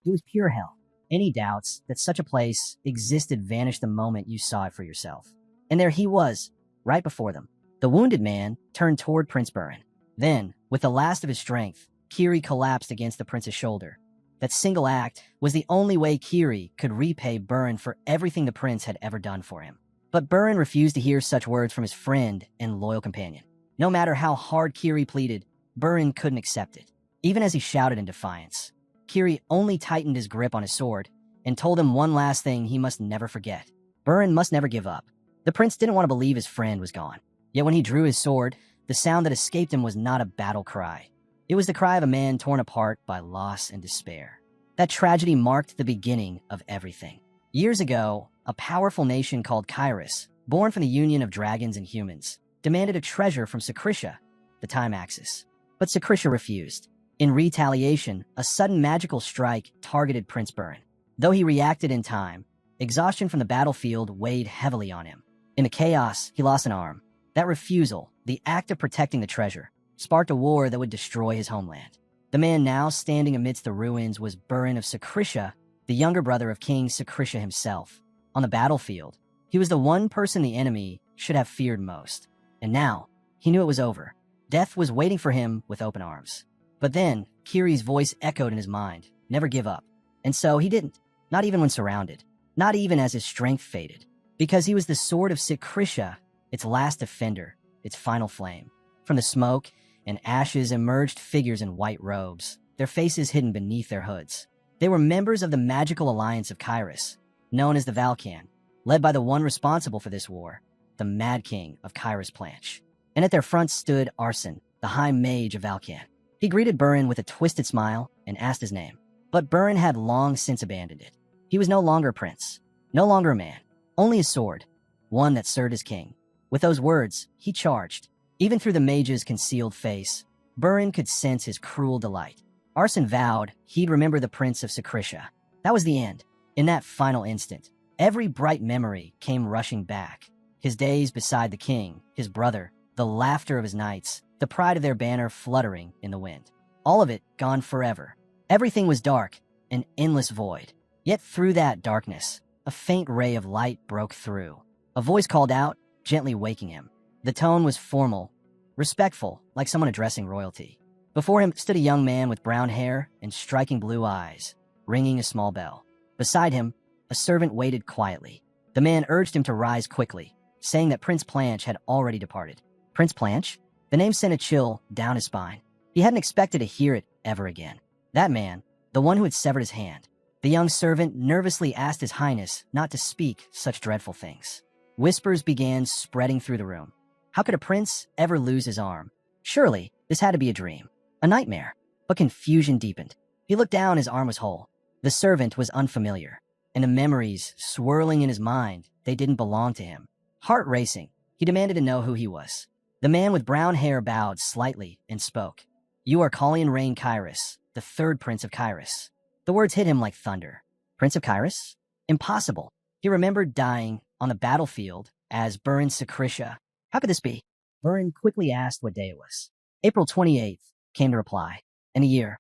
It was pure hell. Any doubts that such a place existed vanished the moment you saw it for yourself. And there he was, right before them. The wounded man turned toward Prince Burin. Then, with the last of his strength, Kiri collapsed against the prince's shoulder. That single act was the only way Kiri could repay Burin for everything the prince had ever done for him. But Burin refused to hear such words from his friend and loyal companion. No matter how hard Kiri pleaded, Burin couldn't accept it. Even as he shouted in defiance, Kiri only tightened his grip on his sword and told him one last thing he must never forget. Burin must never give up. The prince didn't want to believe his friend was gone. Yet when he drew his sword, the sound that escaped him was not a battle cry. It was the cry of a man torn apart by loss and despair. That tragedy marked the beginning of everything. Years ago, a powerful nation called Kairos, born from the union of dragons and humans, demanded a treasure from Sakrisha, the time axis. But Sakrisha refused. In retaliation, a sudden magical strike targeted Prince Burin. Though he reacted in time, exhaustion from the battlefield weighed heavily on him. In the chaos, he lost an arm. That refusal, the act of protecting the treasure, sparked a war that would destroy his homeland. The man now standing amidst the ruins was Burin of Sakrisha, the younger brother of King Sakrisha himself. On the battlefield, he was the one person the enemy should have feared most. And now, he knew it was over. Death was waiting for him with open arms. But then, Kiri's voice echoed in his mind, never give up. And so he didn't, not even when surrounded, not even as his strength faded. Because he was the sword of Sakrisha, its last defender, its final flame. From the smoke and ashes emerged figures in white robes, their faces hidden beneath their hoods. They were members of the magical alliance of Kairos, known as the Valkan, led by the one responsible for this war, the Mad King of Kairos Planche. And at their front stood Arson, the High Mage of Valkan. He greeted Burin with a twisted smile and asked his name. But Burin had long since abandoned it. He was no longer a prince, no longer a man, only a sword, one that served as king. With those words, he charged. Even through the mage's concealed face, Burin could sense his cruel delight. Arson vowed he'd remember the Prince of Sakrisha. That was the end. In that final instant, every bright memory came rushing back. His days beside the king, his brother, the laughter of his knights, the pride of their banner fluttering in the wind. All of it gone forever. Everything was dark, an endless void. Yet through that darkness, a faint ray of light broke through. A voice called out, gently waking him. The tone was formal, respectful, like someone addressing royalty. Before him stood a young man with brown hair and striking blue eyes, ringing a small bell. Beside him, a servant waited quietly. The man urged him to rise quickly, saying that Prince Planche had already departed. Prince Planche? The name sent a chill down his spine. He hadn't expected to hear it ever again. That man, the one who had severed his hand. The young servant nervously asked His Highness not to speak such dreadful things. Whispers began spreading through the room. How could a prince ever lose his arm? Surely, this had to be a dream, a nightmare. But confusion deepened. He looked down, his arm was whole. The servant was unfamiliar, and the memories swirling in his mind, they didn't belong to him. Heart racing, he demanded to know who he was. The man with brown hair bowed slightly and spoke. You are Colleen Rain Kairos, the third prince of Kairos. The words hit him like thunder. Prince of Kairos? Impossible. He remembered dying on the battlefield as Burin Sakrisha. How could this be? Burin quickly asked what day it was. April 28th, came the reply. And a year.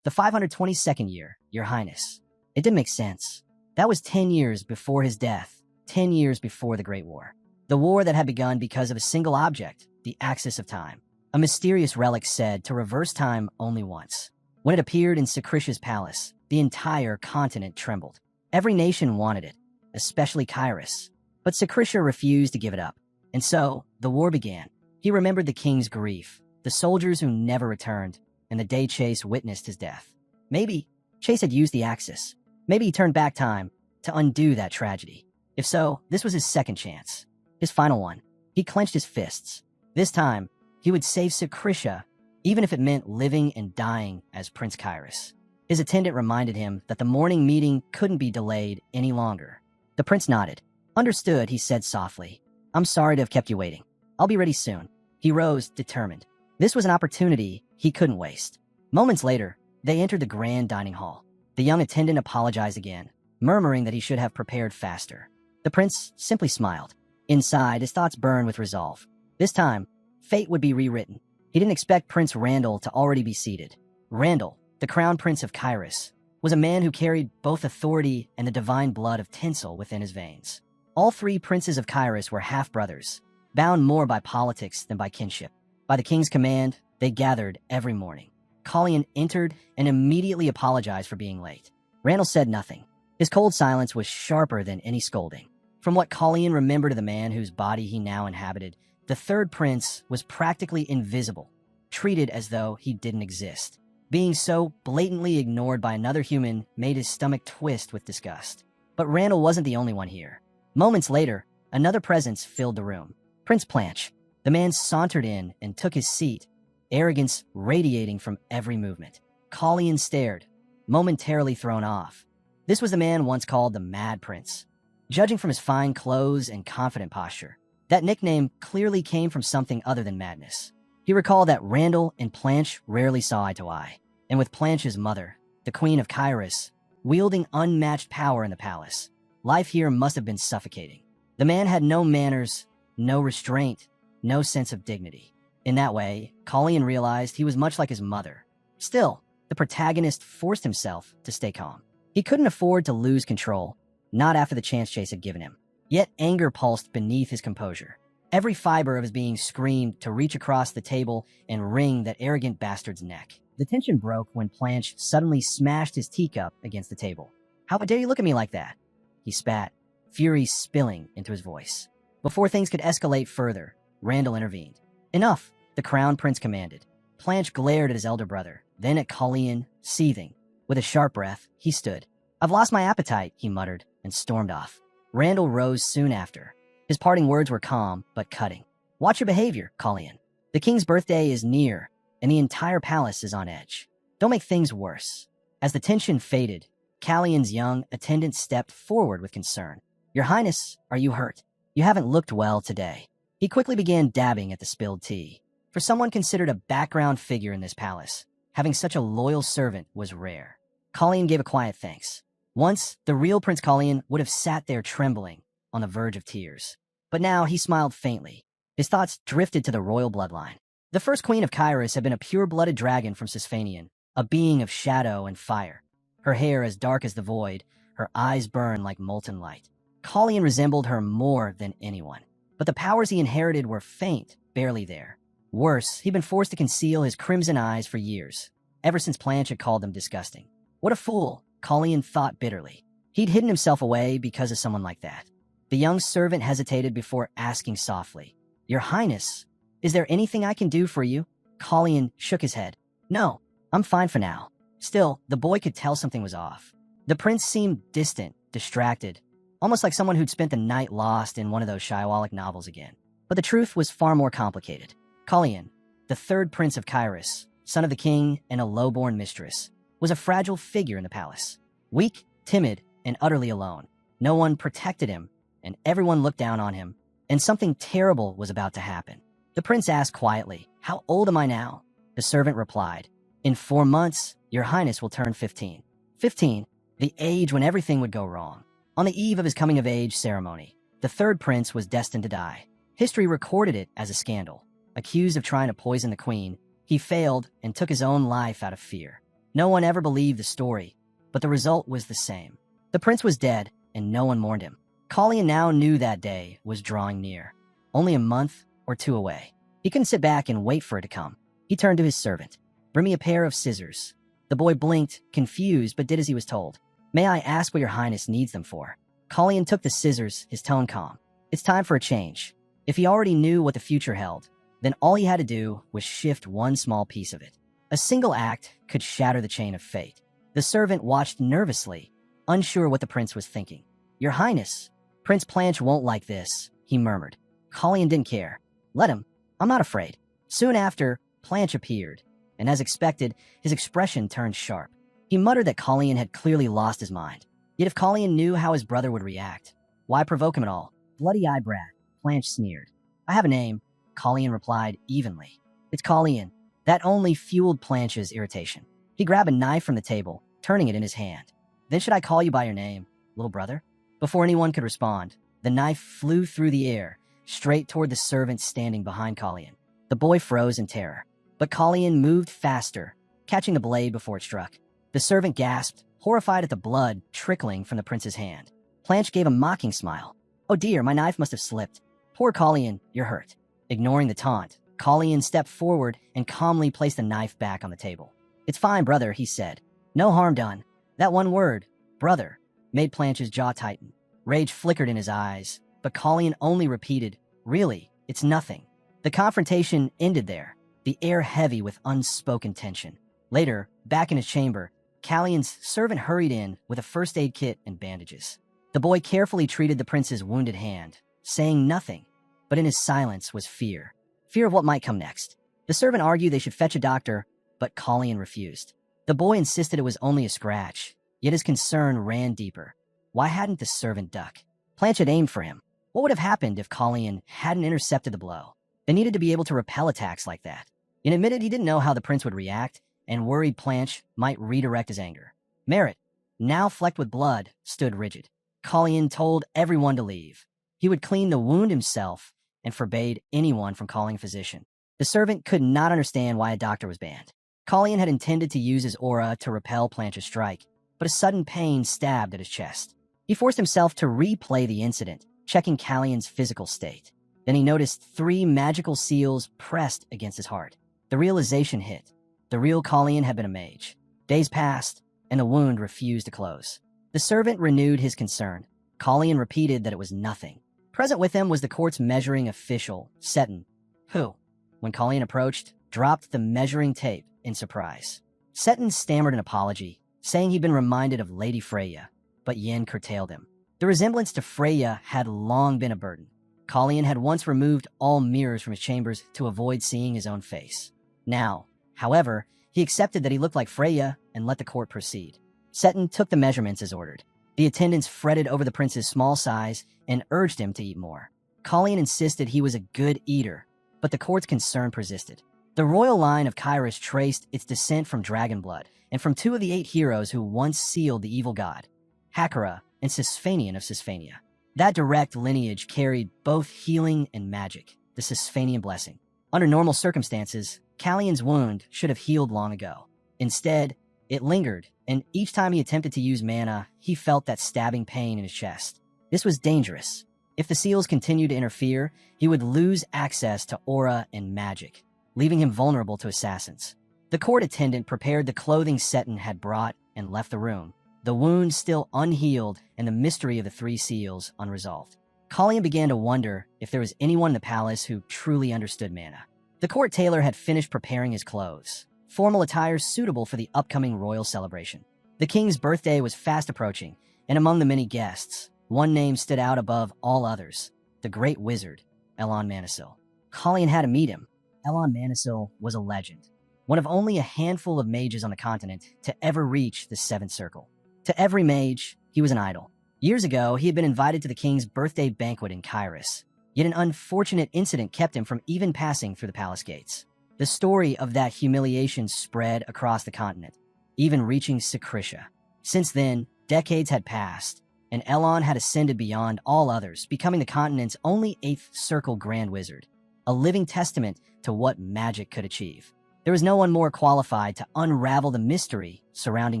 The 522nd year, Your Highness. It didn't make sense. That was 10 years before his death, 10 years before the Great War. The war that had begun because of a single object, the axis of time. A mysterious relic said to reverse time only once. When it appeared in Sakrisha's palace, the entire continent trembled. Every nation wanted it, especially Kairos. But Sakrisha refused to give it up. And so, the war began. He remembered the king's grief, the soldiers who never returned, and the day Chase witnessed his death. Maybe Chase had used the axis. Maybe he turned back time to undo that tragedy. If so, this was his second chance. His final one. He clenched his fists. This time, he would save Sakrisha, even if it meant living and dying as Prince Kairos. His attendant reminded him that the morning meeting couldn't be delayed any longer. The prince nodded. Understood, he said softly. I'm sorry to have kept you waiting. I'll be ready soon. He rose, determined. This was an opportunity he couldn't waste. Moments later, they entered the grand dining hall. The young attendant apologized again, murmuring that he should have prepared faster. The prince simply smiled. Inside, his thoughts burned with resolve. This time, fate would be rewritten. He didn't expect Prince Randall to already be seated. Randall, the crown prince of Kairos, was a man who carried both authority and the divine blood of tinsel within his veins. All three princes of Kairos were half-brothers, bound more by politics than by kinship. By the king's command, they gathered every morning. Colleen entered and immediately apologized for being late. Randall said nothing. His cold silence was sharper than any scolding. From what Colleen remembered of the man whose body he now inhabited, the third prince was practically invisible, treated as though he didn't exist. Being so blatantly ignored by another human made his stomach twist with disgust. But Randall wasn't the only one here. Moments later, another presence filled the room. Prince Planche. The man sauntered in and took his seat, arrogance radiating from every movement. Colleen stared, momentarily thrown off. This was the man once called the Mad Prince. Judging from his fine clothes and confident posture, that nickname clearly came from something other than madness. He recalled that Randall and Planche rarely saw eye to eye, and with Planche's mother, the Queen of Kairos, wielding unmatched power in the palace, life here must have been suffocating. The man had no manners, no restraint, no sense of dignity. In that way, Colleen realized he was much like his mother. Still, the protagonist forced himself to stay calm. He couldn't afford to lose control, not after the chance chase had given him. Yet anger pulsed beneath his composure. Every fiber of his being screamed to reach across the table and wring that arrogant bastard's neck. The tension broke when Planche suddenly smashed his teacup against the table. "How dare you look at me like that?" He spat, fury spilling into his voice. Before things could escalate further, Randall intervened. "Enough," the crown prince commanded. Planche glared at his elder brother, then at Colleen, seething. With a sharp breath, he stood. "I've lost my appetite," he muttered, and stormed off. Randall rose soon after. His parting words were calm, but cutting. "Watch your behavior, Colleen. The king's birthday is near, and the entire palace is on edge. Don't make things worse." As the tension faded, Callion's young attendant stepped forward with concern. "Your Highness, are you hurt? You haven't looked well today." He quickly began dabbing at the spilled tea. For someone considered a background figure in this palace, having such a loyal servant was rare. Colleen gave a quiet thanks. Once, the real Prince Colleen would have sat there trembling, on the verge of tears. But now he smiled faintly. His thoughts drifted to the royal bloodline. The first queen of Kairos had been a pure-blooded dragon from Sisphanian, a being of shadow and fire. Her hair as dark as the void, her eyes burned like molten light. Colleen resembled her more than anyone. But the powers he inherited were faint, barely there. Worse, he'd been forced to conceal his crimson eyes for years, ever since Planche had called them disgusting. What a fool, Colleen thought bitterly. He'd hidden himself away because of someone like that. The young servant hesitated before asking softly, "Your Highness, is there anything I can do for you?" Colleen shook his head. "No, I'm fine for now." Still, the boy could tell something was off. The prince seemed distant, distracted, almost like someone who'd spent the night lost in one of those Shaiwalic novels again. But the truth was far more complicated. Colleen, the third prince of Kairos, son of the king and a low-born mistress, was a fragile figure in the palace. Weak, timid, and utterly alone. No one protected him, and everyone looked down on him, and something terrible was about to happen. The prince asked quietly, "How old am I now?" The servant replied, "In 4 months, your highness will turn 15. 15, the age when everything would go wrong. On the eve of his coming-of-age ceremony, the third prince was destined to die. History recorded it as a scandal. Accused of trying to poison the queen, he failed and took his own life out of fear. No one ever believed the story, but the result was the same. The prince was dead, and no one mourned him. Colleen now knew that day was drawing near, only a month or 2 away. He couldn't sit back and wait for it to come. He turned to his servant. "Bring me a pair of scissors." The boy blinked, confused, but did as he was told. "May I ask what your highness needs them for?" Colleen took the scissors, his tone calm. It's time for a change. If he already knew what the future held, then all he had to do was shift one small piece of it. A single act could shatter the chain of fate. The servant watched nervously, unsure what the prince was thinking. "Your highness, Prince Planche won't like this," he murmured. Colleen didn't care. "Let him. I'm not afraid." Soon after, Planche appeared, and as expected, his expression turned sharp. He muttered that Colleen had clearly lost his mind. Yet if Colleen knew how his brother would react, why provoke him at all? "Bloody eye brat," Planche sneered. "I have a name," Colleen replied evenly. "It's Colleen." That only fueled Planche's irritation. He grabbed a knife from the table, turning it in his hand. "Then should I call you by your name, little brother?" Before anyone could respond, the knife flew through the air, straight toward the servant standing behind Colleen. The boy froze in terror, but Colleen moved faster, catching the blade before it struck. The servant gasped, horrified at the blood trickling from the prince's hand. Blanche gave a mocking smile. "Oh dear, my knife must have slipped. Poor Colleen, you're hurt." Ignoring the taunt, Colleen stepped forward and calmly placed the knife back on the table. "It's fine, brother," he said. "No harm done." That one word, brother, made Blanche's jaw tighten. Rage flickered in his eyes, but Colleen only repeated, "Really, it's nothing." The confrontation ended there, the air heavy with unspoken tension. Later, back in his chamber, Callion's servant hurried in with a first aid kit and bandages. The boy carefully treated the prince's wounded hand, saying nothing, but in his silence was fear. Fear of what might come next. The servant argued they should fetch a doctor, but Colleen refused. The boy insisted it was only a scratch, yet his concern ran deeper. Why hadn't the servant ducked? Blanche had aimed for him. What would have happened if Colleen hadn't intercepted the blow? They needed to be able to repel attacks like that. He admitted he didn't know how the prince would react, and worried Blanche might redirect his anger. Merritt, now flecked with blood, stood rigid. Colleen told everyone to leave. He would clean the wound himself and forbade anyone from calling a physician. The servant could not understand why a doctor was banned. Colleen had intended to use his aura to repel Blanche's strike, but a sudden pain stabbed at his chest. He forced himself to replay the incident, checking Callion's physical state. Then he noticed 3 magical seals pressed against his heart. The realization hit. The real Colleen had been a mage. Days passed, and the wound refused to close. The servant renewed his concern. Colleen repeated that it was nothing. Present with him was the court's measuring official, Seton, who, when Colleen approached, dropped the measuring tape in surprise. Seton stammered an apology, saying he'd been reminded of Lady Freya, but Yin curtailed him. The resemblance to Freya had long been a burden. Colleen had once removed all mirrors from his chambers to avoid seeing his own face. Now, however, he accepted that he looked like Freya and let the court proceed. Seton took the measurements as ordered. The attendants fretted over the prince's small size and urged him to eat more. Colleen insisted he was a good eater, but the court's concern persisted. The royal line of Kyrus traced its descent from dragon blood and from 2 of the 8 heroes who once sealed the evil god, Hakara and Sisphanian of Sisphania. That direct lineage carried both healing and magic, the Sisphanian blessing. Under normal circumstances, Callion's wound should have healed long ago. Instead, it lingered, and each time he attempted to use mana, he felt that stabbing pain in his chest. This was dangerous. If the seals continued to interfere, he would lose access to aura and magic, leaving him vulnerable to assassins. The court attendant prepared the clothing Seton had brought and left the room, the wound still unhealed and the mystery of the 3 seals unresolved. Colleen began to wonder if there was anyone in the palace who truly understood mana. The court tailor had finished preparing his clothes, formal attire suitable for the upcoming royal celebration. The king's birthday was fast approaching, and among the many guests, one name stood out above all others, the great wizard, Elon Manisil. Colleen had to meet him. Elon Manisil was a legend, one of only a handful of mages on the continent to ever reach the 7th circle. To every mage, he was an idol. Years ago, he had been invited to the king's birthday banquet in Kyrus, yet an unfortunate incident kept him from even passing through the palace gates. The story of that humiliation spread across the continent, even reaching Secretia. Since then, decades had passed, and Elon had ascended beyond all others, becoming the continent's only 8th circle grand wizard, a living testament to what magic could achieve. There was no one more qualified to unravel the mystery surrounding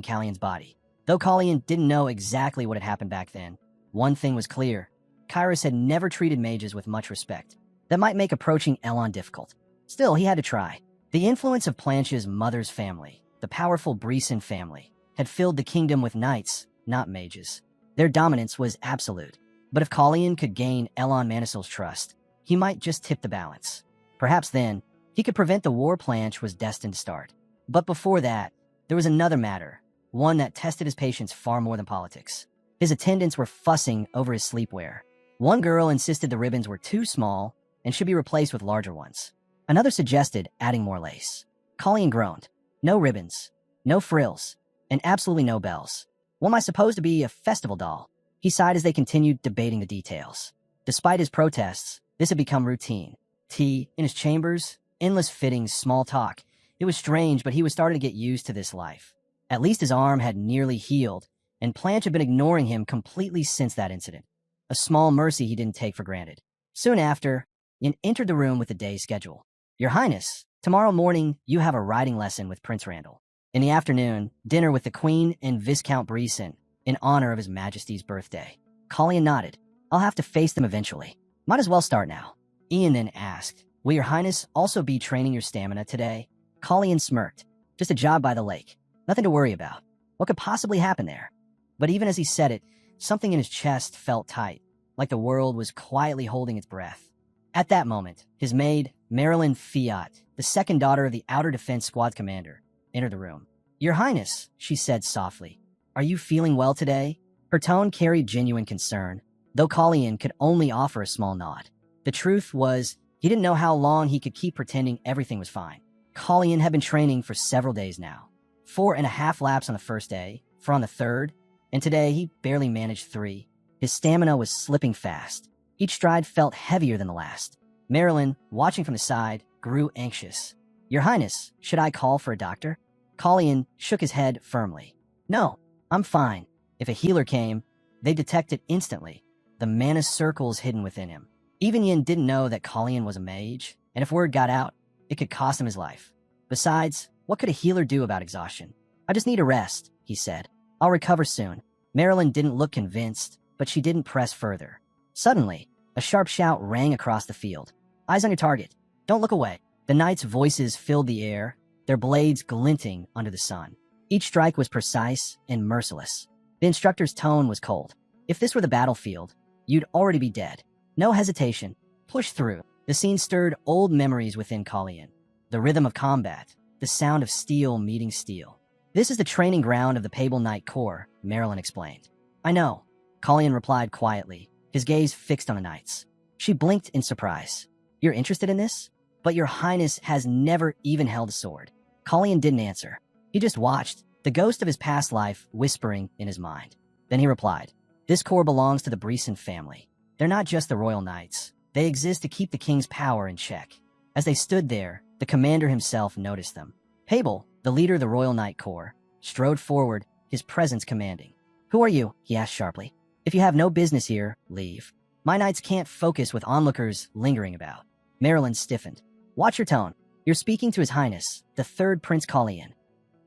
Callion's body. Though Colleen didn't know exactly what had happened back then, one thing was clear. Kyrus had never treated mages with much respect. That might make approaching Elon difficult. Still, he had to try. The influence of Blanche's mother's family, the powerful Brisson family, had filled the kingdom with knights, not mages. Their dominance was absolute. But if Colleen could gain Elon Manisil's trust, he might just tip the balance. Perhaps then, he could prevent the war Blanche was destined to start. But before that, there was another matter, one that tested his patience far more than politics. His attendants were fussing over his sleepwear. One girl insisted the ribbons were too small and should be replaced with larger ones. Another suggested adding more lace. Colleen groaned. No ribbons, no frills, and absolutely no bells. What am I supposed to be, a festival doll? He sighed as they continued debating the details. Despite his protests, this had become routine. Tea, in his chambers, endless fittings, small talk. It was strange, but he was starting to get used to this life. At least his arm had nearly healed, and Blanche had been ignoring him completely since that incident. A small mercy he didn't take for granted. Soon after, Yin entered the room with the day's schedule. "Your Highness, tomorrow morning you have a riding lesson with Prince Randall." In the afternoon, dinner with the Queen and Viscount Breeson in honor of His Majesty's birthday. Colleen nodded. I'll have to face them eventually. Might as well start now. Ian then asked, will Your Highness also be training your stamina today? Colleen smirked. Just a job by the lake. Nothing to worry about. What could possibly happen there? But even as he said it, something in his chest felt tight, like the world was quietly holding its breath. At that moment, his maid, Marilyn Fiat, the second daughter of the Outer Defense Squad commander, entered the room. Your Highness, she said softly, are you feeling well today? Her tone carried genuine concern, though Colleen could only offer a small nod. The truth was, he didn't know how long he could keep pretending everything was fine. Colleen had been training for several days now. 4.5 laps on the first day, 4 on the third, and today he barely managed 3. His stamina was slipping fast. Each stride felt heavier than the last. Marilyn, watching from the side, grew anxious. Your Highness, should I call for a doctor? Colleen shook his head firmly. No, I'm fine. If a healer came, they'd detect it instantly. The mana circles hidden within him. Even Yin didn't know that Colleen was a mage, and if word got out, it could cost him his life. Besides, what could a healer do about exhaustion? I just need a rest, he said. I'll recover soon. Marilyn didn't look convinced, but she didn't press further. Suddenly, a sharp shout rang across the field. Eyes on your target. Don't look away. The knights' voices filled the air, their blades glinting under the sun. Each strike was precise and merciless. The instructor's tone was cold. If this were the battlefield, you'd already be dead. No hesitation. Push through. The scene stirred old memories within Colleen. The rhythm of combat, the sound of steel meeting steel. This is the training ground of the Pable Knight Corps, Marilyn explained. I know, Colleen replied quietly, his gaze fixed on the knights. She blinked in surprise. You're interested in this? But Your Highness has never even held a sword. Colleen didn't answer. He just watched, the ghost of his past life whispering in his mind. Then he replied, this corps belongs to the Breeson family. They're not just the royal knights. They exist to keep the king's power in check. As they stood there, the commander himself noticed them. Pable, the leader of the Royal Knight Corps, strode forward, his presence commanding. Who are you? He asked sharply. If you have no business here, leave. My knights can't focus with onlookers lingering about. Marilyn stiffened. Watch your tone. You're speaking to His Highness, the third Prince Colleen.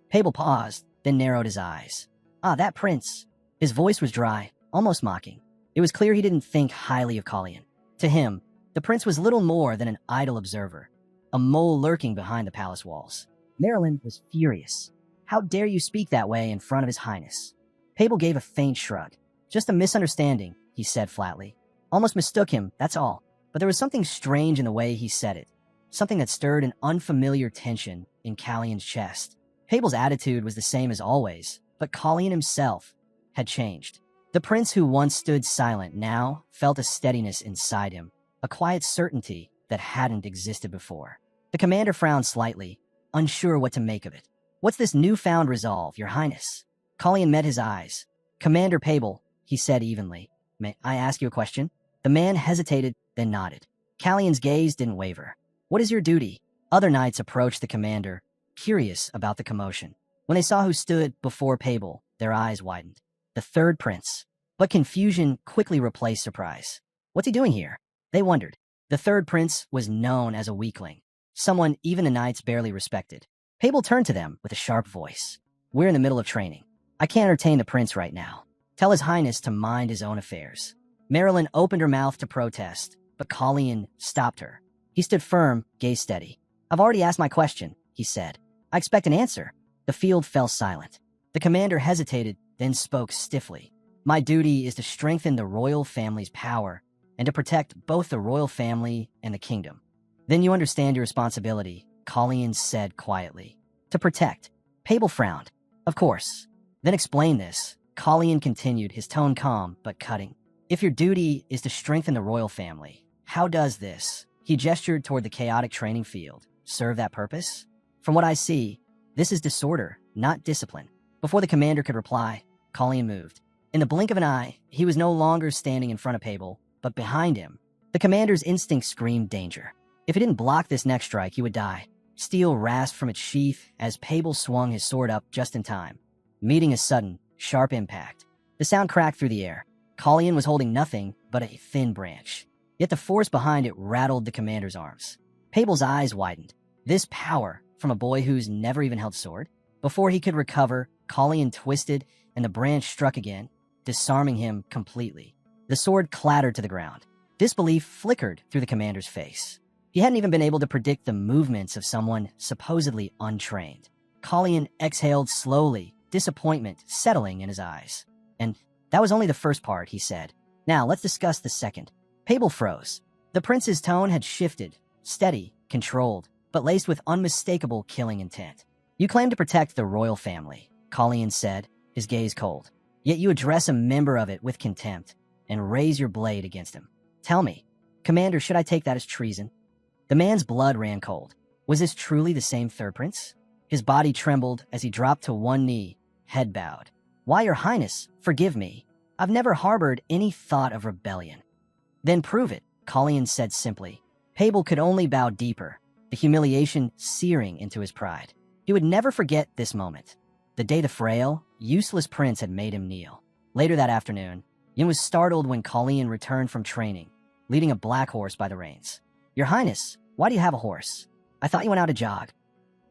Pable paused, then narrowed his eyes. Ah, that prince. His voice was dry, almost mocking. It was clear he didn't think highly of Colleen. To him, the prince was little more than an idle observer, a mole lurking behind the palace walls. Marilyn was furious. How dare you speak that way in front of His Highness? Pable gave a faint shrug. Just a misunderstanding, he said flatly. Almost mistook him, that's all. But there was something strange in the way he said it. Something that stirred an unfamiliar tension in Colleen's chest. Pable's attitude was the same as always, but Colleen himself had changed. The prince who once stood silent now felt a steadiness inside him, a quiet certainty that hadn't existed before. The commander frowned slightly, unsure what to make of it. What's this newfound resolve, Your Highness? Colleen met his eyes. Commander Pable, he said evenly. May I ask you a question? The man hesitated, then nodded. Colleen's gaze didn't waver. What is your duty? Other knights approached the commander, curious about the commotion. When they saw who stood before Pable, their eyes widened. The third prince. But confusion quickly replaced surprise. What's he doing here? They wondered. The third prince was known as a weakling, someone even the knights barely respected. Pable turned to them with a sharp voice. We're in the middle of training. I can't entertain the prince right now. Tell His Highness to mind his own affairs. Marilyn opened her mouth to protest, but Colleen stopped her. He stood firm, gaze steady. I've already asked my question, he said. I expect an answer. The field fell silent. The commander hesitated, then spoke stiffly. My duty is to strengthen the royal family's power and to protect both the royal family and the kingdom. Then you understand your responsibility, Colleen said quietly. To protect. Pable frowned. Of course. Then explain this. Colleen continued, his tone calm but cutting. If your duty is to strengthen the royal family, how does this, he gestured toward the chaotic training field, serve that purpose? From what I see, this is disorder, not discipline. Before the commander could reply, Colleen moved. In the blink of an eye, he was no longer standing in front of Pable, but behind him. The commander's instinct screamed danger. If he didn't block this next strike, he would die. Steel rasped from its sheath as Pable swung his sword up just in time, meeting a sudden, sharp impact. The sound cracked through the air. Colleen was holding nothing but a thin branch. Yet the force behind it rattled the commander's arms. Pable's eyes widened. This power, from a boy who's never even held a sword? Before he could recover, Colleen twisted and the branch struck again, disarming him completely. The sword clattered to the ground. Disbelief flickered through the commander's face. He hadn't even been able to predict the movements of someone supposedly untrained. Colleen exhaled slowly, disappointment settling in his eyes. And that was only the first part, he said. Now, let's discuss the second. Pabel froze. The prince's tone had shifted, steady, controlled, but laced with unmistakable killing intent. You claim to protect the royal family, Colleen said, his gaze cold. Yet you address a member of it with contempt and raise your blade against him. Tell me, Commander, should I take that as treason? The man's blood ran cold. Was this truly the same third prince? His body trembled as he dropped to one knee, head bowed. Why, Your Highness, forgive me. I've never harbored any thought of rebellion. Then prove it, Colleen said simply. Pabel could only bow deeper, the humiliation searing into his pride. He would never forget this moment. The day the frail, useless prince had made him kneel. Later that afternoon, Yin was startled when Colleen returned from training, leading a black horse by the reins. Your Highness, why do you have a horse? I thought you went out to jog.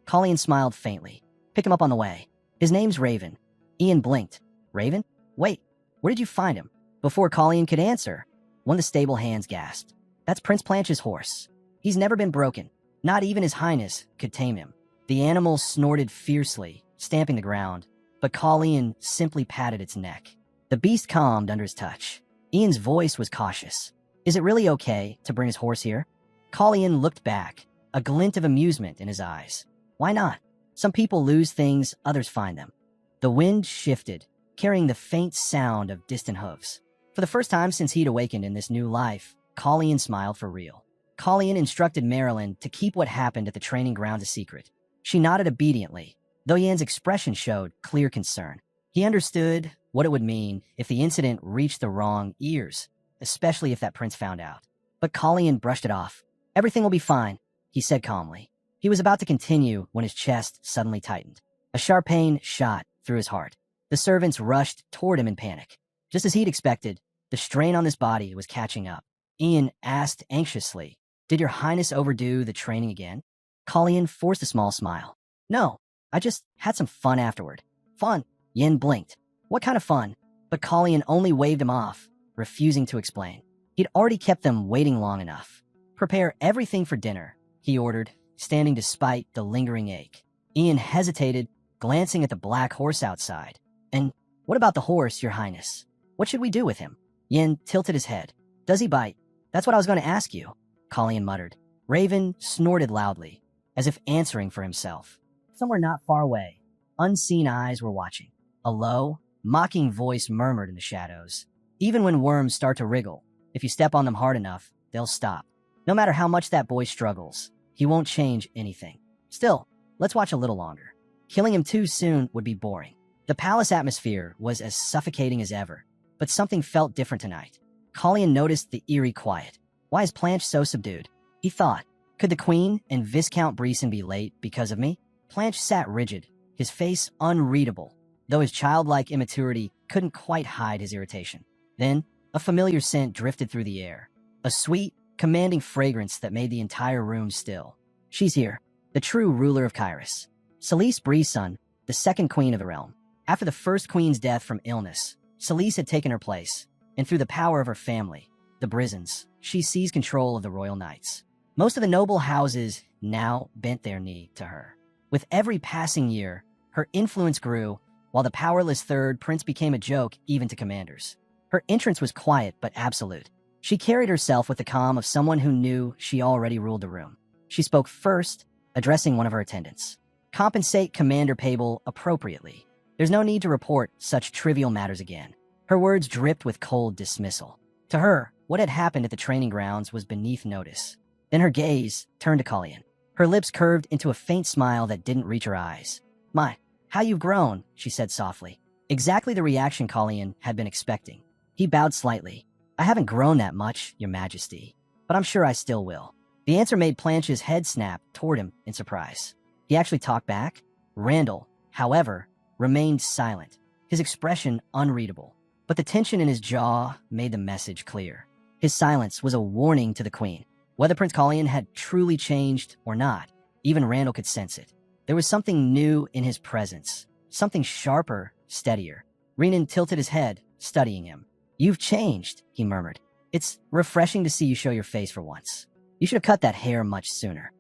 Colleen smiled faintly. Pick him up on the way. His name's Raven. Ian blinked. Raven? Wait, where did you find him? Before Colleen could answer, one of the stable hands gasped. That's Prince Planch's horse. He's never been broken. Not even His Highness could tame him. The animal snorted fiercely, stamping the ground, but Colleen simply patted its neck. The beast calmed under his touch. Ian's voice was cautious. Is it really okay to bring his horse here? Colleen looked back, a glint of amusement in his eyes. Why not? Some people lose things, others find them. The wind shifted, carrying the faint sound of distant hooves. For the first time since he'd awakened in this new life, Colleen smiled for real. Colleen instructed Marilyn to keep what happened at the training ground a secret. She nodded obediently, though Yan's expression showed clear concern. He understood what it would mean if the incident reached the wrong ears, especially if that prince found out. But Colleen brushed it off. Everything will be fine, he said calmly. He was about to continue when his chest suddenly tightened. A sharp pain shot through his heart. The servants rushed toward him in panic. Just as he'd expected, the strain on his body was catching up. Ian asked anxiously, Did Your Highness overdo the training again? Colleen forced a small smile. No, I just had some fun afterward. Fun? Yin blinked. What kind of fun? But Colleen only waved him off, refusing to explain. He'd already kept them waiting long enough. Prepare everything for dinner, he ordered, standing despite the lingering ache. Ian hesitated, glancing at the black horse outside. And what about the horse, Your Highness? What should we do with him? Yin tilted his head. Does he bite? That's what I was going to ask you, Colleen muttered. Raven snorted loudly, as if answering for himself. Somewhere not far away, unseen eyes were watching. A low, mocking voice murmured in the shadows. Even when worms start to wriggle, if you step on them hard enough, they'll stop. No matter how much that boy struggles, he won't change anything. Still, let's watch a little longer. Killing him too soon would be boring. The palace atmosphere was as suffocating as ever, but something felt different tonight. Colleen noticed the eerie quiet. Why is Planche so subdued? He thought, could the Queen and Viscount Breeson be late because of me? Planche sat rigid, his face unreadable, though his childlike immaturity couldn't quite hide his irritation. Then, a familiar scent drifted through the air, a sweet, commanding fragrance that made the entire room still. She's here, the true ruler of Kairos. Celise Breeson, the second queen of the realm. After the first queen's death from illness, Celise had taken her place, and through the power of her family, the Brisons, she seized control of the royal knights. Most of the noble houses now bent their knee to her. With every passing year, her influence grew, while the powerless third prince became a joke even to commanders. Her entrance was quiet but absolute. She carried herself with the calm of someone who knew she already ruled the room. She spoke first, addressing one of her attendants. Compensate Commander Pabel appropriately. There's no need to report such trivial matters again. Her words dripped with cold dismissal. To her, what had happened at the training grounds was beneath notice. Then her gaze turned to Colleen. Her lips curved into a faint smile that didn't reach her eyes. My, how you've grown, she said softly. Exactly the reaction Colleen had been expecting. He bowed slightly. I haven't grown that much, Your Majesty, but I'm sure I still will. The answer made Planche's head snap toward him in surprise. He actually talked back. Randall, however, remained silent, his expression unreadable. But the tension in his jaw made the message clear. His silence was a warning to the Queen. Whether Prince Colleen had truly changed or not, even Randall could sense it. There was something new in his presence, something sharper, steadier. Renan tilted his head, studying him. "You've changed," he murmured. "It's refreshing to see you show your face for once. You should have cut that hair much sooner."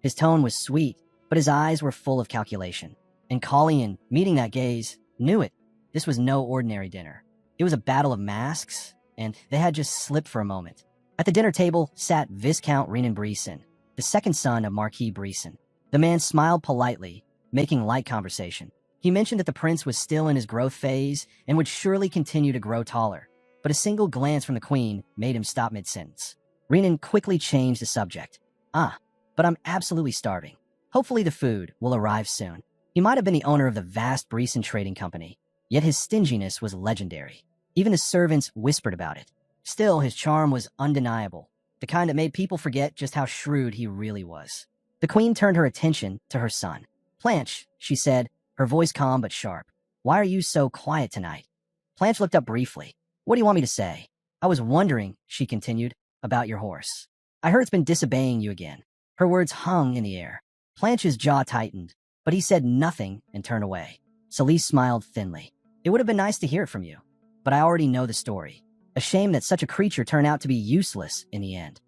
His tone was sweet, but his eyes were full of calculation. And Colleen, meeting that gaze, knew it. This was no ordinary dinner. It was a battle of masks, and they had just slipped for a moment. At the dinner table sat Viscount Renan Breeson, the second son of Marquis Breeson. The man smiled politely, making light conversation. He mentioned that the prince was still in his growth phase and would surely continue to grow taller, but a single glance from the queen made him stop mid-sentence. Renan quickly changed the subject. But I'm absolutely starving. Hopefully the food will arrive soon." He might have been the owner of the vast Breeson Trading Company, yet his stinginess was legendary. Even his servants whispered about it. Still, his charm was undeniable, the kind that made people forget just how shrewd he really was. The queen turned her attention to her son. "Blanche," she said, her voice calm but sharp. "Why are you so quiet tonight?" Blanche looked up briefly. "What do you want me to say?" "I was wondering," she continued, "about your horse. I heard it's been disobeying you again." Her words hung in the air. Blanche's jaw tightened, but he said nothing and turned away. Celise smiled thinly. "It would have been nice to hear it from you, but I already know the story. A shame that such a creature turned out to be useless in the end."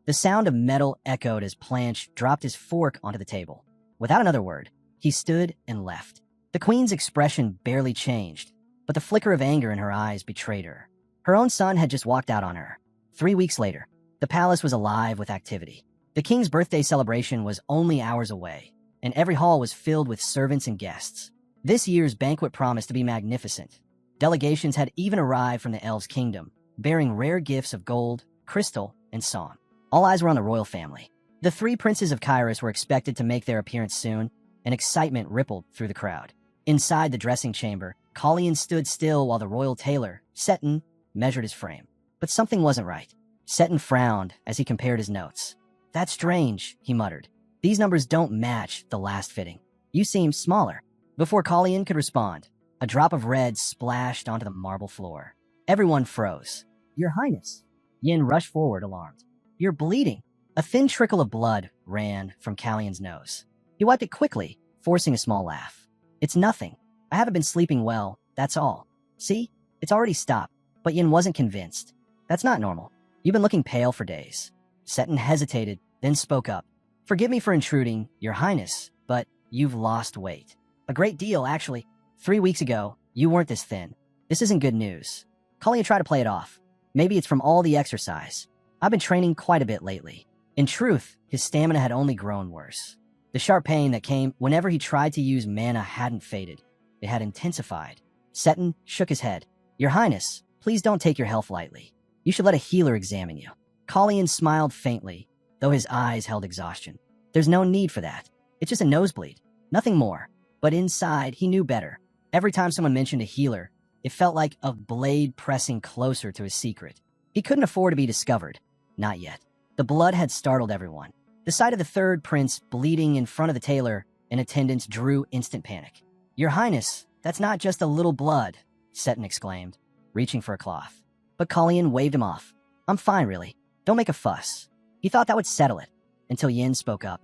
The sound of metal echoed as Blanche dropped his fork onto the table. Without another word, he stood and left. The queen's expression barely changed, but the flicker of anger in her eyes betrayed her. Her own son had just walked out on her. 3 weeks later, the palace was alive with activity. The king's birthday celebration was only hours away, and every hall was filled with servants and guests. This year's banquet promised to be magnificent. Delegations had even arrived from the elves' kingdom, bearing rare gifts of gold, crystal, and song. All eyes were on the royal family. The 3 princes of Kairos were expected to make their appearance soon, and excitement rippled through the crowd. Inside the dressing chamber, Colleen stood still while the royal tailor, Seton, measured his frame. But something wasn't right. Seton frowned as he compared his notes. "That's strange," he muttered. "These numbers don't match the last fitting. You seem smaller." Before Colleen could respond, a drop of red splashed onto the marble floor. Everyone froze. "Your Highness." Yin rushed forward, alarmed. "You're bleeding." A thin trickle of blood ran from Callion's nose. He wiped it quickly, forcing a small laugh. "It's nothing. I haven't been sleeping well, that's all. See? It's already stopped." But Yin wasn't convinced. "That's not normal. You've been looking pale for days." Seton hesitated, then spoke up. "Forgive me for intruding, Your Highness, but you've lost weight. A great deal, actually. 3 weeks ago, you weren't this thin. This isn't good news." Colleen tried to play it off. "Maybe it's from all the exercise. I've been training quite a bit lately." In truth, his stamina had only grown worse. The sharp pain that came whenever he tried to use mana hadn't faded. It had intensified. Seton shook his head. "Your Highness, please don't take your health lightly. You should let a healer examine you." Colleen smiled faintly, though his eyes held exhaustion. "There's no need for that. It's just a nosebleed. Nothing more." But inside, he knew better. Every time someone mentioned a healer, it felt like a blade pressing closer to his secret. He couldn't afford to be discovered. Not yet. The blood had startled everyone. The sight of the 3rd prince bleeding in front of the tailor in attendance drew instant panic. "Your Highness, that's not just a little blood," Seton exclaimed, reaching for a cloth. But Colleen waved him off. "I'm fine, really. Don't make a fuss." He thought that would settle it, until Yin spoke up.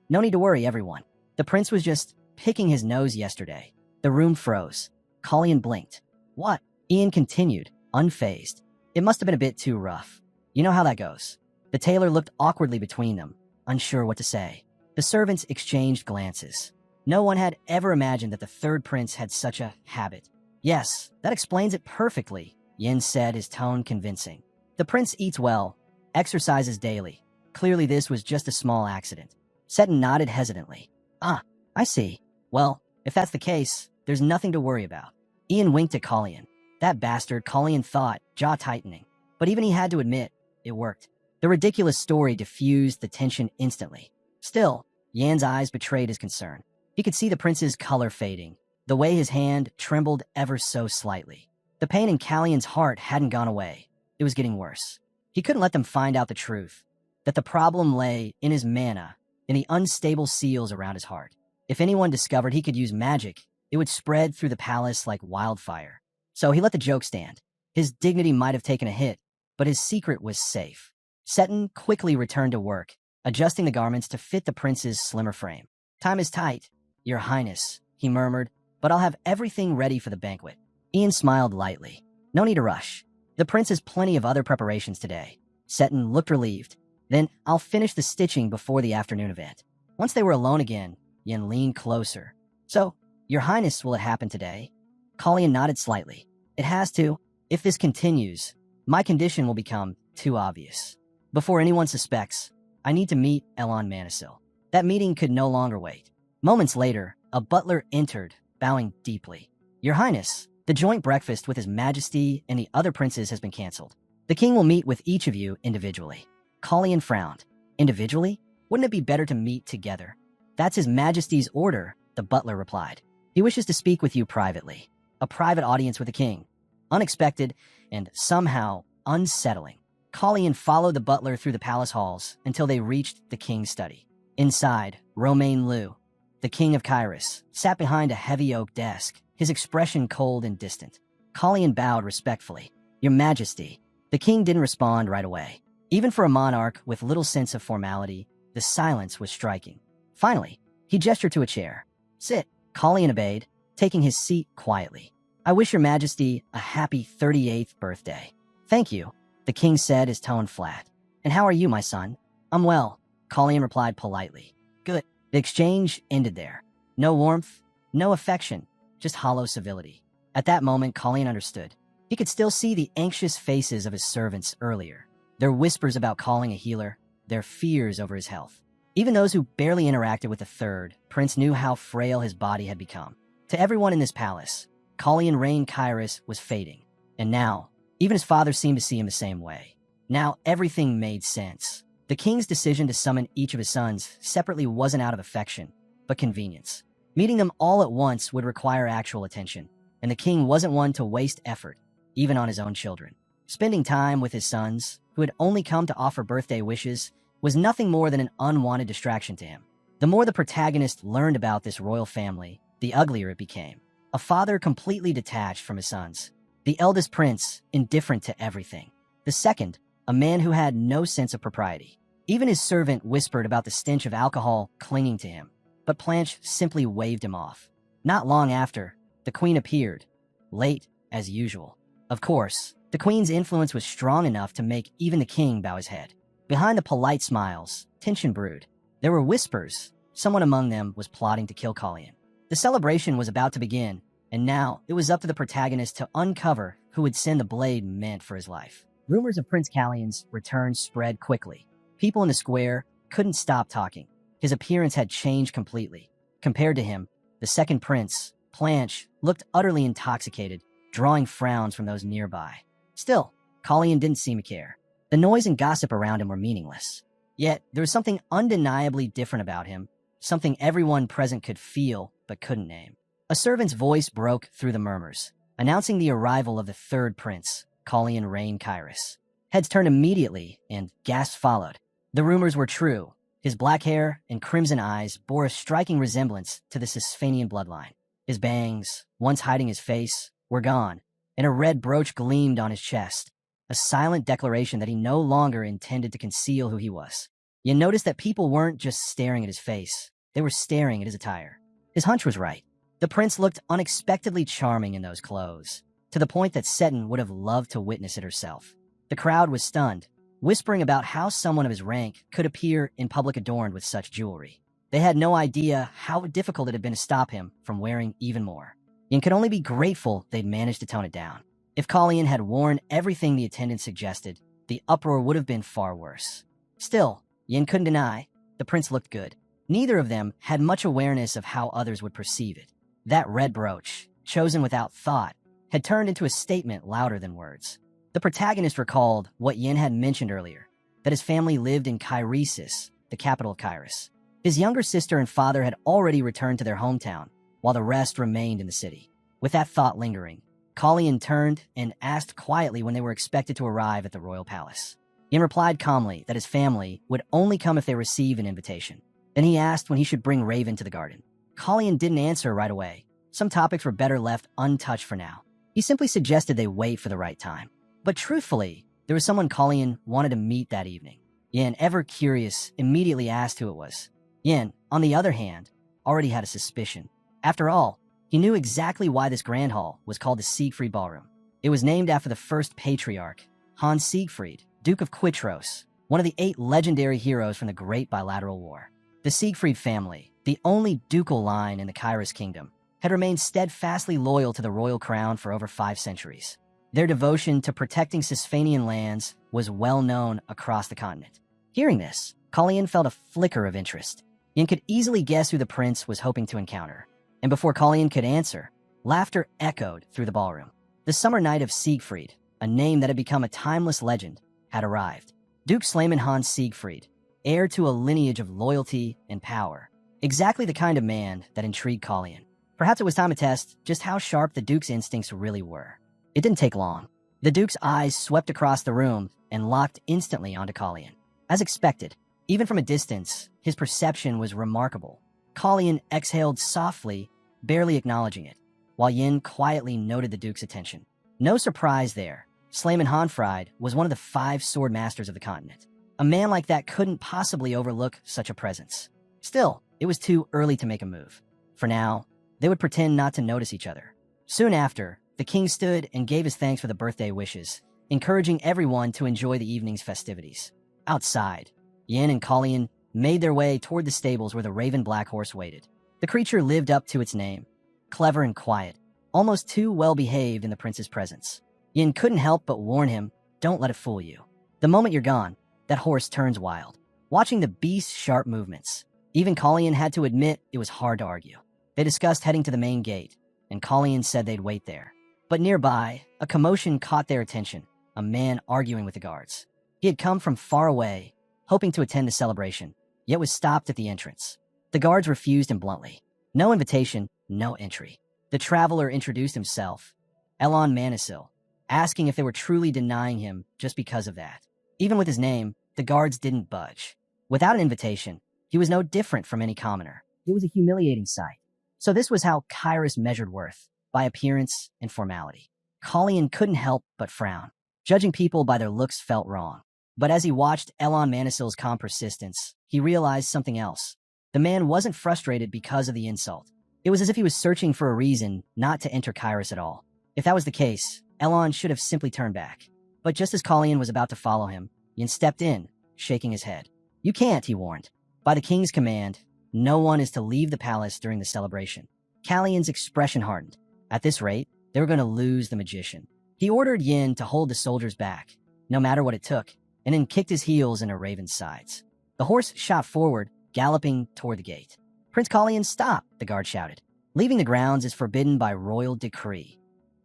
No need to worry, everyone. The prince was just picking his nose yesterday." The room froze. Colleen blinked. "What?" Ian continued, unfazed. "It must have been a bit too rough. You know how that goes." The tailor looked awkwardly between them, unsure what to say. The servants exchanged glances. No one had ever imagined that the 3rd prince had such a habit. "Yes, that explains it perfectly," Yin said, his tone convincing. "The prince eats well, exercises daily. Clearly this was just a small accident." Seton nodded hesitantly. I see. Well, if that's the case, there's nothing to worry about." Ian winked at Colleen. That bastard, Colleen thought, jaw tightening. But even he had to admit, it worked. The ridiculous story diffused the tension instantly. Still, Yan's eyes betrayed his concern. He could see the prince's color fading, the way his hand trembled ever so slightly. The pain in Callion's heart hadn't gone away. It was getting worse. He couldn't let them find out the truth, that the problem lay in his mana, in the unstable seals around his heart. If anyone discovered he could use magic, it would spread through the palace like wildfire. So he let the joke stand. His dignity might have taken a hit, but his secret was safe. Seton quickly returned to work, adjusting the garments to fit the prince's slimmer frame. Time is tight, Your Highness, he murmured, but I'll have everything ready for the banquet. Ian smiled lightly. No need to rush. The prince has plenty of other preparations today. Seton looked relieved. Then I'll finish the stitching before the afternoon event. Once they were alone again, Yin leaned closer. So, Your Highness, will it happen today? Colleen nodded slightly. It has to. If this continues, my condition will become too obvious. Before anyone suspects, I need to meet Elon Manisil. That meeting could no longer wait. Moments later, a butler entered, bowing deeply. Your Highness, the joint breakfast with His Majesty and the other princes has been cancelled. The king will meet with each of you individually. Colleen frowned. Individually? Wouldn't it be better to meet together? That's His Majesty's order, the butler replied. He wishes to speak with you privately. A private audience with the king. Unexpected and somehow unsettling. Colleen followed the butler through the palace halls until they reached the king's study. Inside, Romain Liu, the king of Kyrus, sat behind a heavy oak desk, his expression cold and distant. Colleen bowed respectfully. Your Majesty. The king didn't respond right away. Even for a monarch with little sense of formality, the silence was striking. Finally, he gestured to a chair. Sit. Colleen obeyed, taking his seat quietly. I wish Your Majesty a happy 38th birthday. Thank you, the king said, his tone flat. And how are you, my son? I'm well, Colleen replied politely. Good. The exchange ended there. No warmth, no affection, just hollow civility. At that moment, Colleen understood. He could still see the anxious faces of his servants earlier. Their whispers about calling a healer, their fears over his health. Even those who barely interacted with the third prince knew how frail his body had become. To everyone in this palace, Colleen Rain Kyrus was fading. And now, even his father seemed to see him the same way. Now everything made sense. The king's decision to summon each of his sons separately wasn't out of affection, but convenience. Meeting them all at once would require actual attention, and the king wasn't one to waste effort, even on his own children. Spending time with his sons, who had only come to offer birthday wishes, was nothing more than an unwanted distraction to him. The more the protagonist learned about this royal family, the uglier it became. A father completely detached from his sons. The eldest prince, indifferent to everything. The second, a man who had no sense of propriety. Even his servant whispered about the stench of alcohol clinging to him, but Blanche simply waved him off. Not long after, the queen appeared, late as usual. Of course, the queen's influence was strong enough to make even the king bow his head. Behind the polite smiles, tension brewed. There were whispers. Someone among them was plotting to kill Colleen. The celebration was about to begin, and now it was up to the protagonist to uncover who would send the blade meant for his life. Rumors of Prince Callion's return spread quickly. People in the square couldn't stop talking. His appearance had changed completely. Compared to him, the second prince, Blanche, looked utterly intoxicated, drawing frowns from those nearby. Still, Colleen didn't seem to care. The noise and gossip around him were meaningless. Yet, there was something undeniably different about him, something everyone present could feel but couldn't name. A servant's voice broke through the murmurs, announcing the arrival of the third prince, Colleen Rain Kyrus. Heads turned immediately, and gasps followed. The rumors were true. His black hair and crimson eyes bore a striking resemblance to the Sisphanian bloodline. His bangs, once hiding his face, were gone, and a red brooch gleamed on his chest, a silent declaration that he no longer intended to conceal who he was. You noticed that people weren't just staring at his face, they were staring at his attire. His hunch was right. The prince looked unexpectedly charming in those clothes, to the point that Seton would have loved to witness it herself. The crowd was stunned, whispering about how someone of his rank could appear in public adorned with such jewelry. They had no idea how difficult it had been to stop him from wearing even more. Yin could only be grateful they'd managed to tone it down. If Colleen had worn everything the attendants suggested, the uproar would have been far worse. Still, Yin couldn't deny, the prince looked good. Neither of them had much awareness of how others would perceive it. That red brooch, chosen without thought, had turned into a statement louder than words. The protagonist recalled what Yin had mentioned earlier, that his family lived in Kairesis, the capital of Kyrus. His younger sister and father had already returned to their hometown, while the rest remained in the city. With that thought lingering, Colleen turned and asked quietly when they were expected to arrive at the royal palace. Yin replied calmly that his family would only come if they received an invitation. Then he asked when he should bring Raven to the garden. Colleen didn't answer right away. Some topics were better left untouched for now. He simply suggested they wait for the right time. But truthfully, there was someone Colleen wanted to meet that evening. Yin, ever curious, immediately asked who it was. Yin, on the other hand, already had a suspicion. After all, he knew exactly why this grand hall was called the Siegfried Ballroom. It was named after the first patriarch, Hans Siegfried, Duke of Quitros, one of the 8 legendary heroes from the Great Bilateral War. The Siegfried family, the only ducal line in the Kyrus kingdom, had remained steadfastly loyal to the royal crown for over 5 centuries. Their devotion to protecting Cisphanian lands was well known across the continent. Hearing this, Colleen felt a flicker of interest. Yin could easily guess who the prince was hoping to encounter. And before Colleen could answer, laughter echoed through the ballroom. The summer night of Siegfried, a name that had become a timeless legend, had arrived. Duke Slayman Hans Siegfried, heir to a lineage of loyalty and power. Exactly the kind of man that intrigued Colleen. Perhaps it was time to test just how sharp the Duke's instincts really were. It didn't take long. The Duke's eyes swept across the room and locked instantly onto Colleen. As expected, even from a distance, his perception was remarkable. Colleen exhaled softly, barely acknowledging it, while Yin quietly noted the Duke's attention. No surprise there. Slayman Hanfried was one of the 5 sword masters of the continent. A man like that couldn't possibly overlook such a presence. Still, it was too early to make a move. For now, they would pretend not to notice each other. Soon after, the king stood and gave his thanks for the birthday wishes, encouraging everyone to enjoy the evening's festivities. Outside, Yin and Colleen made their way toward the stables where the Raven Black Horse waited. The creature lived up to its name, clever and quiet, almost too well-behaved in the prince's presence. Yin couldn't help but warn him, don't let it fool you. The moment you're gone, that horse turns wild. Watching the beast's sharp movements, even Colleen had to admit it was hard to argue. They discussed heading to the main gate, and Colleen said they'd wait there. But nearby, a commotion caught their attention, a man arguing with the guards. He had come from far away, hoping to attend the celebration, yet was stopped at the entrance. The guards refused him bluntly. No invitation, no entry. The traveler introduced himself, Elon Manisil, asking if they were truly denying him just because of that. Even with his name, the guards didn't budge. Without an invitation, he was no different from any commoner. It was a humiliating sight. So this was how Kyrus measured worth, by appearance and formality. Colleen couldn't help but frown. Judging people by their looks felt wrong. But as he watched Elon Manisil's calm persistence, he realized something else. The man wasn't frustrated because of the insult. It was as if he was searching for a reason not to enter Kyrus at all. If that was the case, Elon should have simply turned back. But just as Colleen was about to follow him, Yin stepped in, shaking his head. You can't, he warned. By the king's command, no one is to leave the palace during the celebration. Callion's expression hardened. At this rate, they were going to lose the magician. He ordered Yin to hold the soldiers back, no matter what it took, and then kicked his heels into Raven's sides. The horse shot forward, galloping toward the gate. Prince Colleen, stop, the guard shouted. Leaving the grounds is forbidden by royal decree.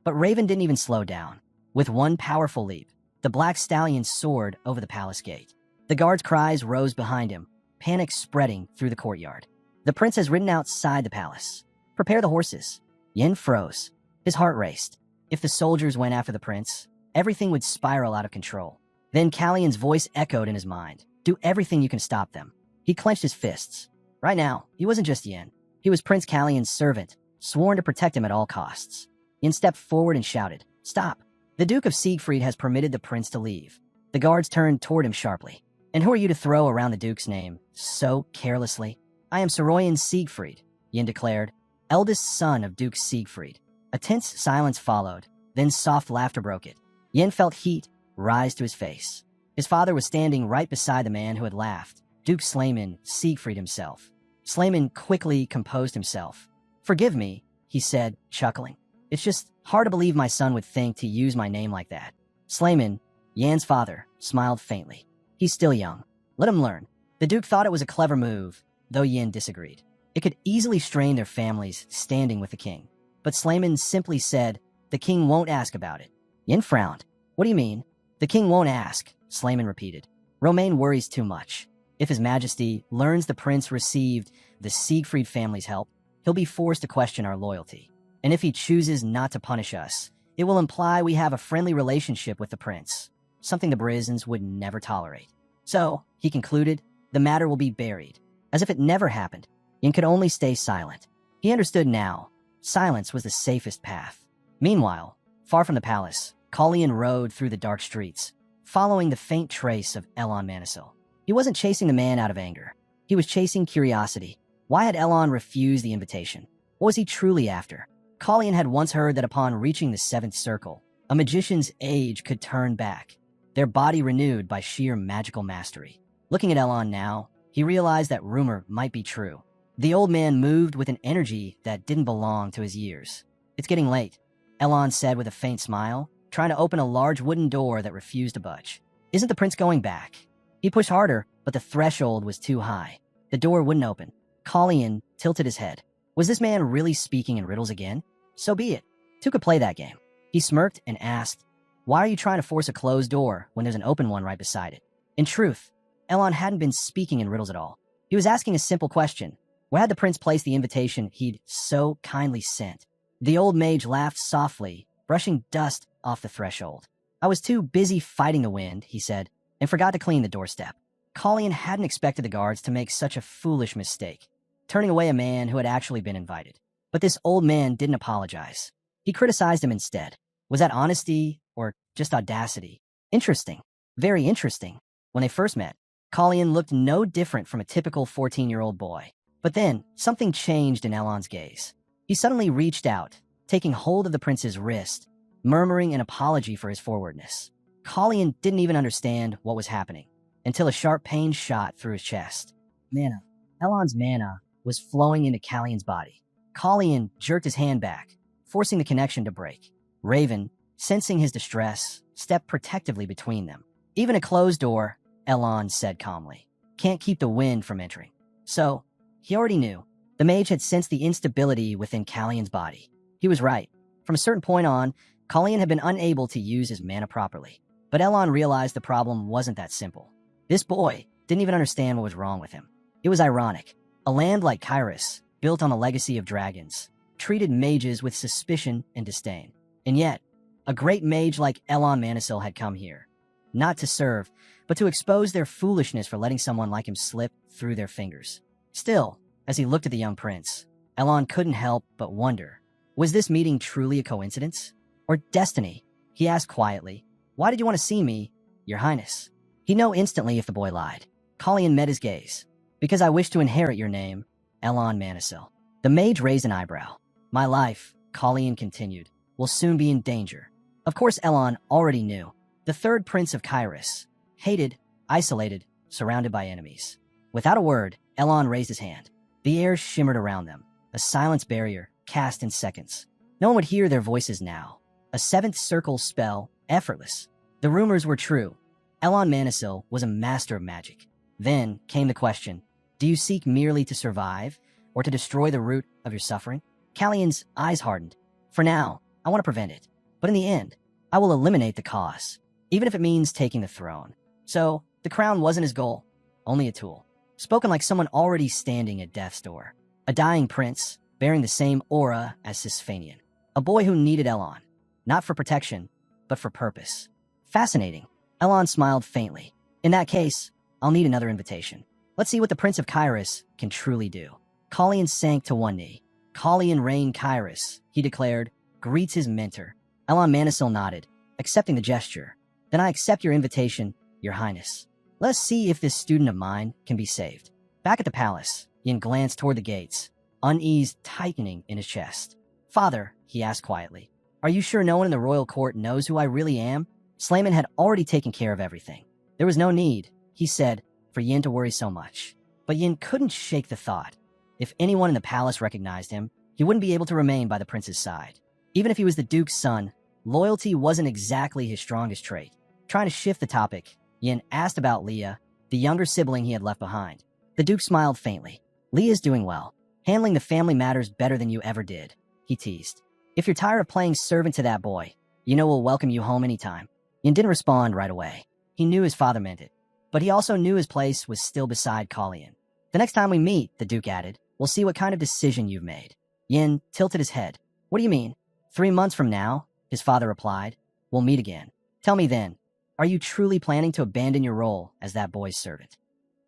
But Raven didn't even slow down. With one powerful leap, the black stallion soared over the palace gate. The guard's cries rose behind him, panic spreading through the courtyard. The prince has ridden outside the palace. Prepare the horses. Yin froze. His heart raced. If the soldiers went after the prince, everything would spiral out of control. Then Callion's voice echoed in his mind. Do everything you can stop them. He clenched his fists. Right now, he wasn't just Yin. He was Prince Callion's servant, sworn to protect him at all costs. Yin stepped forward and shouted, Stop! The Duke of Siegfried has permitted the prince to leave. The guards turned toward him sharply. And who are you to throw around the Duke's name so carelessly? I am Soroyan Siegfried, Yin declared, eldest son of Duke Siegfried. A tense silence followed, then soft laughter broke it. Yin felt heat rise to his face. His father was standing right beside the man who had laughed, Duke Slayman Siegfried himself. Slayman quickly composed himself. Forgive me, he said, chuckling. It's just hard to believe my son would think to use my name like that. Slayman, Yan's father, smiled faintly. He's still young. Let him learn. The Duke thought it was a clever move, though Yin disagreed. It could easily strain their families standing with the king. But Slayman simply said, the king won't ask about it. Yin frowned. What do you mean? The king won't ask, Slayman repeated. Romain worries too much. If His Majesty learns the prince received the Siegfried family's help, he'll be forced to question our loyalty. And if he chooses not to punish us, it will imply we have a friendly relationship with the prince, something the Brizens would never tolerate. So, he concluded, the matter will be buried. As if it never happened, Yin could only stay silent. He understood now. Silence was the safest path. Meanwhile, far from the palace, Colleen rode through the dark streets, following the faint trace of Elon Manisil. He wasn't chasing the man out of anger. He was chasing curiosity. Why had Elon refused the invitation? What was he truly after? Kalian had once heard that upon reaching the seventh circle, a magician's age could turn back, their body renewed by sheer magical mastery. Looking at Elon now, he realized that rumor might be true. The old man moved with an energy that didn't belong to his years. It's getting late, Elon said with a faint smile, trying to open a large wooden door that refused to budge. Isn't the prince going back? He pushed harder, but the threshold was too high. The door wouldn't open. Kalian tilted his head. Was this man really speaking in riddles again? So be it. Two could play that game. He smirked and asked, "Why are you trying to force a closed door when there's an open one right beside it?" In truth, Elon hadn't been speaking in riddles at all. He was asking a simple question. Where had the prince placed the invitation he'd so kindly sent? The old mage laughed softly, brushing dust off the threshold. "I was too busy fighting the wind," he said, and forgot to clean the doorstep. Kalian hadn't expected the guards to make such a foolish mistake, turning away a man who had actually been invited. But this old man didn't apologize. He criticized him instead. Was that honesty or just audacity? Interesting. Very interesting. When they first met, Kalian looked no different from a typical 14-year-old boy. But then, something changed in Elon's gaze. He suddenly reached out, taking hold of the prince's wrist, murmuring an apology for his forwardness. Kalian didn't even understand what was happening, until a sharp pain shot through his chest. Mana. Elon's mana was flowing into Kalian's body. Kalian jerked his hand back, forcing the connection to break. Raven, sensing his distress, stepped protectively between them. "Even a closed door," Elon said calmly, "can't keep the wind from entering." So, he already knew. The mage had sensed the instability within Kalian's body. He was right. From a certain point on, Kalian had been unable to use his mana properly. But Elon realized the problem wasn't that simple. This boy didn't even understand what was wrong with him. It was ironic. A land like Kairos, built on a legacy of dragons, treated mages with suspicion and disdain. And yet, a great mage like Elon Manisil had come here, not to serve, but to expose their foolishness for letting someone like him slip through their fingers. Still, as he looked at the young prince, Elon couldn't help but wonder, was this meeting truly a coincidence? Or destiny? He asked quietly, "Why did you want to see me, Your Highness?" He'd know instantly if the boy lied. Kalian met his gaze. "Because I wish to inherit your name, Elon Manisil." The mage raised an eyebrow. "My life," Kalian continued, "will soon be in danger." Of course Elon already knew. The third prince of Kairos, hated, isolated, surrounded by enemies. Without a word, Elon raised his hand. The air shimmered around them, a silence barrier cast in seconds. No one would hear their voices now. A seventh circle spell, effortless. The rumors were true. Elon Manisil was a master of magic. Then came the question, do you seek merely to survive, or to destroy the root of your suffering? Kalian's eyes hardened. For now, I want to prevent it. But in the end, I will eliminate the cause, even if it means taking the throne. So, the crown wasn't his goal, only a tool. Spoken like someone already standing at death's door. A dying prince, bearing the same aura as Sisphanian. A boy who needed Elon, not for protection, but for purpose. Fascinating. Elon smiled faintly. In that case, I'll need another invitation. Let's see what the Prince of Kairos can truly do. Kalian sank to one knee. Kalian Rain Kairos, he declared, greets his mentor. Elon Manisil nodded, accepting the gesture. Then I accept your invitation, Your Highness. Let's see if this student of mine can be saved. Back at the palace, Yin glanced toward the gates, unease tightening in his chest. Father, he asked quietly, are you sure no one in the royal court knows who I really am? Slayman had already taken care of everything. There was no need, he said, for Yin to worry so much. But Yin couldn't shake the thought. If anyone in the palace recognized him, he wouldn't be able to remain by the prince's side. Even if he was the duke's son, loyalty wasn't exactly his strongest trait. Trying to shift the topic, Yin asked about Leah, the younger sibling he had left behind. The duke smiled faintly. Leah's doing well, handling the family matters better than you ever did, he teased. If you're tired of playing servant to that boy, you know we'll welcome you home anytime. Yin didn't respond right away. He knew his father meant it, but he also knew his place was still beside Kalian. The next time we meet, the duke added, we'll see what kind of decision you've made. Yin tilted his head. What do you mean? 3 months from now, his father replied, we'll meet again. Tell me then, are you truly planning to abandon your role as that boy's servant?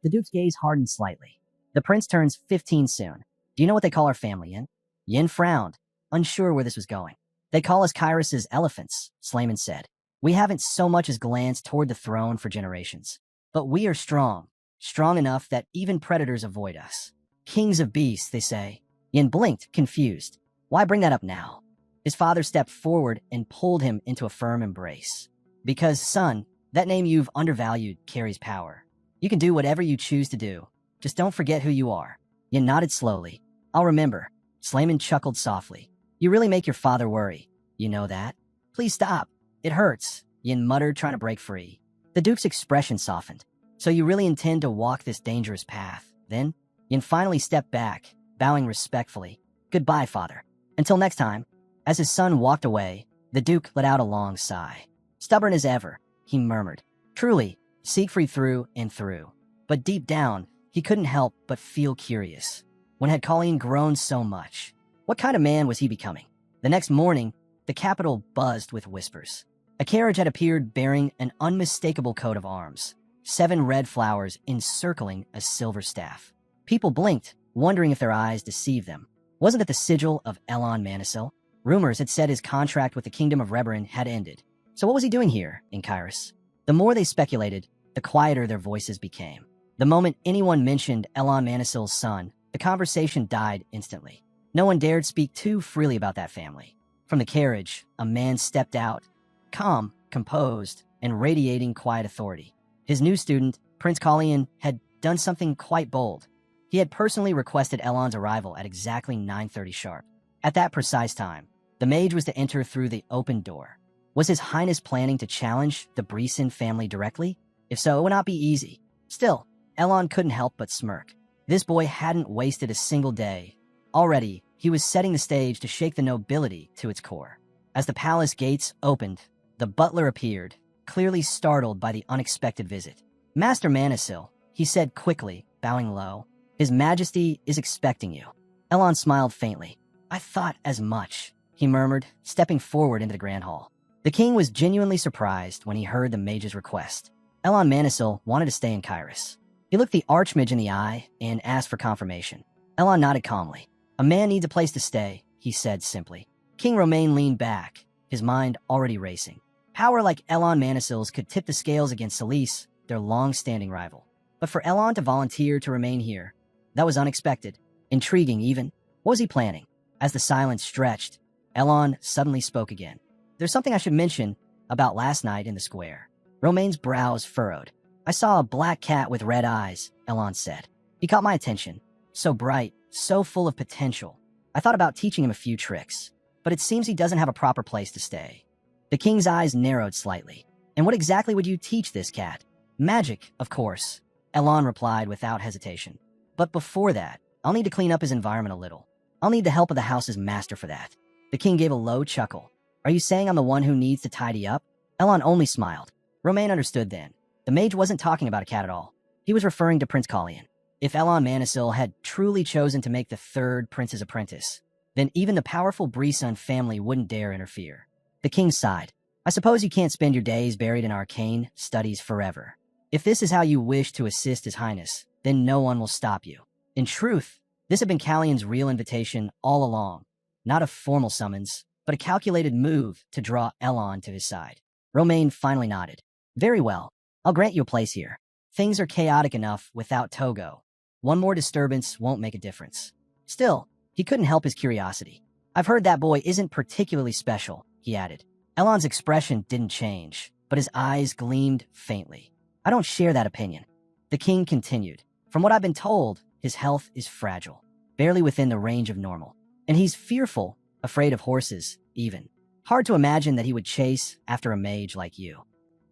The duke's gaze hardened slightly. The prince turns 15 soon. Do you know what they call our family, Yin? Yin frowned, unsure where this was going. They call us Kairos' elephants, Slayman said. We haven't so much as glanced toward the throne for generations. But we are strong, strong enough that even predators avoid us. Kings of beasts, they say. Yin blinked, confused. Why bring that up now? His father stepped forward and pulled him into a firm embrace. Because, son, that name you've undervalued carries power. You can do whatever you choose to do. Just don't forget who you are. Yin nodded slowly. I'll remember. Slayman chuckled softly. You really make your father worry. You know that? Please stop. It hurts, Yin muttered, trying to break free. The Duke's expression softened. So you really intend to walk this dangerous path? Then, Yin finally stepped back, bowing respectfully. Goodbye, father. Until next time. As his son walked away, the Duke let out a long sigh. Stubborn as ever, he murmured. Truly, Siegfried through and through. But deep down, he couldn't help but feel curious. When had Colleen grown so much? What kind of man was he becoming? The next morning, the capital buzzed with whispers. A carriage had appeared bearing an unmistakable coat of arms, 7 red flowers encircling a silver staff. People blinked, wondering if their eyes deceived them. Wasn't it the sigil of Elon Manisil? Rumors had said his contract with the Kingdom of Reberin had ended. So what was he doing here in Kyrus? The more they speculated, the quieter their voices became. The moment anyone mentioned Elon Manisil's son, the conversation died instantly. No one dared speak too freely about that family. From the carriage, a man stepped out, calm, composed, and radiating quiet authority. His new student, Prince Colleen, had done something quite bold. He had personally requested Elon's arrival at exactly 9:30 sharp. At that precise time, the mage was to enter through the open door. Was His Highness planning to challenge the Breeson family directly? If so, it would not be easy. Still, Elon couldn't help but smirk. This boy hadn't wasted a single day. Already, he was setting the stage to shake the nobility to its core. As the palace gates opened, the butler appeared, clearly startled by the unexpected visit. Master Manisil, he said quickly, bowing low. His Majesty is expecting you. Elon smiled faintly. I thought as much, he murmured, stepping forward into the grand hall. The king was genuinely surprised when he heard the mage's request. Elon Manisil wanted to stay in Kyrus. He looked the archmage in the eye and asked for confirmation. Elon nodded calmly. A man needs a place to stay, he said simply. King Romain leaned back, his mind already racing. Power like Elon Manisil's could tip the scales against Celise, their long-standing rival. But for Elon to volunteer to remain here, that was unexpected, intriguing even. What was he planning? As the silence stretched, Elon suddenly spoke again. There's something I should mention about last night in the square. Romain's brows furrowed. I saw a black cat with red eyes, Elon said. He caught my attention. So bright, so full of potential. I thought about teaching him a few tricks, but it seems he doesn't have a proper place to stay. The king's eyes narrowed slightly. And what exactly would you teach this cat? Magic, of course, Elon replied without hesitation. But before that, I'll need to clean up his environment a little. I'll need the help of the house's master for that. The king gave a low chuckle. Are you saying I'm the one who needs to tidy up? Elon only smiled. Romain understood then. The mage wasn't talking about a cat at all. He was referring to Prince Colleen. If Elon Manisil had truly chosen to make the 3rd prince's apprentice, then even the powerful Breeson family wouldn't dare interfere. The king sighed. I suppose you can't spend your days buried in arcane studies forever. If this is how you wish to assist His Highness, then no one will stop you. In truth, this had been Callion's real invitation all along. Not a formal summons, but a calculated move to draw Elon to his side. Romain finally nodded. Very well. I'll grant you a place here. Things are chaotic enough without Togo. One more disturbance won't make a difference. Still, he couldn't help his curiosity. I've heard that boy isn't particularly special, he added. Elon's expression didn't change, but his eyes gleamed faintly. I don't share that opinion. The king continued. From what I've been told, his health is fragile, barely within the range of normal. And he's fearful, afraid of horses, even. Hard to imagine that he would chase after a mage like you.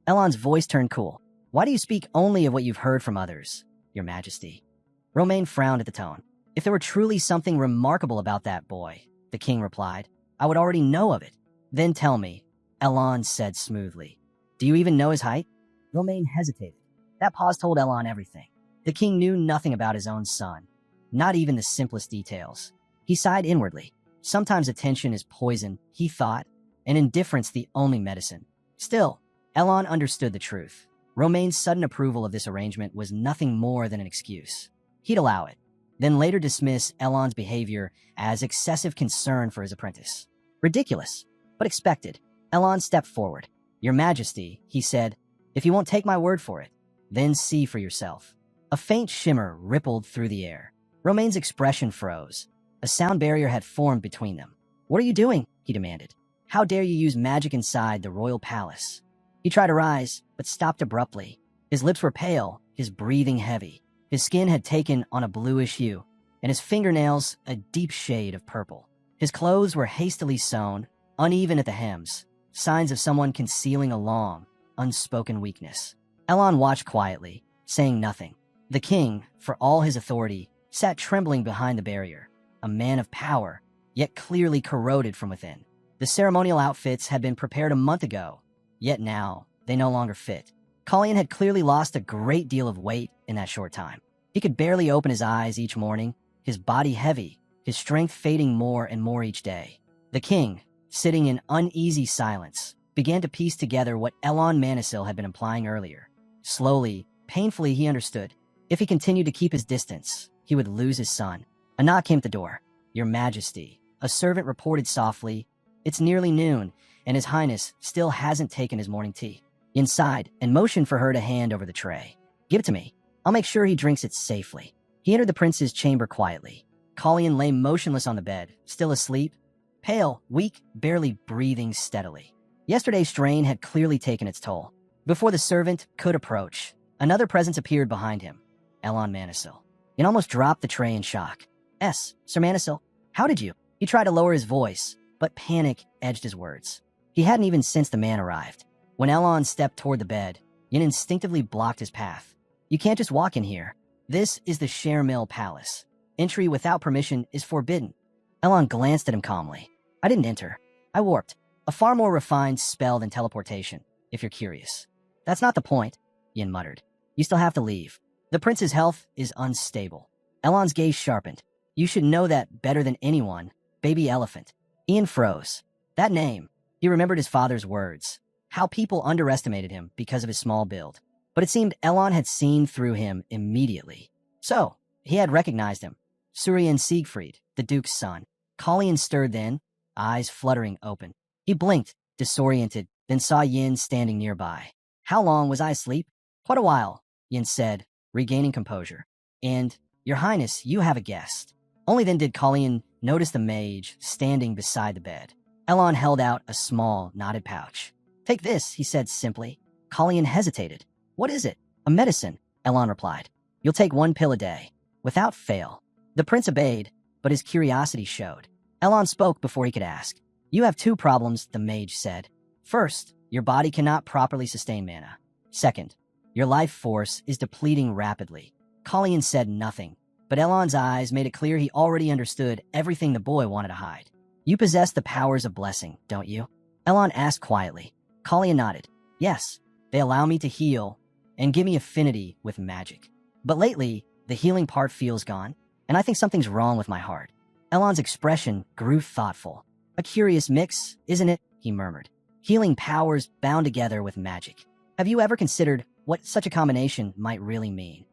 Elon's voice turned cool. Why do you speak only of what you've heard from others, Your Majesty? Romain frowned at the tone. If there were truly something remarkable about that boy, the king replied, I would already know of it. Then tell me, Elon said smoothly. Do you even know his height? Romain hesitated. That pause told Elon everything. The king knew nothing about his own son, not even the simplest details. He sighed inwardly. Sometimes attention is poison, he thought, and indifference the only medicine. Still, Elon understood the truth. Romain's sudden approval of this arrangement was nothing more than an excuse. He'd allow it, then later dismiss Elon's behavior as excessive concern for his apprentice. Ridiculous, but expected. Elon stepped forward. Your Majesty, he said, if you won't take my word for it, then see for yourself. A faint shimmer rippled through the air. Romain's expression froze. A sound barrier had formed between them. "What are you doing?" he demanded. "How dare you use magic inside the royal palace?" He tried to rise, but stopped abruptly. His lips were pale, his breathing heavy. His skin had taken on a bluish hue, and his fingernails a deep shade of purple. His clothes were hastily sewn, uneven at the hems, signs of someone concealing a long, unspoken weakness. Elon watched quietly, saying nothing. The king, for all his authority, sat trembling behind the barrier, a man of power, yet clearly corroded from within. The ceremonial outfits had been prepared a month ago, yet now they no longer fit. Colleen had clearly lost a great deal of weight in that short time. He could barely open his eyes each morning, his body heavy, his strength fading more and more each day. The king, sitting in uneasy silence, began to piece together what Elon Manisil had been implying earlier. Slowly, painfully, he understood. If he continued to keep his distance, he would lose his son. A knock came at the door. "Your Majesty," a servant reported softly. "It's nearly noon, and His Highness still hasn't taken his morning tea." Inside, and motioned for her to hand over the tray. "Give it to me. I'll make sure he drinks it safely." He entered the prince's chamber quietly. Colleen lay motionless on the bed, still asleep, pale, weak, barely breathing steadily. Yesterday's strain had clearly taken its toll. Before the servant could approach, another presence appeared behind him. Elon Manisil. He almost dropped the tray in shock. Sir Manisil, how did you?" He tried to lower his voice, but panic edged his words. He hadn't even sensed the man arrived. When Elon stepped toward the bed, Yin instinctively blocked his path. "You can't just walk in here. This is the Shermill Palace. Entry without permission is forbidden." Elon glanced at him calmly. "I didn't enter. I warped. A far more refined spell than teleportation, if you're curious." "That's not the point," Yin muttered. "You still have to leave. The prince's health is unstable." Elon's gaze sharpened. "You should know that better than anyone, baby elephant." Ian froze. That name. He remembered his father's words. How people underestimated him because of his small build. But it seemed Elon had seen through him immediately. So, he had recognized him. Suryan Siegfried, the duke's son. Colleen stirred then, eyes fluttering open. He blinked, disoriented, then saw Yin standing nearby. "How long was I asleep?" "Quite a while," Yin said, regaining composure. "And, Your Highness, you have a guest." Only then did Colleen notice the mage standing beside the bed. Elon held out a small, knotted pouch. "Take this," he said simply. Colleen hesitated. "What is it?" "A medicine," Elon replied. "You'll take one pill a day, without fail." The prince obeyed, but his curiosity showed. Elon spoke before he could ask. "You have two problems," the mage said. "First, your body cannot properly sustain mana. Second, your life force is depleting rapidly." Colleen said nothing, but Elon's eyes made it clear he already understood everything the boy wanted to hide. "You possess the powers of blessing, don't you?" Elon asked quietly. Colleen nodded. "Yes, they allow me to heal and give me affinity with magic. But lately, the healing part feels gone, and I think something's wrong with my heart." Elon's expression grew thoughtful. "A curious mix, isn't it?" he murmured. "Healing powers bound together with magic. Have you ever considered what such a combination might really mean?"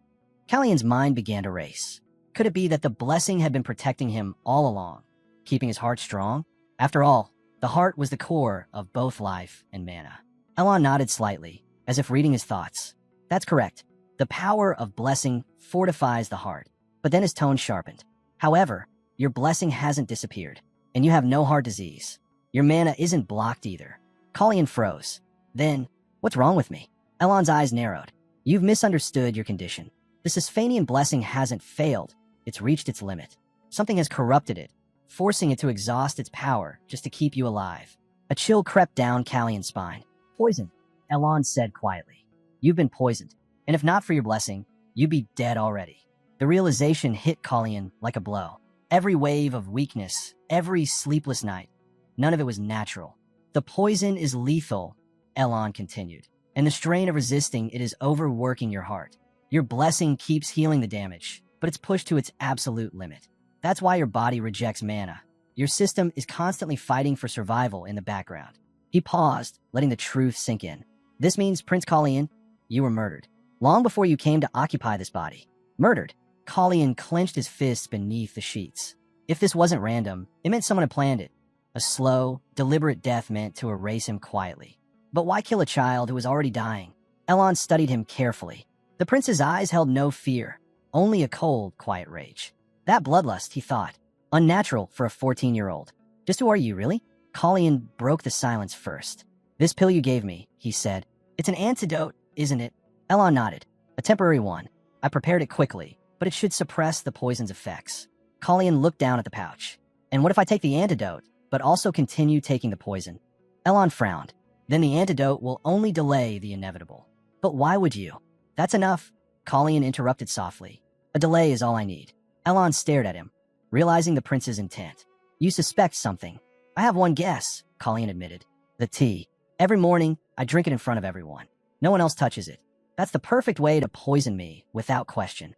Callion's mind began to race. Could it be that the blessing had been protecting him all along, keeping his heart strong? After all, the heart was the core of both life and mana. Elon nodded slightly, as if reading his thoughts. "That's correct. The power of blessing fortifies the heart." But then his tone sharpened. "However, your blessing hasn't disappeared, and you have no heart disease. Your mana isn't blocked either." Colleen froze. "Then, what's wrong with me?" Elon's eyes narrowed. "You've misunderstood your condition. The Sisphanian blessing hasn't failed. It's reached its limit. Something has corrupted it, forcing it to exhaust its power just to keep you alive." A chill crept down Callion's spine. "Poison," Elon said quietly. "You've been poisoned, and if not for your blessing, you'd be dead already." The realization hit Colleen like a blow. Every wave of weakness, every sleepless night, none of it was natural. "The poison is lethal," Elon continued, "and the strain of resisting it is overworking your heart. Your blessing keeps healing the damage, but it's pushed to its absolute limit. That's why your body rejects mana. Your system is constantly fighting for survival in the background." He paused, letting the truth sink in. "This means, Prince Colleen, you were murdered. Long before you came to occupy this body." "Murdered?" Colleen clenched his fists beneath the sheets. If this wasn't random, it meant someone had planned it. A slow, deliberate death meant to erase him quietly. But why kill a child who was already dying? Elon studied him carefully. The prince's eyes held no fear, only a cold, quiet rage. That bloodlust, he thought. Unnatural for a 14-year-old. Just who are you, really? Colleen broke the silence first. This pill you gave me, he said. It's an antidote, isn't it? Elon nodded. A temporary one. I prepared it quickly, but it should suppress the poison's effects. Colleen looked down at the pouch. And what if I take the antidote, but also continue taking the poison? Elon frowned. Then the antidote will only delay the inevitable. But why would you? That's enough, Colleen interrupted softly. A delay is all I need. Elon stared at him, realizing the prince's intent. You suspect something. I have one guess, Colleen admitted. The tea. Every morning, I drink it in front of everyone. No one else touches it. That's the perfect way to poison me, without question.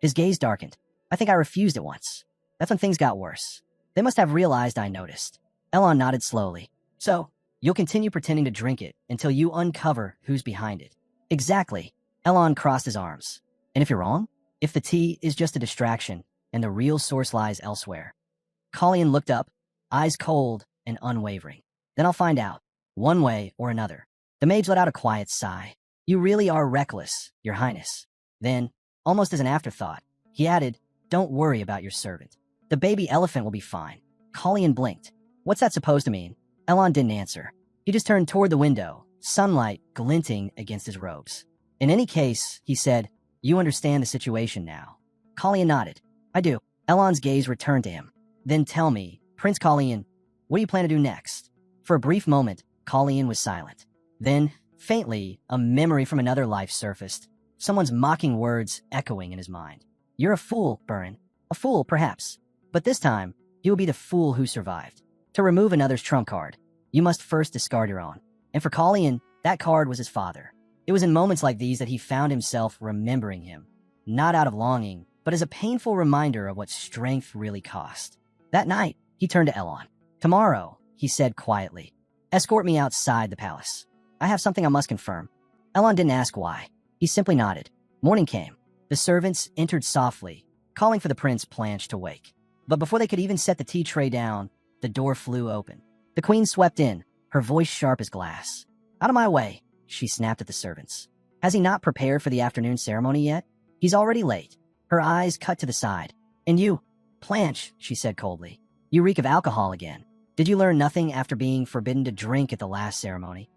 His gaze darkened. I think I refused it once. That's when things got worse. They must have realized I noticed. Elon nodded slowly. So, you'll continue pretending to drink it until you uncover who's behind it. Exactly. Elon crossed his arms. And if you're wrong? If the tea is just a distraction and the real source lies elsewhere? Colleen looked up, eyes cold and unwavering. Then I'll find out, one way or another. The mage let out a quiet sigh. You really are reckless, Your Highness. Then, almost as an afterthought, he added, don't worry about your servant. The baby elephant will be fine. Colleen blinked. What's that supposed to mean? Elon didn't answer. He just turned toward the window, sunlight glinting against his robes. In any case, he said, you understand the situation now. Colleen nodded. I do. Elon's gaze returned to him. Then tell me, Prince Colleen, what do you plan to do next? For a brief moment, Colleen was silent. Then, faintly, a memory from another life surfaced, someone's mocking words echoing in his mind. You're a fool, Burin. A fool, perhaps. But this time, you will be the fool who survived. To remove another's trump card, you must first discard your own. And for Colleen, that card was his father. It was in moments like these that he found himself remembering him, not out of longing, but as a painful reminder of what strength really cost. That night, he turned to Elon. Tomorrow, he said quietly, escort me outside the palace. I have something I must confirm. Elon didn't ask why. He simply nodded. Morning came. The servants entered softly, calling for the Prince Blanche to wake. But before they could even set the tea tray down, the door flew open. The queen swept in, her voice sharp as glass. Out of my way, she snapped at the servants. Has he not prepared for the afternoon ceremony yet? He's already late. Her eyes cut to the side. And you, Blanche, she said coldly. You reek of alcohol again. Did you learn nothing after being forbidden to drink at the last ceremony?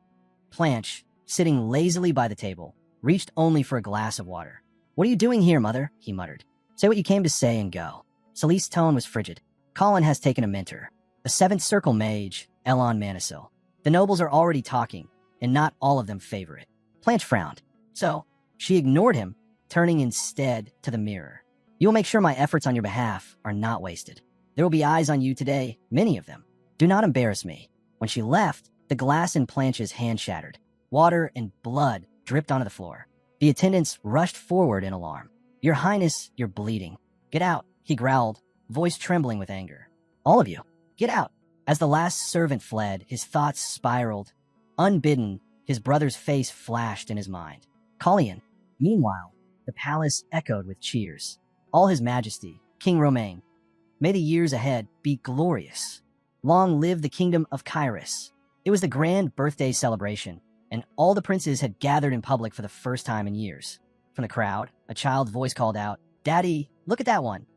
Blanche, sitting lazily by the table, reached only for a glass of water. What are you doing here, mother? He muttered. Say what you came to say and go. Celise's tone was frigid. Colin has taken a mentor. A seventh circle mage, Elon Manisil. The nobles are already talking, and not all of them favor it. Blanche frowned. So, she ignored him, turning instead to the mirror. You will make sure my efforts on your behalf are not wasted. There will be eyes on you today, many of them. Do not embarrass me. When she left, the glass in Blanche's hand shattered. Water and blood dripped onto the floor. The attendants rushed forward in alarm. Your Highness, you're bleeding. Get out, he growled, voice trembling with anger. All of you, get out. As the last servant fled, his thoughts spiraled. Unbidden, his brother's face flashed in his mind. Colleen. Meanwhile, the palace echoed with cheers. All his majesty, King Romain. May the years ahead be glorious. Long live the kingdom of Kairos. It was the grand birthday celebration, and all the princes had gathered in public for the first time in years. From the crowd, a child's voice called out, Daddy, look at that one,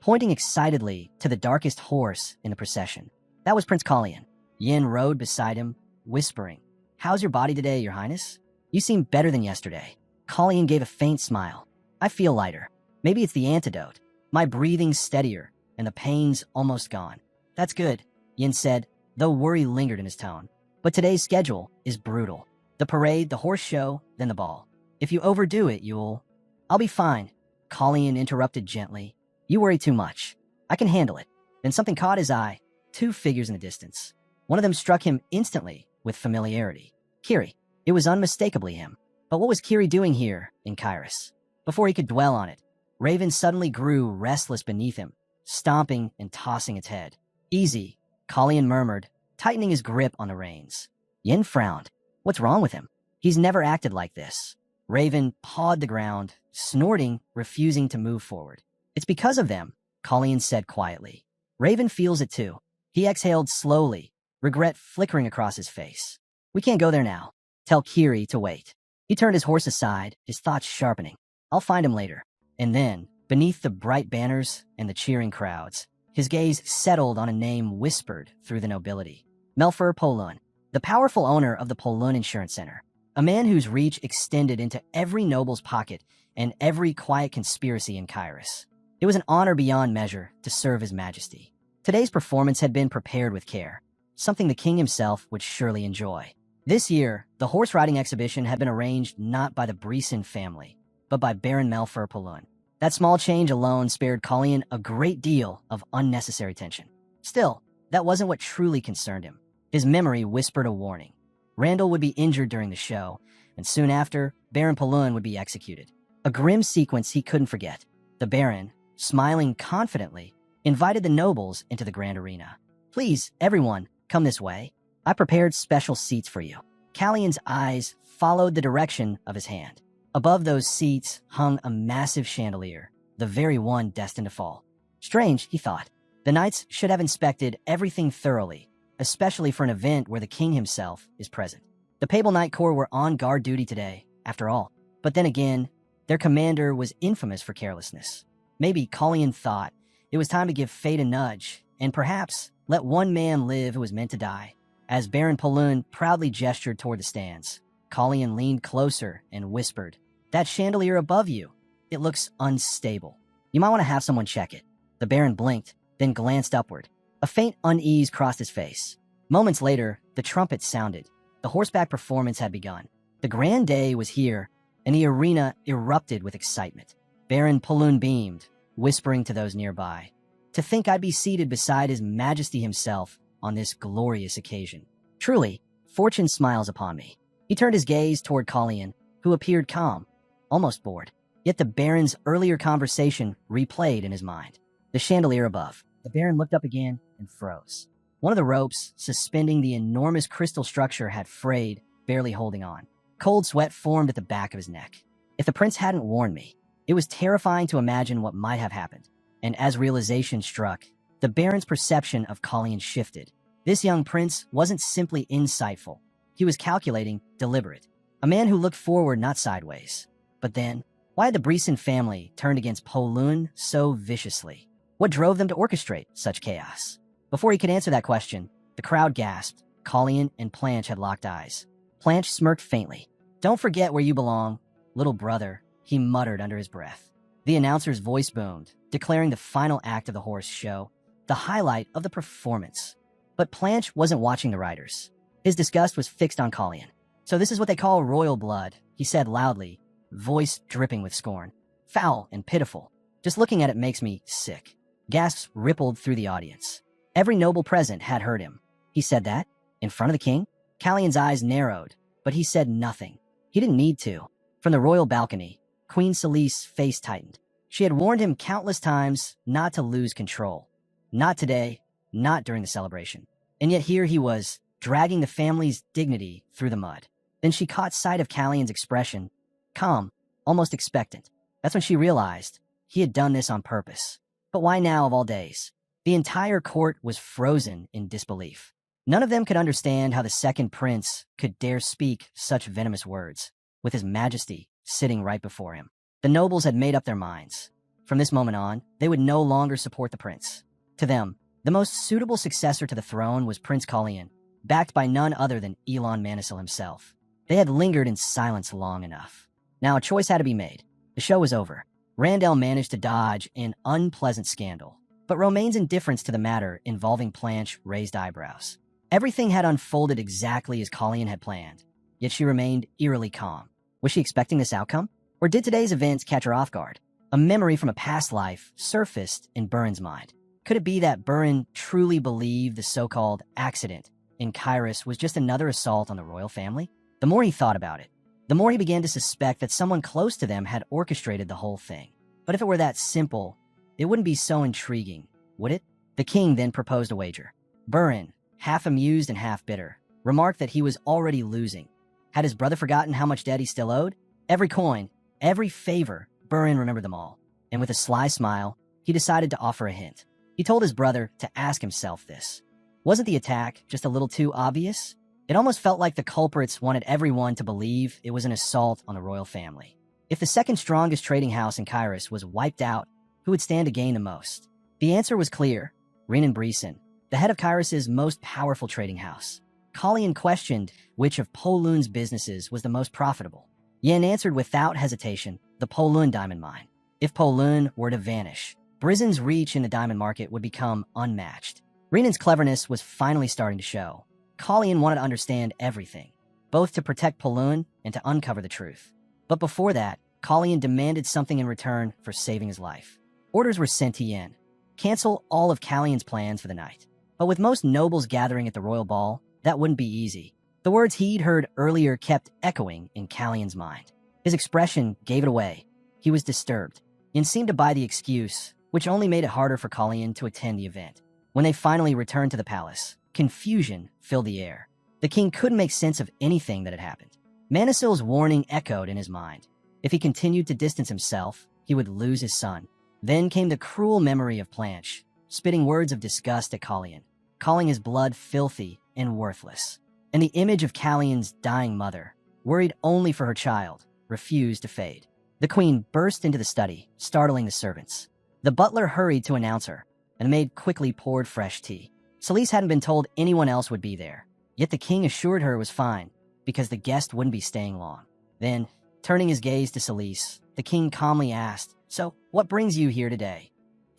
pointing excitedly to the darkest horse in the procession. That was Prince Colleen. Yin rode beside him, whispering, How's your body today, Your Highness? You seem better than yesterday. Colleen gave a faint smile. I feel lighter. Maybe it's the antidote. My breathing's steadier, and the pain's almost gone. That's good, Yin said, though worry lingered in his tone. But today's schedule is brutal. The parade, the horse show, then the ball. If you overdo it, you'll... I'll be fine, Colleen interrupted gently. You worry too much. I can handle it. Then something caught his eye. Two figures in the distance. One of them struck him instantly with familiarity. Kiri. It was unmistakably him. But what was Kiri doing here in Kairos? Before he could dwell on it, Raven suddenly grew restless beneath him, stomping and tossing its head. Easy, Colleen murmured, tightening his grip on the reins. Yin frowned. What's wrong with him? He's never acted like this. Raven pawed the ground, snorting, refusing to move forward. It's because of them, Colleen said quietly. Raven feels it too. He exhaled slowly, regret flickering across his face. We can't go there now. Tell Kiri to wait. He turned his horse aside, his thoughts sharpening. I'll find him later. And then, Beneath the bright banners and the cheering crowds, his gaze settled on a name whispered through the nobility. Melfer Polun, the powerful owner of the Polun Insurance Center, a man whose reach extended into every noble's pocket and every quiet conspiracy in Kairos. It was an honor beyond measure to serve His Majesty. Today's performance had been prepared with care, something the king himself would surely enjoy. This year, the horse riding exhibition had been arranged not by the Brisson family, but by Baron Melfer Polun. That small change alone spared Colleen a great deal of unnecessary tension. Still, that wasn't what truly concerned him. His memory whispered a warning. Randall would be injured during the show, and soon after, Baron Polun would be executed. A grim sequence he couldn't forget. The Baron, smiling confidently, invited the nobles into the grand arena. "Please, everyone, come this way. I prepared special seats for you." Callion's eyes followed the direction of his hand. Above those seats hung a massive chandelier, the very one destined to fall. Strange, he thought. The knights should have inspected everything thoroughly, especially for an event where the king himself is present. The Papal Knight Corps were on guard duty today, after all. But then again, their commander was infamous for carelessness. Maybe Colleen thought it was time to give fate a nudge, and perhaps let one man live who was meant to die. As Baron Polun proudly gestured toward the stands, Colleen leaned closer and whispered, "That chandelier above you, it looks unstable. You might want to have someone check it." The Baron blinked, then glanced upward. A faint unease crossed his face. Moments later, the trumpet sounded. The horseback performance had begun. The grand day was here, and the arena erupted with excitement. Baron Polun beamed, whispering to those nearby, "To think I'd be seated beside His Majesty himself on this glorious occasion. Truly, fortune smiles upon me." He turned his gaze toward Colleen, who appeared calm, almost bored. Yet the Baron's earlier conversation replayed in his mind. The chandelier above. The Baron looked up again and froze. One of the ropes suspending the enormous crystal structure had frayed, barely holding on. Cold sweat formed at the back of his neck. If the prince hadn't warned me, it was terrifying to imagine what might have happened. And as realization struck, the Baron's perception of Colleen shifted. This young prince wasn't simply insightful. He was calculating, deliberate. A man who looked forward, not sideways. But then, why had the Brisson family turned against Polun so viciously? What drove them to orchestrate such chaos? Before he could answer that question, the crowd gasped. Colleen and Planche had locked eyes. Planche smirked faintly. "Don't forget where you belong, little brother," he muttered under his breath. The announcer's voice boomed, declaring the final act of the horse show, the highlight of the performance. But Planche wasn't watching the riders. His disgust was fixed on Colleen. "So this is what they call royal blood," he said loudly, voice dripping with scorn. "Foul and pitiful. Just looking at it makes me sick." Gasps rippled through the audience. Every noble present had heard him. He said that? In front of the king? Callion's eyes narrowed, but he said nothing. He didn't need to. From the royal balcony, Queen Celise's face tightened. She had warned him countless times not to lose control. Not today, not during the celebration. And yet here he was, dragging the family's dignity through the mud. Then she caught sight of Callion's expression, calm, almost expectant. That's when she realized he had done this on purpose. But why now of all days? The entire court was frozen in disbelief. None of them could understand how the second prince could dare speak such venomous words, with His Majesty sitting right before him. The nobles had made up their minds. From this moment on, they would no longer support the prince. To them, the most suitable successor to the throne was Prince Colleen, backed by none other than Elon Manisil himself. They had lingered in silence long enough. Now a choice had to be made. The show was over. Randall managed to dodge an unpleasant scandal, but Romaine's indifference to the matter involving Planche raised eyebrows. Everything had unfolded exactly as Colleen had planned, yet she remained eerily calm. Was she expecting this outcome? Or did today's events catch her off guard? A memory from a past life surfaced in Burin's mind. Could it be that Burin truly believed the so-called accident in Kairos was just another assault on the royal family? The more he thought about it, the more he began to suspect that someone close to them had orchestrated the whole thing. But if it were that simple, it wouldn't be so intriguing, would it? The king then proposed a wager. Burin, half amused and half bitter, remarked that he was already losing. Had his brother forgotten how much debt he still owed? Every coin, every favor, Burin remembered them all. And with a sly smile, he decided to offer a hint. He told his brother to ask himself this. Wasn't the attack just a little too obvious? It almost felt like the culprits wanted everyone to believe it was an assault on the royal family. If the second strongest trading house in Kairos was wiped out who would stand to gain the most? The answer was clear: Reincarnated, the head of Kyros's most powerful trading house. Kallian questioned which of Polun's businesses was the most profitable. Yin answered without hesitation: the Polun diamond mine. If Polun were to vanish, Brizen's reach in the diamond market would become unmatched. Renan's cleverness was finally starting to show. Kallian wanted to understand everything, both to protect Polun and to uncover the truth. But before that, Kallian demanded something in return for saving his life. Orders were sent to Yin: cancel all of Kallian's plans for the night. But with most nobles gathering at the royal ball, that wouldn't be easy. The words he'd heard earlier kept echoing in Kallian's mind. His expression gave it away. He was disturbed. Yin seemed to buy the excuse, which only made it harder for Kallian to attend the event. When they finally returned to the palace, confusion filled the air. The king couldn't make sense of anything that had happened. Manisil's warning echoed in his mind. If he continued to distance himself, he would lose his son. Then came the cruel memory of Planche, spitting words of disgust at Kallian, calling his blood filthy and worthless. And the image of Kallian's dying mother, worried only for her child, refused to fade. The queen burst into the study, startling the servants. The butler hurried to announce her, and the maid quickly poured fresh tea. Celise hadn't been told anyone else would be there, yet the king assured her it was fine, because the guest wouldn't be staying long. Then, turning his gaze to Celise, the king calmly asked, "So, what brings you here today?"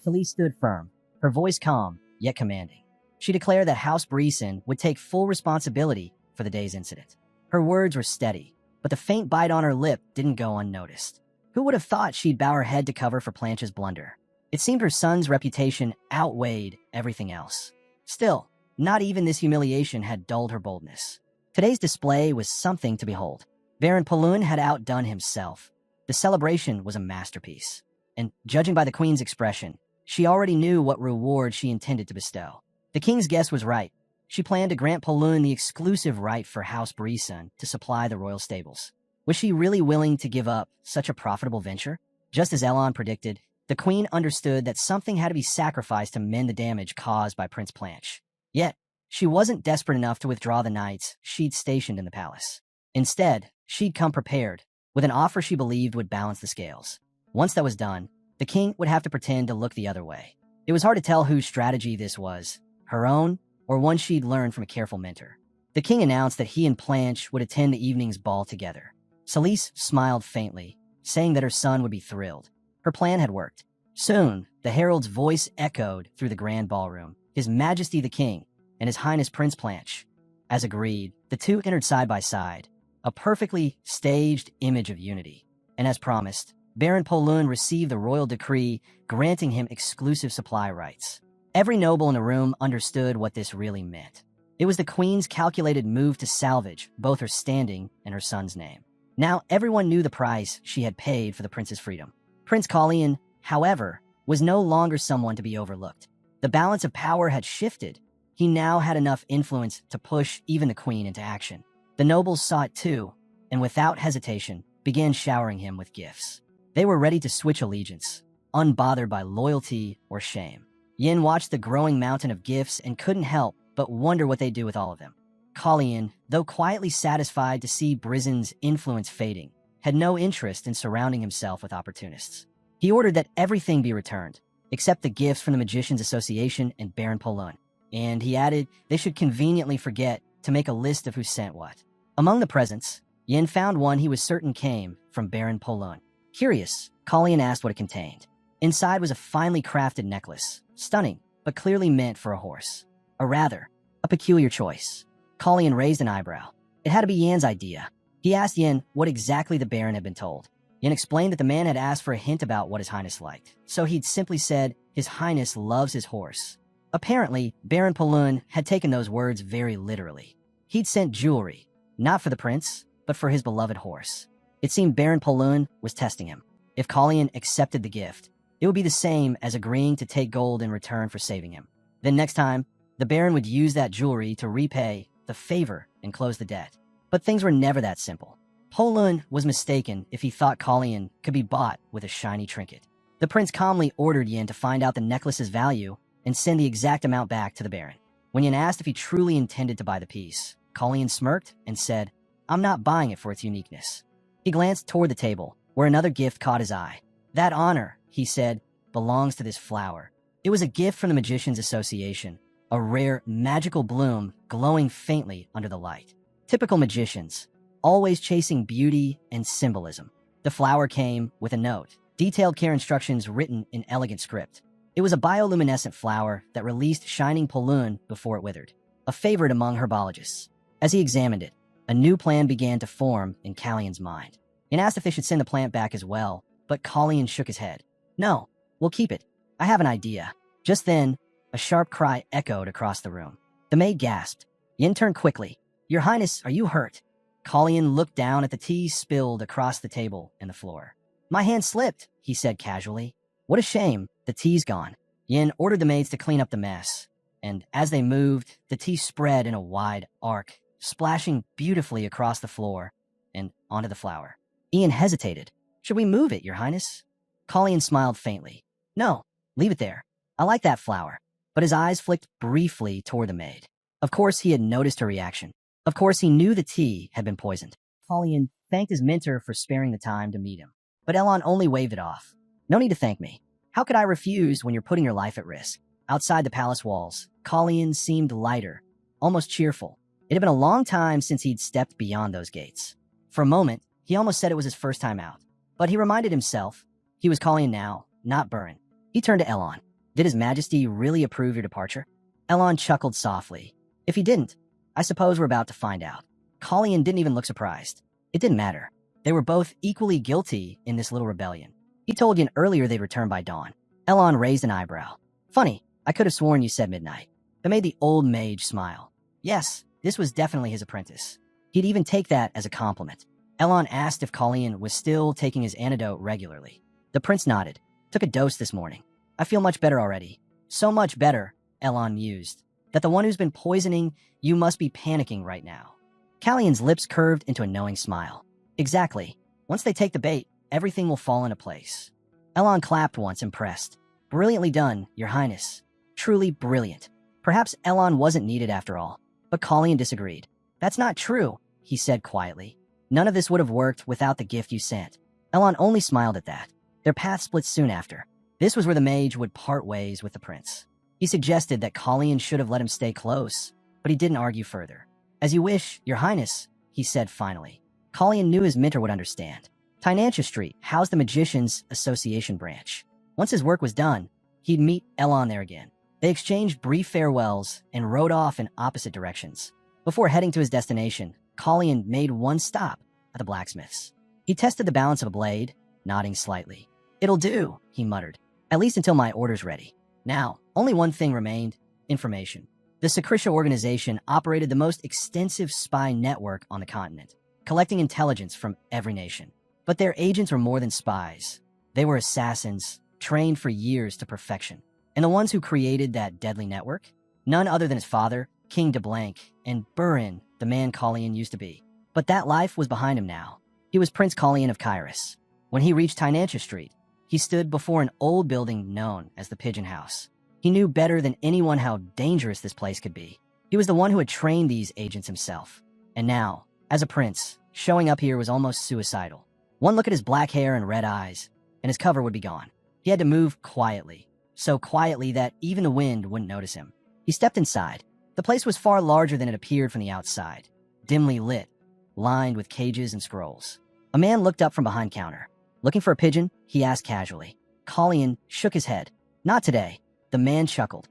Celise stood firm, her voice calm, yet commanding. She declared that House Briesen would take full responsibility for the day's incident. Her words were steady, but the faint bite on her lip didn't go unnoticed. Who would have thought she'd bow her head to cover for Planche's blunder? It seemed her son's reputation outweighed everything else. Still, not even this humiliation had dulled her boldness. Today's display was something to behold. Baron Polun had outdone himself. The celebration was a masterpiece. And judging by the queen's expression, she already knew what reward she intended to bestow. The king's guess was right. She planned to grant Polun the exclusive right for House Briesen to supply the royal stables. Was she really willing to give up such a profitable venture? Just as Elon predicted, the queen understood that something had to be sacrificed to mend the damage caused by Prince Planche. Yet, she wasn't desperate enough to withdraw the knights she'd stationed in the palace. Instead, she'd come prepared, with an offer she believed would balance the scales. Once that was done, the king would have to pretend to look the other way. It was hard to tell whose strategy this was, her own, or one she'd learned from a careful mentor. The king announced that he and Planche would attend the evening's ball together. Celise smiled faintly, saying that her son would be thrilled. Her plan had worked. Soon, the herald's voice echoed through the grand ballroom: His Majesty the King and His Highness Prince Planche. As agreed, the two entered side by side, a perfectly staged image of unity. And as promised, Baron Polun received the royal decree granting him exclusive supply rights. Every noble in the room understood what this really meant. It was the queen's calculated move to salvage both her standing and her son's name. Now everyone knew the price she had paid for the prince's freedom. Prince Kallian, however, was no longer someone to be overlooked. The balance of power had shifted. He now had enough influence to push even the queen into action. The nobles saw it too, and without hesitation, began showering him with gifts. They were ready to switch allegiance, unbothered by loyalty or shame. Yin watched the growing mountain of gifts and couldn't help but wonder what they'd do with all of them. Kallian, though quietly satisfied to see Brizen's influence fading, had no interest in surrounding himself with opportunists. He ordered that everything be returned, except the gifts from the Magicians' Association and Baron Polun. And he added they should conveniently forget to make a list of who sent what. Among the presents, Yin found one he was certain came from Baron Polun. Curious, Kallian asked what it contained. Inside was a finely crafted necklace, stunning, but clearly meant for a horse. Or rather, a peculiar choice. Kallian raised an eyebrow. It had to be Yan's idea. He asked Yin what exactly the Baron had been told. Yin explained that the man had asked for a hint about what His Highness liked, so he'd simply said His Highness loves his horse. Apparently, Baron Polun had taken those words very literally. He'd sent jewelry, not for the prince, but for his beloved horse. It seemed Baron Polun was testing him. If Kallian accepted the gift, it would be the same as agreeing to take gold in return for saving him. Then next time, the Baron would use that jewelry to repay the favor and close the debt. But things were never that simple. Polun was mistaken if he thought Kallian could be bought with a shiny trinket. The prince calmly ordered Yin to find out the necklace's value and send the exact amount back to the Baron. When Yin asked if he truly intended to buy the piece, Kallian smirked and said, "I'm not buying it for its uniqueness." He glanced toward the table, where another gift caught his eye. "That honor," he said, belongs to this flower. It was a gift from the Magicians Association, a rare, magical bloom glowing faintly under the light. Typical magicians, always chasing beauty and symbolism. The flower came with a note, detailed care instructions written in elegant script. It was a bioluminescent flower that released shining pollen before it withered, a favorite among herbologists. As he examined it, a new plan began to form in Callion's mind. He asked if they should send the plant back as well, but Callion shook his head. No, we'll keep it. I have an idea. Just then, a sharp cry echoed across the room. The maid gasped. Yin turned quickly. Your Highness, are you hurt? Callion looked down at the tea spilled across the table and the floor. My hand slipped, he said casually. What a shame, the tea's gone. Yin ordered the maids to clean up the mess, and as they moved, the tea spread in a wide arc, splashing beautifully across the floor and onto the flower. Ian hesitated. Should we move it, Your Highness? Callion smiled faintly. No, leave it there. I like that flower. But his eyes flicked briefly toward the maid. Of course he had noticed her reaction. Of course he knew the tea had been poisoned. Callion thanked his mentor for sparing the time to meet him. But Elon only waved it off. No need to thank me. How could I refuse when you're putting your life at risk? Outside the palace walls, Callion seemed lighter, almost cheerful. It had been a long time since he'd stepped beyond those gates. For a moment, he almost said it was his first time out. But he reminded himself he was Callion now, not Burin. He turned to Elon. Did His Majesty really approve your departure? Elon chuckled softly. If he didn't, I suppose we're about to find out. Callion didn't even look surprised. It didn't matter. They were both equally guilty in this little rebellion. He told Yin earlier they'd return by dawn. Elon raised an eyebrow. Funny, I could have sworn you said midnight. That made the old mage smile. Yes, this was definitely his apprentice. He'd even take that as a compliment. Elon asked if Callion was still taking his antidote regularly. The prince nodded. Took a dose this morning. I feel much better already. So much better, Elon mused, that the one who's been poisoning you must be panicking right now. Callion's lips curved into a knowing smile. Exactly. Once they take the bait, everything will fall into place. Elon clapped once, impressed. Brilliantly done, Your Highness. Truly brilliant. Perhaps Elon wasn't needed after all, but Callion disagreed. That's not true, he said quietly. None of this would have worked without the gift you sent. Elon only smiled at that. Their paths split soon after. This was where the mage would part ways with the prince. He suggested that Callion should have let him stay close, but he didn't argue further. As you wish, Your Highness, he said finally. Callion knew his mentor would understand. Tynancia Street housed the Magicians Association branch. Once his work was done, he'd meet Elon there again. They exchanged brief farewells and rode off in opposite directions. Before heading to his destination, Callion made one stop at the blacksmith's. He tested the balance of a blade, nodding slightly. It'll do, he muttered, at least until my order's ready. Now, only one thing remained: information. The Sakrisha organization operated the most extensive spy network on the continent, collecting intelligence from every nation. But their agents were more than spies. They were assassins, trained for years to perfection. And the ones who created that deadly network? None other than his father, King de Blanc, and Burin, the man Callion used to be. But that life was behind him now. He was Prince Callion of Kairos. When he reached Tynancia Street, he stood before an old building known as the Pigeon House. He knew better than anyone how dangerous this place could be. He was the one who had trained these agents himself. And now, as a prince, showing up here was almost suicidal. One look at his black hair and red eyes, and his cover would be gone. He had to move quietly, so quietly that even the wind wouldn't notice him. He stepped inside. The place was far larger than it appeared from the outside, dimly lit, lined with cages and scrolls. A man looked up from behind counter. Looking for a pigeon? He asked casually. Callion shook his head. Not today. The man chuckled.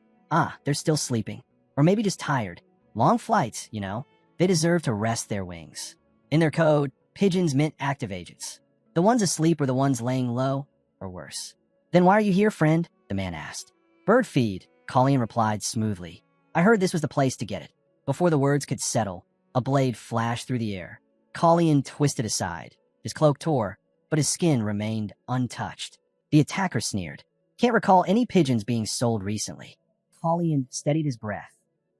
They're still sleeping. Or maybe just tired. Long flights, you know. They deserve to rest their wings. In their code, pigeons meant active agents. The ones asleep were the ones laying low, or worse. Then why are you here, friend? The man asked. Bird feed, Callion replied smoothly. I heard this was the place to get it. Before the words could settle, a blade flashed through the air. Callion twisted aside. His cloak tore, but his skin remained untouched. The attacker sneered. Can't recall any pigeons being sold recently. Callion steadied his breath.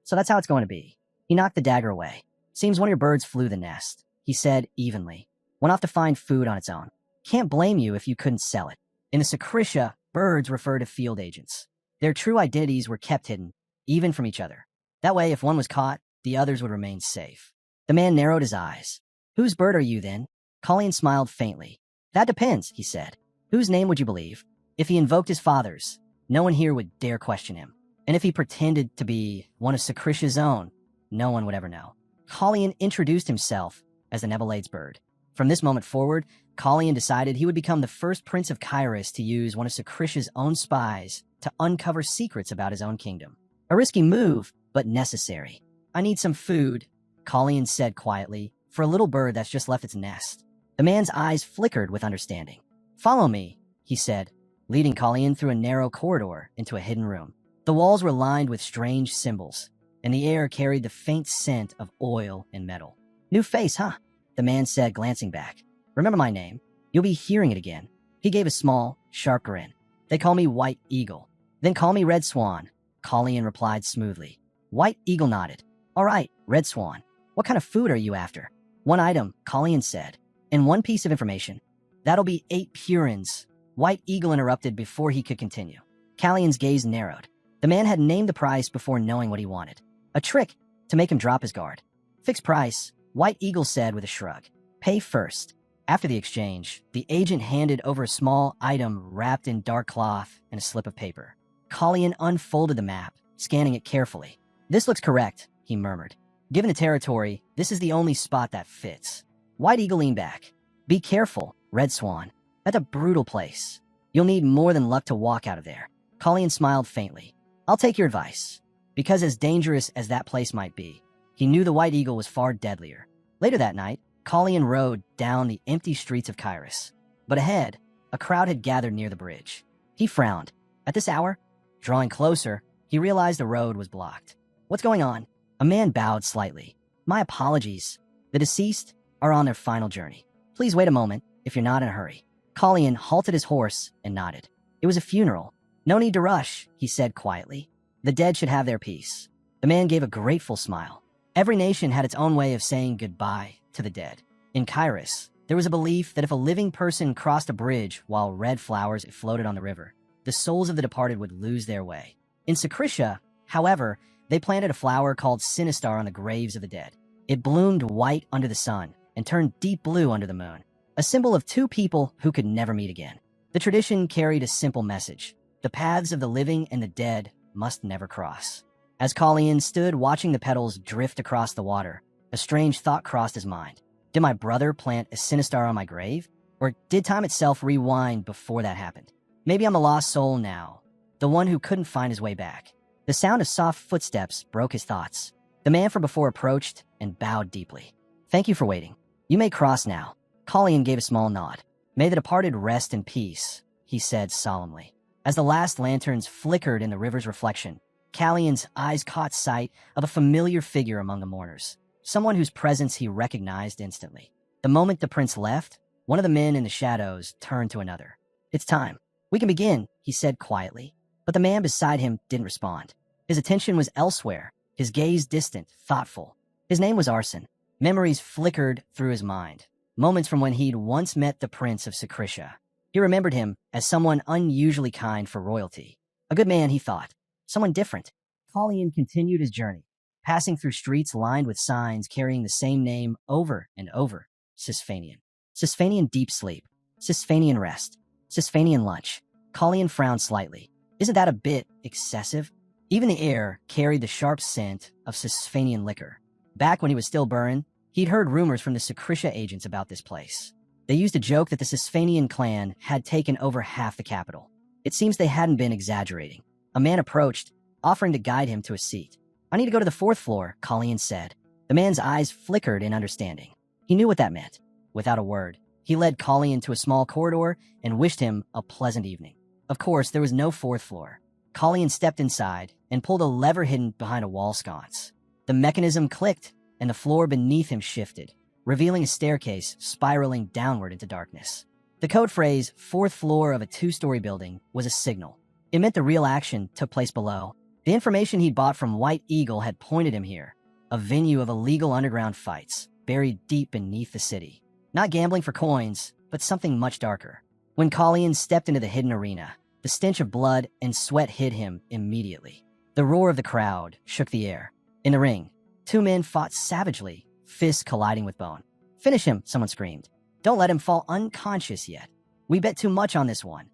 So that's how it's going to be. He knocked the dagger away. Seems one of your birds flew the nest, he said evenly. Went off to find food on its own. Can't blame you if you couldn't sell it. In the Sakrisha, birds refer to field agents. Their true identities were kept hidden, even from each other. That way, if one was caught, the others would remain safe. The man narrowed his eyes. Whose bird are you, then? Callion smiled faintly. That depends, he said. Whose name would you believe? If he invoked his father's, no one here would dare question him. And if he pretended to be one of Sakrisha's own, no one would ever know. Kalyan introduced himself as the Nebulade's bird. From this moment forward, Kalyan decided he would become the first prince of Kairos to use one of Sakrisha's own spies to uncover secrets about his own kingdom. A risky move, but necessary. I need some food, Kalyan said quietly, for a little bird that's just left its nest. The man's eyes flickered with understanding. Follow me, he said, leading Kalyan through a narrow corridor into a hidden room. The walls were lined with strange symbols, and the air carried the faint scent of oil and metal. New face, huh? The man said, glancing back. Remember my name? You'll be hearing it again. He gave a small, sharp grin. They call me White Eagle. Then call me Red Swan, Kalyan replied smoothly. White Eagle nodded. All right, Red Swan. What kind of food are you after? One item, Kalyan said. And one piece of information. That'll be 8 purins. White Eagle interrupted before he could continue. Kalyan's gaze narrowed. The man had named the price before knowing what he wanted. A trick to make him drop his guard. Fixed price, White Eagle said with a shrug. Pay first. After the exchange, the agent handed over a small item wrapped in dark cloth and a slip of paper. Kalyan unfolded the map, scanning it carefully. This looks correct, he murmured. Given the territory, this is the only spot that fits. White Eagle leaned back. Be careful, Red Swan. That's a brutal place. You'll need more than luck to walk out of there. Kalyan smiled faintly. I'll take your advice. Because as dangerous as that place might be, he knew the White Eagle was far deadlier. Later that night, Kalyan rode down the empty streets of Kairos. But ahead, a crowd had gathered near the bridge. He frowned. At this hour, drawing closer, he realized the road was blocked. What's going on? A man bowed slightly. My apologies. The deceased are on their final journey. Please wait a moment if you're not in a hurry. Kalyan halted his horse and nodded. It was a funeral. No need to rush, he said quietly. The dead should have their peace. The man gave a grateful smile. Every nation had its own way of saying goodbye to the dead. In Kairos, there was a belief that if a living person crossed a bridge while red flowers floated on the river, the souls of the departed would lose their way. In Sakrisha, however, they planted a flower called Sinistar on the graves of the dead. It bloomed white under the sun and turned deep blue under the moon, a symbol of 2 people who could never meet again. The tradition carried a simple message. The paths of the living and the dead must never cross. As Kalyan stood watching the petals drift across the water, a strange thought crossed his mind. Did my brother plant a Sinistar on my grave? Or did time itself rewind before that happened? Maybe I'm a lost soul now, the one who couldn't find his way back. The sound of soft footsteps broke his thoughts. The man from before approached and bowed deeply. Thank you for waiting. You may cross now. Kalyan gave a small nod. May the departed rest in peace, he said solemnly. As the last lanterns flickered in the river's reflection, Kalyan's eyes caught sight of a familiar figure among the mourners, someone whose presence he recognized instantly. The moment the prince left, one of the men in the shadows turned to another. It's time. We can begin, he said quietly. But the man beside him didn't respond. His attention was elsewhere, his gaze distant, thoughtful. His name was Arson. Memories flickered through his mind, moments from when he'd once met the prince of Sakrisha. He remembered him as someone unusually kind for royalty. A good man, he thought. Someone different. Kalyan continued his journey, passing through streets lined with signs carrying the same name over and over. Sisfanian. Sisfanian deep sleep. Sisfanian rest. Sisfanian lunch. Kalyan frowned slightly. Isn't that a bit excessive? Even the air carried the sharp scent of Sisfanian liquor. Back when he was still Burin, he'd heard rumors from the Sakrisha agents about this place. They used to joke that the Sisfanian clan had taken over half the capital. It seems they hadn't been exaggerating. A man approached, offering to guide him to a seat. I need to go to the 4th floor, Kalyan said. The man's eyes flickered in understanding. He knew what that meant. Without a word, he led Kalyan to a small corridor and wished him a pleasant evening. Of course, there was no 4th floor. Kalyan stepped inside and pulled a lever hidden behind a wall sconce. The mechanism clicked, and the floor beneath him shifted, revealing a staircase spiraling downward into darkness. The code phrase, 4th floor of a 2-story building, was a signal. It meant the real action took place below. The information he'd bought from White Eagle had pointed him here, a venue of illegal underground fights, buried deep beneath the city. Not gambling for coins, but something much darker. When Kalyan stepped into the hidden arena, the stench of blood and sweat hit him immediately. The roar of the crowd shook the air. In the ring, 2 men fought savagely, fists colliding with bone. Finish him, someone screamed. Don't let him fall unconscious yet. We bet too much on this one.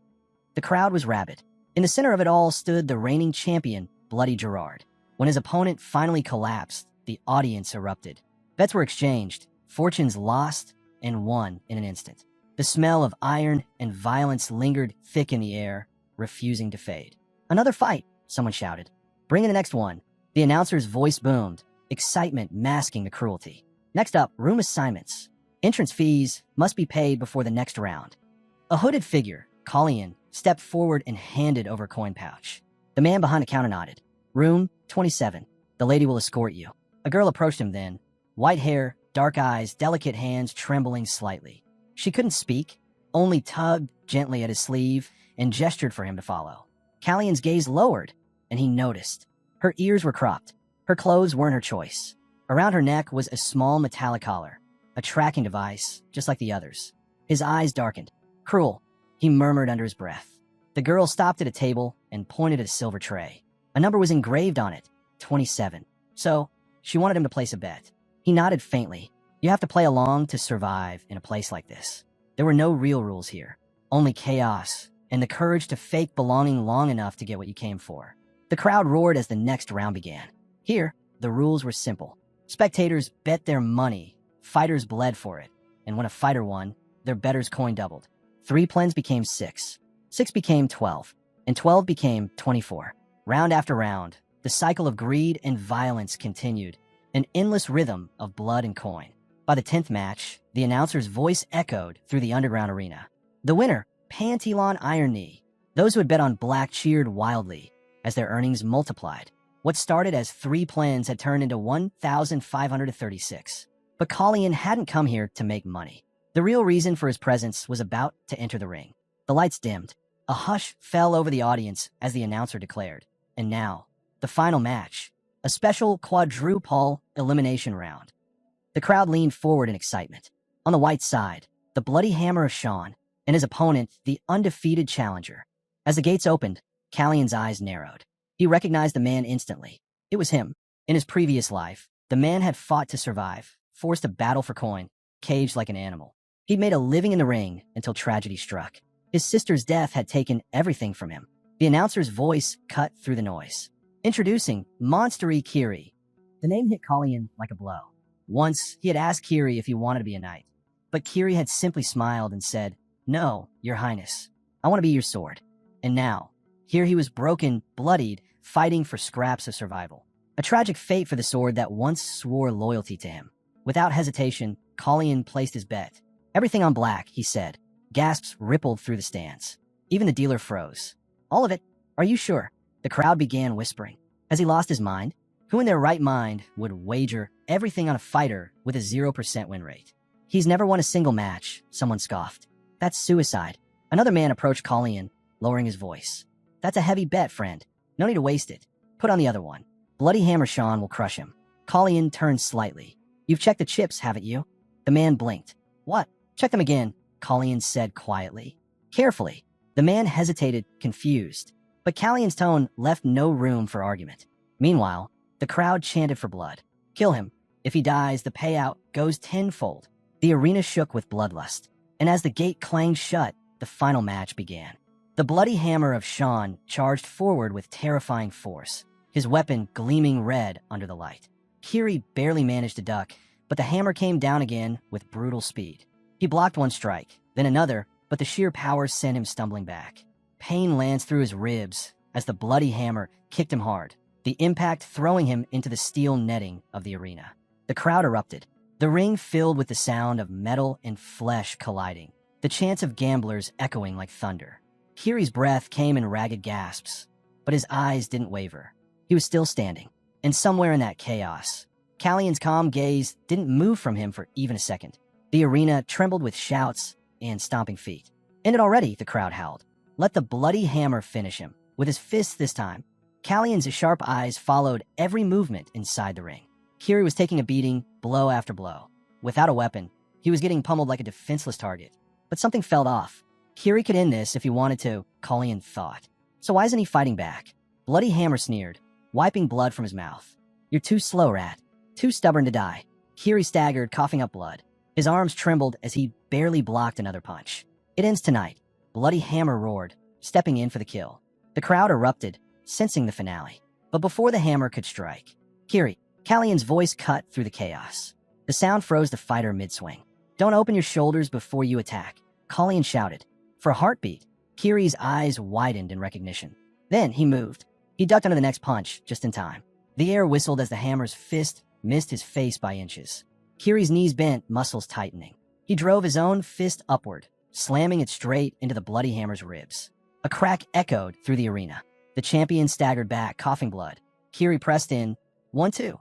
The crowd was rabid. In the center of it all stood the reigning champion, Bloody Gerard. When his opponent finally collapsed, the audience erupted. Bets were exchanged, fortunes lost and won in an instant. The smell of iron and violence lingered thick in the air, refusing to fade. "Another fight," someone shouted. "Bring in the next one." The announcer's voice boomed, excitement masking the cruelty. "Next up, room assignments. Entrance fees must be paid before the next round." A hooded figure, Colleen, stepped forward and handed over a coin pouch. The man behind the counter nodded. "Room 27. The lady will escort you." A girl approached him then, white hair, dark eyes, delicate hands trembling slightly. She couldn't speak, only tugged gently at his sleeve and gestured for him to follow. Callion's gaze lowered, and he noticed. Her ears were cropped. Her clothes weren't her choice. Around her neck was a small metallic collar, a tracking device, just like the others. His eyes darkened. "Cruel," he murmured under his breath. The girl stopped at a table and pointed at a silver tray. A number was engraved on it, 27. So, she wanted him to place a bet. He nodded faintly. You have to play along to survive in a place like this. There were no real rules here, only chaos and the courage to fake belonging long enough to get what you came for. The crowd roared as the next round began. Here, the rules were simple. Spectators bet their money, fighters bled for it, and when a fighter won, their better's coin doubled. 3 plens became 6, 6 became 12, and 12 became 24. Round after round, the cycle of greed and violence continued, an endless rhythm of blood and coin. By the 10th match, the announcer's voice echoed through the underground arena. The winner, Pantelon Iron Knee. Those who had bet on black cheered wildly as their earnings multiplied. What started as 3 plens had turned into 1,536. But Colleen hadn't come here to make money. The real reason for his presence was about to enter the ring. The lights dimmed. A hush fell over the audience as the announcer declared. And now, the final match, a special quadruple elimination round. The crowd leaned forward in excitement. On the white side, the bloody hammer of Sean, and his opponent, the undefeated challenger. As the gates opened, Callion's eyes narrowed. He recognized the man instantly. It was him. In his previous life, the man had fought to survive, forced to battle for coin, caged like an animal. He'd made a living in the ring until tragedy struck. His sister's death had taken everything from him. The announcer's voice cut through the noise. Introducing Monstery Kiri. The name hit Colleen like a blow. Once, he had asked Kiri if he wanted to be a knight. But Kiri had simply smiled and said, "No, your highness. I want to be your sword." And now, here he was broken, bloodied, fighting for scraps of survival. A tragic fate for the sword that once swore loyalty to him. Without hesitation, Colleen placed his bet. "Everything on black," he said. Gasps rippled through the stands. Even the dealer froze. "All of it? Are you sure?" The crowd began whispering. Has he lost his mind? Who in their right mind would wager everything on a fighter with a 0% win rate? "He's never won a single match," someone scoffed. "That's suicide." Another man approached Colleen, lowering his voice. "That's a heavy bet, friend. No need to waste it. Put on the other one. Bloody Hammer Sean will crush him." Colleen turned slightly. "You've checked the chips, haven't you?" The man blinked. "What?" "Check them again," Colleen said quietly. Carefully. The man hesitated, confused. But Callion's tone left no room for argument. Meanwhile, the crowd chanted for blood. "Kill him. If he dies, the payout goes tenfold." The arena shook with bloodlust. And as the gate clanged shut, the final match began. The bloody hammer of Sean charged forward with terrifying force, his weapon gleaming red under the light. Kiri barely managed to duck, but the hammer came down again with brutal speed. He blocked one strike, then another, but the sheer power sent him stumbling back. Pain lanced through his ribs as the bloody hammer kicked him hard, the impact throwing him into the steel netting of the arena. The crowd erupted. The ring filled with the sound of metal and flesh colliding, the chants of gamblers echoing like thunder. Kiri's breath came in ragged gasps, but his eyes didn't waver. He was still standing, and somewhere in that chaos, Callion's calm gaze didn't move from him for even a second. The arena trembled with shouts and stomping feet. "Ended already," the crowd howled. "Let the bloody hammer finish him." With his fists this time, Callion's sharp eyes followed every movement inside the ring. Kiri was taking a beating, blow after blow. Without a weapon, he was getting pummeled like a defenseless target. But something felt off. Kiri could end this if he wanted to, Colleen thought. So why isn't he fighting back? Bloody Hammer sneered, wiping blood from his mouth. "You're too slow, rat. Too stubborn to die." Kiri staggered, coughing up blood. His arms trembled as he barely blocked another punch. "It ends tonight." Bloody Hammer roared, stepping in for the kill. The crowd erupted, sensing the finale. But before the hammer could strike, Kiri, Kallian's voice cut through the chaos. The sound froze the fighter mid-swing. "Don't open your shoulders before you attack," Kallian shouted. For a heartbeat, Kiri's eyes widened in recognition. Then he moved. He ducked under the next punch, just in time. The air whistled as the hammer's fist missed his face by inches. Kiri's knees bent, muscles tightening. He drove his own fist upward, slamming it straight into the bloody hammer's ribs. A crack echoed through the arena. The champion staggered back, coughing blood. Kiri pressed in, 1-2.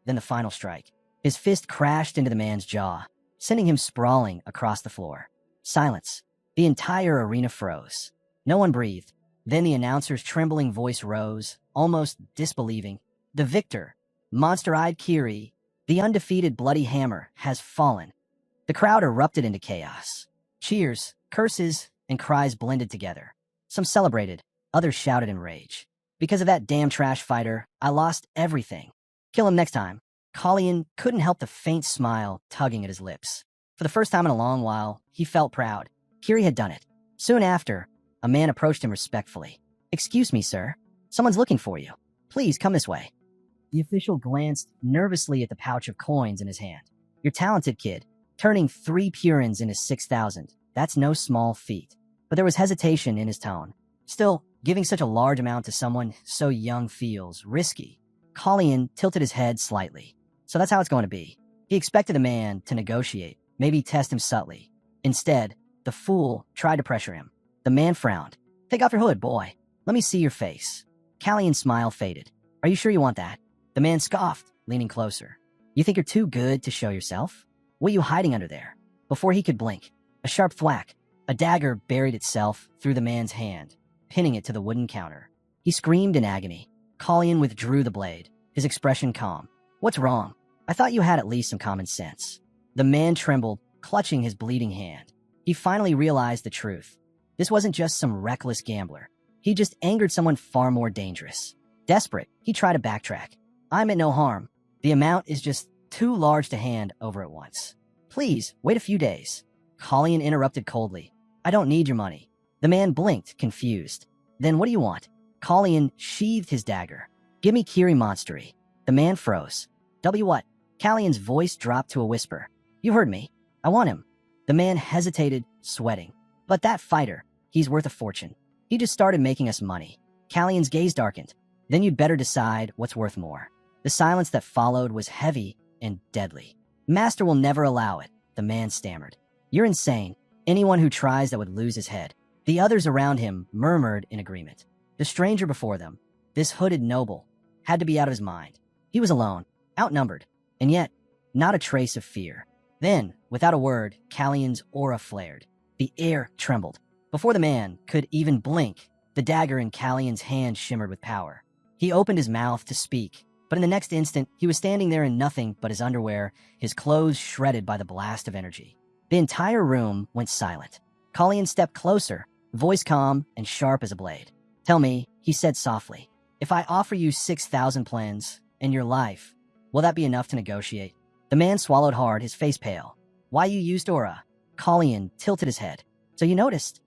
Then the final strike. His fist crashed into the man's jaw, sending him sprawling across the floor. Silence. The entire arena froze. No one breathed. Then the announcer's trembling voice rose, almost disbelieving. "The victor, monster-eyed Kiri, the undefeated Bloody Hammer, has fallen." The crowd erupted into chaos. Cheers, curses, and cries blended together. Some celebrated, others shouted in rage. "Because of that damn trash fighter, I lost everything. Kill him next time." Kallian couldn't help the faint smile tugging at his lips. For the first time in a long while, he felt proud. Kiri had done it. Soon after, a man approached him respectfully. "Excuse me, sir. Someone's looking for you. Please come this way." The official glanced nervously at the pouch of coins in his hand. "You're talented, kid. Turning 3 Purins into 6,000. That's no small feat." But there was hesitation in his tone. Still, giving such a large amount to someone so young feels risky. Kallian tilted his head slightly. So that's how it's going to be. He expected the man to negotiate, maybe test him subtly. Instead, the fool tried to pressure him. The man frowned. "Take off your hood, boy. Let me see your face." Kallian's smile faded. "Are you sure you want that?" The man scoffed, leaning closer. "You think you're too good to show yourself? What are you hiding under there?" Before he could blink, a sharp thwack. A dagger buried itself through the man's hand, pinning it to the wooden counter. He screamed in agony. Kallian withdrew the blade, his expression calm. "What's wrong? I thought you had at least some common sense." The man trembled, clutching his bleeding hand. He finally realized the truth. This wasn't just some reckless gambler. He just angered someone far more dangerous. Desperate, he tried to backtrack. "I meant no harm. The amount is just too large to hand over at once. Please, wait a few days." Kallian interrupted coldly. "I don't need your money." The man blinked, confused. "Then what do you want?" Kallian sheathed his dagger. "Give me Kiri Monstery." The man froze. "W what?" Kallian's voice dropped to a whisper. "You heard me. I want him." The man hesitated, sweating. "But that fighter, he's worth a fortune. He just started making us money." Kallian's gaze darkened. "Then you'd better decide what's worth more." The silence that followed was heavy and deadly. "Master will never allow it," the man stammered. "You're insane. Anyone who tries that would lose his head." The others around him murmured in agreement. The stranger before them, this hooded noble, had to be out of his mind. He was alone, outnumbered, and yet not a trace of fear. Then, without a word, Kallian's aura flared. The air trembled. Before the man could even blink, the dagger in Kallian's hand shimmered with power. He opened his mouth to speak, but in the next instant, he was standing there in nothing but his underwear, his clothes shredded by the blast of energy. The entire room went silent. Kallian stepped closer, voice calm and sharp as a blade. "Tell me," he said softly, "if I offer you 6,000 plans and your life, will that be enough to negotiate?" The man swallowed hard, his face pale. "Why you used aura?" Kallian tilted his head. "So you noticed?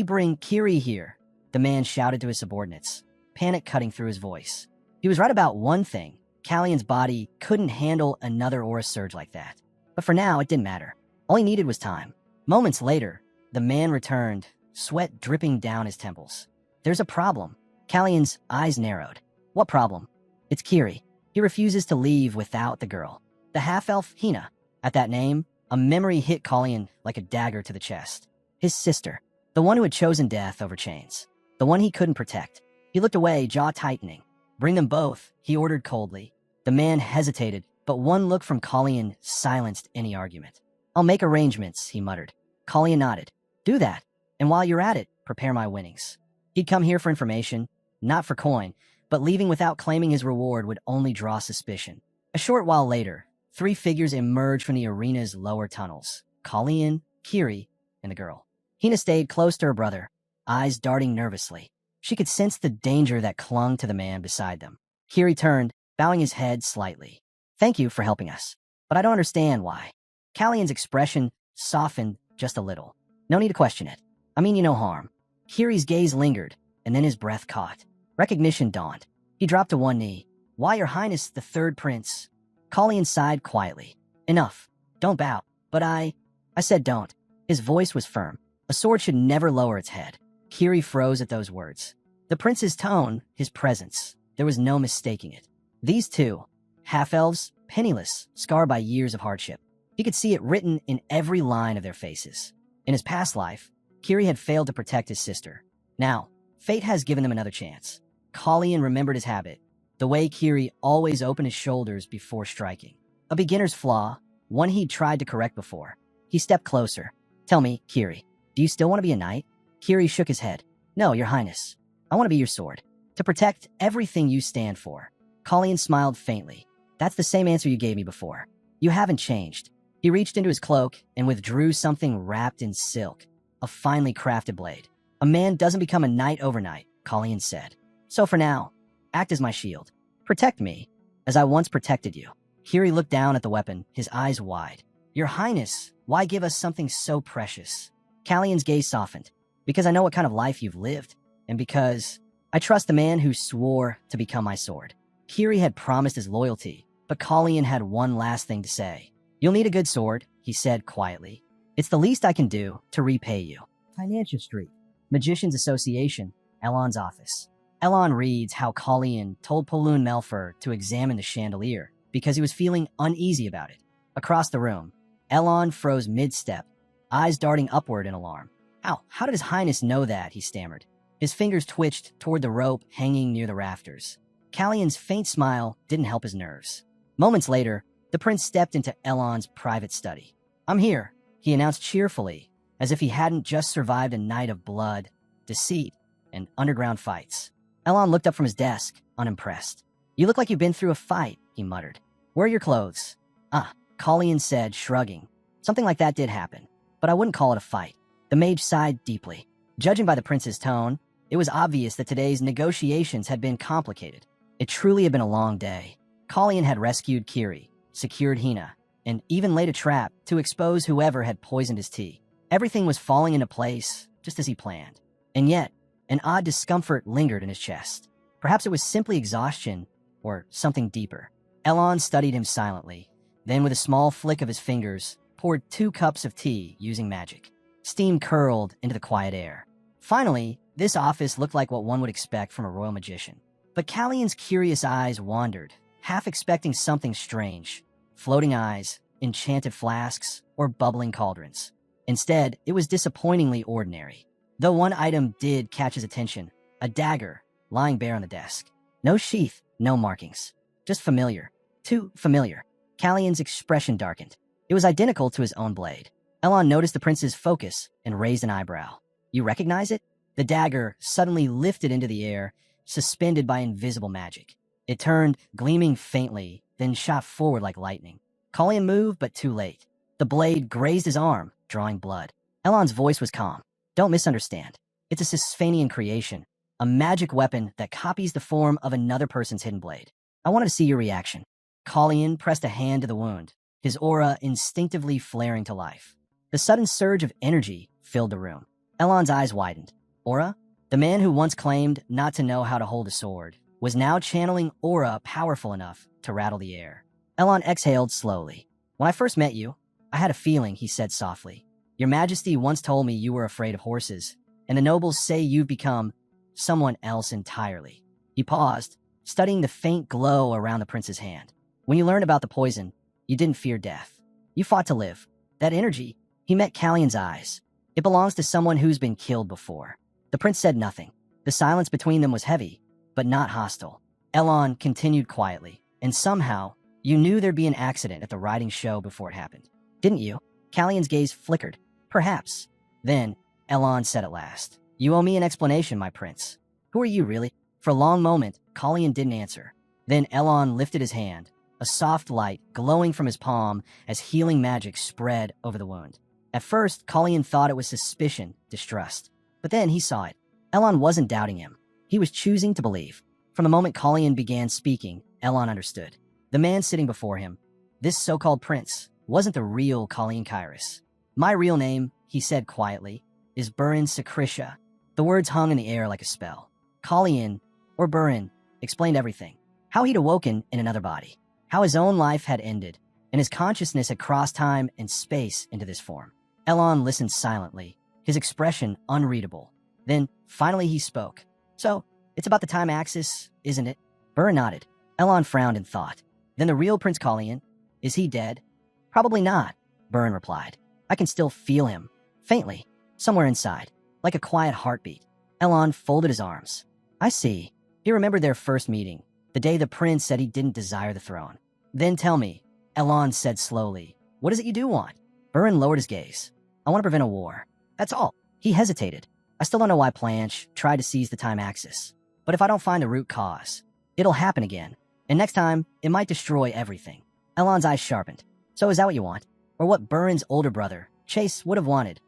Bring Kiri here," the man shouted to his subordinates, panic cutting through his voice. He was right about one thing. Kallian's body couldn't handle another aura surge like that. But for now, it didn't matter. All he needed was time. Moments later, the man returned, sweat dripping down his temples. "There's a problem." Kallian's eyes narrowed. "What problem?" "It's Kiri. He refuses to leave without the girl." The half-elf Hina. At that name, a memory hit Kallian like a dagger to the chest. His sister. The one who had chosen death over chains. The one he couldn't protect. He looked away, jaw tightening. "Bring them both," he ordered coldly. The man hesitated, but one look from Kallian silenced any argument. "I'll make arrangements," he muttered. Kallian nodded. "Do that. And while you're at it, prepare my winnings." He'd come here for information, not for coin, but leaving without claiming his reward would only draw suspicion. A short while later, 3 figures emerged from the arena's lower tunnels. Kallian, Kiri, and the girl. Hina stayed close to her brother, eyes darting nervously. She could sense the danger that clung to the man beside them. Kiri turned, bowing his head slightly. "Thank you for helping us, but I don't understand why." Kallian's expression softened just a little. "No need to question it. I mean you no harm." Kiri's gaze lingered, and then his breath caught. Recognition dawned. He dropped to one knee. Why, Your Highness, the third prince? Colleen sighed quietly. Enough. Don't bow. But I said don't. His voice was firm. A sword should never lower its head. Kiri froze at those words. The prince's tone, his presence, there was no mistaking it. These two, half-elves, penniless, scarred by years of hardship. He could see it written in every line of their faces. In his past life, Kiri had failed to protect his sister. Now, fate has given them another chance. Colleen remembered his habit, the way Kiri always opened his shoulders before striking. A beginner's flaw, one he'd tried to correct before. He stepped closer. Tell me, Kiri, do you still want to be a knight? Kiri shook his head. No, Your Highness. I want to be your sword, to protect everything you stand for. Colleen smiled faintly. That's the same answer you gave me before. You haven't changed. He reached into his cloak and withdrew something wrapped in silk, a finely crafted blade. A man doesn't become a knight overnight, Colleen said. So for now, act as my shield. Protect me, as I once protected you. Kiri looked down at the weapon, his eyes wide. Your Highness, why give us something so precious? Callion's gaze softened. Because I know what kind of life you've lived, and because I trust the man who swore to become my sword. Kiri had promised his loyalty, but Colleen had one last thing to say. You'll need a good sword, he said quietly. It's the least I can do to repay you. Financial Street, Magicians Association, Elon's office. Elon reads how Colleen told Poloon Melfer to examine the chandelier because he was feeling uneasy about it. Across the room, Elon froze mid-step, eyes darting upward in alarm. How did His Highness know that? He stammered. His fingers twitched toward the rope hanging near the rafters. Callion's faint smile didn't help his nerves. Moments later, the prince stepped into Elon's private study. I'm here, he announced cheerfully, as if he hadn't just survived a night of blood, deceit, and underground fights. Elon looked up from his desk, unimpressed. You look like you've been through a fight, he muttered. Where are your clothes? Colleen said, shrugging. Something like that did happen, but I wouldn't call it a fight. The mage sighed deeply. Judging by the prince's tone, it was obvious that today's negotiations had been complicated. It truly had been a long day. Colleen had rescued Kiri, secured Hina, and even laid a trap to expose whoever had poisoned his tea. Everything was falling into place, just as he planned. And yet, an odd discomfort lingered in his chest. Perhaps it was simply exhaustion, or something deeper. Elon studied him silently, then with a small flick of his fingers, poured 2 cups of tea using magic. Steam curled into the quiet air. Finally, this office looked like what one would expect from a royal magician. But Callion's curious eyes wandered, half expecting something strange. Floating eyes, enchanted flasks, or bubbling cauldrons. Instead, it was disappointingly ordinary. Though one item did catch his attention, a dagger, lying bare on the desk. No sheath, no markings. Just familiar. Too familiar. Callion's expression darkened. It was identical to his own blade. Elon noticed the prince's focus and raised an eyebrow. You recognize it? The dagger suddenly lifted into the air, suspended by invisible magic. It turned, gleaming faintly, then shot forward like lightning. Colleen moved, but too late. The blade grazed his arm, drawing blood. Elon's voice was calm. Don't misunderstand. It's a Sisphanian creation, a magic weapon that copies the form of another person's hidden blade. I wanted to see your reaction. Colleen pressed a hand to the wound, his aura instinctively flaring to life. The sudden surge of energy filled the room. Elon's eyes widened. Aura? The man who once claimed not to know how to hold a sword was now channeling aura powerful enough to rattle the air. Elon exhaled slowly. When I first met you, I had a feeling, he said softly. Your Majesty once told me you were afraid of horses, and the nobles say you've become someone else entirely. He paused, studying the faint glow around the prince's hand. When you learned about the poison, you didn't fear death. You fought to live. That energy, he met Callion's eyes. It belongs to someone who's been killed before. The prince said nothing. The silence between them was heavy, but not hostile. Elon continued quietly, and somehow, you knew there'd be an accident at the riding show before it happened. Didn't you? Callion's gaze flickered. Perhaps. Then, Elon said at last, You owe me an explanation, my prince. Who are you, really? For a long moment, Colleen didn't answer. Then Elon lifted his hand, a soft light glowing from his palm as healing magic spread over the wound. At first, Colleen thought it was suspicion, distrust. But then he saw it. Elon wasn't doubting him. He was choosing to believe. From the moment Colleen began speaking, Elon understood. The man sitting before him, this so-called prince, wasn't the real Colleen Kairos. My real name, he said quietly, is Burin Sakrisha. The words hung in the air like a spell. Kalian, or Burin, explained everything. How he'd awoken in another body. How his own life had ended, and his consciousness had crossed time and space into this form. Elon listened silently, his expression unreadable. Then, finally he spoke. So, it's about the time axis, isn't it? Burin nodded. Elon frowned in thought. Then the real Prince Kalian, is he dead? Probably not, Burin replied. I can still feel him, faintly, somewhere inside, like a quiet heartbeat. Elon folded his arms. I see. He remembered their first meeting, the day the prince said he didn't desire the throne. Then tell me, Elon said slowly, what is it you do want? Burin lowered his gaze. I want to prevent a war. That's all. He hesitated. I still don't know why Planche tried to seize the time axis. But if I don't find the root cause, it'll happen again. And next time, it might destroy everything. Elon's eyes sharpened. So is that what you want? Or what Burin's older brother, Chase, would have wanted?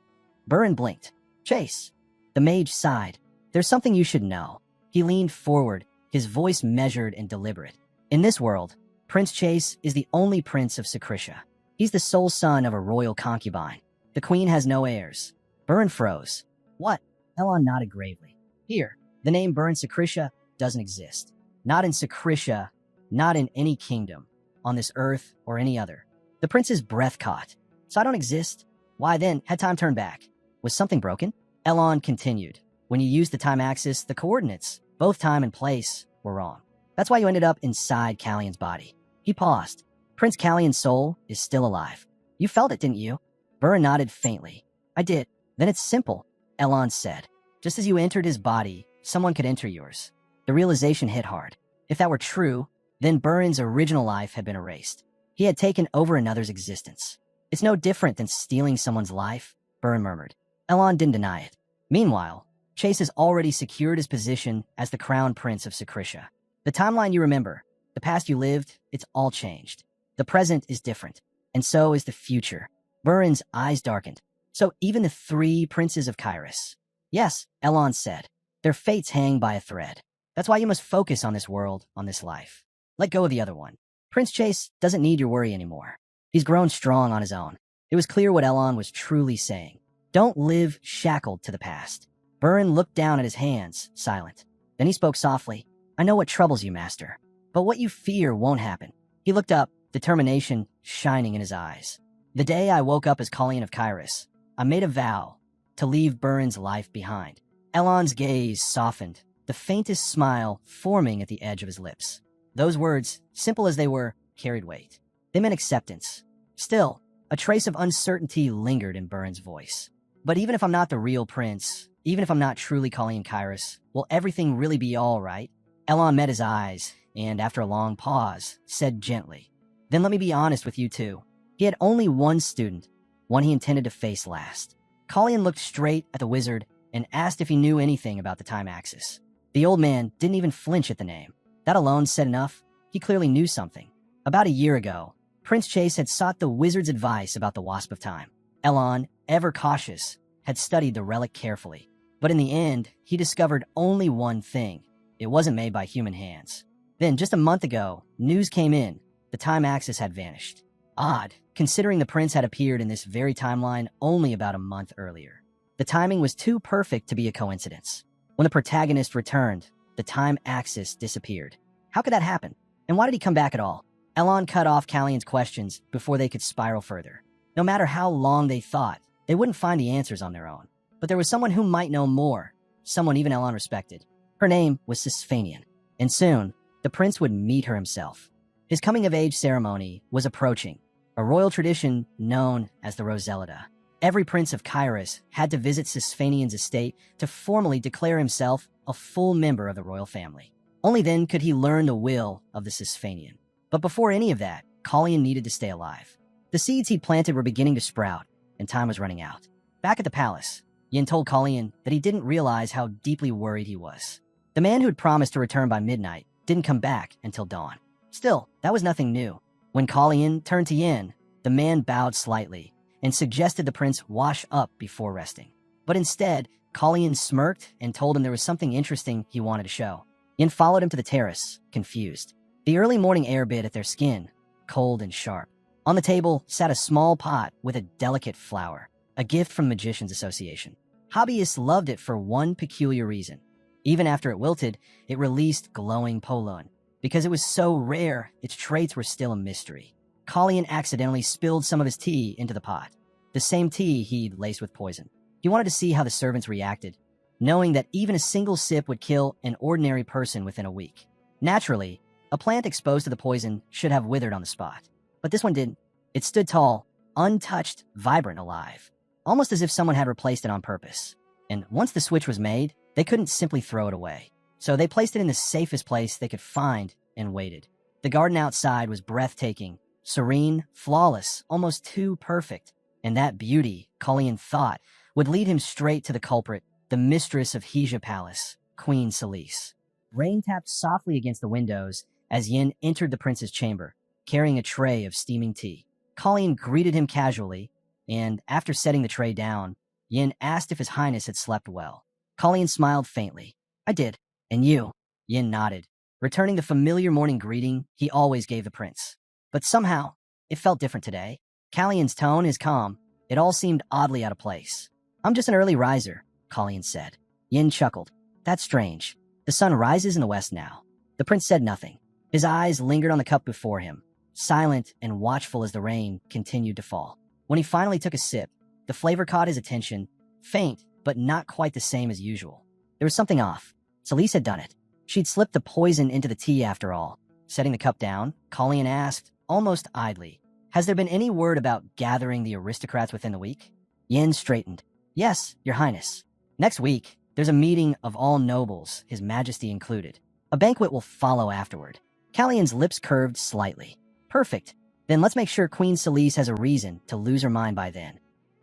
Burin blinked. Chase. The mage sighed. There's something you should know. He leaned forward, his voice measured and deliberate. In this world, Prince Chase is the only prince of Secretia. He's the sole son of a royal concubine. The queen has no heirs. Burin froze. What? Elon nodded gravely. Here, the name Burin Secretia doesn't exist. Not in Secretia, not in any kingdom, on this earth or any other. The prince's breath caught. So I don't exist? Why then, had time turned back? Was something broken? Elon continued. When you used the time axis, the coordinates, both time and place, were wrong. That's why you ended up inside Kalian's body. He paused. Prince Kalian's soul is still alive. You felt it, didn't you? Burin nodded faintly. I did. Then it's simple, Elon said. Just as you entered his body, someone could enter yours. The realization hit hard. If that were true, then Burin's original life had been erased. He had taken over another's existence. It's no different than stealing someone's life, Burin murmured. Elon didn't deny it. Meanwhile, Chase has already secured his position as the crown prince of Secretia. The timeline you remember, the past you lived, it's all changed. The present is different, and so is the future. Burin's eyes darkened. So even the three princes of Kairos. Yes, Elon said. Their fates hang by a thread. That's why you must focus on this world, on this life. Let go of the other one. Prince Chase doesn't need your worry anymore. He's grown strong on his own. It was clear what Elon was truly saying. Don't live shackled to the past. Burin looked down at his hands, silent. Then he spoke softly. I know what troubles you, master. But what you fear won't happen. He looked up, determination shining in his eyes. The day I woke up as Kalian of Kairos, I made a vow to leave Burin's life behind. Elon's gaze softened, the faintest smile forming at the edge of his lips. Those words, simple as they were, carried weight. They meant acceptance. Still, a trace of uncertainty lingered in Burin's voice. But even if I'm not the real prince, even if I'm not truly Kalian Kairos, will everything really be all right? Elon met his eyes, and after a long pause, said gently, Then let me be honest with you too. He had only one student, one he intended to face last. Kalian looked straight at the wizard and asked if he knew anything about the time axis. The old man didn't even flinch at the name. That alone said enough. He clearly knew something. About a year ago, Prince Chase had sought the wizard's advice about the Wasp of Time. Elon, ever cautious, had studied the relic carefully. But in the end, he discovered only one thing. It wasn't made by human hands. Then, just a month ago, news came in. The time axis had vanished. Odd, considering the prince had appeared in this very timeline only about a month earlier. The timing was too perfect to be a coincidence. When the protagonist returned, the time axis disappeared. How could that happen? And why did he come back at all? Elon cut off Kalian's questions before they could spiral further. No matter how long they thought, they wouldn't find the answers on their own. But there was someone who might know more, someone even Elon respected. Her name was Sisphanian, and soon, the prince would meet her himself. His coming-of-age ceremony was approaching, a royal tradition known as the Roselida. Every prince of Kairos had to visit Sisphanian's estate to formally declare himself a full member of the royal family. Only then could he learn the will of the Sisphanian. But before any of that, Kalian needed to stay alive. The seeds he'd planted were beginning to sprout, and time was running out. Back at the palace, Yin told Kalian that he didn't realize how deeply worried he was. The man who'd promised to return by midnight didn't come back until dawn. Still, that was nothing new. When Kalian turned to Yin, the man bowed slightly and suggested the prince wash up before resting. But instead, Kalian smirked and told him there was something interesting he wanted to show. Yin followed him to the terrace, confused. The early morning air bit at their skin, cold and sharp. On the table sat a small pot with a delicate flower, a gift from Magicians Association. Hobbyists loved it for one peculiar reason. Even after it wilted, it released glowing pollen. Because it was so rare, its traits were still a mystery. Colleen accidentally spilled some of his tea into the pot, the same tea he'd laced with poison. He wanted to see how the servants reacted, knowing that even a single sip would kill an ordinary person within a week. Naturally, a plant exposed to the poison should have withered on the spot. But this one didn't. It stood tall, untouched, vibrant, alive, almost as if someone had replaced it on purpose. And once the switch was made, they couldn't simply throw it away. So they placed it in the safest place they could find and waited. The garden outside was breathtaking, serene, flawless, almost too perfect. And that beauty, Colleen thought, would lead him straight to the culprit, the mistress of Hija Palace, Queen Celise. Rain tapped softly against the windows as Yin entered the prince's chamber, carrying a tray of steaming tea. Colleen greeted him casually, and after setting the tray down, Yin asked if His Highness had slept well. Colleen smiled faintly. I did. And you? Yin nodded, returning the familiar morning greeting he always gave the prince. But somehow, it felt different today. Colleen's tone is calm. It all seemed oddly out of place. I'm just an early riser, Colleen said. Yin chuckled. That's strange. The sun rises in the west now. The prince said nothing. His eyes lingered on the cup before him, silent and watchful as the rain continued to fall. When he finally took a sip, the flavor caught his attention, faint, but not quite the same as usual. There was something off. Celise had done it. She'd slipped the poison into the tea after all. Setting the cup down, Colleen asked, almost idly, has there been any word about gathering the aristocrats within the week? Yin straightened. Yes, Your Highness. Next week, there's a meeting of all nobles, His Majesty included. A banquet will follow afterward. Callion's lips curved slightly. Perfect. Then let's make sure Queen Celise has a reason to lose her mind by then.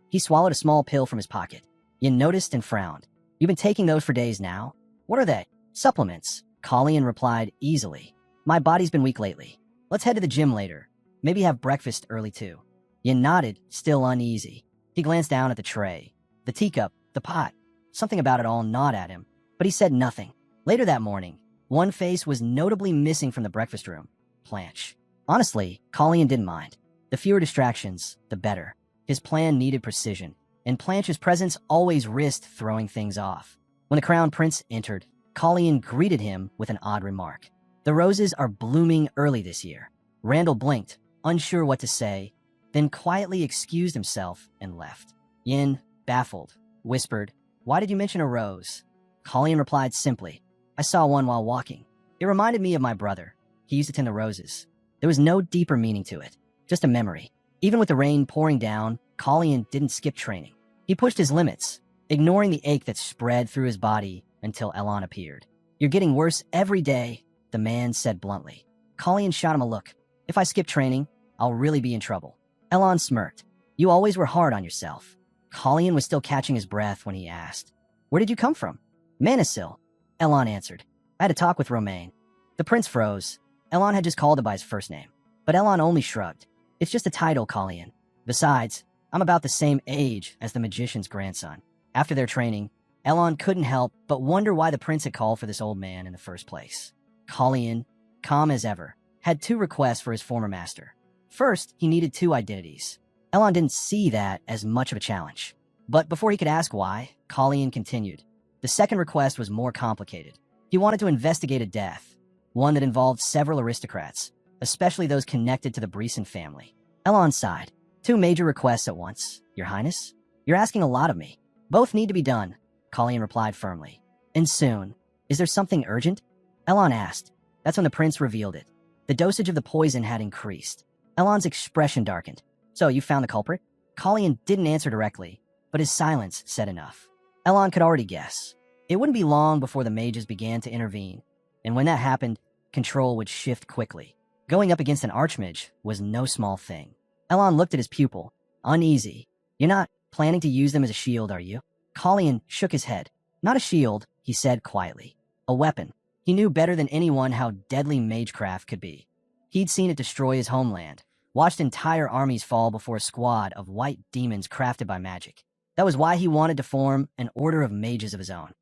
He swallowed a small pill from his pocket. Yin noticed and frowned. You've been taking those for days now? What are they? Supplements. Colleen replied easily. My body's been weak lately. Let's head to the gym later. Maybe have breakfast early too. Yin nodded, still uneasy. He glanced down at the tray, the teacup, the pot. Something about it all gnawed at him, but he said nothing. Later that morning, one face was notably missing from the breakfast room. Blanche. Honestly, Colleen didn't mind. The fewer distractions, the better. His plan needed precision, and Blanche's presence always risked throwing things off. When the crown prince entered, Colleen greeted him with an odd remark. The roses are blooming early this year. Randall blinked, unsure what to say, then quietly excused himself and left. Yin, baffled, whispered, Why did you mention a rose? Colleen replied simply, I saw one while walking. It reminded me of my brother. He used to tend the roses. There was no deeper meaning to it, just a memory. Even with the rain pouring down, Colleen didn't skip training. He pushed his limits, ignoring the ache that spread through his body until Elon appeared. You're getting worse every day, the man said bluntly. Colleen shot him a look. If I skip training, I'll really be in trouble. Elon smirked. You always were hard on yourself. Colleen was still catching his breath when he asked, Where did you come from? Manisil. Elon answered. I had a talk with Romaine. The prince froze. Elon had just called him by his first name. But Elon only shrugged. It's just a title, Colleen. Besides, I'm about the same age as the magician's grandson. After their training, Elon couldn't help but wonder why the prince had called for this old man in the first place. Colleen, calm as ever, had two requests for his former master. First, he needed two identities. Elon didn't see that as much of a challenge. But before he could ask why, Colleen continued. The second request was more complicated. He wanted to investigate a death, one that involved several aristocrats, especially those connected to the Breeson family. Elon sighed. Two major requests at once, Your Highness. You're asking a lot of me. Both need to be done, Colleen replied firmly. And soon. Is there something urgent? Elon asked. That's when the prince revealed it. The dosage of the poison had increased. Elon's expression darkened. So you found the culprit? Colleen didn't answer directly, but his silence said enough. Elon could already guess. It wouldn't be long before the mages began to intervene, and when that happened, control would shift quickly. Going up against an archmage was no small thing. Elon looked at his pupil, uneasy. You're not planning to use them as a shield, are you? Colleen shook his head. Not a shield, he said quietly. A weapon. He knew better than anyone how deadly magecraft could be. He'd seen it destroy his homeland, watched entire armies fall before a squad of white demons crafted by magic. That was why he wanted to form an order of mages of his own.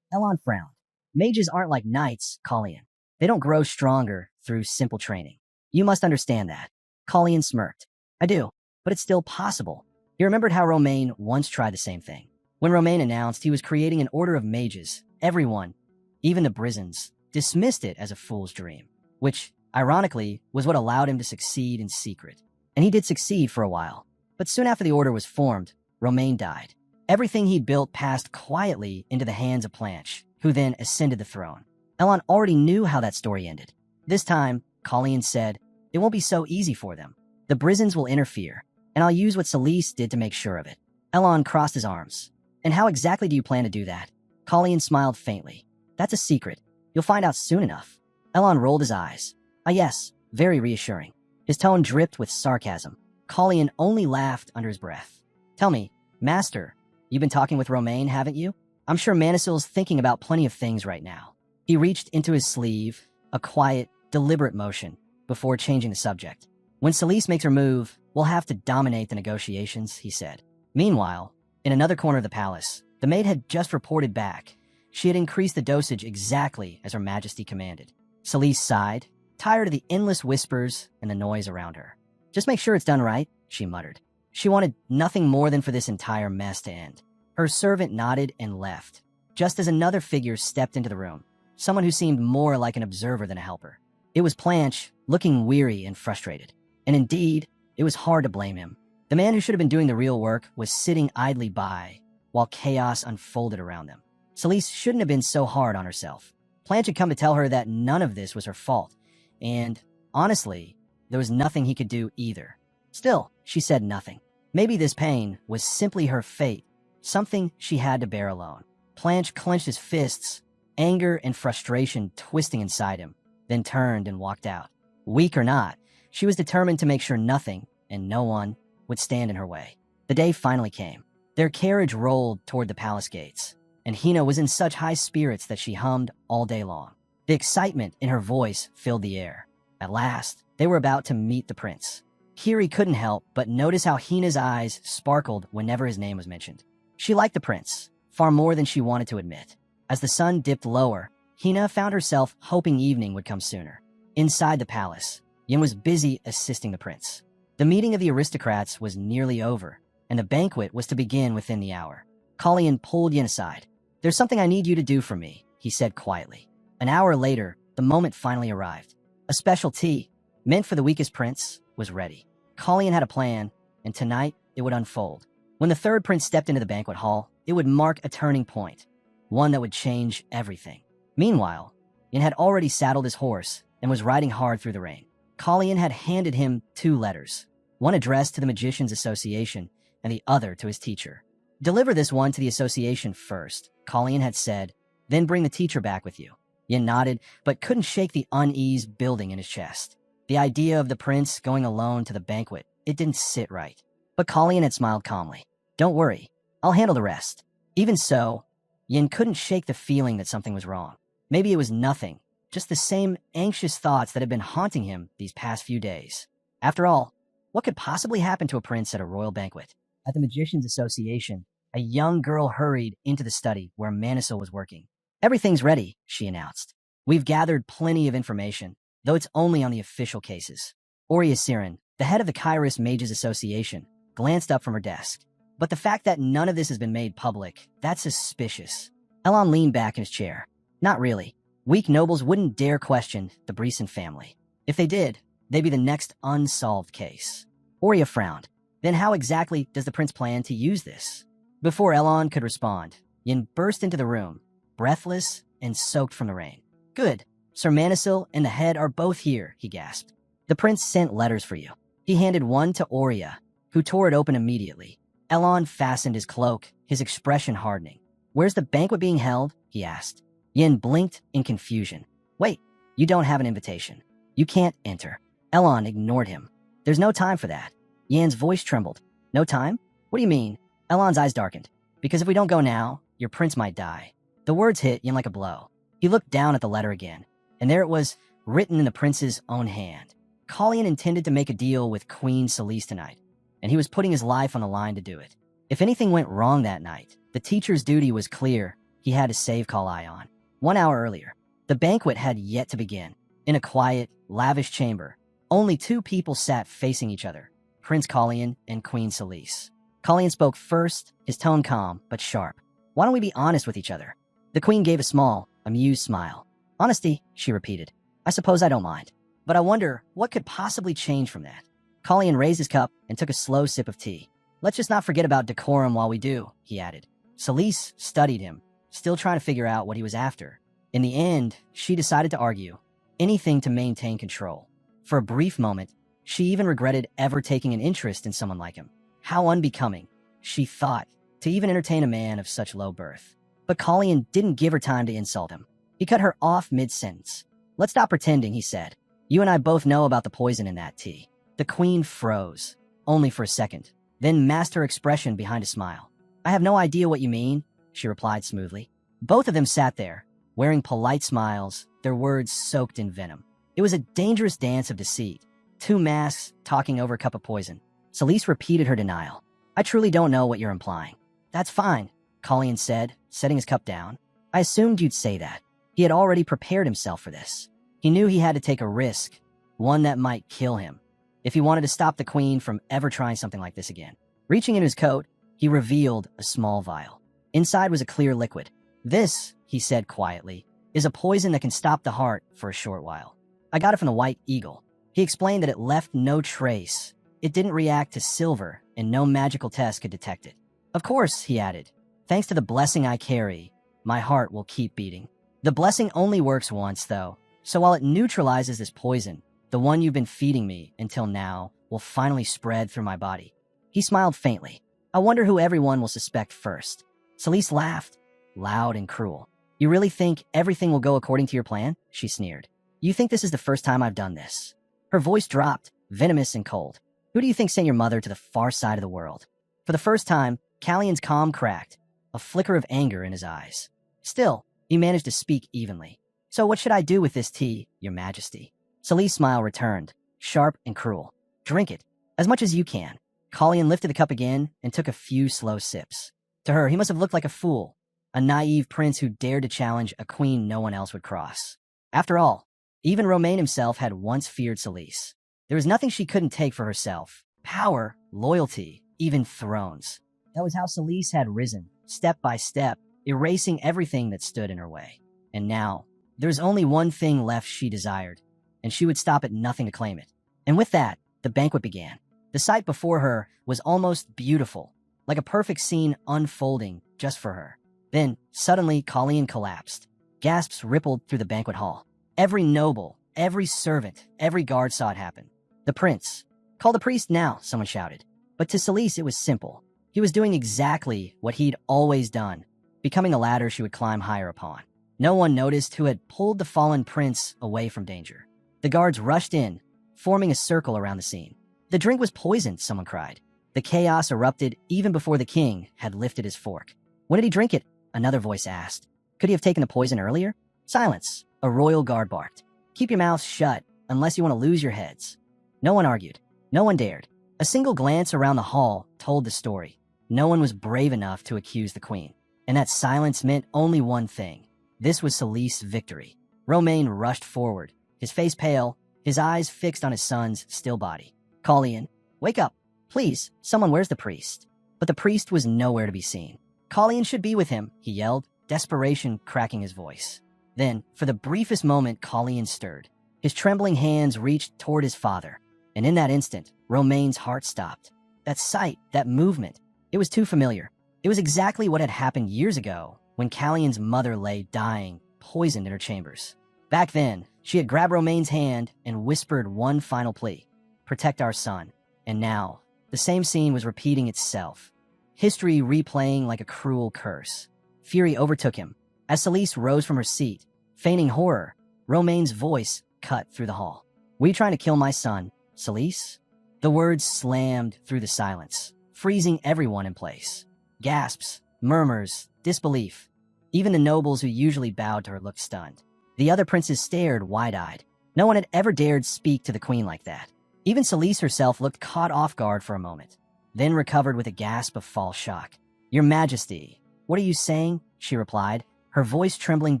Elon frowned. Mages aren't like knights, Colleen. They don't grow stronger through simple training. You must understand that. Colleen smirked. I do, but it's still possible. He remembered how Romaine once tried the same thing. When Romain announced he was creating an order of mages, everyone, even the Brizons, dismissed it as a fool's dream, which, ironically, was what allowed him to succeed in secret. And he did succeed for a while. But soon after the order was formed, Romain died. Everything he'd built passed quietly into the hands of Planche, who then ascended the throne. Elon already knew how that story ended. This time, Colleen said, "It won't be so easy for them. The Brizons will interfere, and I'll use what Celise did to make sure of it." Elon crossed his arms. "And how exactly do you plan to do that?" Colleen smiled faintly. "That's a secret. You'll find out soon enough." Elon rolled his eyes. "Ah yes, very reassuring." His tone dripped with sarcasm. Colleen only laughed under his breath. "Tell me, Master, you've been talking with Romain, haven't you? I'm sure Manisil's thinking about plenty of things right now." He reached into his sleeve, a quiet, deliberate motion, before changing the subject. "When Celise makes her move, we'll have to dominate the negotiations," he said. Meanwhile, in another corner of the palace, the maid had just reported back. She had increased the dosage exactly as Her Majesty commanded. Celise sighed, tired of the endless whispers and the noise around her. "Just make sure it's done right," she muttered. She wanted nothing more than for this entire mess to end. Her servant nodded and left, just as another figure stepped into the room, someone who seemed more like an observer than a helper. It was Planche, looking weary and frustrated. And indeed, it was hard to blame him. The man who should have been doing the real work was sitting idly by, while chaos unfolded around them. Celise shouldn't have been so hard on herself. Planche had come to tell her that none of this was her fault, and, honestly, there was nothing he could do either. Still, she said nothing. Maybe this pain was simply her fate, something she had to bear alone. Planche clenched his fists, anger and frustration twisting inside him, then turned and walked out. Weak or not, she was determined to make sure nothing, and no one, would stand in her way. The day finally came. Their carriage rolled toward the palace gates, and Hina was in such high spirits that she hummed all day long. The excitement in her voice filled the air. At last, they were about to meet the prince. Kiri couldn't help but notice how Hina's eyes sparkled whenever his name was mentioned. She liked the prince, far more than she wanted to admit. As the sun dipped lower, Hina found herself hoping evening would come sooner. Inside the palace, Yin was busy assisting the prince. The meeting of the aristocrats was nearly over, and the banquet was to begin within the hour. Colleen pulled Yin aside. "There's something I need you to do for me," he said quietly. An hour later, the moment finally arrived. A special tea, meant for the weakest prince, was ready. Colleen had a plan, and tonight it would unfold. When the third prince stepped into the banquet hall, it would mark a turning point, one that would change everything. Meanwhile, Yin had already saddled his horse and was riding hard through the rain. Colleen had handed him 2 letters, one addressed to the Magicians Association and the other to his teacher. "Deliver this one to the association first," Colleen had said, "then bring the teacher back with you." Yin nodded, but couldn't shake the unease building in his chest. The idea of the prince going alone to the banquet, it didn't sit right. But Colleen had smiled calmly. "Don't worry, I'll handle the rest." Even so, Yin couldn't shake the feeling that something was wrong. Maybe it was nothing, just the same anxious thoughts that had been haunting him these past few days. After all, what could possibly happen to a prince at a royal banquet? At the Magicians Association, a young girl hurried into the study where Manisil was working. "Everything's ready," she announced. "We've gathered plenty of information, though it's only on the official cases." Oria Siren, the head of the Kairos Mages Association, glanced up from her desk. "But the fact that none of this has been made public, that's suspicious." Elon leaned back in his chair. "Not really. Weak nobles wouldn't dare question the Brisson family. If they did, they'd be the next unsolved case." Oria frowned. "Then how exactly does the prince plan to use this?" Before Elon could respond, Yin burst into the room, breathless and soaked from the rain. "Good. Sir Manisil and the head are both here," he gasped. "The prince sent letters for you." He handed one to Oria, who tore it open immediately. Elon fastened his cloak, his expression hardening. "Where's the banquet being held?" he asked. Yin blinked in confusion. "Wait, you don't have an invitation. You can't enter." Elon ignored him. "There's no time for that." Yin's voice trembled. "No time? What do you mean?" Elon's eyes darkened. "Because if we don't go now, your prince might die." The words hit Yin like a blow. He looked down at the letter again, and there it was, written in the prince's own hand. Colleen intended to make a deal with Queen Celise tonight, and he was putting his life on the line to do it. If anything went wrong that night, the teacher's duty was clear. He had to save Kal-Ion. 1 hour earlier, the banquet had yet to begin. In a quiet, lavish chamber, only 2 people sat facing each other, Prince Colleen and Queen Celise. Colleen spoke first, his tone calm but sharp. Why don't we be honest with each other? The queen gave a small, amused smile. Honesty, she repeated. I suppose I don't mind. But I wonder what could possibly change from that. Colleen raised his cup and took a slow sip of tea. Let's just not forget about decorum while we do, he added. Celise studied him, still trying to figure out what he was after. In the end, she decided to argue. Anything to maintain control. For a brief moment, she even regretted ever taking an interest in someone like him. How unbecoming, she thought, to even entertain a man of such low birth. But Colleen didn't give her time to insult him. He cut her off mid-sentence. Let's stop pretending, he said. You and I both know about the poison in that tea. The queen froze, only for a second, then masked her expression behind a smile. I have no idea what you mean, she replied smoothly. Both of them sat there, wearing polite smiles, their words soaked in venom. It was a dangerous dance of deceit. Two masks talking over a cup of poison. Celise repeated her denial. I truly don't know what you're implying. That's fine, Colleen said, setting his cup down. I assumed you'd say that. He had already prepared himself for this. He knew he had to take a risk, one that might kill him, if he wanted to stop the queen from ever trying something like this again. Reaching in his coat, he revealed a small vial. Inside was a clear liquid. This, he said quietly, is a poison that can stop the heart for a short while. I got it from the White Eagle. He explained that it left no trace. It didn't react to silver, and no magical test could detect it. Of course, he added, thanks to the blessing I carry, my heart will keep beating. The blessing only works once, though, so while it neutralizes this poison, the one you've been feeding me until now will finally spread through my body. He smiled faintly. I wonder who everyone will suspect first. Celise laughed, loud and cruel. You really think everything will go according to your plan? She sneered. You think this is the first time I've done this? Her voice dropped, venomous and cold. Who do you think sent your mother to the far side of the world? For the first time, Callion's calm cracked, a flicker of anger in his eyes. Still, he managed to speak evenly. So what should I do with this tea, your majesty? Celise's smile returned, sharp and cruel. Drink it, as much as you can. Colleen lifted the cup again and took a few slow sips. To her, he must have looked like a fool, a naive prince who dared to challenge a queen no one else would cross. After all, even Romain himself had once feared Celise. There was nothing she couldn't take for herself. Power, loyalty, even thrones. That was how Celise had risen, step by step, erasing everything that stood in her way. And now, there's only one thing left she desired, and she would stop at nothing to claim it. And with that, the banquet began. The sight before her was almost beautiful, like a perfect scene unfolding just for her. Then, suddenly, Colleen collapsed. Gasps rippled through the banquet hall. Every noble, every servant, every guard saw it happen. The prince. Call the priest now, someone shouted. But to Celise, it was simple. He was doing exactly what he'd always done, becoming a ladder she would climb higher upon. No one noticed who had pulled the fallen prince away from danger. The guards rushed in, forming a circle around the scene. The drink was poisoned, someone cried. The chaos erupted even before the king had lifted his fork. When did he drink it? Another voice asked. Could he have taken the poison earlier? Silence, a royal guard barked. Keep your mouths shut, unless you want to lose your heads. No one argued. No one dared. A single glance around the hall told the story. No one was brave enough to accuse the queen. And that silence meant only one thing. This was Celise's victory. Romain rushed forward, his face pale, his eyes fixed on his son's still body. Colleen, wake up. Please, someone, where's the priest? But the priest was nowhere to be seen. Colleen should be with him, he yelled, desperation cracking his voice. Then, for the briefest moment, Colleen stirred. His trembling hands reached toward his father. And in that instant, Romain's heart stopped. That sight, that movement, it was too familiar. It was exactly what had happened years ago when Callion's mother lay dying, poisoned in her chambers. Back then, she had grabbed Romain's hand and whispered one final plea. Protect our son. And now, the same scene was repeating itself. History replaying like a cruel curse. Fury overtook him. As Celise rose from her seat, feigning horror, Romain's voice cut through the hall. Were you trying to kill my son, Celise? The words slammed through the silence, freezing everyone in place. Gasps, murmurs, disbelief. Even the nobles who usually bowed to her looked stunned. The other princes stared wide-eyed. No one had ever dared speak to the queen like that. Even Celise herself looked caught off guard for a moment, then recovered with a gasp of false shock. Your Majesty, what are you saying? She replied, her voice trembling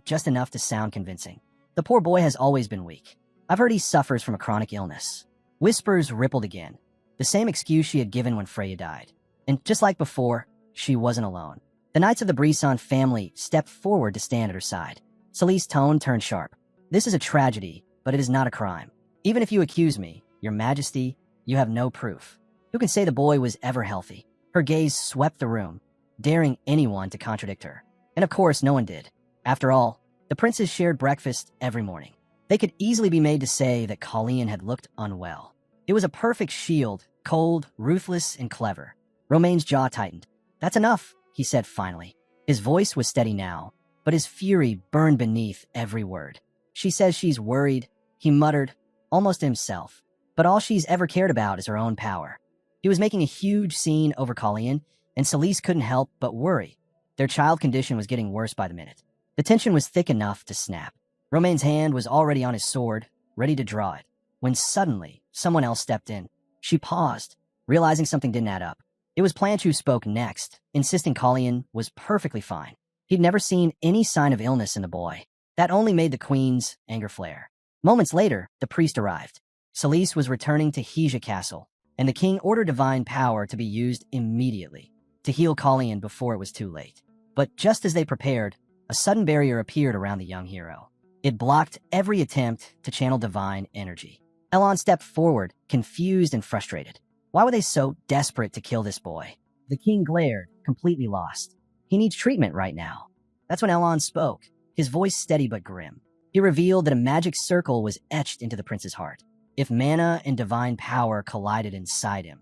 just enough to sound convincing. The poor boy has always been weak. I've heard he suffers from a chronic illness. Whispers rippled again, the same excuse she had given when Freya died. And just like before, she wasn't alone. The Knights of the Brisson family stepped forward to stand at her side. Salice's tone turned sharp. This is a tragedy, but it is not a crime. Even if you accuse me, Your Majesty, you have no proof. Who can say the boy was ever healthy? Her gaze swept the room, daring anyone to contradict her. And of course, no one did. After all, the princes shared breakfast every morning. They could easily be made to say that Colleen had looked unwell. It was a perfect shield, cold, ruthless, and clever. Romaine's jaw tightened. That's enough, he said finally. His voice was steady now, but his fury burned beneath every word. She says she's worried, he muttered, almost to himself. But all she's ever cared about is her own power. He was making a huge scene over Colleen, and Salice couldn't help but worry. Their child condition was getting worse by the minute. The tension was thick enough to snap. Romaine's hand was already on his sword, ready to draw it, when suddenly someone else stepped in. She paused, realizing something didn't add up. It was Planch who spoke next, insisting Colleen was perfectly fine. He'd never seen any sign of illness in the boy. That only made the queen's anger flare. Moments later, the priest arrived. Salice was returning to Hija Castle, and the king ordered divine power to be used immediately to heal Colleen before it was too late. But just as they prepared, a sudden barrier appeared around the young hero. It blocked every attempt to channel divine energy. Elon stepped forward, confused and frustrated. Why were they so desperate to kill this boy? The king glared, completely lost. He needs treatment right now. That's when Elon spoke, his voice steady but grim. He revealed that a magic circle was etched into the prince's heart. If mana and divine power collided inside him,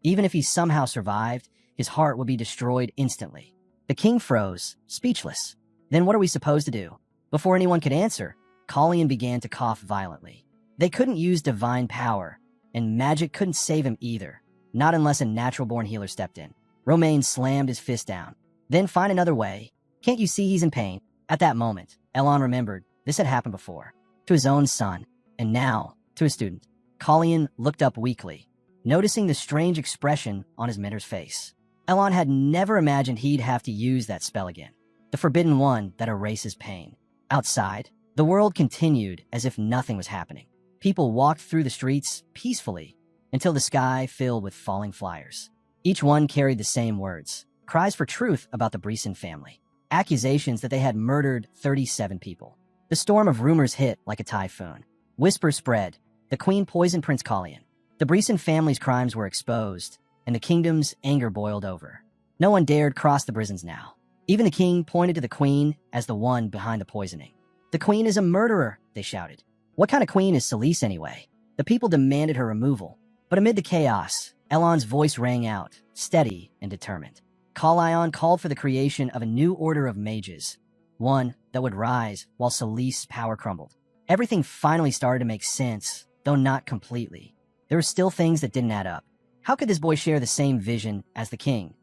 even if he somehow survived, his heart would be destroyed instantly. The king froze, speechless. Then what are we supposed to do? Before anyone could answer, Colleen began to cough violently. They couldn't use divine power, and magic couldn't save him either, not unless a natural-born healer stepped in. Romaine slammed his fist down. Then find another way. Can't you see he's in pain? At that moment, Elon remembered this had happened before, to his own son, and now to his student. Colleen looked up weakly, noticing the strange expression on his mentor's face. Elon had never imagined he'd have to use that spell again, the forbidden one that erases pain. Outside, the world continued as if nothing was happening. People walked through the streets peacefully until the sky filled with falling flyers. Each one carried the same words, cries for truth about the Brisson family, accusations that they had murdered 37 people. The storm of rumors hit like a typhoon. Whispers spread. The queen poisoned Prince Colleen. The Brisson family's crimes were exposed, and the kingdom's anger boiled over. No one dared cross the Brisons now. Even the king pointed to the queen as the one behind the poisoning. The queen is a murderer, they shouted. What kind of queen is Salice anyway? The people demanded her removal. But amid the chaos, Elon's voice rang out, steady and determined. Colleen called for the creation of a new order of mages, one that would rise while Salice's power crumbled. Everything finally started to make sense, though not completely. There were still things that didn't add up. How could this boy share the same vision as the king?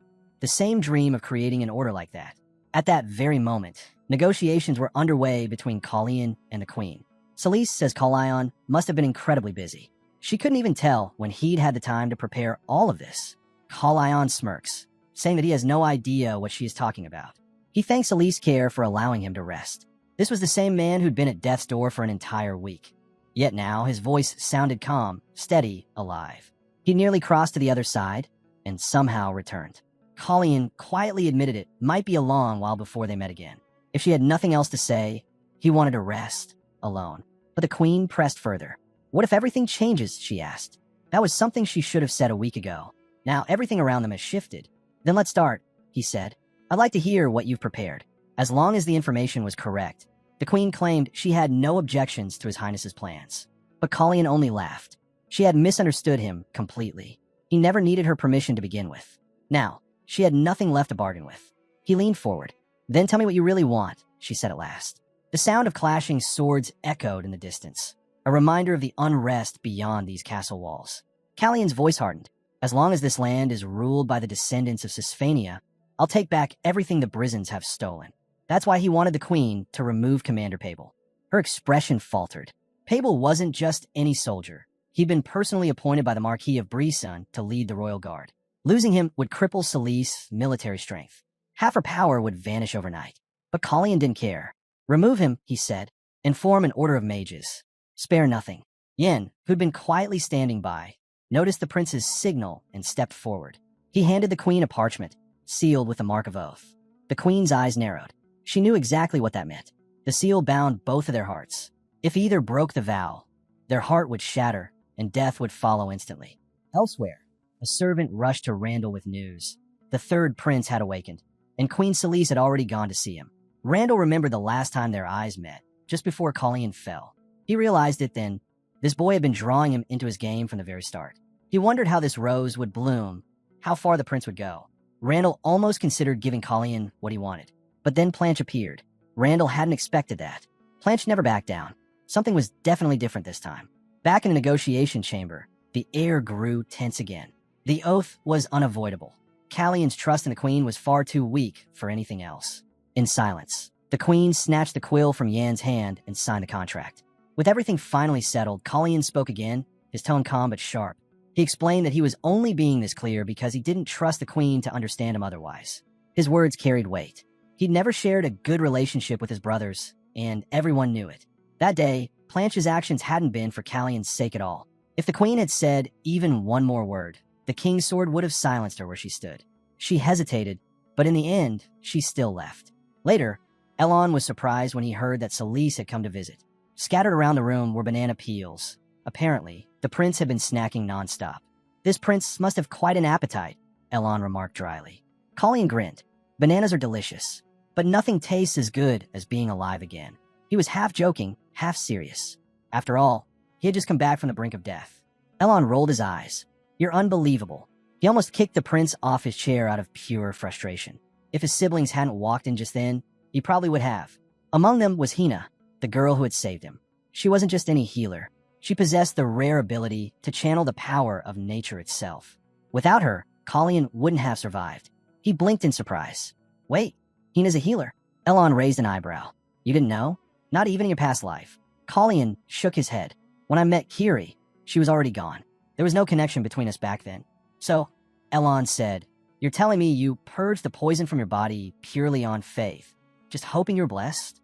The same dream of creating an order like that? At that very moment, negotiations were underway between Colleen and the queen. Salice says Colleen must have been incredibly busy. She couldn't even tell when he'd had the time to prepare all of this. Colleen smirks, saying that he has no idea what she is talking about. He thanks Salice's care for allowing him to rest. This was the same man who'd been at death's door for an entire week. Yet now his voice sounded calm, steady, alive. He nearly crossed to the other side and somehow returned. Colleen quietly admitted it might be a long while before they met again. If she had nothing else to say, he wanted to rest, alone. But the queen pressed further. What if everything changes, she asked. That was something she should have said a week ago. Now everything around them has shifted. Then let's start, he said. I'd like to hear what you've prepared. As long as the information was correct. The queen claimed she had no objections to His Highness's plans. But Colleen only laughed. She had misunderstood him completely. He never needed her permission to begin with. Now, she had nothing left to bargain with. He leaned forward. Then tell me what you really want, she said at last. The sound of clashing swords echoed in the distance, a reminder of the unrest beyond these castle walls. Callion's voice hardened. As long as this land is ruled by the descendants of Sisphania, I'll take back everything the Brisons have stolen. That's why he wanted the queen to remove Commander Pable. Her expression faltered. Pable wasn't just any soldier. He'd been personally appointed by the Marquis of Brisson to lead the royal guard. Losing him would cripple Salice's military strength. Half her power would vanish overnight. But Colleen didn't care. Remove him, he said, and form an order of mages. Spare nothing. Yen, who'd been quietly standing by, noticed the prince's signal and stepped forward. He handed the queen a parchment, sealed with the mark of oath. The queen's eyes narrowed. She knew exactly what that meant. The seal bound both of their hearts. If either broke the vow, their heart would shatter and death would follow instantly. Elsewhere, a servant rushed to Randall with news. The third prince had awakened, and Queen Celise had already gone to see him. Randall remembered the last time their eyes met, just before Colleen fell. He realized it then. This boy had been drawing him into his game from the very start. He wondered how this rose would bloom, how far the prince would go. Randall almost considered giving Colleen what he wanted. But then Blanche appeared. Randall hadn't expected that. Blanche never backed down. Something was definitely different this time. Back in the negotiation chamber, the air grew tense again. The oath was unavoidable. Callion's trust in the queen was far too weak for anything else. In silence, the queen snatched the quill from Yan's hand and signed the contract. With everything finally settled, Colleen spoke again, his tone calm but sharp. He explained that he was only being this clear because he didn't trust the queen to understand him otherwise. His words carried weight. He'd never shared a good relationship with his brothers, and everyone knew it. That day, Blanche's actions hadn't been for Callion's sake at all. If the queen had said even one more word, the king's sword would have silenced her where she stood. She hesitated, but in the end, she still left. Later, Elon was surprised when he heard that Celise had come to visit. Scattered around the room were banana peels. Apparently, the prince had been snacking nonstop. This prince must have quite an appetite, Elon remarked dryly. Colleen grinned. Bananas are delicious, but nothing tastes as good as being alive again. He was half joking, half serious. After all, he had just come back from the brink of death. Elon rolled his eyes. You're unbelievable. He almost kicked the prince off his chair out of pure frustration. If his siblings hadn't walked in just then, he probably would have. Among them was Hina, the girl who had saved him. She wasn't just any healer. She possessed the rare ability to channel the power of nature itself. Without her, Colleen wouldn't have survived. He blinked in surprise. Wait, Hina's a healer. Elon raised an eyebrow. You didn't know? Not even in your past life. Colleen shook his head. When I met Kiri, she was already gone. There was no connection between us back then. So, Elon said, you're telling me you purged the poison from your body purely on faith, just hoping you're blessed?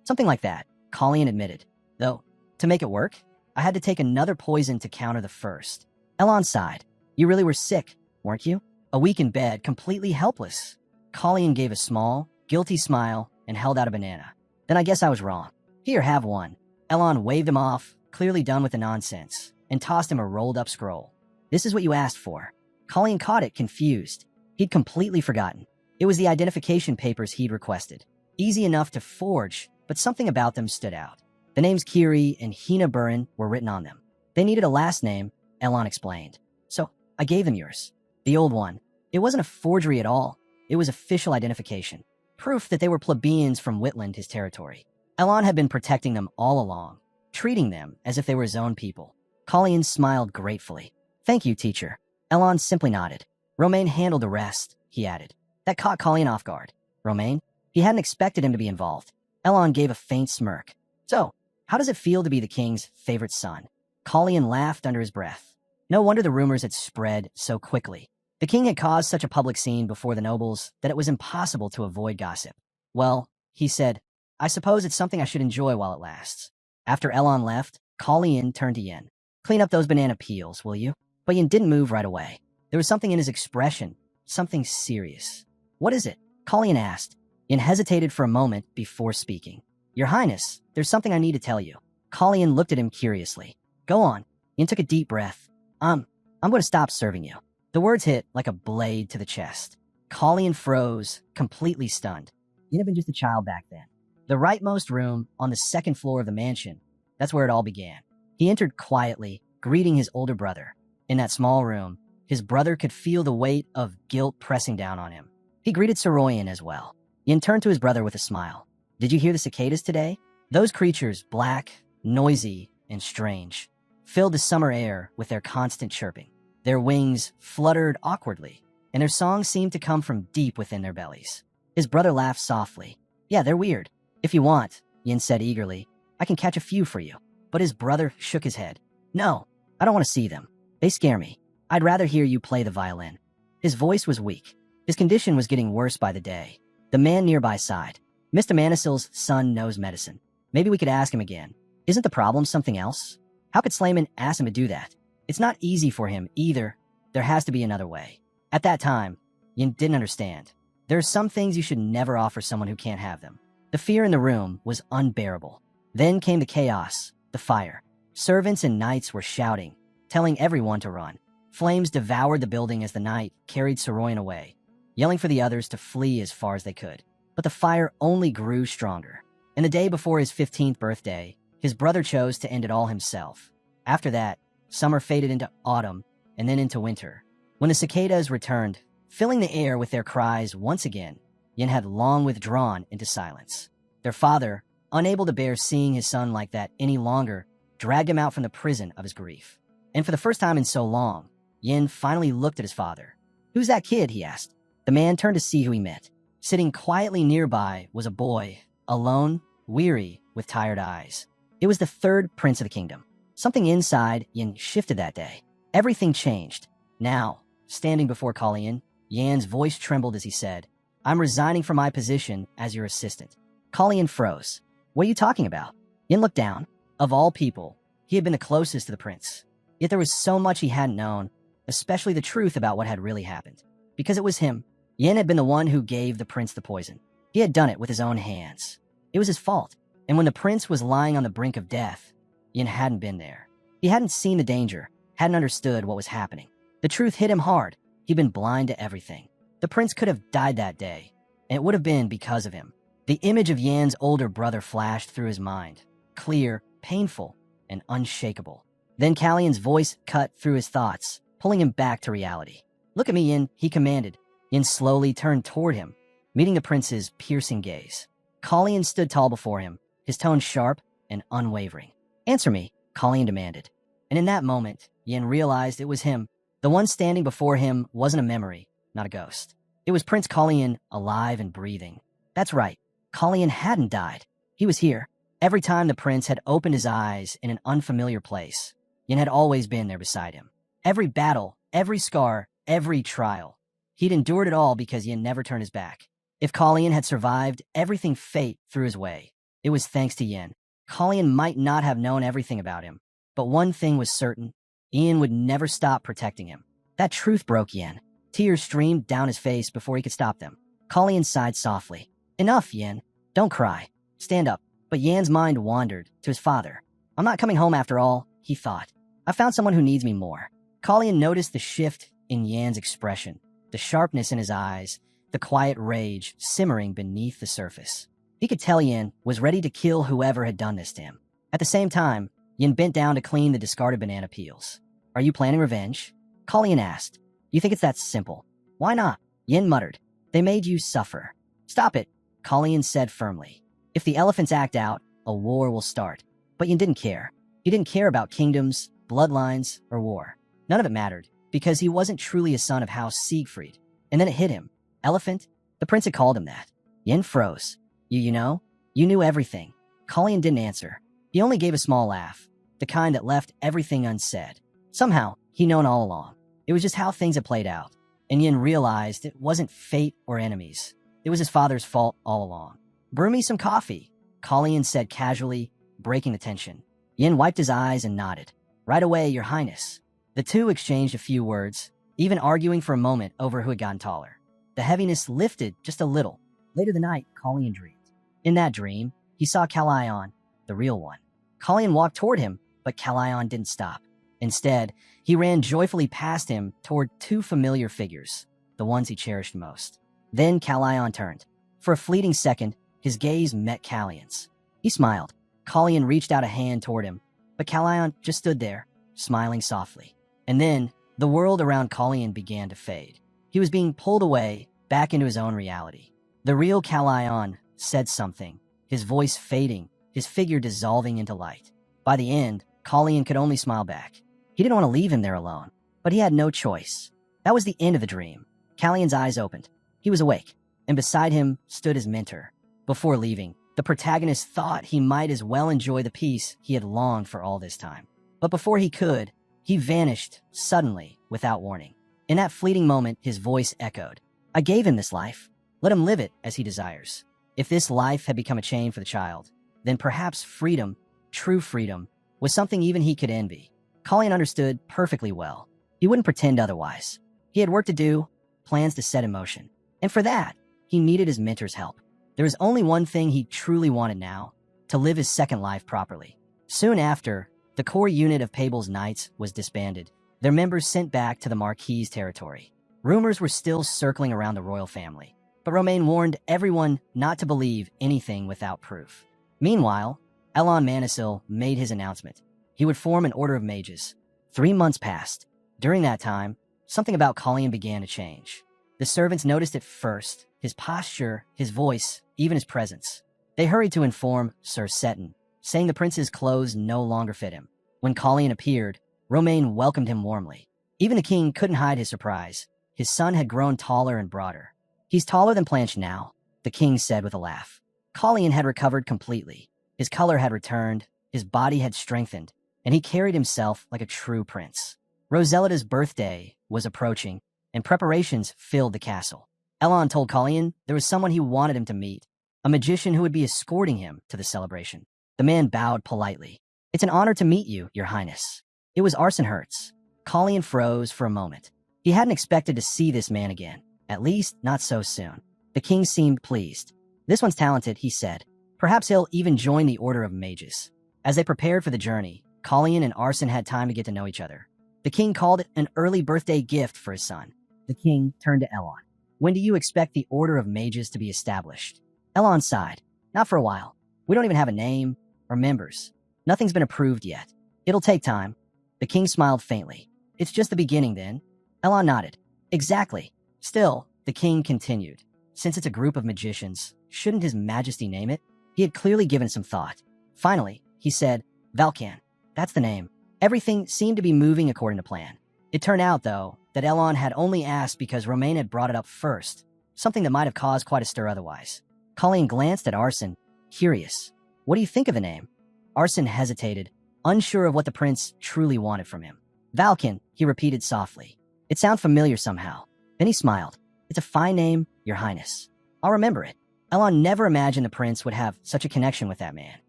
Something like that, Colleen admitted. Though, to make it work, I had to take another poison to counter the first. Elon sighed. You really were sick, weren't you? A week in bed, completely helpless. Colleen gave a small, guilty smile and held out a banana. Then I guess I was wrong. Here, have one. Elon waved him off, clearly done with the nonsense, and tossed him a rolled-up scroll. This is what you asked for. Colleen caught it, confused. He'd completely forgotten. It was the identification papers he'd requested. Easy enough to forge, but something about them stood out. The names Kiri and Hina Burin were written on them. They needed a last name, Elon explained. So I gave them yours. The old one. It wasn't a forgery at all. It was official identification. Proof that they were plebeians from Whitland, his territory. Elon had been protecting them all along, treating them as if they were his own people. Colleen smiled gratefully. Thank you, teacher. Elon simply nodded. Romain handled the rest, he added. That caught Colleen off guard. Romain? He hadn't expected him to be involved. Elon gave a faint smirk. So, how does it feel to be the king's favorite son? Colleen laughed under his breath. No wonder the rumors had spread so quickly. The king had caused such a public scene before the nobles that it was impossible to avoid gossip. Well, he said, I suppose it's something I should enjoy while it lasts. After Elon left, Colleen turned to Yin. Clean up those banana peels, will you? But Yin didn't move right away. There was something in his expression, something serious. What is it? Colleen asked. Yin hesitated for a moment before speaking. Your Highness, there's something I need to tell you. Colleen looked at him curiously. Go on. Yin took a deep breath. I'm going to stop serving you. The words hit like a blade to the chest. Colleen froze, completely stunned. Yin had been just a child back then. The rightmost room on the second floor of the mansion. That's where it all began. He entered quietly, greeting his older brother. In that small room, his brother could feel the weight of guilt pressing down on him. He greeted Soroyan as well. Yin turned to his brother with a smile. Did you hear the cicadas today? Those creatures, black, noisy, and strange, filled the summer air with their constant chirping. Their wings fluttered awkwardly, and their songs seemed to come from deep within their bellies. His brother laughed softly. Yeah, they're weird. If you want, Yin said eagerly, I can catch a few for you. But his brother shook his head. No, I don't want to see them. They scare me. I'd rather hear you play the violin. His voice was weak. His condition was getting worse by the day. The man nearby sighed. Mr. Manisil's son knows medicine. Maybe we could ask him again. Isn't the problem something else? How could Slayman ask him to do that? It's not easy for him either. There has to be another way. At that time, Yin didn't understand. There are some things you should never offer someone who can't have them. The fear in the room was unbearable. Then came the chaos, the fire. Servants and knights were shouting, telling everyone to run. Flames devoured the building as the knight carried Soroyan away, yelling for the others to flee as far as they could. But the fire only grew stronger. And the day before his 15th birthday, his brother chose to end it all himself. After that, summer faded into autumn and then into winter. When the cicadas returned, filling the air with their cries once again, Yin had long withdrawn into silence. Their father, unable to bear seeing his son like that any longer, dragged him out from the prison of his grief. And for the first time in so long, Yin finally looked at his father. "Who's that kid?" he asked. The man turned to see who he met. Sitting quietly nearby was a boy, alone, weary, with tired eyes. It was the third prince of the kingdom. Something inside Yin shifted that day. Everything changed. Now, standing before Kalian, Yan's voice trembled as he said, "I'm resigning from my position as your assistant." Kalian froze. "What are you talking about?" Yin looked down. Of all people, he had been the closest to the prince. Yet there was so much he hadn't known, especially the truth about what had really happened. Because it was him. Yin had been the one who gave the prince the poison. He had done it with his own hands. It was his fault. And when the prince was lying on the brink of death, Yin hadn't been there. He hadn't seen the danger, hadn't understood what was happening. The truth hit him hard. He'd been blind to everything. The prince could have died that day, and it would have been because of him. The image of Yan's older brother flashed through his mind, clear, painful, and unshakable. Then Kalian's voice cut through his thoughts, pulling him back to reality. "Look at me, Yin," he commanded. Yin slowly turned toward him, meeting the prince's piercing gaze. Kalian stood tall before him, his tone sharp and unwavering. "Answer me," Kalian demanded. And in that moment, Yin realized it was him. The one standing before him wasn't a memory, not a ghost. It was Prince Kalian, alive and breathing. That's right, Kalian hadn't died. He was here. Every time the prince had opened his eyes in an unfamiliar place, Yin had always been there beside him. Every battle, every scar, every trial. He'd endured it all because Yin never turned his back. If Kalian had survived everything fate threw his way, it was thanks to Yin. Kalian might not have known everything about him, but one thing was certain: Yin would never stop protecting him. That truth broke Yin. Tears streamed down his face before he could stop them. Kalian sighed softly. "Enough, Yin. Don't cry. Stand up." But Yan's mind wandered to his father. "I'm not coming home after all," he thought. "I found someone who needs me more." Kalian noticed the shift in Yan's expression, the sharpness in his eyes, the quiet rage simmering beneath the surface. He could tell Yin was ready to kill whoever had done this to him. At the same time, Yin bent down to clean the discarded banana peels. "Are you planning revenge?" Kalian asked. "You think it's that simple?" "Why not?" Yin muttered. "They made you suffer." "Stop it," Kalian said firmly. "If the elephants act out, a war will start." But Yin didn't care. He didn't care about kingdoms, bloodlines, or war. None of it mattered, because he wasn't truly a son of House Siegfried. And then it hit him. Elephant? The prince had called him that. Yin froze. You know? You knew everything." Kalian didn't answer. He only gave a small laugh, the kind that left everything unsaid. Somehow, he'd known all along. It was just how things had played out. And Yin realized it wasn't fate or enemies. It was his father's fault all along. "Brew me some coffee," Kalian said casually, breaking the tension. Yin wiped his eyes and nodded. "Right away, Your Highness." The two exchanged a few words, even arguing for a moment over who had gotten taller. The heaviness lifted just a little. Later the night, Kalian dreamed. In that dream, he saw Kalion, the real one. Kalian walked toward him, but Kalion didn't stop. Instead, he ran joyfully past him toward two familiar figures, the ones he cherished most. Then Kalion turned. For a fleeting second, his gaze met Kalian's. He smiled. Kalian reached out a hand toward him, but Kalion just stood there, smiling softly. And then, the world around Kalian began to fade. He was being pulled away, back into his own reality. The real Kalion said something, his voice fading, his figure dissolving into light. By the end, Kalian could only smile back. He didn't want to leave him there alone, but he had no choice. That was the end of the dream. Kalian's eyes opened. He was awake, and beside him stood his mentor. Before leaving, the protagonist thought he might as well enjoy the peace he had longed for all this time. But before he could, he vanished suddenly, without warning. In that fleeting moment, his voice echoed. "I gave him this life. Let him live it as he desires." If this life had become a chain for the child, then perhaps freedom, true freedom, was something even he could envy. Kalian understood perfectly well. He wouldn't pretend otherwise. He had work to do, plans to set in motion. And for that, he needed his mentor's help. There was only one thing he truly wanted now: to live his second life properly. Soon after, the core unit of Pable's Knights was disbanded, their members sent back to the Marquis's territory. Rumors were still circling around the royal family, but Romain warned everyone not to believe anything without proof. Meanwhile, Elon Manisil made his announcement. He would form an order of mages. 3 months passed. During that time, something about Colleen began to change. The servants noticed it first: his posture, his voice, even his presence. They hurried to inform Sir Seton, saying the prince's clothes no longer fit him. When Colleen appeared, Romain welcomed him warmly. Even the king couldn't hide his surprise. His son had grown taller and broader. "He's taller than Planche now," the king said with a laugh. Colleen had recovered completely. His color had returned, his body had strengthened, and he carried himself like a true prince. Roselita's birthday was approaching, and preparations filled the castle. Elon told Colleen there was someone he wanted him to meet, a magician who would be escorting him to the celebration. The man bowed politely. "It's an honor to meet you, Your Highness." It was Arson Hertz. Colleen froze for a moment. He hadn't expected to see this man again, at least not so soon. The king seemed pleased. "This one's talented," he said. "Perhaps he'll even join the Order of Mages." As they prepared for the journey, Colleen and Arson had time to get to know each other. The king called it an early birthday gift for his son. The king turned to Elon. "When do you expect the Order of Mages to be established?" Elon sighed. "Not for a while. We don't even have a name or members. Nothing's been approved yet. It'll take time." The king smiled faintly. "It's just the beginning, then?" Elon nodded. "Exactly. Still," the king continued, "since it's a group of magicians, shouldn't His Majesty name it?" He had clearly given some thought. Finally, he said, "Valkan. That's the name." Everything seemed to be moving according to plan. It turned out, though, that Elon had only asked because Romain had brought it up first, something that might have caused quite a stir otherwise. Colleen glanced at Arson, curious. "What do you think of the name?" Arson hesitated, unsure of what the prince truly wanted from him. "Valkan," he repeated softly. "It sounded familiar somehow." Then he smiled. "It's a fine name, Your Highness. I'll remember it." Elon never imagined the prince would have such a connection with that man.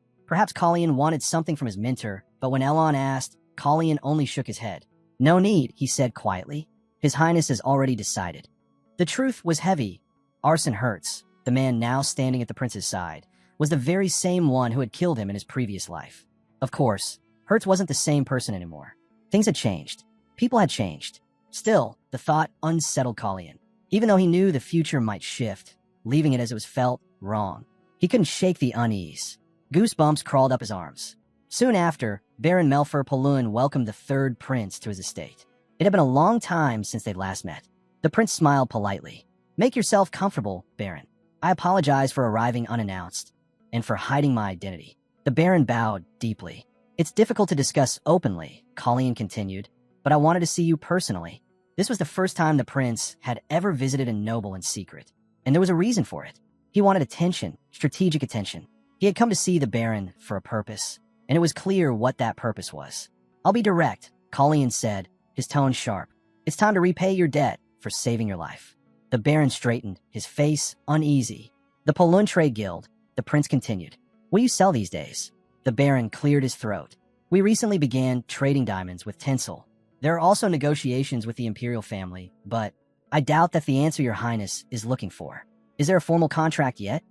Perhaps Colleen wanted something from his mentor, but when Elon asked, Colleen only shook his head. "No need," he said quietly. "His Highness has already decided." The truth was heavy. Arson Hertz, the man now standing at the prince's side, was the very same one who had killed him in his previous life. Of course, Hertz wasn't the same person anymore. Things had changed. People had changed. Still, the thought unsettled Colleen. Even though he knew the future might shift, leaving it as it was felt wrong, he couldn't shake the unease. Goosebumps crawled up his arms. Soon after, Baron Melfer Polun welcomed the third prince to his estate. It had been a long time since they'd last met. The prince smiled politely. "Make yourself comfortable, Baron. I apologize for arriving unannounced and for hiding my identity." The Baron bowed deeply. "It's difficult to discuss openly," Colleen continued, "but I wanted to see you personally." This was the first time the prince had ever visited a noble in secret, and there was a reason for it. He wanted attention, strategic attention. He had come to see the Baron for a purpose, and it was clear what that purpose was. "I'll be direct," Colleen said, his tone sharp. "It's time to repay your debt for saving your life." The Baron straightened, his face uneasy. "The Polun Trade Guild," the prince continued. "What do you sell these days?" The Baron cleared his throat. "We recently began trading diamonds with Tinsel. There are also negotiations with the Imperial family, but I doubt that the answer Your Highness is looking for. Is there a formal contract yet?"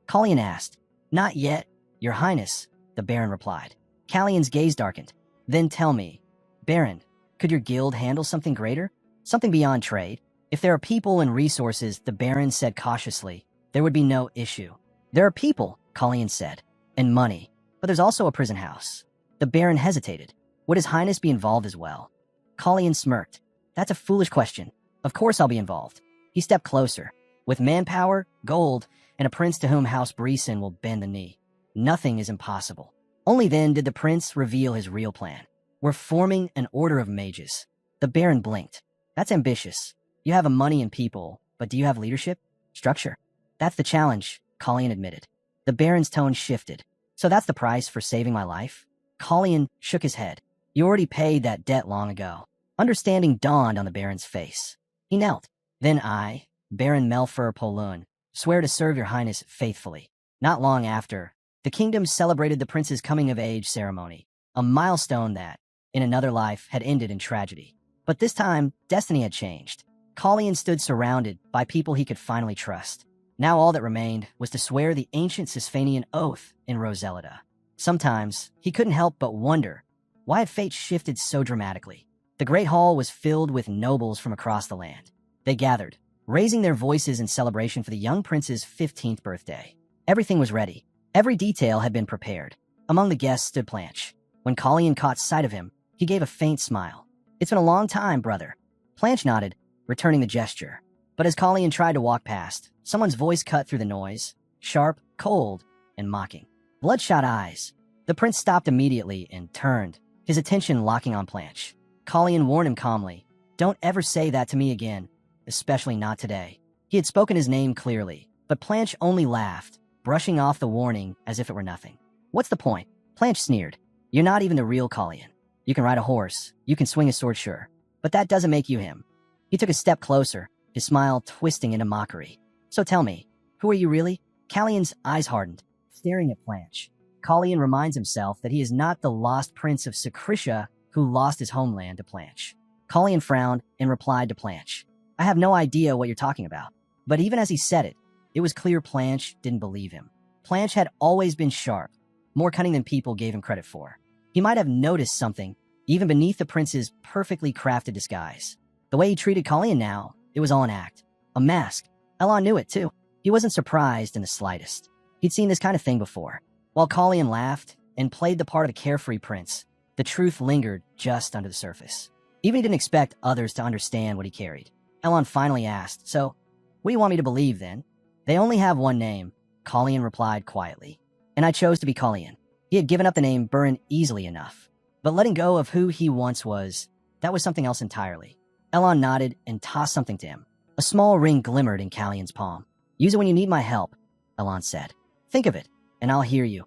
Colleen asked. "Not yet, Your Highness," the Baron replied. Callion's gaze darkened. "Then tell me, Baron, could your guild handle something greater? Something beyond trade?" "If there are people and resources," the Baron said cautiously, "there would be no issue." "There are people," Colleen said, "and money, but there's also a prison house." The Baron hesitated. "Would His Highness be involved as well?" Colleen smirked. "That's a foolish question. Of course I'll be involved." He stepped closer. "With manpower, gold, and a prince to whom House Breeson will bend the knee, nothing is impossible." Only then did the prince reveal his real plan. "We're forming an order of mages." The Baron blinked. "That's ambitious. You have money and people, but do you have leadership? Structure?" "That's the challenge," Colleen admitted. The Baron's tone shifted. "So that's the price for saving my life?" Colleen shook his head. "You already paid that debt long ago." Understanding dawned on the Baron's face. He knelt. "Then I, Baron Melfer Polun, swear to serve Your Highness faithfully." Not long after, the kingdom celebrated the prince's coming-of-age ceremony, a milestone that, in another life, had ended in tragedy. But this time, destiny had changed. Colleen stood surrounded by people he could finally trust. Now all that remained was to swear the ancient Sisphanian oath in Roselita. Sometimes he couldn't help but wonder why had fate shifted so dramatically. The great hall was filled with nobles from across the land. They gathered, raising their voices in celebration for the young prince's 15th birthday. Everything was ready. Every detail had been prepared. Among the guests stood Blanche. When Colleen caught sight of him, he gave a faint smile. "It's been a long time, brother." Blanche nodded, returning the gesture. But as Colleen tried to walk past, someone's voice cut through the noise, sharp, cold, and mocking. Bloodshot eyes. The prince stopped immediately and turned, his attention locking on Blanche. Colleen warned him calmly, "Don't ever say that to me again, especially not today." He had spoken his name clearly, but Blanche only laughed, brushing off the warning as if it were nothing. "What's the point?" Blanche sneered. "You're not even the real Colleen. You can ride a horse, you can swing a sword, sure, but that doesn't make you him." He took a step closer, his smile twisting into mockery. "So tell me, who are you really?" Callion's eyes hardened, staring at Blanche. Colleen reminds himself that he is not the lost prince of Secretia who lost his homeland to Blanche. Colleen frowned and replied to Blanche, "I have no idea what you're talking about." But even as he said it, it was clear Blanche didn't believe him. Blanche had always been sharp, more cunning than people gave him credit for. He might have noticed something, even beneath the prince's perfectly crafted disguise. The way he treated Colleen now, it was all an act. A mask. Elon knew it, too. He wasn't surprised in the slightest. He'd seen this kind of thing before. While Colleen laughed and played the part of a carefree prince, the truth lingered just under the surface. Even he didn't expect others to understand what he carried. Elon finally asked, "So, what do you want me to believe, then?" "They only have one name," Colleen replied quietly. "And I chose to be Colleen." He had given up the name Burn easily enough. But letting go of who he once was, that was something else entirely. Elon nodded and tossed something to him. A small ring glimmered in Callion's palm. "Use it when you need my help," Elon said. "Think of it, and I'll hear you."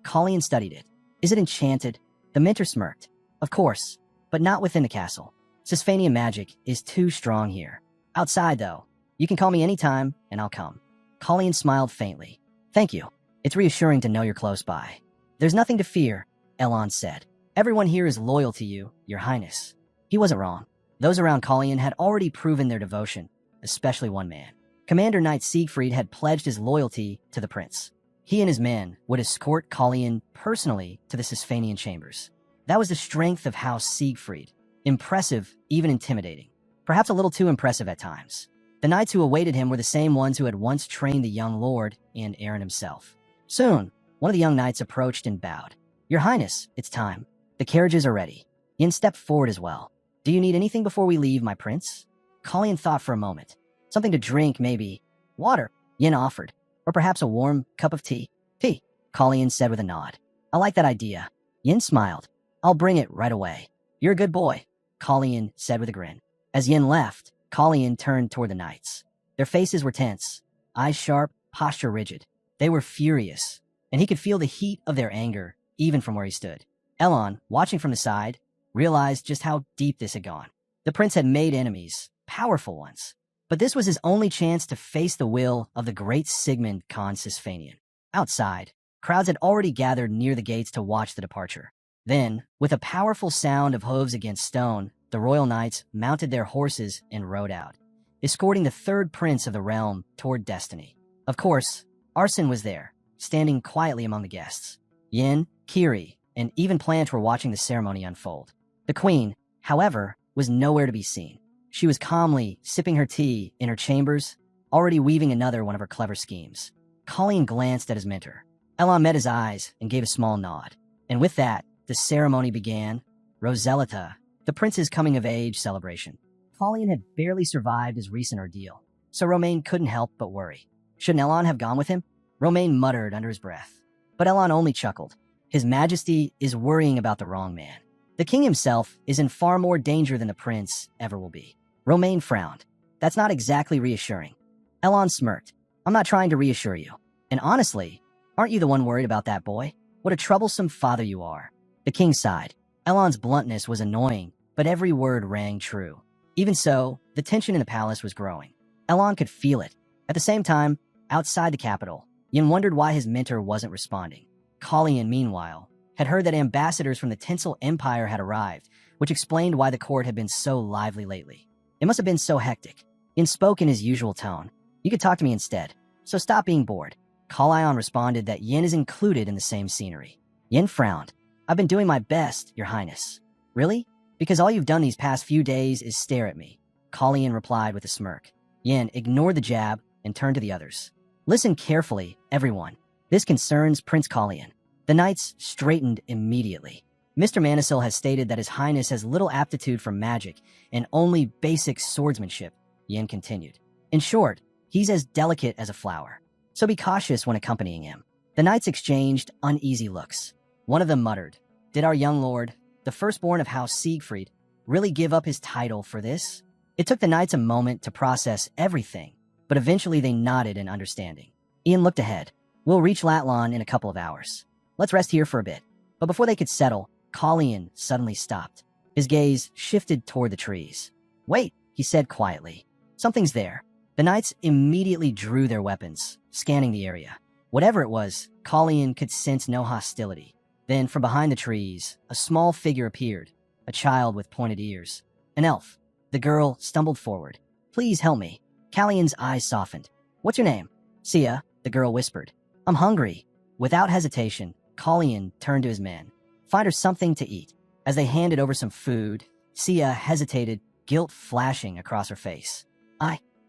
Colleen studied it. "Is it enchanted?" The mentor smirked. "Of course, but not within the castle. Sisphanian magic is too strong here. Outside, though, you can call me anytime, and I'll come." Colleen smiled faintly. "Thank you. It's reassuring to know you're close by." "There's nothing to fear," Elon said. "Everyone here is loyal to you, your highness." He wasn't wrong. Those around Colleen had already proven their devotion, especially one man. Commander Knight Siegfried had pledged his loyalty to the prince. He and his men would escort Colleen personally to the Sisphanian chambers. That was the strength of House Siegfried. Impressive, even intimidating. Perhaps a little too impressive at times. The knights who awaited him were the same ones who had once trained the young lord and Aaron himself. Soon, one of the young knights approached and bowed. "Your Highness, it's time. The carriages are ready." Yin stepped forward as well. "Do you need anything before we leave, my prince?" Colleen thought for a moment. "Something to drink, maybe. Water," Yin offered. "Or perhaps a warm cup of tea." "Tea," Colleen said with a nod. "I like that idea." Yin smiled. "I'll bring it right away." "You're a good boy," Colleen said with a grin. As Yin left, Colleen turned toward the knights. Their faces were tense, eyes sharp, posture rigid. They were furious, and he could feel the heat of their anger, even from where he stood. Elon, watching from the side, realized just how deep this had gone. The prince had made enemies, powerful ones. But this was his only chance to face the will of the great Sigmund Khan Sisphanian. Outside, crowds had already gathered near the gates to watch the departure. Then, with a powerful sound of hooves against stone, the royal knights mounted their horses and rode out, escorting the third prince of the realm toward destiny. Of course, Arsene was there, standing quietly among the guests. Yin, Kiri, and even Blanche were watching the ceremony unfold. The queen, however, was nowhere to be seen. She was calmly sipping her tea in her chambers, already weaving another one of her clever schemes. Colleen glanced at his mentor. Elon met his eyes and gave a small nod. And with that, the ceremony began. Roselita, the prince's coming-of-age celebration. Colleen had barely survived his recent ordeal, so Romain couldn't help but worry. Shouldn't Elon have gone with him? Romain muttered under his breath. But Elon only chuckled. His Majesty is worrying about the wrong man. The king himself is in far more danger than the prince ever will be. Romain frowned. That's not exactly reassuring. Elon smirked. I'm not trying to reassure you. And honestly, aren't you the one worried about that boy? What a troublesome father you are. The king sighed. Elon's bluntness was annoying, but every word rang true. Even so, the tension in the palace was growing. Elon could feel it. At the same time, outside the capital, Yin wondered why his mentor wasn't responding. Colleen, meanwhile, had heard that ambassadors from the Tinsel Empire had arrived, which explained why the court had been so lively lately. It must have been so hectic. Yin spoke in his usual tone. You could talk to me instead, so stop being bored. Kalion responded that Yin is included in the same scenery. Yin frowned. I've been doing my best, Your Highness. Really? Because all you've done these past few days is stare at me. Kalian replied with a smirk. Yin ignored the jab and turned to the others. Listen carefully, everyone. This concerns Prince Kalian. The knights straightened immediately. Mr. Manisil has stated that His Highness has little aptitude for magic and only basic swordsmanship, Yin continued. In short, he's as delicate as a flower. So be cautious when accompanying him. The knights exchanged uneasy looks. One of them muttered, Did our young lord, the firstborn of House Siegfried, really give up his title for this? It took the knights a moment to process everything, but eventually they nodded in understanding. Ian looked ahead. We'll reach Latlon in a couple of hours. Let's rest here for a bit. But before they could settle, Kalian suddenly stopped. His gaze shifted toward the trees. Wait, he said quietly. Something's there. The knights immediately drew their weapons, scanning the area. Whatever it was, Kalian could sense no hostility. Then, from behind the trees, a small figure appeared, a child with pointed ears. An elf. The girl stumbled forward. Please help me. Kalian's eyes softened. What's your name? Sia, the girl whispered. I'm hungry. Without hesitation, Kalian turned to his men. Find her something to eat. As they handed over some food, Sia hesitated, guilt flashing across her face.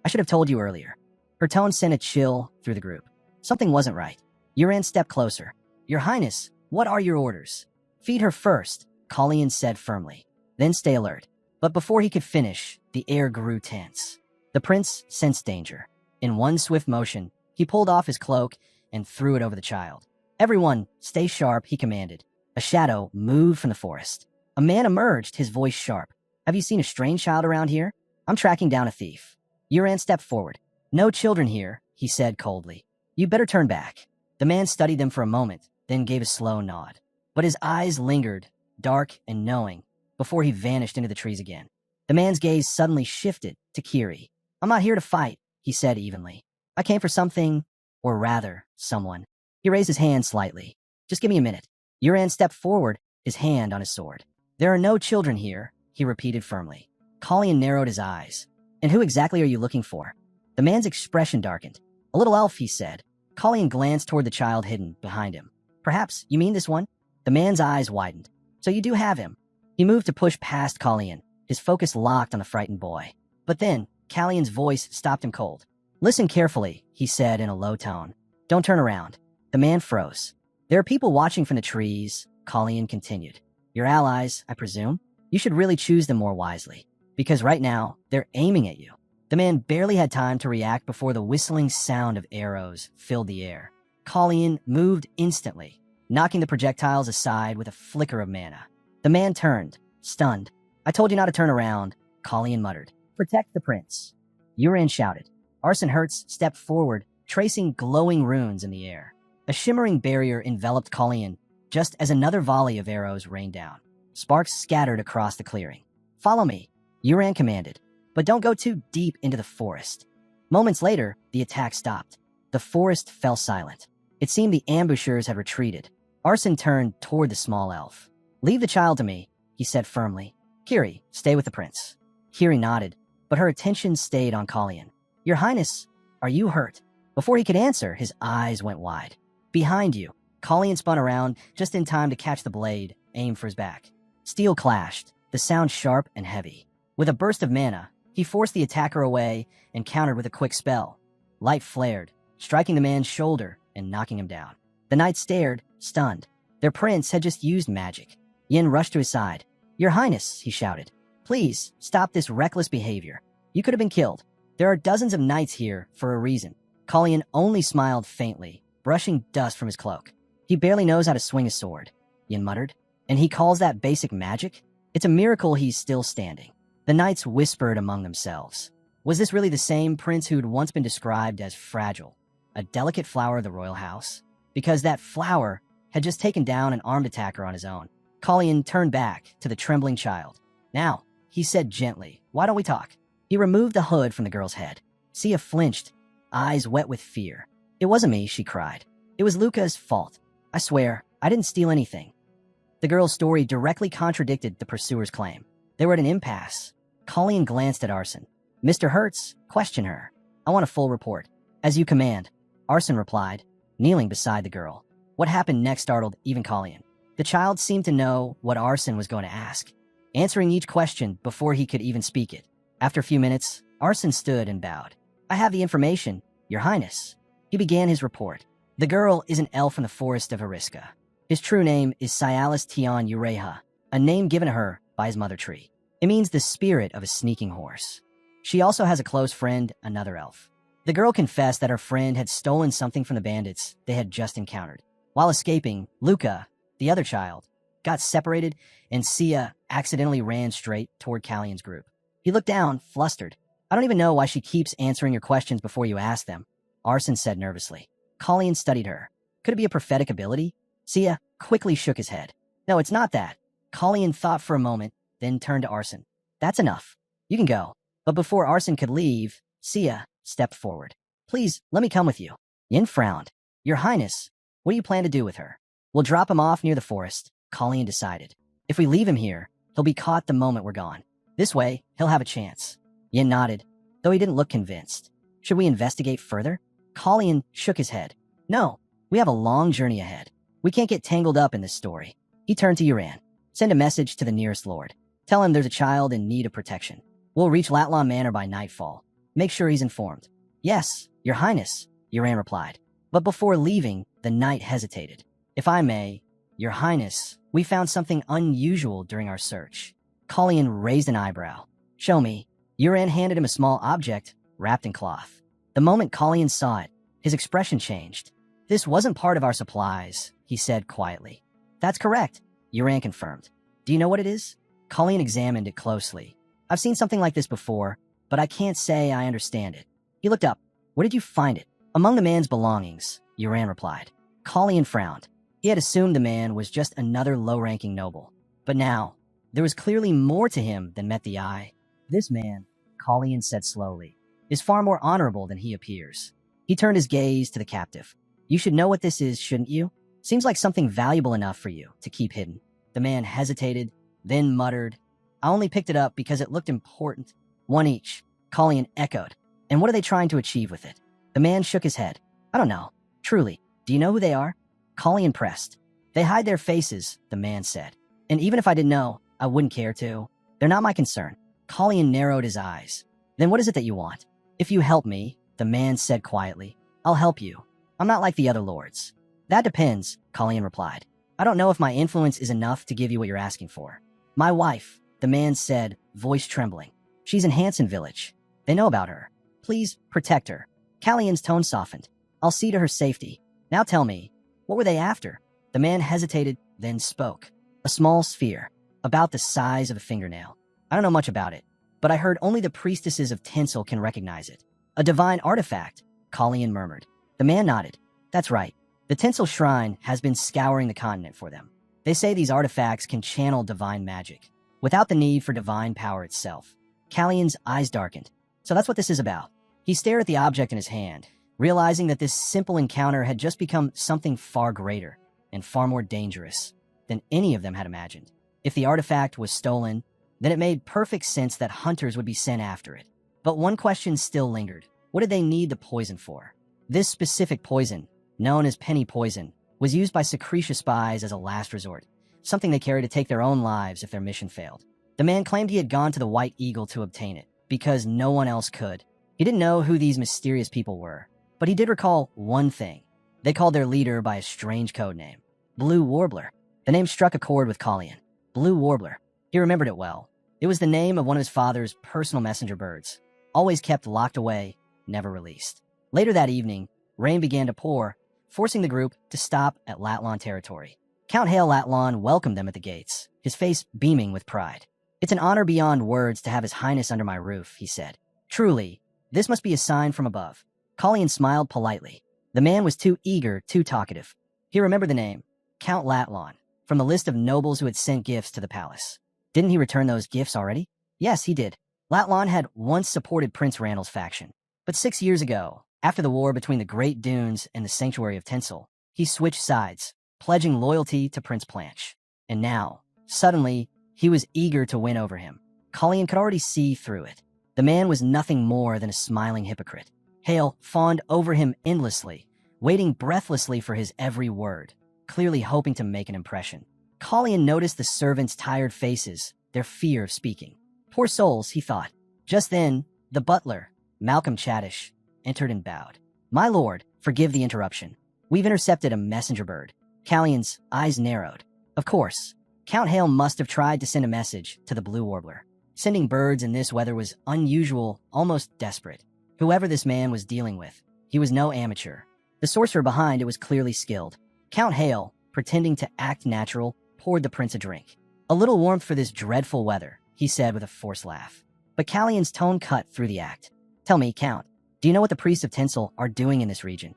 I should have told you earlier. Her tone sent a chill through the group. Something wasn't right. Uran stepped closer. Your Highness, what are your orders? Feed her first, Kalian said firmly. Then stay alert. But before he could finish, the air grew tense. The prince sensed danger. In one swift motion, he pulled off his cloak and threw it over the child. Everyone, stay sharp, he commanded. A shadow moved from the forest. A man emerged, his voice sharp. Have you seen a strange child around here? I'm tracking down a thief. Uran stepped forward. No children here, he said coldly. You better turn back. The man studied them for a moment, then gave a slow nod. But his eyes lingered, dark and knowing, before he vanished into the trees again. The man's gaze suddenly shifted to Kiri. I'm not here to fight, he said evenly. I came for something, or rather, someone. He raised his hand slightly. Just give me a minute. Uran stepped forward, his hand on his sword. There are no children here, he repeated firmly. Kalian narrowed his eyes. And who exactly are you looking for? The man's expression darkened. A little elf, he said. Kalian glanced toward the child hidden behind him. Perhaps you mean this one? The man's eyes widened. So you do have him. He moved to push past Kalian, his focus locked on the frightened boy. But then, Kalian's voice stopped him cold. Listen carefully, he said in a low tone. Don't turn around. The man froze. There are people watching from the trees, Kalian continued. Your allies, I presume? You should really choose them more wisely. Because right now, they're aiming at you. The man barely had time to react before the whistling sound of arrows filled the air. Kalian moved instantly, knocking the projectiles aside with a flicker of mana. The man turned, stunned. I told you not to turn around, Kalian muttered. Protect the prince. Uran shouted. Arson Hertz stepped forward, tracing glowing runes in the air. A shimmering barrier enveloped Kalian, just as another volley of arrows rained down. Sparks scattered across the clearing. Follow me, Uran commanded, but don't go too deep into the forest. Moments later, the attack stopped. The forest fell silent. It seemed the ambushers had retreated. Arson turned toward the small elf. Leave the child to me, he said firmly. Kiri, stay with the prince. Kiri nodded, but her attention stayed on Kalian. Your Highness, are you hurt? Before he could answer, his eyes went wide. Behind you, Kalian spun around just in time to catch the blade, aimed for his back. Steel clashed, the sound sharp and heavy. With a burst of mana, he forced the attacker away and countered with a quick spell. Light flared, striking the man's shoulder and knocking him down. The knights stared, stunned. Their prince had just used magic. Yin rushed to his side. Your Highness, he shouted. Please, stop this reckless behavior. You could have been killed. There are dozens of knights here for a reason. Kalian only smiled faintly, brushing dust from his cloak. He barely knows how to swing a sword, Yin muttered. And he calls that basic magic? It's a miracle he's still standing. The knights whispered among themselves. Was this really the same prince who'd once been described as fragile, a delicate flower of the royal house? Because that flower had just taken down an armed attacker on his own. Kalian turned back to the trembling child. Now, he said gently, why don't we talk? He removed the hood from the girl's head. Sia flinched, eyes wet with fear. It wasn't me, she cried. It was Luca's fault. I swear, I didn't steal anything. The girl's story directly contradicted the pursuer's claim. They were at an impasse. Kalian glanced at Arson. Mr. Hertz, question her. I want a full report. As you command, Arson replied, kneeling beside the girl. What happened next startled even Colleen. The child seemed to know what Arson was going to ask, answering each question before he could even speak it. After a few minutes, Arson stood and bowed. I have the information, Your Highness. He began his report. The girl is an elf in the forest of Hariska. His true name is Cialis Tion Ureha, a name given to her by his mother tree. It means the spirit of a sneaking horse. She also has a close friend, another elf. The girl confessed that her friend had stolen something from the bandits they had just encountered. While escaping, Luca, the other child, got separated, and Sia accidentally ran straight toward Callion's group. He looked down, flustered. I don't even know why she keeps answering your questions before you ask them, Arson said nervously. Callion studied her. Could it be a prophetic ability? Sia quickly shook his head. No, it's not that. Callion thought for a moment, then turned to Arson. That's enough. You can go. But before Arson could leave, Sia stepped forward. Please, let me come with you. Yin frowned. Your Highness, what do you plan to do with her? We'll drop him off near the forest, Callion decided. If we leave him here, he'll be caught the moment we're gone. This way, he'll have a chance. Yin nodded, though he didn't look convinced. Should we investigate further? Callion shook his head. No, we have a long journey ahead. We can't get tangled up in this story. He turned to Uran. Send a message to the nearest lord. Tell him there's a child in need of protection. We'll reach Latlan Manor by nightfall. Make sure he's informed. Yes, Your Highness, Uran replied. But before leaving, the knight hesitated. If I may, Your Highness, we found something unusual during our search. Callion raised an eyebrow. Show me. Uran handed him a small object wrapped in cloth. The moment Callion saw it, his expression changed. This wasn't part of our supplies, he said quietly. That's correct, Uran confirmed. Do you know what it is? Callion examined it closely. I've seen something like this before, but I can't say I understand it. He looked up. Where did you find it? Among the man's belongings, Uran replied. Callion frowned. He had assumed the man was just another low-ranking noble. But now, there was clearly more to him than met the eye. This man, Callion said slowly, is far more honorable than he appears. He turned his gaze to the captive. You should know what this is, shouldn't you? Seems like something valuable enough for you to keep hidden. The man hesitated, then muttered, I only picked it up because it looked important. One each, Callion echoed. And what are they trying to achieve with it? The man shook his head. I don't know. Truly, do you know who they are? Callion pressed. They hide their faces, the man said. And even if I didn't know, I wouldn't care to. They're not my concern. Callion narrowed his eyes. Then what is it that you want? If you help me, the man said quietly, I'll help you. I'm not like the other lords. That depends, Callion replied. I don't know if my influence is enough to give you what you're asking for. My wife, the man said, voice trembling. She's in Hanson Village. They know about her. Please protect her. Callion's tone softened. I'll see to her safety. Now tell me, what were they after? The man hesitated, then spoke. A small sphere, about the size of a fingernail. I don't know much about it, but I heard only the priestesses of Tinsel can recognize it. A divine artifact, Callion murmured. The man nodded. That's right. The Tinsel Shrine has been scouring the continent for them. They say these artifacts can channel divine magic, without the need for divine power itself. Callion's eyes darkened. So that's what this is about. He stared at the object in his hand, realizing that this simple encounter had just become something far greater and far more dangerous than any of them had imagined. If the artifact was stolen, then it made perfect sense that hunters would be sent after it. But one question still lingered. What did they need the poison for? This specific poison, known as penny poison, was used by Secretia spies as a last resort, something they carried to take their own lives if their mission failed. The man claimed he had gone to the White Eagle to obtain it, because no one else could. He didn't know who these mysterious people were, but he did recall one thing. They called their leader by a strange code name, Blue Warbler. The name struck a chord with Callion. Blue Warbler. He remembered it well. It was the name of one of his father's personal messenger birds, always kept locked away, never released. Later that evening, rain began to pour, forcing the group to stop at Latlan territory. Count Hale Latlan welcomed them at the gates, his face beaming with pride. It's an honor beyond words to have His Highness under my roof, he said. Truly, this must be a sign from above. Callion smiled politely. The man was too eager, too talkative. He remembered the name, Count Latlan, from the list of nobles who had sent gifts to the palace. Didn't he return those gifts already? Yes, he did. Latlan had once supported Prince Randall's faction. But 6 years ago, after the war between the Great Dunes and the Sanctuary of Tinsel, he switched sides, pledging loyalty to Prince Planche. And now, suddenly, he was eager to win over him. Callion could already see through it. The man was nothing more than a smiling hypocrite. Hale fawned over him endlessly, waiting breathlessly for his every word, clearly hoping to make an impression. Collian noticed the servants' tired faces, their fear of speaking. Poor souls, he thought. Just then, the butler, Malcolm Chadish, entered and bowed. My lord, forgive the interruption. We've intercepted a messenger bird. Callian's eyes narrowed. Of course, Count Hale must have tried to send a message to the blue warbler. Sending birds in this weather was unusual, almost desperate. Whoever this man was dealing with, he was no amateur. The sorcerer behind it was clearly skilled. Count Hale, pretending to act natural, poured the prince a drink. A little warmth for this dreadful weather, he said with a forced laugh. But Callian's tone cut through the act. Tell me, Count, do you know what the priests of Tinsel are doing in this region?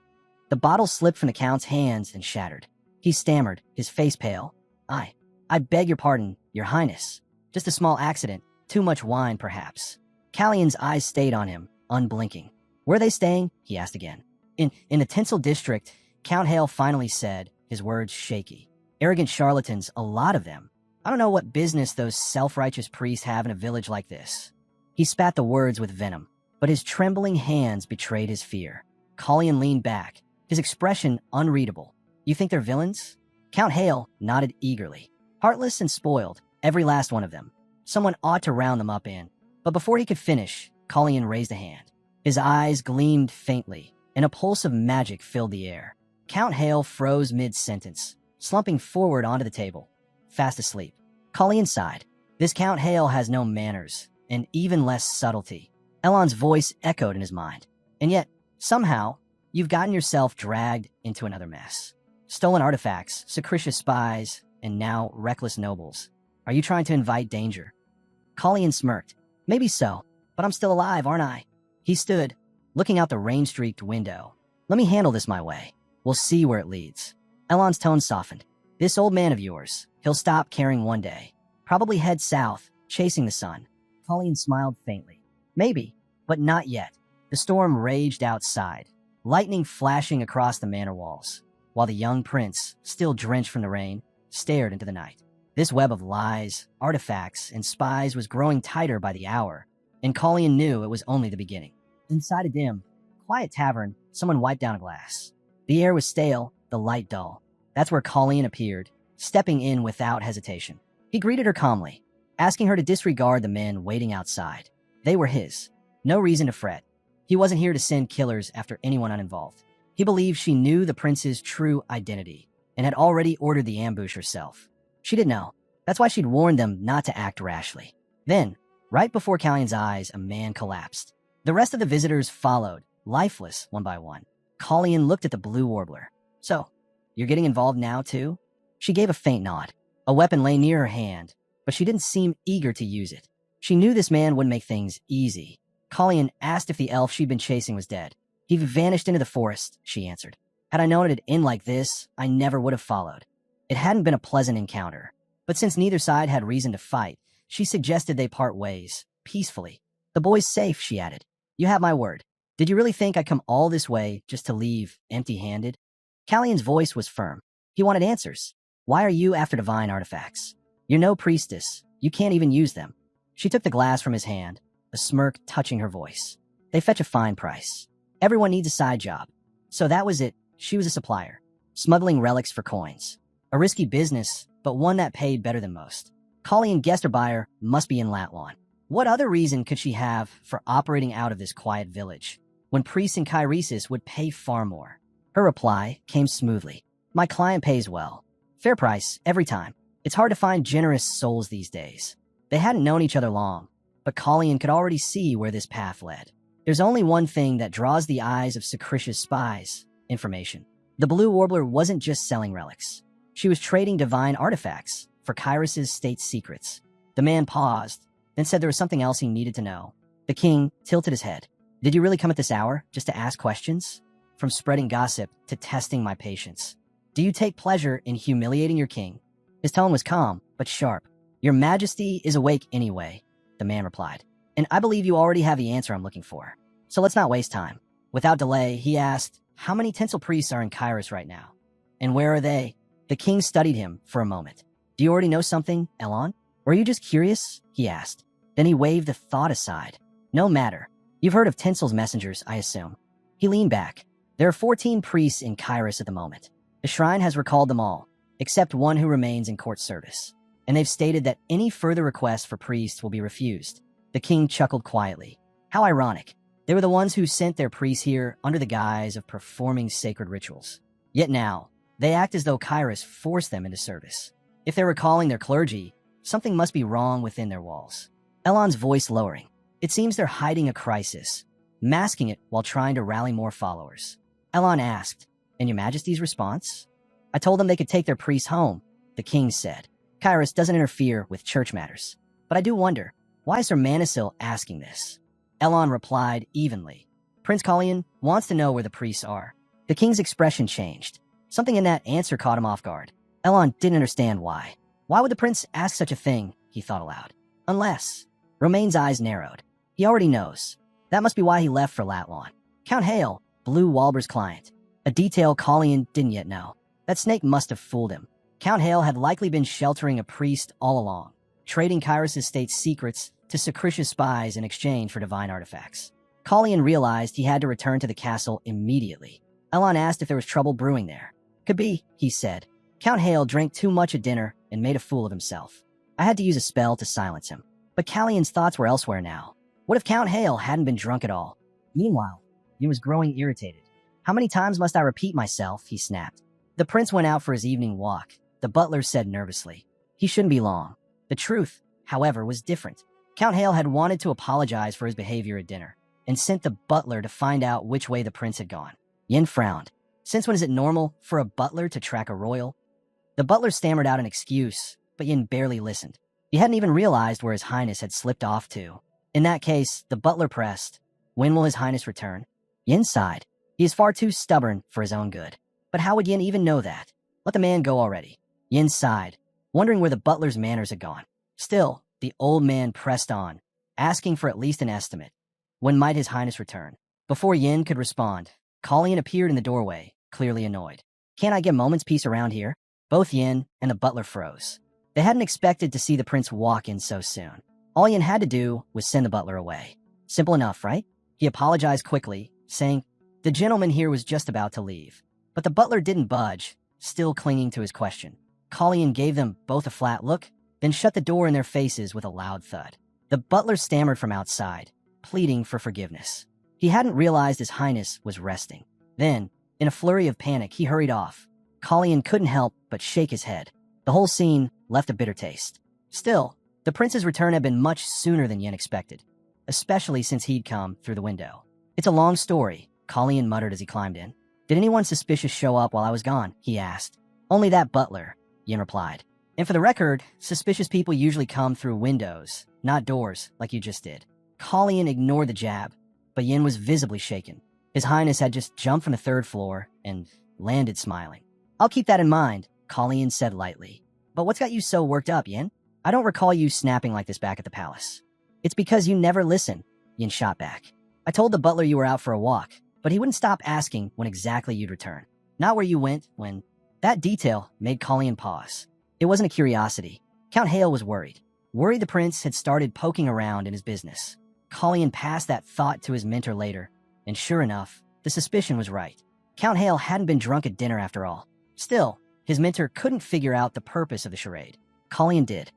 The bottle slipped from the Count's hands and shattered. He stammered, his face pale. I beg your pardon, your highness. Just a small accident, too much wine, perhaps. Callian's eyes stayed on him, unblinking. Where are they staying? He asked again. In the Tinsel district, Count Hale finally said, his words shaky. Arrogant charlatans, a lot of them. I don't know what business those self-righteous priests have in a village like this. He spat the words with venom, but his trembling hands betrayed his fear. Collian leaned back, his expression unreadable. You think they're villains? Count Hale nodded eagerly. Heartless and spoiled, every last one of them. Someone ought to round them up in. But before he could finish, Collian raised a hand. His eyes gleamed faintly, and a pulse of magic filled the air. Count Hale froze mid-sentence, slumping forward onto the table, fast asleep. Collian sighed. This Count Hale has no manners, and even less subtlety. Elon's voice echoed in his mind. And yet, somehow, you've gotten yourself dragged into another mess. Stolen artifacts, Sacritia's spies, and now reckless nobles. Are you trying to invite danger? Collian smirked. Maybe so, but I'm still alive, aren't I? He stood, looking out the rain-streaked window. Let me handle this my way. We'll see where it leads. Elon's tone softened. This old man of yours, he'll stop caring one day. Probably head south, chasing the sun. Collian smiled faintly. Maybe, but not yet. The storm raged outside, lightning flashing across the manor walls, while the young prince, still drenched from the rain, stared into the night. This web of lies, artifacts, and spies was growing tighter by the hour, and Collian knew it was only the beginning. Inside a dim, quiet tavern, someone wiped down a glass. The air was stale, the light dull. That's where Collian appeared, stepping in without hesitation. He greeted her calmly, asking her to disregard the men waiting outside. They were his. No reason to fret. He wasn't here to send killers after anyone uninvolved. He believed she knew the prince's true identity and had already ordered the ambush herself. She didn't know. That's why she'd warned them not to act rashly. Then, right before Callian's eyes, a man collapsed. The rest of the visitors followed, lifeless one by one. Collian looked at the blue warbler. So, you're getting involved now, too? She gave a faint nod. A weapon lay near her hand, but she didn't seem eager to use it. She knew this man wouldn't make things easy. Collian asked if the elf she'd been chasing was dead. He vanished into the forest, she answered. Had I known it'd end like this, I never would have followed. It hadn't been a pleasant encounter, but since neither side had reason to fight, she suggested they part ways, peacefully. The boy's safe, she added. You have my word. Did you really think I'd come all this way just to leave empty-handed? Callian's voice was firm. He wanted answers. Why are you after divine artifacts? You're no priestess. You can't even use them. She took the glass from his hand, a smirk touching her voice. They fetch a fine price. Everyone needs a side job. So that was it. She was a supplier, smuggling relics for coins. A risky business, but one that paid better than most. Collian guessed her buyer must be in Latlawn. What other reason could she have for operating out of this quiet village, when priests in Kairesis would pay far more? Her reply came smoothly. My client pays well. Fair price, every time. It's hard to find generous souls these days. They hadn't known each other long, but Collian could already see where this path led. There's only one thing that draws the eyes of Sacritia's spies: information. The blue warbler wasn't just selling relics. She was trading divine artifacts for Kairos' state secrets. The man paused, then said there was something else he needed to know. The king tilted his head. Did you really come at this hour just to ask questions? From spreading gossip to testing my patience. Do you take pleasure in humiliating your king? His tone was calm, but sharp. Your majesty is awake anyway, the man replied. And I believe you already have the answer I'm looking for. So let's not waste time. Without delay, he asked, how many tinsel priests are in Kairos right now? And where are they? The king studied him for a moment. Do you already know something, Elon? Or are you just curious? He asked. Then he waved the thought aside. No matter. You've heard of Tinsel's messengers, I assume. He leaned back. There are 14 priests in Kairos at the moment. The shrine has recalled them all, except one who remains in court service. And they've stated that any further requests for priests will be refused. The king chuckled quietly. How ironic. They were the ones who sent their priests here under the guise of performing sacred rituals. Yet now, they act as though Kairos forced them into service. If they're recalling their clergy, something must be wrong within their walls. Elon's voice lowering. It seems they're hiding a crisis, masking it while trying to rally more followers. Elon asked, "And Your Majesty's response?" "I told them they could take their priests home," the king said. "Kairos doesn't interfere with church matters. But I do wonder, why is Sir Manisil asking this?" Elon replied evenly. "Prince Kalian wants to know where the priests are." The king's expression changed. Something in that answer caught him off guard. Elon didn't understand why. Why would the prince ask such a thing, he thought aloud. Unless... Romain's eyes narrowed. He already knows. That must be why he left for Latlawn. Count Hale, Blue Walber's client. A detail Kalian didn't yet know. That snake must have fooled him. Count Hale had likely been sheltering a priest all along, trading Kairos' state's secrets to Sacritia's spies in exchange for divine artifacts. Kalian realized he had to return to the castle immediately. Elon asked if there was trouble brewing there. "Could be," he said. "Count Hale drank too much at dinner and made a fool of himself. I had to use a spell to silence him." But Kalian's thoughts were elsewhere now. What if Count Hale hadn't been drunk at all? Meanwhile, he was growing irritated. "How many times must I repeat myself?" he snapped. The prince went out for his evening walk, the butler said nervously. He shouldn't be long. The truth, however, was different. Count Hale had wanted to apologize for his behavior at dinner, and sent the butler to find out which way the prince had gone. Yin frowned. Since when is it normal for a butler to track a royal? The butler stammered out an excuse, but Yin barely listened. He hadn't even realized where His Highness had slipped off to. In that case, the butler pressed, "When will His Highness return?" Yin sighed. He is far too stubborn for his own good. But how would Yin even know that? Let the man go already. Yin sighed, wondering where the butler's manners had gone. Still, the old man pressed on, asking for at least an estimate. When might His Highness return? Before Yin could respond, Kalian appeared in the doorway, clearly annoyed. "Can't I get moment's peace around here?" Both Yin and the butler froze. They hadn't expected to see the prince walk in so soon. All Yin had to do was send the butler away. Simple enough, right? He apologized quickly, saying, "The gentleman here was just about to leave." But the butler didn't budge, still clinging to his question. Kalian gave them both a flat look, then shut the door in their faces with a loud thud. The butler stammered from outside, pleading for forgiveness. He hadn't realized His Highness was resting. Then, in a flurry of panic, he hurried off. Kalian couldn't help but shake his head. The whole scene left a bitter taste. Still, the prince's return had been much sooner than Yin expected, especially since he'd come through the window. "It's a long story," Kalian muttered as he climbed in. "Did anyone suspicious show up while I was gone?" he asked. "Only that butler," Yin replied. "And for the record, suspicious people usually come through windows, not doors, like you just did." Kalian ignored the jab, but Yin was visibly shaken. His Highness had just jumped from the third floor and landed smiling. "I'll keep that in mind," Kalian said lightly. "But what's got you so worked up, Yin? I don't recall you snapping like this back at the palace." "It's because you never listen," Yin shot back. "I told the butler you were out for a walk, but he wouldn't stop asking when exactly you'd return. Not where you went when..." That detail made Kalian pause. It wasn't a curiosity. Count Hale was worried. Worried the prince had started poking around in his business. Kalian passed that thought to his mentor later, and sure enough, the suspicion was right. Count Hale hadn't been drunk at dinner after all. Still, his mentor couldn't figure out the purpose of the charade. Kalian did.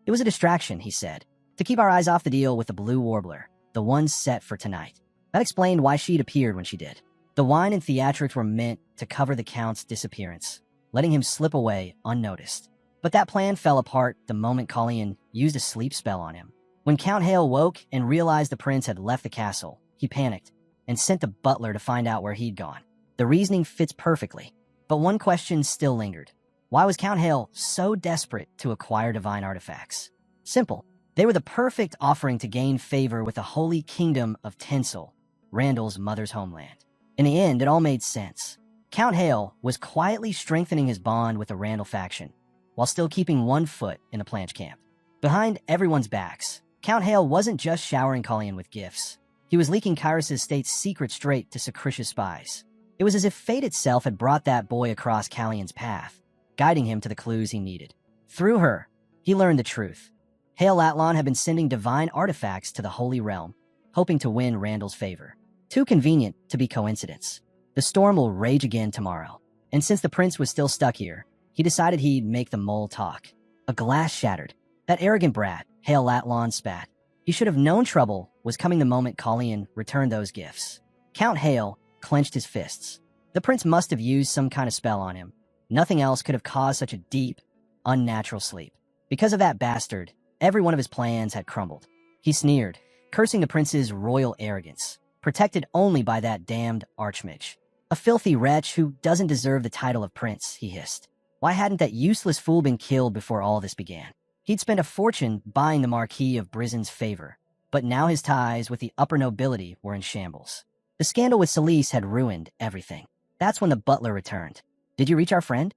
"It was a distraction," he said, "to keep our eyes off the deal with the Blue Warbler, the one set for tonight." That explained why she'd appeared when she did. The wine and theatrics were meant to cover the Count's disappearance, letting him slip away unnoticed. But that plan fell apart the moment Kalian used a sleep spell on him. When Count Hale woke and realized the prince had left the castle, he panicked and sent the butler to find out where he'd gone. The reasoning fits perfectly. But one question still lingered. Why was Count Hale so desperate to acquire divine artifacts? Simple. They were the perfect offering to gain favor with the holy kingdom of Tinsel, Randall's mother's homeland. In the end, it all made sense. Count Hale was quietly strengthening his bond with the Randall faction, while still keeping one foot in the Planch camp. Behind everyone's backs, Count Hale wasn't just showering Kalian with gifts. He was leaking Kairos' state's secret straight to Sacritia's spies. It was as if fate itself had brought that boy across Kalian's path, guiding him to the clues he needed. Through her, he learned the truth. Hale Atlan had been sending divine artifacts to the Holy Realm, hoping to win Randall's favor. Too convenient to be coincidence. The storm will rage again tomorrow. And since the prince was still stuck here, he decided he'd make the mole talk. A glass shattered. That arrogant brat, Hale Latlon, spat. He should have known trouble was coming the moment Colleen returned those gifts. Count Hale clenched his fists. The prince must have used some kind of spell on him. Nothing else could have caused such a deep, unnatural sleep. Because of that bastard, every one of his plans had crumbled. He sneered, cursing the prince's royal arrogance, protected only by that damned archmage. A filthy wretch who doesn't deserve the title of prince, he hissed. Why hadn't that useless fool been killed before all this began? He'd spent a fortune buying the Marquis of Brisen's favor, but now his ties with the upper nobility were in shambles. The scandal with Celise had ruined everything. That's when the butler returned. Did you reach our friend?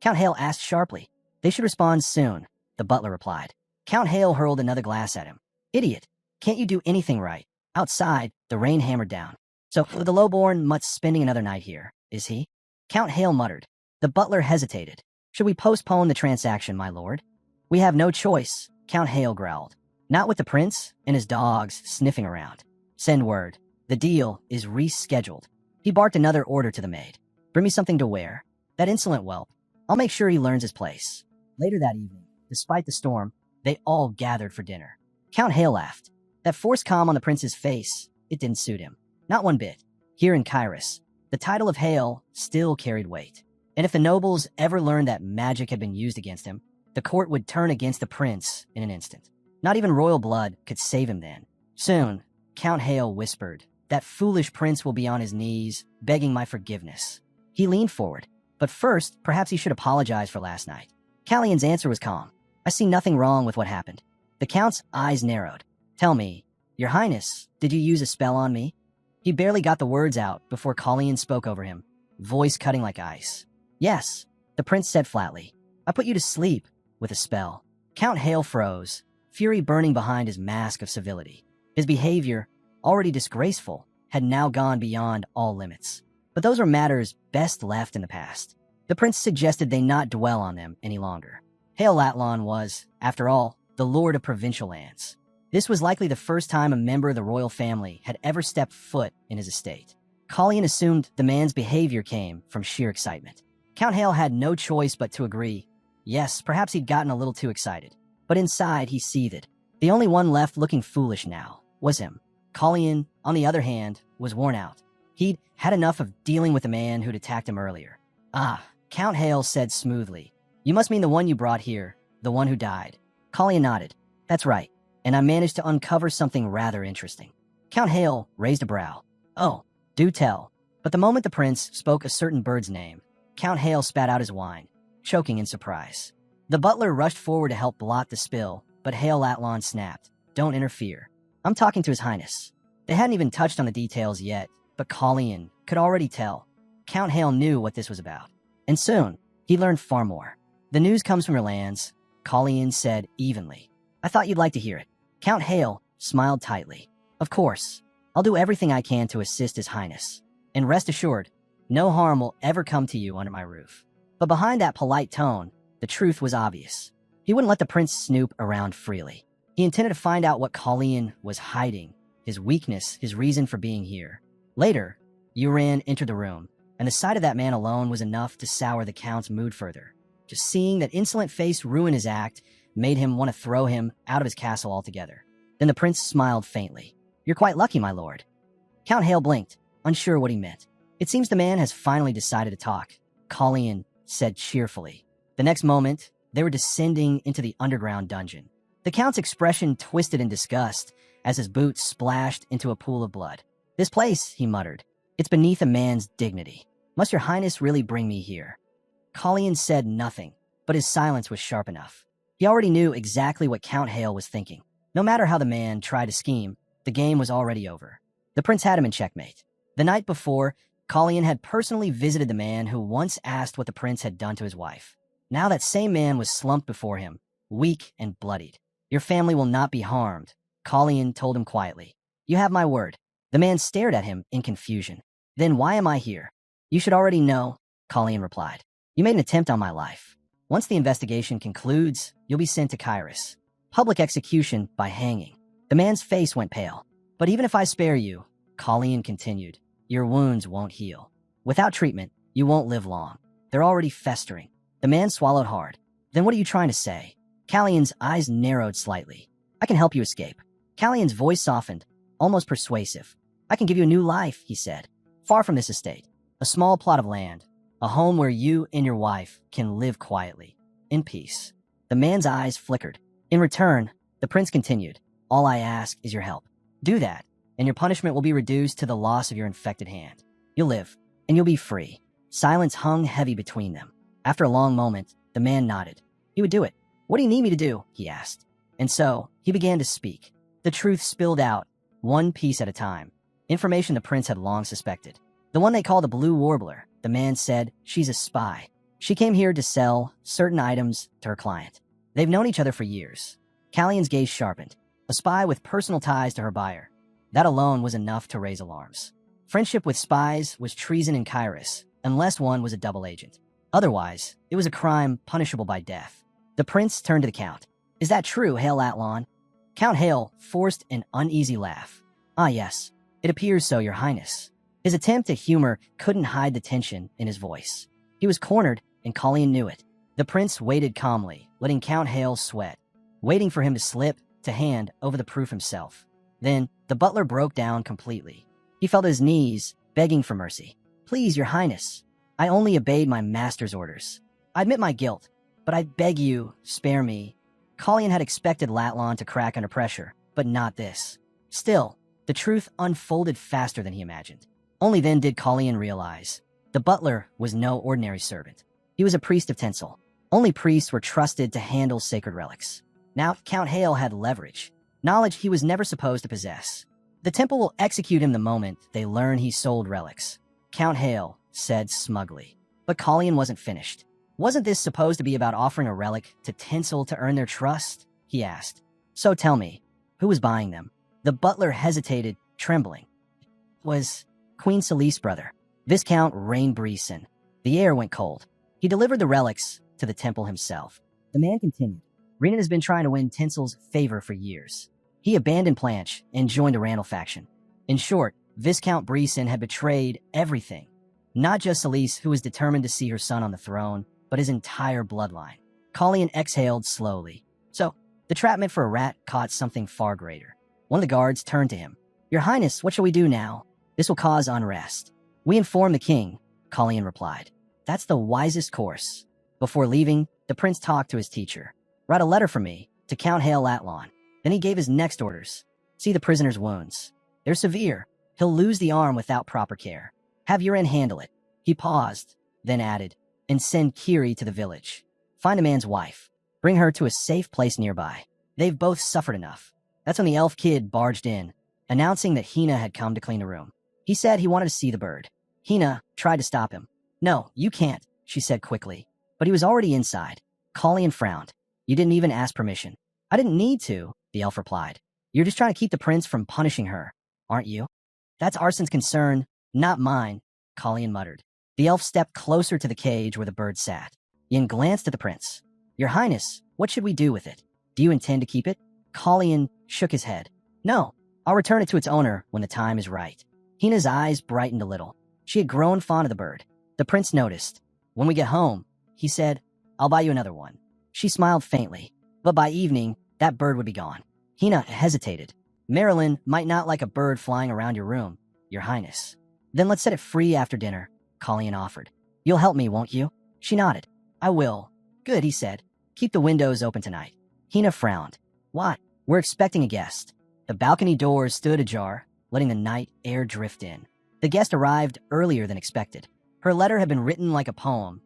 Count Hale asked sharply. They should respond soon, the butler replied. Count Hale hurled another glass at him. Idiot, can't you do anything right? Outside, the rain hammered down. So the lowborn mutt's spending another night here, is he? Count Hale muttered. The butler hesitated. Should we postpone the transaction, my lord? We have no choice, Count Hale growled. Not with the prince and his dogs sniffing around. Send word. The deal is rescheduled. He barked another order to the maid. Bring me something to wear. That insolent whelp. I'll make sure he learns his place. Later that evening, despite the storm, they all gathered for dinner. Count Hale laughed. That forced calm on the prince's face, it didn't suit him. Not one bit. Here in Kyrus, the title of Hale still carried weight. And if the nobles ever learned that magic had been used against him, the court would turn against the prince in an instant. Not even royal blood could save him then. Soon, Count Hale whispered, that foolish prince will be on his knees, begging my forgiveness. He leaned forward. But first, perhaps he should apologize for last night. Callion's answer was calm. I see nothing wrong with what happened. The count's eyes narrowed. Tell me, your highness, did you use a spell on me? He barely got the words out before Colleen spoke over him, voice cutting like ice. Yes, the prince said flatly. I put you to sleep with a spell. Count Hale froze, fury burning behind his mask of civility. His behavior, already disgraceful, had now gone beyond all limits. But those were matters best left in the past. The prince suggested they not dwell on them any longer. Hale Latlon was, after all, the lord of provincial lands. This was likely the first time a member of the royal family had ever stepped foot in his estate. Colleen assumed the man's behavior came from sheer excitement. Count Hale had no choice but to agree. Yes, perhaps he'd gotten a little too excited. But inside, he seethed. The only one left looking foolish now was him. Colleen, on the other hand, was worn out. He'd had enough of dealing with the man who'd attacked him earlier. Ah, Count Hale said smoothly. You must mean the one you brought here, the one who died. Colleen nodded. That's right, and I managed to uncover something rather interesting. Count Hale raised a brow. Oh, do tell. But the moment the prince spoke a certain bird's name, Count Hale spat out his wine, choking in surprise. The butler rushed forward to help blot the spill, but Hale Latlon snapped. Don't interfere. I'm talking to his highness. They hadn't even touched on the details yet, but Colleen could already tell. Count Hale knew what this was about. And soon, he learned far more. The news comes from your lands, Colleen said evenly. I thought you'd like to hear it. Count Hale smiled tightly. Of course, I'll do everything I can to assist his highness. And rest assured, no harm will ever come to you under my roof. But behind that polite tone, the truth was obvious. He wouldn't let the prince snoop around freely. He intended to find out what Colleen was hiding, his weakness, his reason for being here. Later, Uran entered the room, and the sight of that man alone was enough to sour the count's mood further. Just seeing that insolent face ruin his act made him want to throw him out of his castle altogether. Then the prince smiled faintly. You're quite lucky, my lord. Count Hale blinked, unsure what he meant. It seems the man has finally decided to talk, Colleen said cheerfully. The next moment, they were descending into the underground dungeon. The count's expression twisted in disgust as his boots splashed into a pool of blood. This place, he muttered. It's beneath a man's dignity. Must your highness really bring me here? Colleen said nothing, but his silence was sharp enough. He already knew exactly what Count Hale was thinking. No matter how the man tried to scheme, the game was already over. The prince had him in checkmate. The night before, Colleen had personally visited the man who once asked what the prince had done to his wife. Now that same man was slumped before him, weak and bloodied. Your family will not be harmed, Colleen told him quietly. You have my word. The man stared at him in confusion. Then why am I here? You should already know, Colleen replied. You made an attempt on my life. Once the investigation concludes, you'll be sent to Kyrus. Public execution by hanging. The man's face went pale. But even if I spare you, Colleen continued, your wounds won't heal. Without treatment, you won't live long. They're already festering. The man swallowed hard. Then what are you trying to say? Callion's eyes narrowed slightly. I can help you escape. Callion's voice softened, almost persuasive. I can give you a new life, he said. Far from this estate. A small plot of land. A home where you and your wife can live quietly, in peace. The man's eyes flickered. In return, the prince continued, all I ask is your help. Do that, and your punishment will be reduced to the loss of your infected hand. You'll live, and you'll be free. Silence hung heavy between them. After a long moment, the man nodded. He would do it. What do you need me to do? He asked. And so, he began to speak. The truth spilled out, one piece at a time. Information the prince had long suspected. The one they call the Blue Warbler, the man said, she's a spy. She came here to sell certain items to her client. They've known each other for years. Callion's gaze sharpened. A spy with personal ties to her buyer. That alone was enough to raise alarms. Friendship with spies was treason in Kairos, unless one was a double agent. Otherwise, it was a crime punishable by death. The prince turned to the count. Is that true, Hail Atlan? Count Hale forced an uneasy laugh. Ah, yes. It appears so, your highness. His attempt at humor couldn't hide the tension in his voice. He was cornered, and Colleen knew it. The prince waited calmly, letting Count Hale sweat, waiting for him to slip to hand over the proof himself. Then, the butler broke down completely. He fell to his knees, begging for mercy. Please, your highness, I only obeyed my master's orders. I admit my guilt, but I beg you, spare me. Colleen had expected Latlan to crack under pressure, but not this. Still, the truth unfolded faster than he imagined. Only then did Colleen realize. The butler was no ordinary servant. He was a priest of Tinsel. Only priests were trusted to handle sacred relics. Now, Count Hale had leverage, knowledge he was never supposed to possess. The temple will execute him the moment they learn he sold relics, Count Hale said smugly. But Colleen wasn't finished. Wasn't this supposed to be about offering a relic to Tinsel to earn their trust? He asked. So tell me, who was buying them? The butler hesitated, trembling. Was Queen Celise's brother, Viscount Rain Breeson. The air went cold. He delivered the relics to the temple himself. The man continued. Renan has been trying to win Tinsel's favor for years. He abandoned Planche and joined the Randall faction. In short, Viscount Breeson had betrayed everything. Not just Celise, who was determined to see her son on the throne, but his entire bloodline. Colleen exhaled slowly. So, the trapment for a rat caught something far greater. One of the guards turned to him. Your Highness, what shall we do now? This will cause unrest. We inform the king, Colleen replied. That's the wisest course. Before leaving, the prince talked to his teacher. Write a letter for me to Count Hale Atlan. Then he gave his next orders. See the prisoner's wounds. They're severe. He'll lose the arm without proper care. Have Uren handle it. He paused, then added, and send Kiri to the village. Find the man's wife. Bring her to a safe place nearby. They've both suffered enough. That's when the elf kid barged in, announcing that Hina had come to clean the room. He said he wanted to see the bird. Hina tried to stop him. No, you can't, she said quickly. But he was already inside. Colleen frowned. You didn't even ask permission. I didn't need to, the elf replied. You're just trying to keep the prince from punishing her, aren't you? That's Arson's concern, not mine, Colleen muttered. The elf stepped closer to the cage where the bird sat. Yin glanced at the prince. Your Highness, what should we do with it? Do you intend to keep it? Colleen shook his head. No, I'll return it to its owner when the time is right. Hina's eyes brightened a little. She had grown fond of the bird. The prince noticed. When we get home, he said, I'll buy you another one. She smiled faintly, but by evening, that bird would be gone. Hina hesitated. Marilyn might not like a bird flying around your room, Your Highness. Then let's set it free after dinner, Colleen offered. You'll help me, won't you? She nodded. I will. Good, he said. Keep the windows open tonight. Hina frowned. What? We're expecting a guest. The balcony doors stood ajar, letting the night air drift in. The guest arrived earlier than expected. Her letter had been written like a poem.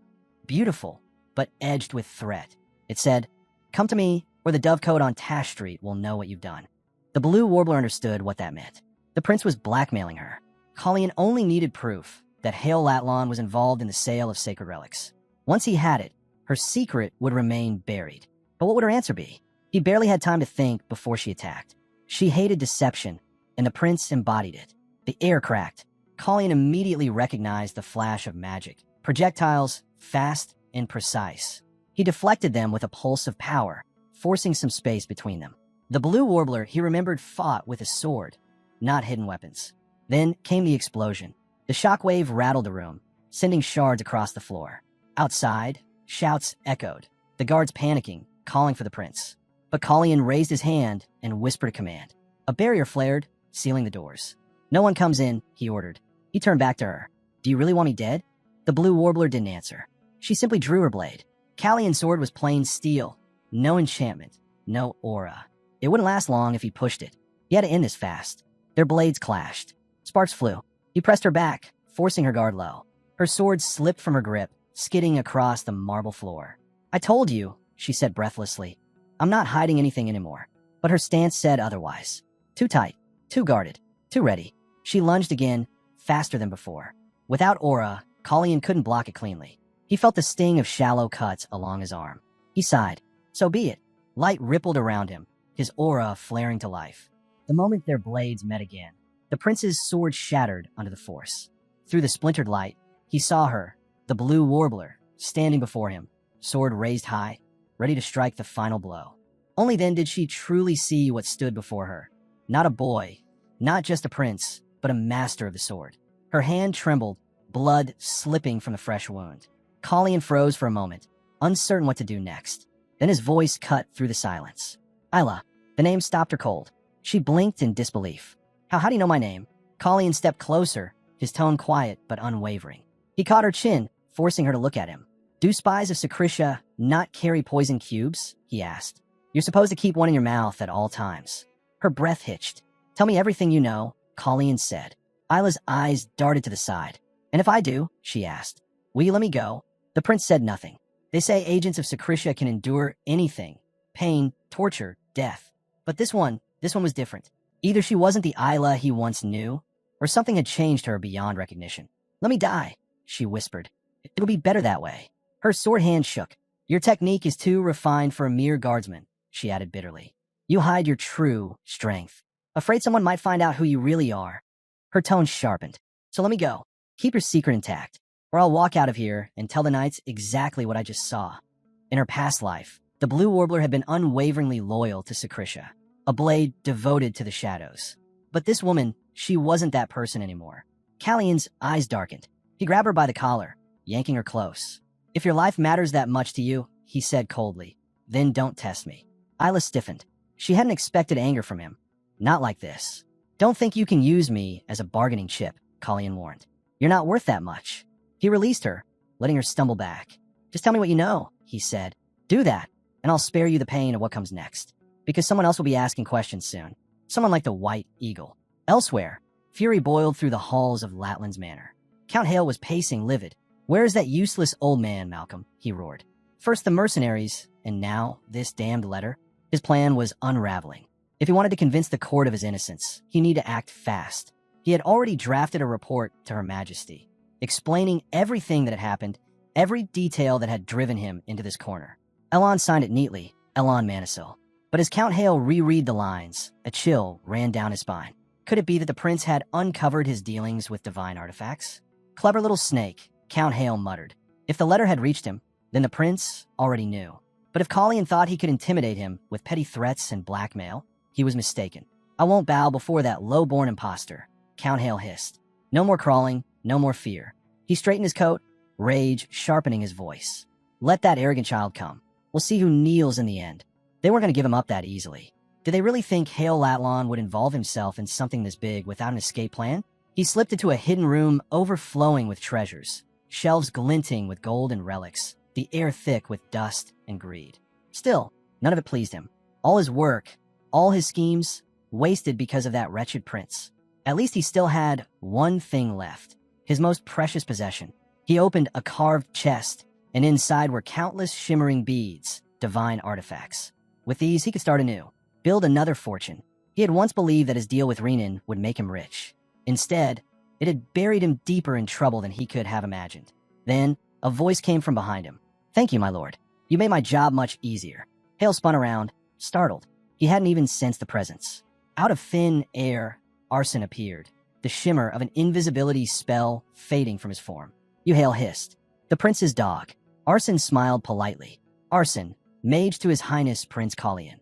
Beautiful, but edged with threat. It said, Come to me, or the dovecote on Tash Street will know what you've done. The Blue Warbler understood what that meant. The prince was blackmailing her. Colleen only needed proof that Hale Latlan was involved in the sale of sacred relics. Once he had it, her secret would remain buried. But what would her answer be? He barely had time to think before she attacked. She hated deception, and the prince embodied it. The air cracked. Colleen immediately recognized the flash of magic. Projectiles, fast and precise. He deflected them with a pulse of power, forcing some space between them. The Blue Warbler, he remembered, fought with a sword. not hidden weapons. Then came the explosion. The shockwave rattled the room, sending shards across the floor. Outside, shouts echoed, the guards panicking, calling for the prince. But Kalyan raised his hand and whispered a command. A barrier flared, sealing the doors. "No one comes in," he ordered. He turned back to her. "Do you really want me dead?" The blue warbler didn't answer. She simply drew her blade. Kalyan's sword was plain steel. No enchantment, no aura. It wouldn't last long if he pushed it. He had to end this fast. Their blades clashed. Sparks flew. He pressed her back, forcing her guard low. Her sword slipped from her grip, skidding across the marble floor. "I told you," she said breathlessly. "I'm not hiding anything anymore." But her stance said otherwise. Too tight, too guarded, too ready. She lunged again, faster than before. Without aura, Kalyan couldn't block it cleanly. He felt the sting of shallow cuts along his arm. He sighed. So be it. Light rippled around him, his aura flaring to life. The moment their blades met again, the prince's sword shattered under the force. Through the splintered light, he saw her, the blue warbler, standing before him, sword raised high, ready to strike the final blow. Only then did she truly see what stood before her. Not a boy, not just a prince, but a master of the sword. Her hand trembled, blood slipping from the fresh wound. Kalyan froze for a moment, uncertain what to do next. Then his voice cut through the silence. "Isla." The name stopped her cold. She blinked in disbelief. How do you know my name?" Kalyan stepped closer, his tone quiet but unwavering. He caught her chin, forcing her to look at him. "Do spies of Secretia not carry poison cubes?" he asked. "You're supposed to keep one in your mouth at all times." Her breath hitched. "Tell me everything you know," Kalyan said. Isla's eyes darted to the side. "And if I do?" she asked. "Will you let me go?" The prince said nothing. They say agents of Secretia can endure anything. Pain, torture, death. But this one was different. Either she wasn't the Isla he once knew, or something had changed her beyond recognition. "Let me die," she whispered. "It'll be better that way." Her sword hand shook. "Your technique is too refined for a mere guardsman," she added bitterly. "You hide your true strength. Afraid someone might find out who you really are." Her tone sharpened. "So let me go. Keep your secret intact, or I'll walk out of here and tell the knights exactly what I just saw." In her past life, the blue warbler had been unwaveringly loyal to Secretia, a blade devoted to the shadows. But this woman, she wasn't that person anymore. Kalyan's eyes darkened. He grabbed her by the collar, yanking her close. "If your life matters that much to you," he said coldly, "then don't test me." Isla stiffened. She hadn't expected anger from him. Not like this. "Don't think you can use me as a bargaining chip," Kalyan warned. "You're not worth that much." He released her, letting her stumble back. "Just tell me what you know," he said. "Do that, and I'll spare you the pain of what comes next. Because someone else will be asking questions soon. Someone like the White Eagle." Elsewhere, fury boiled through the halls of Latland's manor. Count Hale was pacing livid. "Where is that useless old man, Malcolm?" he roared. First the mercenaries, and now this damned letter. His plan was unraveling. If he wanted to convince the court of his innocence, he needed to act fast. He had already drafted a report to Her Majesty, explaining everything that had happened, every detail that had driven him into this corner. Elon signed it neatly, Elon Manisil. But as Count Hale reread the lines, a chill ran down his spine. Could it be that the prince had uncovered his dealings with divine artifacts? "Clever little snake," Count Hale muttered. If the letter had reached him, then the prince already knew. But if Kalyan thought he could intimidate him with petty threats and blackmail, he was mistaken. "I won't bow before that low-born imposter," Count Hale hissed. No more crawling, no more fear. He straightened his coat, rage sharpening his voice. "Let that arrogant child come. We'll see who kneels in the end." They weren't going to give him up that easily. Did they really think Hale Latlan would involve himself in something this big without an escape plan? He slipped into a hidden room overflowing with treasures, shelves glinting with gold and relics, the air thick with dust and greed. Still, none of it pleased him. All his work, all his schemes, wasted because of that wretched prince. At least he still had one thing left, his most precious possession. He opened a carved chest, and inside were countless shimmering beads, divine artifacts. With these, he could start anew, build another fortune. He had once believed that his deal with Renan would make him rich. Instead, it had buried him deeper in trouble than he could have imagined. Then, a voice came from behind him. "Thank you, my lord. You made my job much easier." Hale spun around, startled. He hadn't even sensed the presence. Out of thin air, Arson appeared, the shimmer of an invisibility spell fading from his form. "You," Hale hissed. "The prince's dog." Arson smiled politely. "Arson, mage to His Highness Prince Kalyan."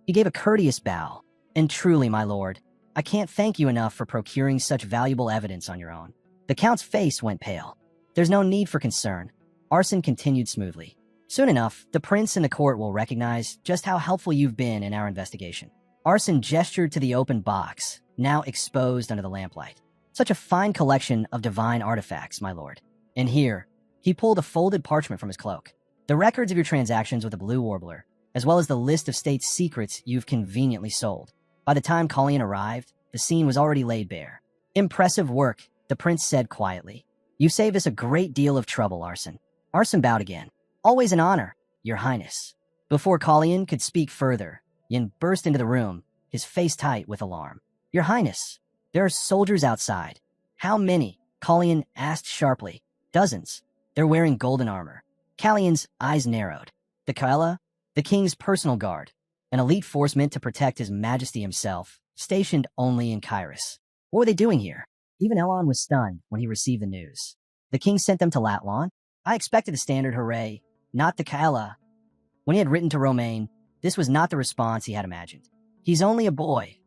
He gave a courteous bow. "And truly, my lord, I can't thank you enough for procuring such valuable evidence on your own. The Count's face went pale. There's no need for concern. Arson continued smoothly. Soon enough, the prince and the court will recognize just how helpful you've been in our investigation. Arson gestured to the open box, now exposed under the lamplight. Such a fine collection of divine artifacts, my lord. And here, he pulled a folded parchment from his cloak. The records of your transactions with the Blue Warbler, as well as the list of state secrets you've conveniently sold. By the time Colleen arrived, the scene was already laid bare. Impressive work, the prince said quietly. You saved us a great deal of trouble, Arson. Arson bowed again. Always an honor, your highness. Before Colleen could speak further, Yin burst into the room, his face tight with alarm. Your highness, there are soldiers outside. How many? Colleen asked sharply. Dozens. They're wearing golden armor. Callion's eyes narrowed. The Kaela, the king's personal guard, an elite force meant to protect his majesty himself, stationed only in Kairos. What were they doing here? Even Elon was stunned when he received the news. The king sent them to Latlan? I expected a standard hooray, not the Kaela. When he had written to Romaine, this was not the response he had imagined. He's only a boy,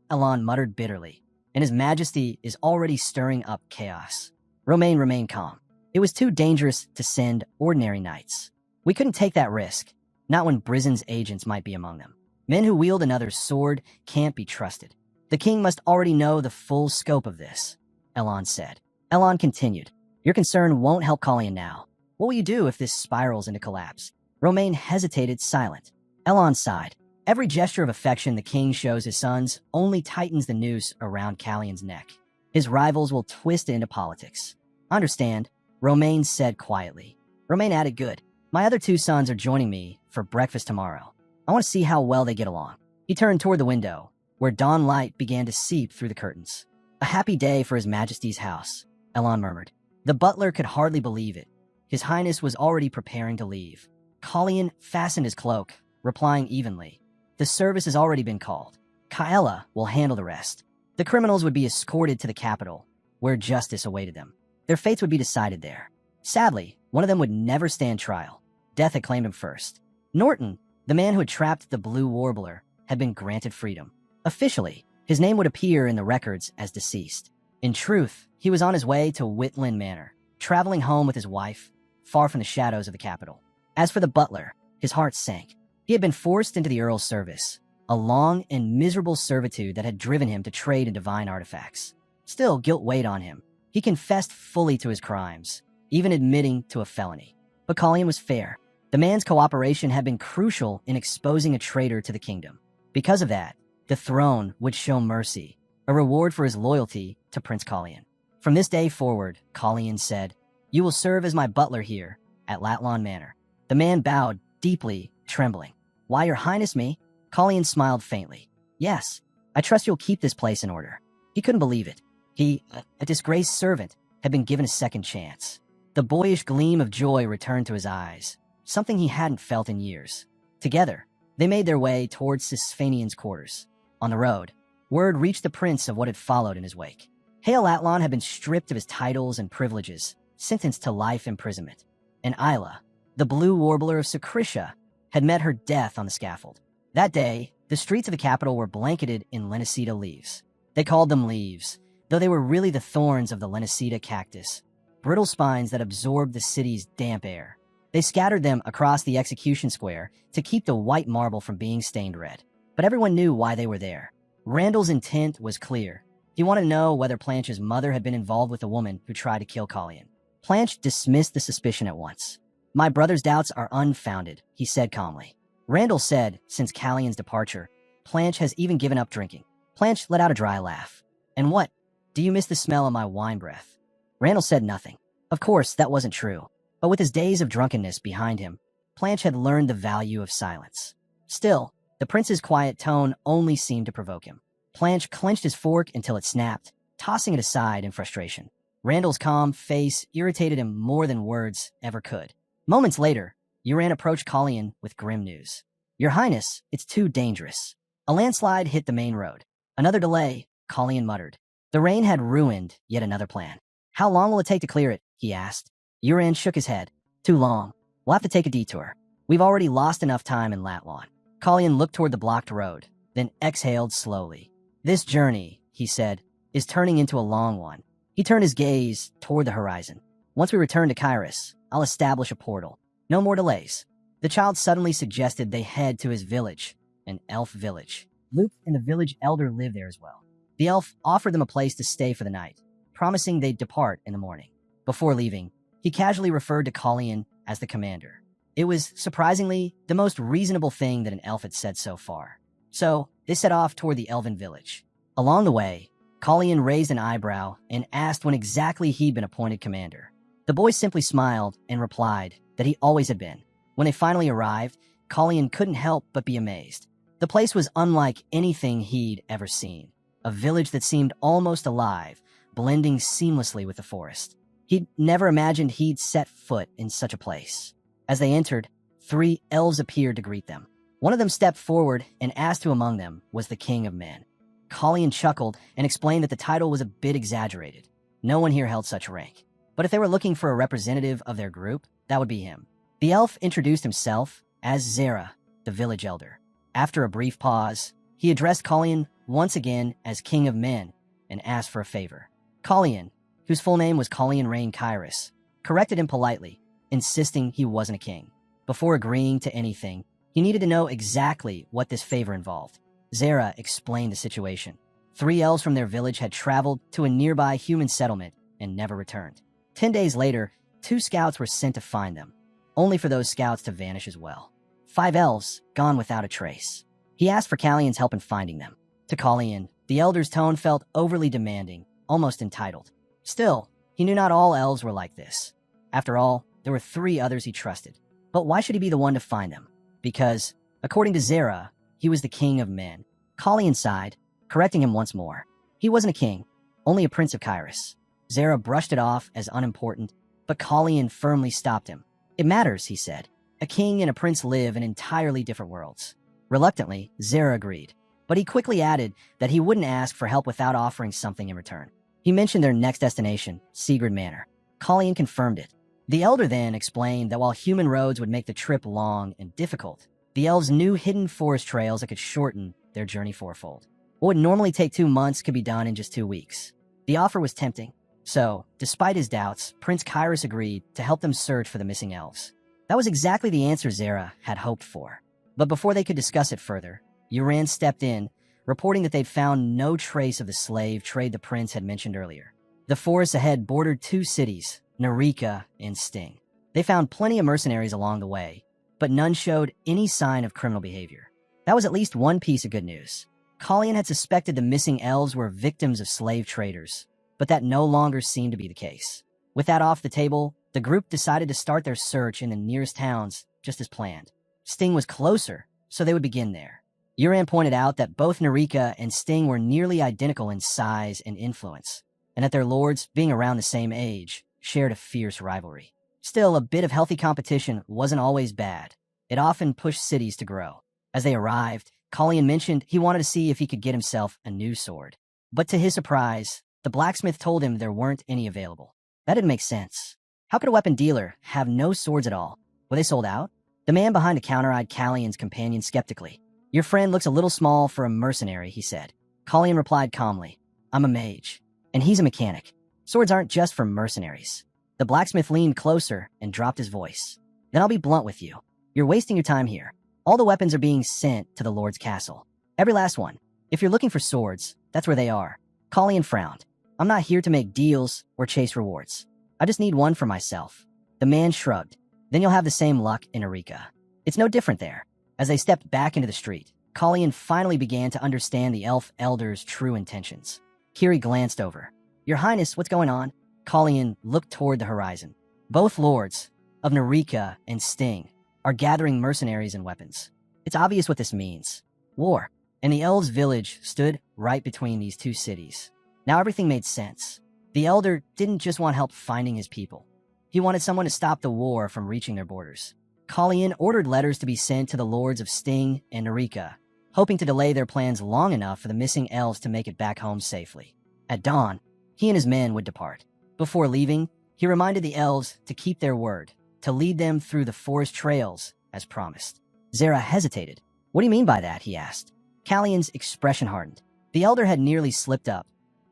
Elon muttered bitterly, and his majesty is already stirring up chaos. Romaine remained calm. It was too dangerous to send ordinary knights. We couldn't take that risk, not when Brizen's agents might be among them. Men who wield another's sword can't be trusted. The king must already know the full scope of this, Elon said. Elon continued. Your concern won't help Colleen now. What will you do if this spirals into collapse? Romaine hesitated, silent. Elon sighed. Every gesture of affection the king shows his sons only tightens the noose around Callion's neck. His rivals will twist it into politics. Understand, Romaine said quietly. Romaine added, good. My other two sons are joining me for breakfast tomorrow. I want to see how well they get along. He turned toward the window, where dawn light began to seep through the curtains. A happy day for His Majesty's house, Elon murmured. The butler could hardly believe it. His Highness was already preparing to leave. Colleen fastened his cloak, replying evenly. The service has already been called. Kaela will handle the rest. The criminals would be escorted to the capital, where justice awaited them. Their fates would be decided there. Sadly, one of them would never stand trial. Death had claimed him first. Norton, the man who had trapped the Blue Warbler, had been granted freedom. Officially, his name would appear in the records as deceased. In truth, he was on his way to Whitland Manor, traveling home with his wife, far from the shadows of the capital. As for the butler, his heart sank. He had been forced into the Earl's service, a long and miserable servitude that had driven him to trade in divine artifacts. Still, guilt weighed on him. He confessed fully to his crimes, even admitting to a felony. But Colleen was fair. The man's cooperation had been crucial in exposing a traitor to the kingdom. Because of that, the throne would show mercy, a reward for his loyalty to Prince Colleen. From this day forward, Colleen said, you will serve as my butler here at Latlan Manor. The man bowed, deeply trembling. Why, your highness, me? Colleen smiled faintly. Yes, I trust you'll keep this place in order. He couldn't believe it. He, a disgraced servant, had been given a second chance. The boyish gleam of joy returned to his eyes, something he hadn't felt in years. Together, they made their way towards Sisfanian's quarters. On the road, word reached the prince of what had followed in his wake. Hale Atlan had been stripped of his titles and privileges, sentenced to life imprisonment. And Isla, the Blue Warbler of Secretia, had met her death on the scaffold. That day, the streets of the capital were blanketed in Lenacida leaves. They called them leaves, though they were really the thorns of the Lenacida cactus, brittle spines that absorbed the city's damp air. They scattered them across the execution square to keep the white marble from being stained red. But everyone knew why they were there. Randall's intent was clear. He wanted to know whether Planche's mother had been involved with the woman who tried to kill Colleen. Planche dismissed the suspicion at once. My brother's doubts are unfounded, he said calmly. Randall said, since Callion's departure, Planche has even given up drinking. Planche let out a dry laugh. And what? Do you miss the smell of my wine breath? Randall said nothing. Of course, that wasn't true. But with his days of drunkenness behind him, Planche had learned the value of silence. Still, the prince's quiet tone only seemed to provoke him. Planche clenched his fork until it snapped, tossing it aside in frustration. Randall's calm face irritated him more than words ever could. Moments later, Uran approached Colleen with grim news. Your Highness, it's too dangerous. A landslide hit the main road. Another delay, Colleen muttered. The rain had ruined yet another plan. How long will it take to clear it? He asked. Uran shook his head. Too long. We'll have to take a detour. We've already lost enough time in Latlan. Colleen looked toward the blocked road, then exhaled slowly. This journey, he said, is turning into a long one. He turned his gaze toward the horizon. Once we return to Kairos, I'll establish a portal. No more delays. The child suddenly suggested they head to his village, an elf village. Luke and the village elder lived there as well. The elf offered them a place to stay for the night, promising they'd depart in the morning. Before leaving, he casually referred to Colleen as the commander. It was, surprisingly, the most reasonable thing that an elf had said so far. So, they set off toward the elven village. Along the way, Colleen raised an eyebrow and asked when exactly he'd been appointed commander. The boy simply smiled and replied that he always had been. When they finally arrived, Colleen couldn't help but be amazed. The place was unlike anything he'd ever seen. A village that seemed almost alive, blending seamlessly with the forest. He'd never imagined he'd set foot in such a place. As they entered, 3 elves appeared to greet them. One of them stepped forward and asked who among them was the king of men. Colleen chuckled and explained that the title was a bit exaggerated. No one here held such rank. But if they were looking for a representative of their group, that would be him. The elf introduced himself as Zera, the village elder. After a brief pause, he addressed Colleen once again as King of Men and asked for a favor. Colleen, whose full name was Colleen Reincarnated, corrected him politely, insisting he wasn't a king. Before agreeing to anything, he needed to know exactly what this favor involved. Zera explained the situation. 3 elves from their village had traveled to a nearby human settlement and never returned. 10 days later, 2 scouts were sent to find them, only for those scouts to vanish as well. 5 elves gone without a trace. He asked for Callion's help in finding them. To Colleen, the elder's tone felt overly demanding, almost entitled. Still, he knew not all elves were like this. After all, there were 3 others he trusted. But why should he be the one to find them? Because, according to Zera, he was the king of men. Colleen sighed, correcting him once more. He wasn't a king, only a prince of Kairos. Zera brushed it off as unimportant, but Colleen firmly stopped him. It matters, he said. A king and a prince live in entirely different worlds. Reluctantly, Zera agreed, but he quickly added that he wouldn't ask for help without offering something in return. He mentioned their next destination, Sigrid Manor. Colleen confirmed it. The elder then explained that while human roads would make the trip long and difficult, the elves knew hidden forest trails that could shorten their journey fourfold. What would normally take 2 months could be done in just 2 weeks. The offer was tempting. So, despite his doubts, Prince Kairos agreed to help them search for the missing elves. That was exactly the answer Zera had hoped for. But before they could discuss it further, Uran stepped in, reporting that they'd found no trace of the slave trade the prince had mentioned earlier. The forest ahead bordered 2 cities, Narika and Sting. They found plenty of mercenaries along the way, but none showed any sign of criminal behavior. That was at least one piece of good news. Colleen had suspected the missing elves were victims of slave traders, but that no longer seemed to be the case. With that off the table, the group decided to start their search in the nearest towns, just as planned. Sting was closer, so they would begin there. Uran pointed out that both Narika and Sting were nearly identical in size and influence, and that their lords, being around the same age, shared a fierce rivalry. Still, a bit of healthy competition wasn't always bad. It often pushed cities to grow. As they arrived, Colleen mentioned he wanted to see if he could get himself a new sword. But to his surprise, the blacksmith told him there weren't any available. That didn't make sense. How could a weapon dealer have no swords at all? Were they sold out? The man behind the counter eyed Callion's companion skeptically. Your friend looks a little small for a mercenary, he said. Colleen replied calmly. I'm a mage, and he's a mechanic. Swords aren't just for mercenaries. The blacksmith leaned closer and dropped his voice. Then I'll be blunt with you. You're wasting your time here. All the weapons are being sent to the Lord's castle. Every last one. If you're looking for swords, that's where they are. Colleen frowned. I'm not here to make deals or chase rewards. I just need one for myself. The man shrugged. Then you'll have the same luck in Arika. It's no different there. As they stepped back into the street, Colleen finally began to understand the elf elder's true intentions. Kiri glanced over. Your Highness, what's going on? Colleen looked toward the horizon. Both lords, of Narika and Sting, are gathering mercenaries and weapons. It's obvious what this means. War. And the elves' village stood right between these 2 cities. Now everything made sense. The elder didn't just want help finding his people. He wanted someone to stop the war from reaching their borders. Colleen ordered letters to be sent to the lords of Sting and Narika, hoping to delay their plans long enough for the missing elves to make it back home safely. At dawn, he and his men would depart. Before leaving, he reminded the elves to keep their word, to lead them through the forest trails, as promised. Zera hesitated. What do you mean by that? He asked. Callion's expression hardened. The elder had nearly slipped up,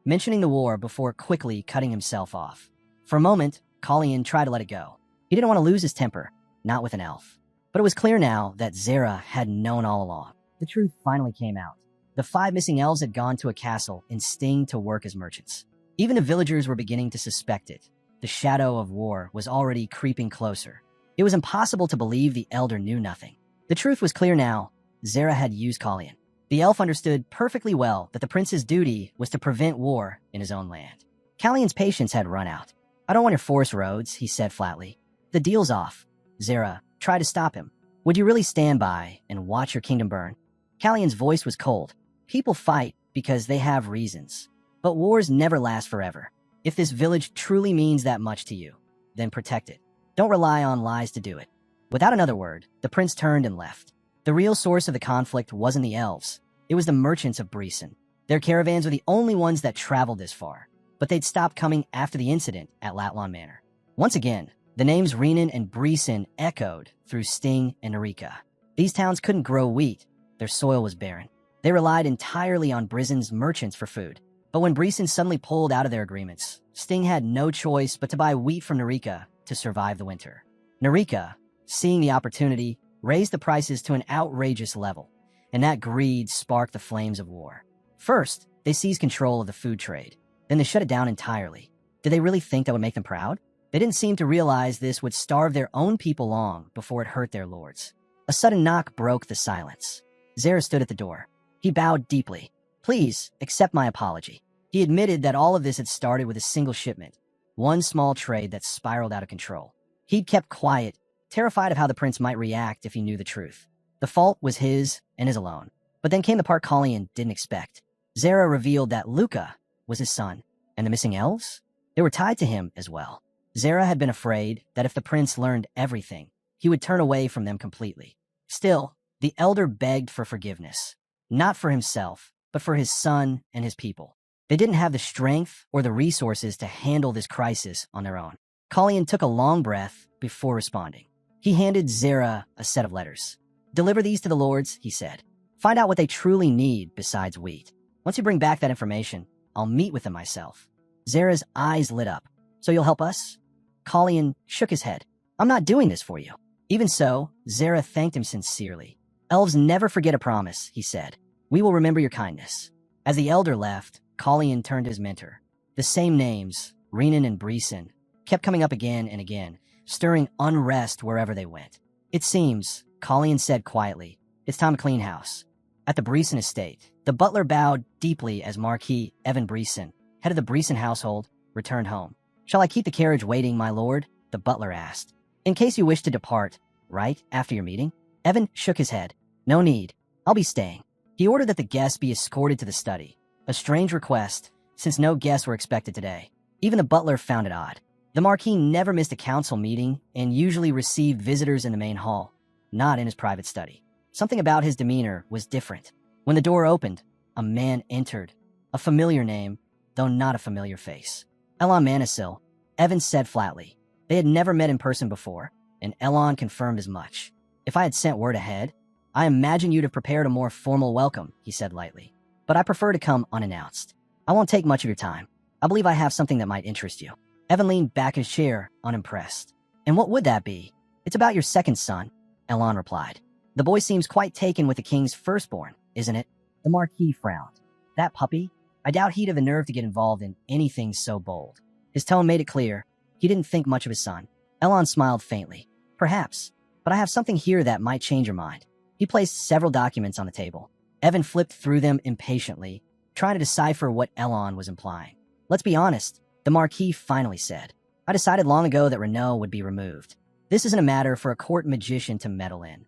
mentioning the war before quickly cutting himself off. For a moment, Colleen tried to let it go. He didn't want to lose his temper, not with an elf. But it was clear now that Zara had known all along. The truth finally came out. The 5 missing elves had gone to a castle in Sting to work as merchants. Even the villagers were beginning to suspect it. The shadow of war was already creeping closer. It was impossible to believe the elder knew nothing. The truth was clear now. Zara had used Colleen. The elf understood perfectly well that the prince's duty was to prevent war in his own land. Callion's patience had run out. I don't want your forest roads, he said flatly. The deal's off. Zara tried to stop him. Would you really stand by and watch your kingdom burn? Callion's voice was cold. People fight because they have reasons. But wars never last forever. If this village truly means that much to you, then protect it. Don't rely on lies to do it. Without another word, the prince turned and left. The real source of the conflict wasn't the elves. It was the merchants of Breesen. Their caravans were the only ones that traveled this far, but they'd stopped coming after the incident at Latlawn Manor. Once again, the names Renan and Breesen echoed through Sting and Eureka. These towns couldn't grow wheat. Their soil was barren. They relied entirely on Briesen's merchants for food. But when Breesen suddenly pulled out of their agreements, Sting had no choice but to buy wheat from Eureka to survive the winter. Eureka, seeing the opportunity, raised the prices to an outrageous level, and that greed sparked the flames of war. First, they seized control of the food trade. Then they shut it down entirely. Did they really think that would make them proud? They didn't seem to realize this would starve their own people long before it hurt their lords. A sudden knock broke the silence. Zara stood at the door. He bowed deeply. Please, accept my apology. He admitted that all of this had started with a single shipment, one small trade that spiraled out of control. He'd kept quiet, terrified of how the prince might react if he knew the truth. The fault was his and his alone. But then came the part Colleen didn't expect. Zara revealed that Luca was his son, and the missing elves? They were tied to him as well. Zara had been afraid that if the prince learned everything, he would turn away from them completely. Still, the elder begged for forgiveness, not for himself, but for his son and his people. They didn't have the strength or the resources to handle this crisis on their own. Colleen took a long breath before responding. He handed Zara a set of letters. Deliver these to the lords, he said. Find out what they truly need besides wheat. Once you bring back that information, I'll meet with them myself. Zara's eyes lit up. So you'll help us? Colleen shook his head. I'm not doing this for you. Even so, Zara thanked him sincerely. Elves never forget a promise, he said. We will remember your kindness. As the elder left, Colleen turned to his mentor. The same names, Renan and Breesen, kept coming up again and again, stirring unrest wherever they went. It seems, Colleen said quietly, it's time to clean house. At the Breesen estate, the butler bowed deeply as Marquis Evan Breesen, head of the Breesen household, returned home. Shall I keep the carriage waiting, my lord? The butler asked. In case you wish to depart, right after your meeting? Evan shook his head. No need. I'll be staying. He ordered that the guests be escorted to the study. A strange request, since no guests were expected today. Even the butler found it odd. The Marquis never missed a council meeting and usually received visitors in the main hall, not in his private study. Something about his demeanor was different. When the door opened, a man entered. A familiar name, though not a familiar face. Elon Manisil, Evan said flatly. They had never met in person before, and Elon confirmed as much. If I had sent word ahead, I imagine you'd have prepared a more formal welcome, he said lightly. But I prefer to come unannounced. I won't take much of your time. I believe I have something that might interest you. Evan leaned back in his chair, unimpressed. And what would that be? It's about your second son, Elon replied. The boy seems quite taken with the king's firstborn, isn't it? The Marquis frowned. That puppy? I doubt he'd have the nerve to get involved in anything so bold. His tone made it clear. He didn't think much of his son. Elon smiled faintly. Perhaps, but I have something here that might change your mind. He placed several documents on the table. Evan flipped through them impatiently, trying to decipher what Elon was implying. Let's be honest, the Marquis finally said. I decided long ago that Renault would be removed. This isn't a matter for a court magician to meddle in.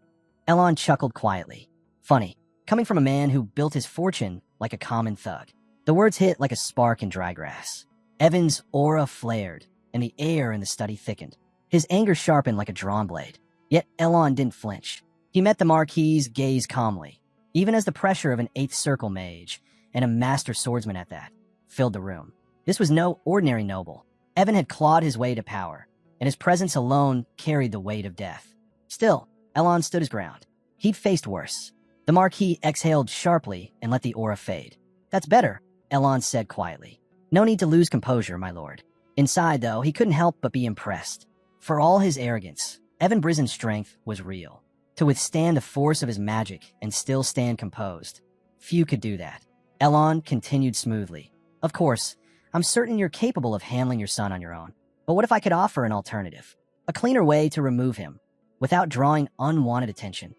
Elon chuckled quietly. Funny, coming from a man who built his fortune like a common thug. The words hit like a spark in dry grass. Evan's aura flared, and the air in the study thickened. His anger sharpened like a drawn blade. Yet Elon didn't flinch. He met the Marquis's gaze calmly, even as the pressure of an Eighth Circle mage, and a master swordsman at that, filled the room. This was no ordinary noble. Evan had clawed his way to power, and his presence alone carried the weight of death. Still, Elon stood his ground. He'd faced worse. The Marquis exhaled sharply and let the aura fade. That's better, Elon said quietly. No need to lose composure, my lord. Inside, though, he couldn't help but be impressed. For all his arrogance, Evan Brisen's strength was real. To withstand the force of his magic and still stand composed. Few could do that. Elon continued smoothly. Of course, I'm certain you're capable of handling your son on your own. But what if I could offer an alternative? A cleaner way to remove him, without drawing unwanted attention.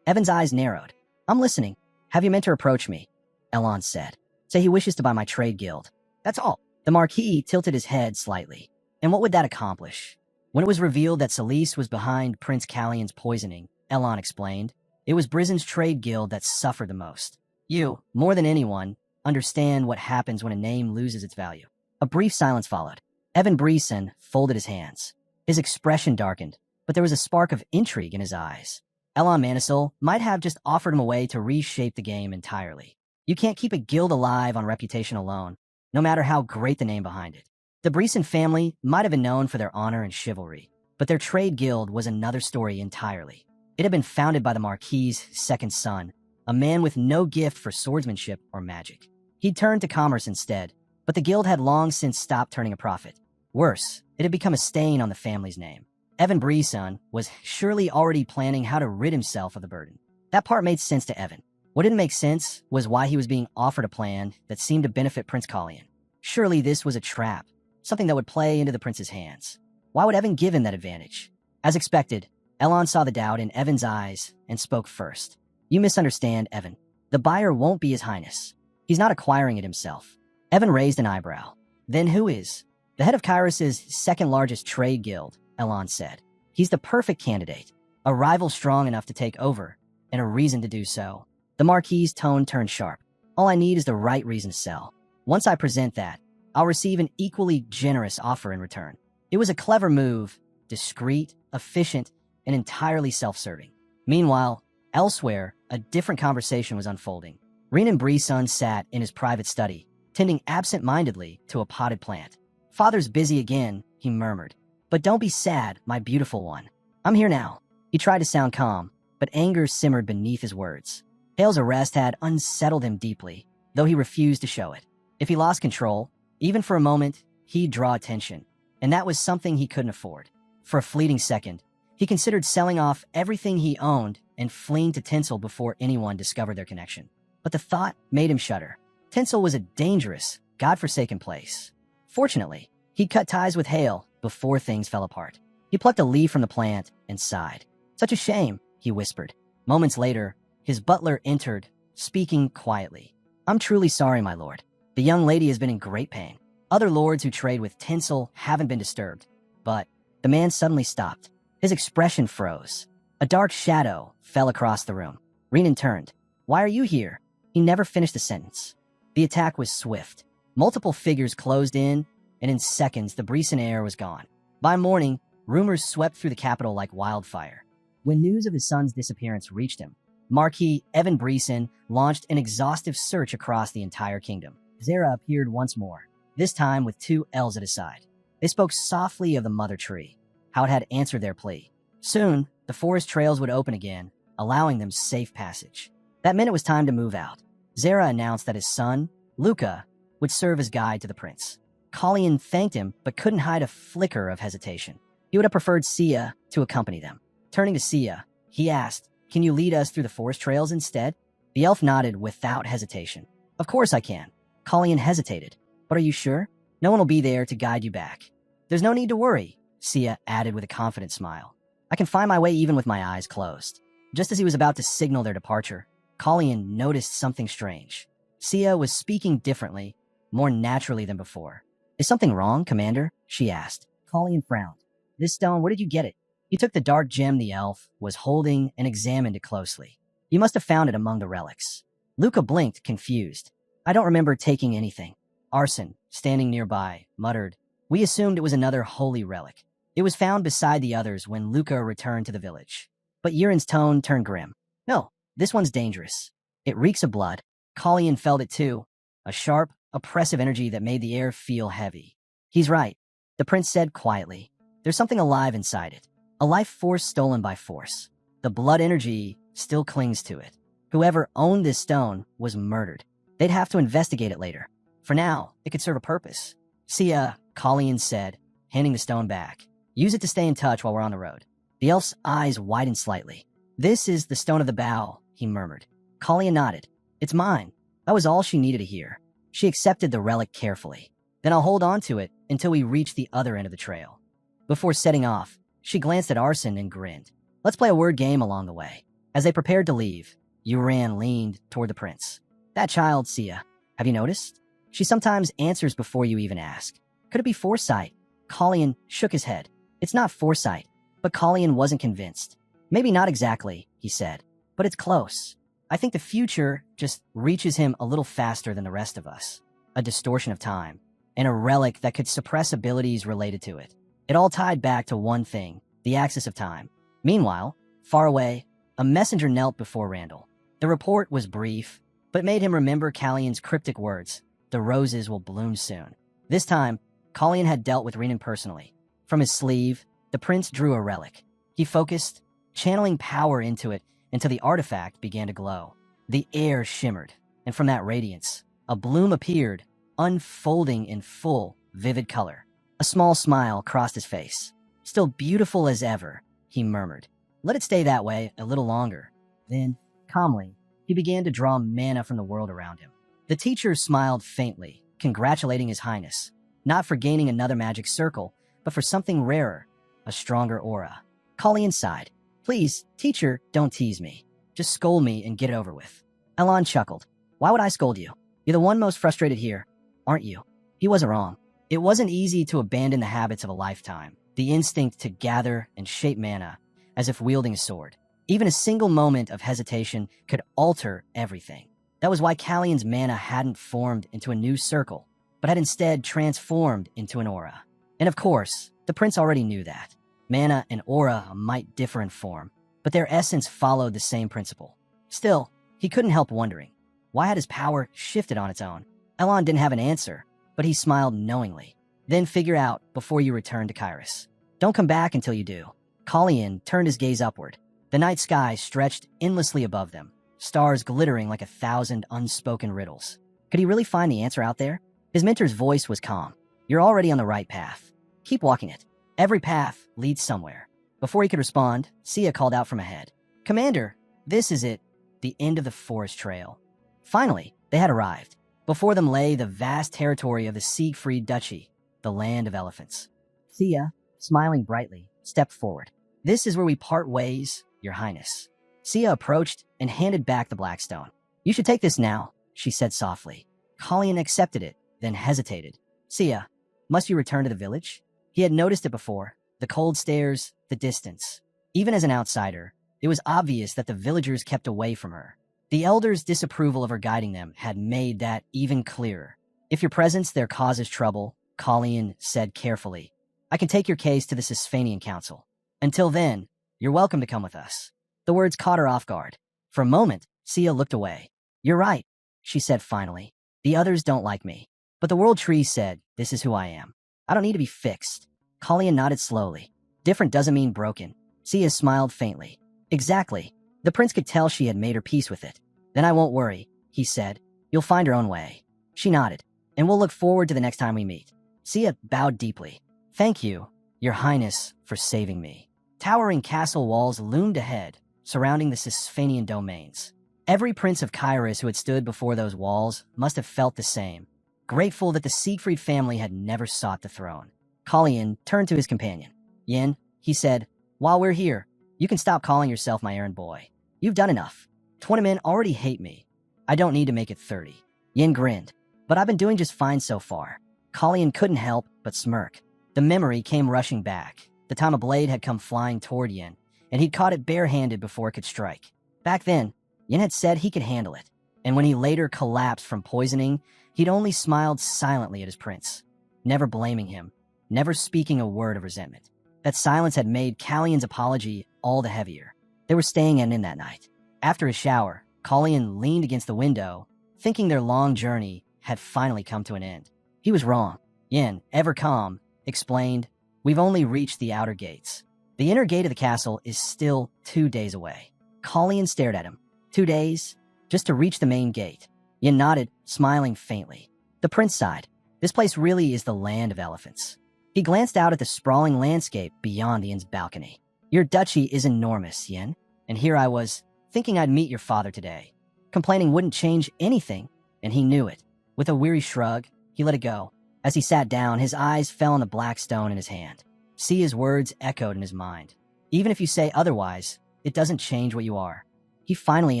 Evan's eyes narrowed. I'm listening. Have you meant to approach me? Elon said. Say he wishes to buy my trade guild. That's all. The Marquis tilted his head slightly. And what would that accomplish? When it was revealed that Celise was behind Prince Callian's poisoning, Elon explained, it was Brisen's trade guild that suffered the most. You, more than anyone, understand what happens when a name loses its value. A brief silence followed. Evan Brisen folded his hands. His expression darkened, but there was a spark of intrigue in his eyes. Elon Manisol might have just offered him a way to reshape the game entirely. You can't keep a guild alive on reputation alone, no matter how great the name behind it. The Brisen family might have been known for their honor and chivalry, but their trade guild was another story entirely. It had been founded by the Marquis's second son, a man with no gift for swordsmanship or magic. He'd turned to commerce instead, but the guild had long since stopped turning a profit. Worse, it had become a stain on the family's name. Evan Brisen was surely already planning how to rid himself of the burden. That part made sense to Evan. What didn't make sense was why he was being offered a plan that seemed to benefit Prince Callian. Surely this was a trap, something that would play into the prince's hands. Why would Evan give him that advantage? As expected, Elon saw the doubt in Evan's eyes and spoke first. You misunderstand, Evan. The buyer won't be His Highness. He's not acquiring it himself. Evan raised an eyebrow. Then who is? The head of Kyros's second-largest trade guild, Elon said. He's the perfect candidate, a rival strong enough to take over, and a reason to do so. The Marquis's tone turned sharp. All I need is the right reason to sell. Once I present that, I'll receive an equally generous offer in return. It was a clever move, discreet, efficient, and entirely self-serving. Meanwhile, elsewhere, a different conversation was unfolding. Renan Brisen sat in his private study, tending absent-mindedly to a potted plant. Father's busy again, he murmured. But don't be sad, my beautiful one. I'm here now. He tried to sound calm, but anger simmered beneath his words. Hale's arrest had unsettled him deeply, though he refused to show it. If he lost control, even for a moment, he'd draw attention, and that was something he couldn't afford. For a fleeting second, he considered selling off everything he owned and fleeing to Tinsel before anyone discovered their connection. But the thought made him shudder. Tinsel was a dangerous, godforsaken place. Fortunately, he'd cut ties with Hale before things fell apart. He plucked a leaf from the plant and sighed. Such a shame, he whispered. Moments later, his butler entered, speaking quietly. I'm truly sorry, my lord. The young lady has been in great pain. Other lords who trade with Tinsel haven't been disturbed. But the man suddenly stopped. His expression froze. A dark shadow fell across the room. Renan turned. Why are you here? He never finished the sentence. The attack was swift. Multiple figures closed in, and in seconds the Brisen heir was gone. By morning, rumors swept through the capital like wildfire. When news of his son's disappearance reached him, Marquis Evan Brisen launched an exhaustive search across the entire kingdom. Zera appeared once more, this time with two elves at his side. They spoke softly of the mother tree, how it had answered their plea. Soon, the forest trails would open again, allowing them safe passage. That meant it was time to move out. Zera announced that his son, Luca, would serve as guide to the prince. Callian thanked him, but couldn't hide a flicker of hesitation. He would have preferred Sia to accompany them. Turning to Sia, he asked, Can you lead us through the forest trails instead? The elf nodded without hesitation. Of course I can. Callian hesitated. But are you sure? No one will be there to guide you back. There's no need to worry, Sia added with a confident smile. I can find my way even with my eyes closed. Just as he was about to signal their departure, Callian noticed something strange. Sia was speaking differently, more naturally than before. Is something wrong, Commander? She asked. Callian frowned. This stone, where did you get it? He took the dark gem the elf was holding and examined it closely. You must have found it among the relics. Luca blinked, confused. I don't remember taking anything. Arson, standing nearby, muttered. We assumed it was another holy relic. It was found beside the others when Luca returned to the village. But Yurin's tone turned grim. No, this one's dangerous. It reeks of blood. Callian felt it too. A sharp, oppressive energy that made the air feel heavy. He's right, the prince said quietly. There's something alive inside it. A life force stolen by force. The blood energy still clings to it. Whoever owned this stone was murdered. They'd have to investigate it later. For now, it could serve a purpose. See, Colleen said, handing the stone back. Use it to stay in touch while we're on the road. The elf's eyes widened slightly. This is the stone of the bow, he murmured. Colleen nodded. It's mine. That was all she needed to hear. She accepted the relic carefully. Then I'll hold on to it until we reach the other end of the trail. Before setting off, she glanced at Arson and grinned. Let's play a word game along the way. As they prepared to leave, Uran leaned toward the prince. That child, Sia. Have you noticed? She sometimes answers before you even ask. Could it be foresight? Colleen shook his head. It's not foresight, but Colleen wasn't convinced. Maybe not exactly, he said, but it's close. I think the future just reaches him a little faster than the rest of us. A distortion of time, and a relic that could suppress abilities related to it. It all tied back to one thing, the axis of time. Meanwhile, far away, a messenger knelt before Randall. The report was brief, but made him remember Callion's cryptic words. The roses will bloom soon. This time, Callion had dealt with Renan personally. From his sleeve, the prince drew a relic. He focused, channeling power into it until the artifact began to glow. The air shimmered, and from that radiance, a bloom appeared, unfolding in full, vivid color. A small smile crossed his face. Still beautiful as ever, he murmured. Let it stay that way a little longer. Then, calmly, he began to draw mana from the world around him. The teacher smiled faintly, congratulating His Highness, not for gaining another magic circle, but for something rarer, a stronger aura. Colleen sighed. Please, teacher, don't tease me. Just scold me and get it over with. Elon chuckled. Why would I scold you? You're the one most frustrated here, aren't you? He wasn't wrong. It wasn't easy to abandon the habits of a lifetime, the instinct to gather and shape mana, as if wielding a sword. Even a single moment of hesitation could alter everything. That was why Callion's mana hadn't formed into a new circle, but had instead transformed into an aura. And of course, the prince already knew that. Mana and aura might differ in form, but their essence followed the same principle. Still, he couldn't help wondering, why had his power shifted on its own? Elon didn't have an answer, but he smiled knowingly. Then figure out before you return to Kyrus. Don't come back until you do. Colleen turned his gaze upward. The night sky stretched endlessly above them, stars glittering like 1,000 unspoken riddles. Could he really find the answer out there? His mentor's voice was calm. You're already on the right path. Keep walking it. Every path leads somewhere. Before he could respond, Sia called out from ahead. Commander, this is it, the end of the forest trail. Finally, they had arrived. Before them lay the vast territory of the Siegfried Duchy, the land of elephants. Sia, smiling brightly, stepped forward. This is where we part ways, Your Highness. Sia approached and handed back the Blackstone. You should take this now, she said softly. Colleen accepted it, then hesitated. Sia, must you return to the village? He had noticed it before, the cold stares, the distance. Even as an outsider, it was obvious that the villagers kept away from her. The elders' disapproval of her guiding them had made that even clearer. If your presence there causes trouble, Colleen said carefully, I can take your case to the Sisfanian Council. Until then, you're welcome to come with us. The words caught her off guard. For a moment, Sia looked away. You're right, she said finally. The others don't like me. But the World Tree said, this is who I am. I don't need to be fixed. Colleen nodded slowly. Different doesn't mean broken. Sia smiled faintly. Exactly. The prince could tell she had made her peace with it. Then I won't worry, he said. You'll find your own way. She nodded. And we'll look forward to the next time we meet. Sia bowed deeply. Thank you, Your Highness, for saving me. Towering castle walls loomed ahead, surrounding the Sisfanian domains. Every prince of Kyrus who had stood before those walls must have felt the same, grateful that the Siegfried family had never sought the throne. Colleen turned to his companion. Yin, he said, while we're here, you can stop calling yourself my errand boy. You've done enough. 20 men already hate me. I don't need to make it 30. Yin grinned. But I've been doing just fine so far. Colleen couldn't help but smirk. The memory came rushing back. The time a blade had come flying toward Yin, and he'd caught it barehanded before it could strike. Back then, Yin had said he could handle it, and when he later collapsed from poisoning, he'd only smiled silently at his prince, never blaming him, never speaking a word of resentment. That silence had made Callion's apology all the heavier. They were staying in that night. After his shower, Colleen leaned against the window, thinking their long journey had finally come to an end. He was wrong. Yin, ever calm, explained, we've only reached the outer gates. The inner gate of the castle is still 2 days away. Colleen stared at him. 2 days? Just to reach the main gate. Yin nodded, smiling faintly. The prince sighed. This place really is the land of elephants. He glanced out at the sprawling landscape beyond the inn's balcony. Your duchy is enormous, Yin. And here I was, thinking I'd meet your father today. Complaining wouldn't change anything, and he knew it. With a weary shrug, he let it go. As he sat down, his eyes fell on the black stone in his hand. See, his words echoed in his mind. Even if you say otherwise, it doesn't change what you are. He finally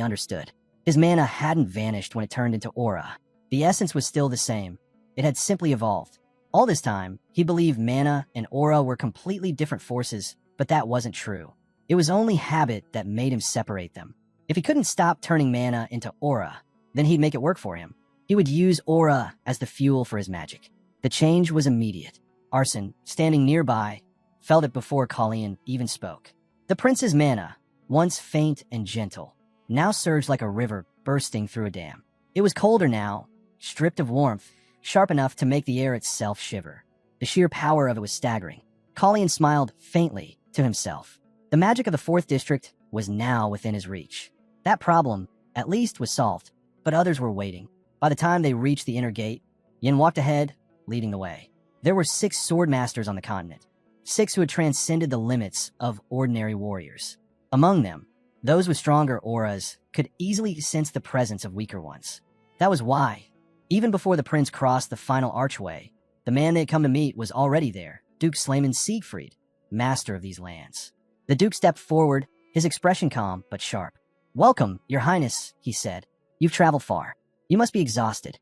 understood. His mana hadn't vanished when it turned into aura. The essence was still the same. It had simply evolved. All this time, he believed mana and aura were completely different forces, but that wasn't true. It was only habit that made him separate them. If he couldn't stop turning mana into aura, then he'd make it work for him. He would use aura as the fuel for his magic. The change was immediate. Arson, standing nearby, felt it before Colleen even spoke. The prince's mana, once faint and gentle, now surged like a river bursting through a dam. It was colder now, stripped of warmth, sharp enough to make the air itself shiver. The sheer power of it was staggering. Colleen smiled faintly to himself. The magic of the 4th district was now within his reach. That problem, at least, was solved, but others were waiting. By the time they reached the inner gate, Yin walked ahead, leading the way. There were 6 sword masters on the continent, 6 who had transcended the limits of ordinary warriors. Among them, those with stronger auras could easily sense the presence of weaker ones. That was why, even before the prince crossed the final archway, the man they had come to meet was already there, Duke Slayman Siegfried, master of these lands. The Duke stepped forward, his expression calm but sharp. "Welcome, your highness," he said. "You've traveled far. You must be exhausted."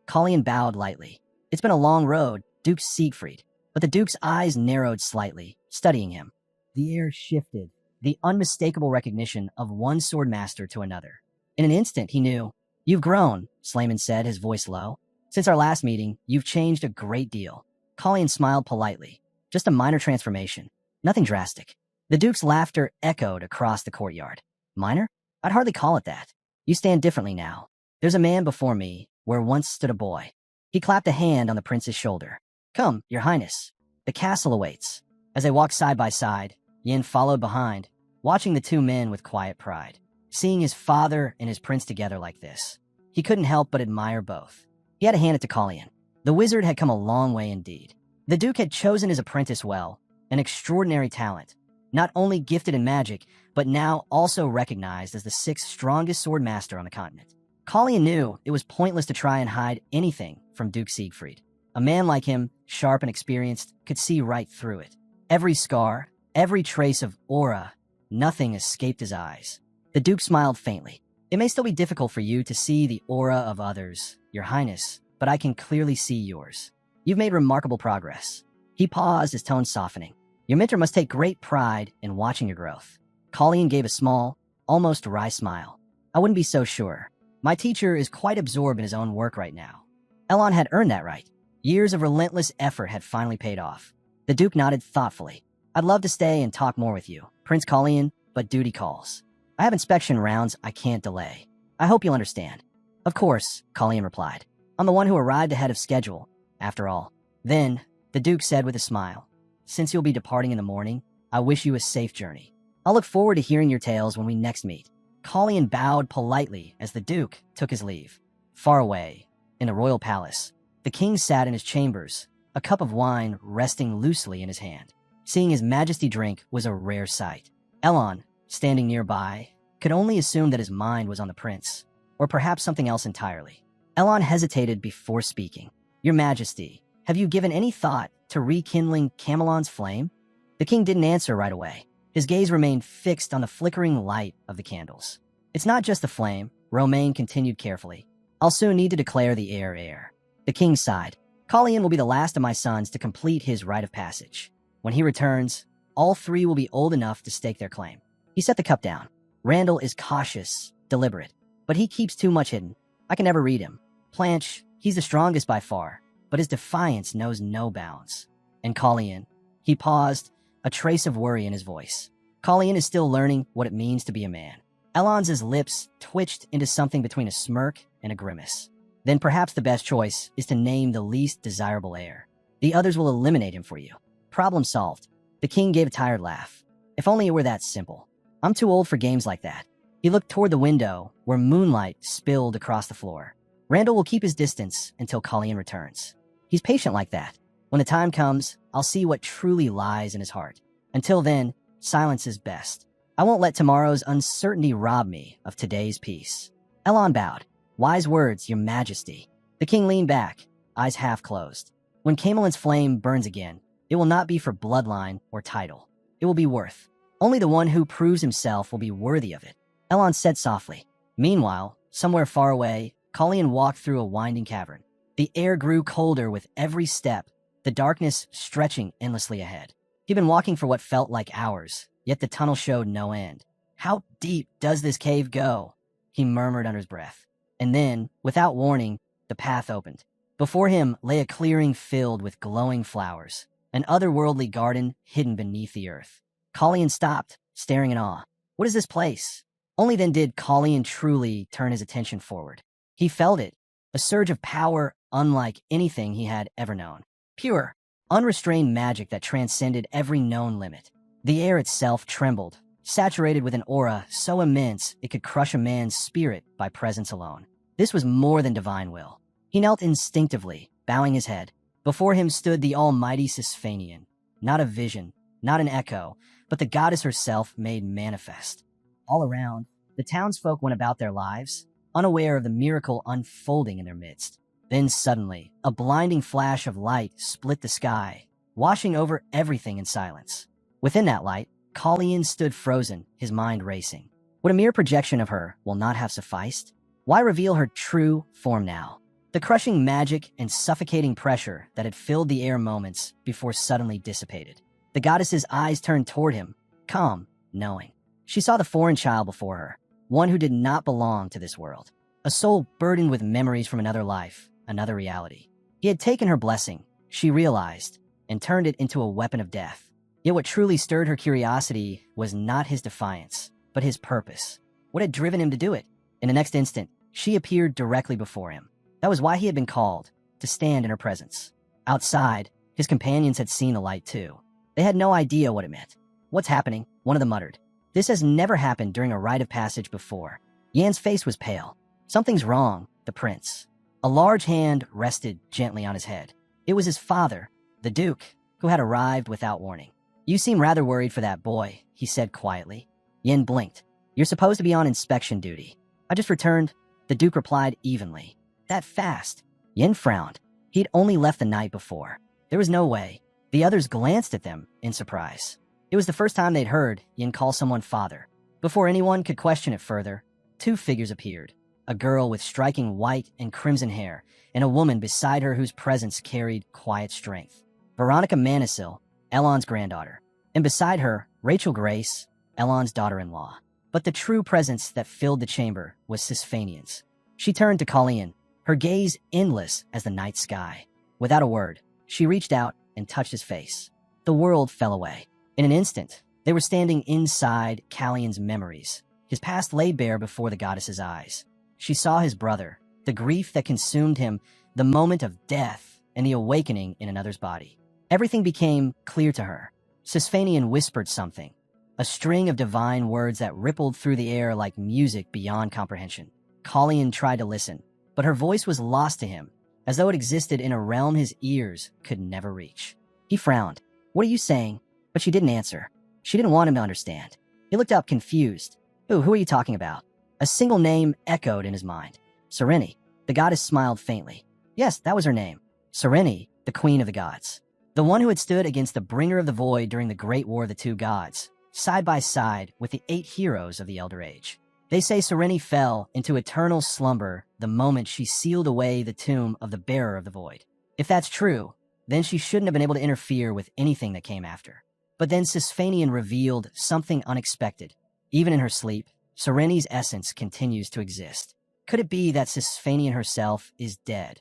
Colleen bowed lightly. "It's been a long road, Duke Siegfried." But the Duke's eyes narrowed slightly, studying him. The air shifted, the unmistakable recognition of one sword master to another. In an instant, he knew. "You've grown," Slayman said, his voice low. "Since our last meeting, you've changed a great deal." Colleen smiled politely. "Just a minor transformation. Nothing drastic." The Duke's laughter echoed across the courtyard. "Minor? I'd hardly call it that. You stand differently now. There's a man before me where once stood a boy." He clapped a hand on the prince's shoulder. "Come, your highness. The castle awaits." As they walked side by side, Yin followed behind, watching the 2 men with quiet pride. Seeing his father and his prince together like this, he couldn't help but admire both. He had to hand it to Colleen. The wizard had come a long way indeed. The Duke had chosen his apprentice well, an extraordinary talent, not only gifted in magic, but now also recognized as the 6th strongest sword master on the continent. Colleen knew it was pointless to try and hide anything from Duke Siegfried. A man like him, sharp and experienced, could see right through it. Every scar, every trace of aura, nothing escaped his eyes. The Duke smiled faintly. "It may still be difficult for you to see the aura of others, your highness, but I can clearly see yours. You've made remarkable progress." He paused, his tone softening. "Your mentor must take great pride in watching your growth." Colleen gave a small, almost wry smile. "I wouldn't be so sure. My teacher is quite absorbed in his own work right now." Elon had earned that right. Years of relentless effort had finally paid off. The Duke nodded thoughtfully. "I'd love to stay and talk more with you, Prince Colleen, but duty calls. I have inspection rounds I can't delay. I hope you'll understand." "Of course," Colleen replied. "I'm the one who arrived ahead of schedule, after all." Then, the Duke said with a smile, "Since you'll be departing in the morning, I wish you a safe journey. I'll look forward to hearing your tales when we next meet." Colleen bowed politely as the Duke took his leave. Far away, in the royal palace, the king sat in his chambers, a cup of wine resting loosely in his hand. Seeing his majesty drink was a rare sight. Elon, standing nearby, could only assume that his mind was on the prince, or perhaps something else entirely. Elon hesitated before speaking. "Your majesty, have you given any thought to rekindling Camelon's flame?" The king didn't answer right away. His gaze remained fixed on the flickering light of the candles. "It's not just the flame," Romain continued carefully. "I'll soon need to declare the heir. The king sighed. "Colleen will be the last of my sons to complete his rite of passage. When he returns, all 3 will be old enough to stake their claim." He set the cup down. "Randall is cautious, deliberate, but he keeps too much hidden. I can never read him. Planche, he's the strongest by far, but his defiance knows no bounds. And Colleen," he paused, a trace of worry in his voice. "Colleen is still learning what it means to be a man." Elon's lips twitched into something between a smirk and a grimace. "Then perhaps the best choice is to name the least desirable heir. The others will eliminate him for you." Problem solved. The king gave a tired laugh. "If only it were that simple. I'm too old for games like that." He looked toward the window, where moonlight spilled across the floor. Randall will keep his distance until Colleen returns. He's patient like that. When the time comes, I'll see what truly lies in his heart. Until then, silence is best. I won't let tomorrow's uncertainty rob me of today's peace." Elon bowed. "Wise words, your majesty." The king leaned back, eyes half closed. "When Camelin's flame burns again, it will not be for bloodline or title. It will be worth. Only the one who proves himself will be worthy of it," Elon said softly. Meanwhile, somewhere far away, Colleen walked through a winding cavern. The air grew colder with every step, the darkness stretching endlessly ahead. He'd been walking for what felt like hours, yet the tunnel showed no end. "How deep does this cave go?" he murmured under his breath. And then, without warning, the path opened. Before him lay a clearing filled with glowing flowers, an otherworldly garden hidden beneath the earth. Colleen stopped, staring in awe. What is this place? Only then did Colleen truly turn his attention forward. He felt it, a surge of power unlike anything he had ever known. Pure, unrestrained magic that transcended every known limit. The air itself trembled, saturated with an aura so immense it could crush a man's spirit by presence alone. This was more than divine will. He knelt instinctively, bowing his head. Before him stood the almighty Sisphanian, not a vision, not an echo, but the goddess herself made manifest. All around, the townsfolk went about their lives, unaware of the miracle unfolding in their midst. Then suddenly, a blinding flash of light split the sky, washing over everything in silence. Within that light, Colleen stood frozen, his mind racing. Would a mere projection of her will not have sufficed? Why reveal her true form now? The crushing magic and suffocating pressure that had filled the air moments before suddenly dissipated. The goddess's eyes turned toward him, calm, knowing. She saw the foreign child before her, one who did not belong to this world. A soul burdened with memories from another life, another reality. He had taken her blessing, she realized, and turned it into a weapon of death. Yet what truly stirred her curiosity was not his defiance, but his purpose. What had driven him to do it? In the next instant, she appeared directly before him. That was why he had been called, to stand in her presence. Outside, his companions had seen the light too. They had no idea what it meant. "What's happening?" one of them muttered. "This has never happened during a rite of passage before." Yan's face was pale. "Something's wrong," the prince. A large hand rested gently on his head. It was his father, the Duke, who had arrived without warning. "You seem rather worried for that boy," he said quietly. Yin blinked. "You're supposed to be on inspection duty." "I just returned," the Duke replied evenly. "That fast?" Yin frowned. He'd only left the night before. There was no way. The others glanced at them in surprise. It was the first time they'd heard Yin call someone father. Before anyone could question it further, two figures appeared. A girl with striking white and crimson hair, and a woman beside her whose presence carried quiet strength. Veronica Manisil, Elon's granddaughter. And beside her, Rachel Grace, Elon's daughter-in-law. But the true presence that filled the chamber was Sisphanian's. She turned to Colleen, her gaze endless as the night sky. Without a word, she reached out and touched his face. The world fell away. In an instant, they were standing inside Callion's memories. His past lay bare before the goddess's eyes. She saw his brother, the grief that consumed him, the moment of death, and the awakening in another's body. Everything became clear to her. Sisphanian whispered something, a string of divine words that rippled through the air like music beyond comprehension. Colleen tried to listen, but her voice was lost to him, as though it existed in a realm his ears could never reach. He frowned. "What are you saying?" But she didn't answer. She didn't want him to understand. He looked up confused. Who are you talking about?" A single name echoed in his mind. Sereni. The goddess smiled faintly. Yes, that was her name. Sereni, the queen of the gods. The one who had stood against the bringer of the void during the great war of the two gods, side by side with the 8 heroes of the Elder Age. They say Sereni fell into eternal slumber the moment she sealed away the tomb of the bearer of the void. If that's true, then she shouldn't have been able to interfere with anything that came after. But then Sisphanian revealed something unexpected. Even in her sleep, Sereni's essence continues to exist. Could it be that Sisphanian herself is dead,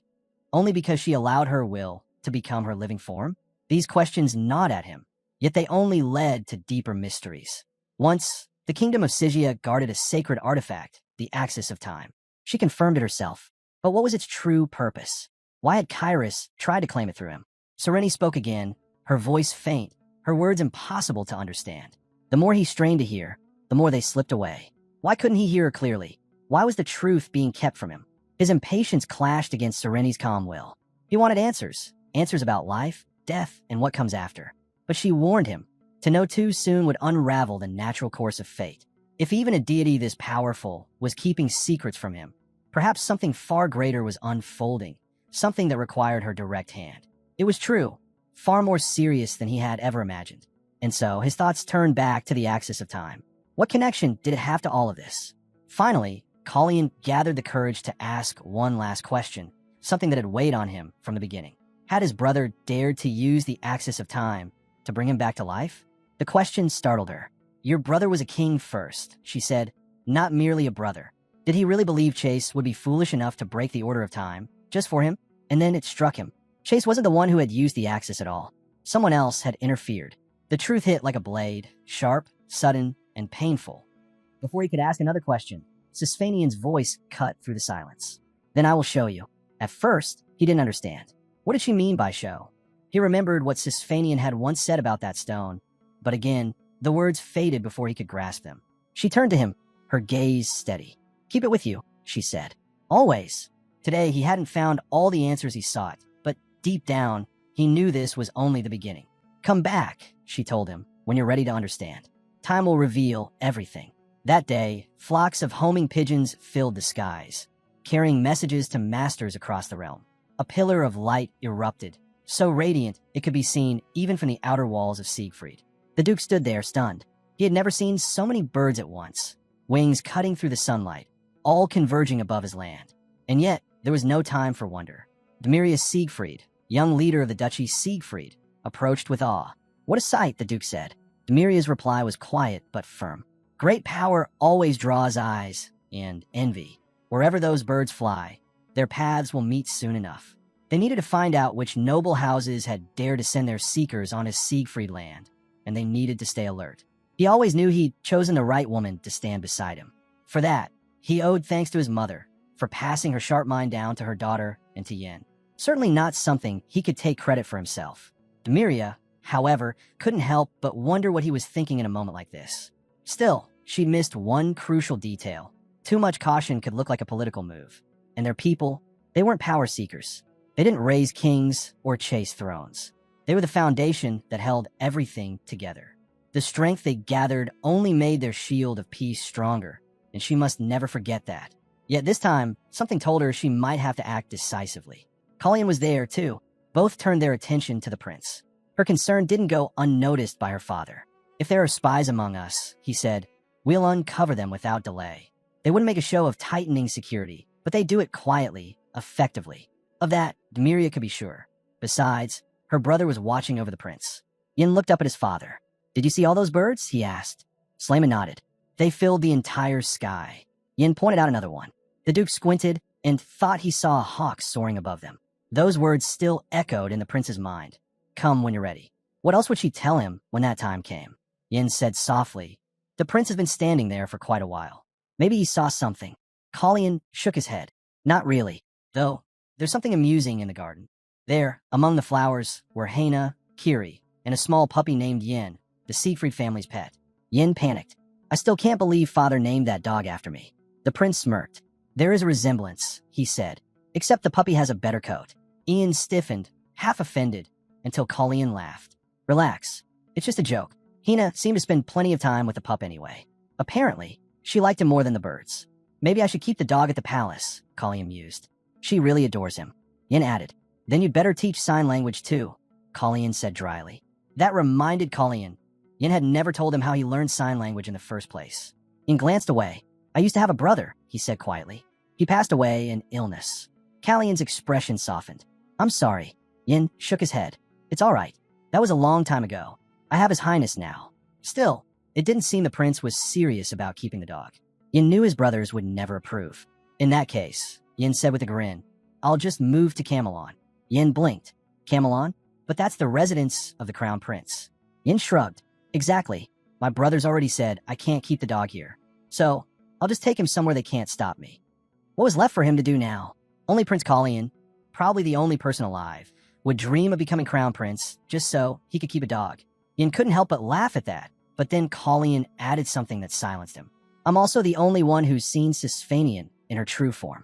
only because she allowed her will to become her living form? These questions gnawed at him, yet they only led to deeper mysteries. Once, the kingdom of Sigia guarded a sacred artifact, the Axis of Time. She confirmed it herself. But what was its true purpose? Why had Kairos tried to claim it through him? Sereni spoke again, her voice faint, her words impossible to understand. The more he strained to hear, the more they slipped away. Why couldn't he hear her clearly? Why was the truth being kept from him? His impatience clashed against Sereni's calm will. He wanted answers. Answers about life, death, and what comes after. But she warned him. To know too soon would unravel the natural course of fate. If even a deity this powerful was keeping secrets from him, perhaps something far greater was unfolding, something that required her direct hand. It was true, far more serious than he had ever imagined. And so his thoughts turned back to the axis of time. What connection did it have to all of this? Finally, Colleen gathered the courage to ask one last question, something that had weighed on him from the beginning. Had his brother dared to use the axis of time to bring him back to life? The question startled her. Your brother was a king first, she said, not merely a brother. Did he really believe Chase would be foolish enough to break the order of time, just for him? And then it struck him. Chase wasn't the one who had used the axis at all. Someone else had interfered. The truth hit like a blade, sharp, sudden, and painful. Before he could ask another question, Sisfanian's voice cut through the silence. Then I will show you. At first, he didn't understand. What did she mean by show? He remembered what Sisfanian had once said about that stone, but again, the words faded before he could grasp them. She turned to him, her gaze steady. Keep it with you, she said. Always. Today, he hadn't found all the answers he sought, but deep down, he knew this was only the beginning. Come back, she told him, when you're ready to understand. Time will reveal everything. That day, flocks of homing pigeons filled the skies, carrying messages to masters across the realm. A pillar of light erupted, so radiant it could be seen even from the outer walls of Siegfried. The Duke stood there, stunned. He had never seen so many birds at once, wings cutting through the sunlight, all converging above his land. And yet, there was no time for wonder. Demirius Siegfried, young leader of the Duchy Siegfried, approached with awe. What a sight, the Duke said. Demiria's reply was quiet but firm. Great power always draws eyes and envy. Wherever those birds fly, their paths will meet soon enough. They needed to find out which noble houses had dared to send their seekers on his Siegfried land, and they needed to stay alert. He always knew he'd chosen the right woman to stand beside him. For that, he owed thanks to his mother, for passing her sharp mind down to her daughter and to Yin. Certainly not something he could take credit for himself. Demiria, however, couldn't help but wonder what he was thinking in a moment like this. Still, she missed one crucial detail. Too much caution could look like a political move. And their people, they weren't power seekers. They didn't raise kings or chase thrones. They were the foundation that held everything together. The strength they gathered only made their shield of peace stronger, and she must never forget that. Yet this time, something told her she might have to act decisively. Colleen was there, too. Both turned their attention to the prince. Her concern didn't go unnoticed by her father. If there are spies among us, he said, we'll uncover them without delay. They wouldn't make a show of tightening security, but they do it quietly, effectively. Of that, Demiria could be sure. Besides, her brother was watching over the prince. Yin looked up at his father. Did you see all those birds? He asked. Slayman nodded. They filled the entire sky. Yin pointed out another one. The Duke squinted and thought he saw a hawk soaring above them. Those words still echoed in the prince's mind. Come when you're ready. What else would she tell him when that time came? Yin said softly. The prince has been standing there for quite a while. Maybe he saw something. Colleen shook his head. Not really, though there's something amusing in the garden. There, among the flowers, were Haina, Kiri, and a small puppy named Yin, the Siegfried family's pet. Yin panicked. I still can't believe father named that dog after me. The prince smirked. There is a resemblance, he said, except the puppy has a better coat. Ian stiffened, half offended, until Colleen laughed. Relax. It's just a joke. Hina seemed to spend plenty of time with the pup anyway. Apparently, she liked him more than the birds. Maybe I should keep the dog at the palace, Colleen mused. She really adores him. Yin added. Then you'd better teach sign language too, Colleen said dryly. That reminded Colleen. Yin had never told him how he learned sign language in the first place. Yin glanced away. I used to have a brother, he said quietly. He passed away in illness. Callion's expression softened. I'm sorry. Yin shook his head. It's all right. That was a long time ago. I have his highness now. Still, it didn't seem the prince was serious about keeping the dog. Yin knew his brothers would never approve. In that case, Yin said with a grin, I'll just move to Camelon. Yin blinked. Camelon? But that's the residence of the crown prince. Yin shrugged. Exactly. My brothers already said I can't keep the dog here. So, I'll just take him somewhere they can't stop me. What was left for him to do now? Only Prince Colleen, probably the only person alive, would dream of becoming crown prince just so he could keep a dog. Yin couldn't help but laugh at that, but then Colleen added something that silenced him. I'm also the only one who's seen Sisfanian in her true form.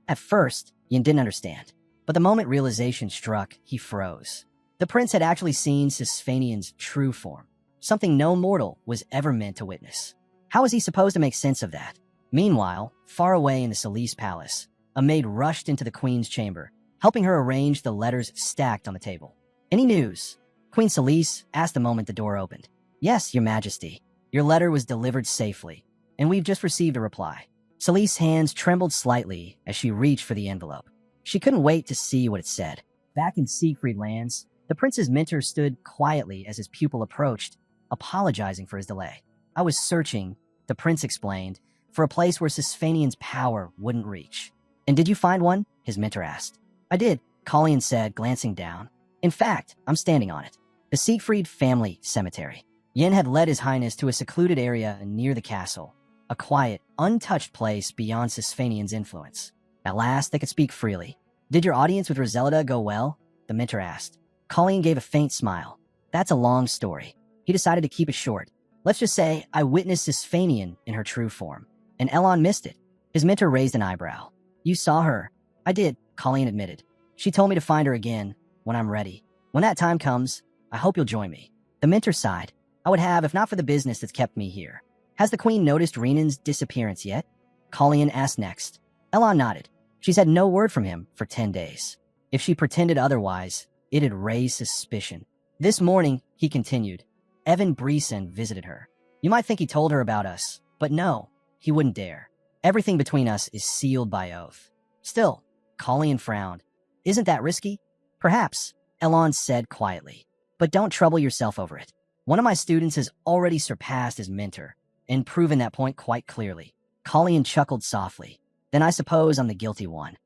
At first, Yin didn't understand, but the moment realization struck, he froze. The prince had actually seen Sisfanian's true form, something no mortal was ever meant to witness. How was he supposed to make sense of that? Meanwhile, far away in the Solis palace, a maid rushed into the queen's chamber, helping her arrange the letters stacked on the table. Any news? Queen Solis asked the moment the door opened. Yes, your majesty. Your letter was delivered safely, and we've just received a reply. Solis' hands trembled slightly as she reached for the envelope. She couldn't wait to see what it said. Back in Siegfried lands, the prince's mentor stood quietly as his pupil approached, apologizing for his delay. I was searching, the prince explained, for a place where Sisfanian's power wouldn't reach. And did you find one? His mentor asked. I did, Colleen said, glancing down. In fact, I'm standing on it. The Siegfried family cemetery. Yin had led his highness to a secluded area near the castle, a quiet, untouched place beyond Sisfanian's influence. At last, they could speak freely. Did your audience with Roselda go well? The mentor asked. Colleen gave a faint smile. That's a long story. He decided to keep it short. Let's just say I witnessed Sisfanian in her true form, and Elon missed it. His mentor raised an eyebrow. You saw her? I did, Colleen admitted. She told me to find her again when I'm ready. When that time comes, I hope you'll join me. The mentor sighed. I would have if not for the business that's kept me here. Has the queen noticed Renan's disappearance yet? Colleen asked next. Elon nodded. She's had no word from him for 10 days. If she pretended otherwise, it'd raise suspicion. This morning, he continued, Evan Breeson visited her. You might think he told her about us, but no, he wouldn't dare. Everything between us is sealed by oath. Still, Colleen frowned. Isn't that risky? Perhaps, Elon said quietly. But don't trouble yourself over it. One of my students has already surpassed his mentor and proven that point quite clearly. Colleen chuckled softly. Then I suppose I'm the guilty one.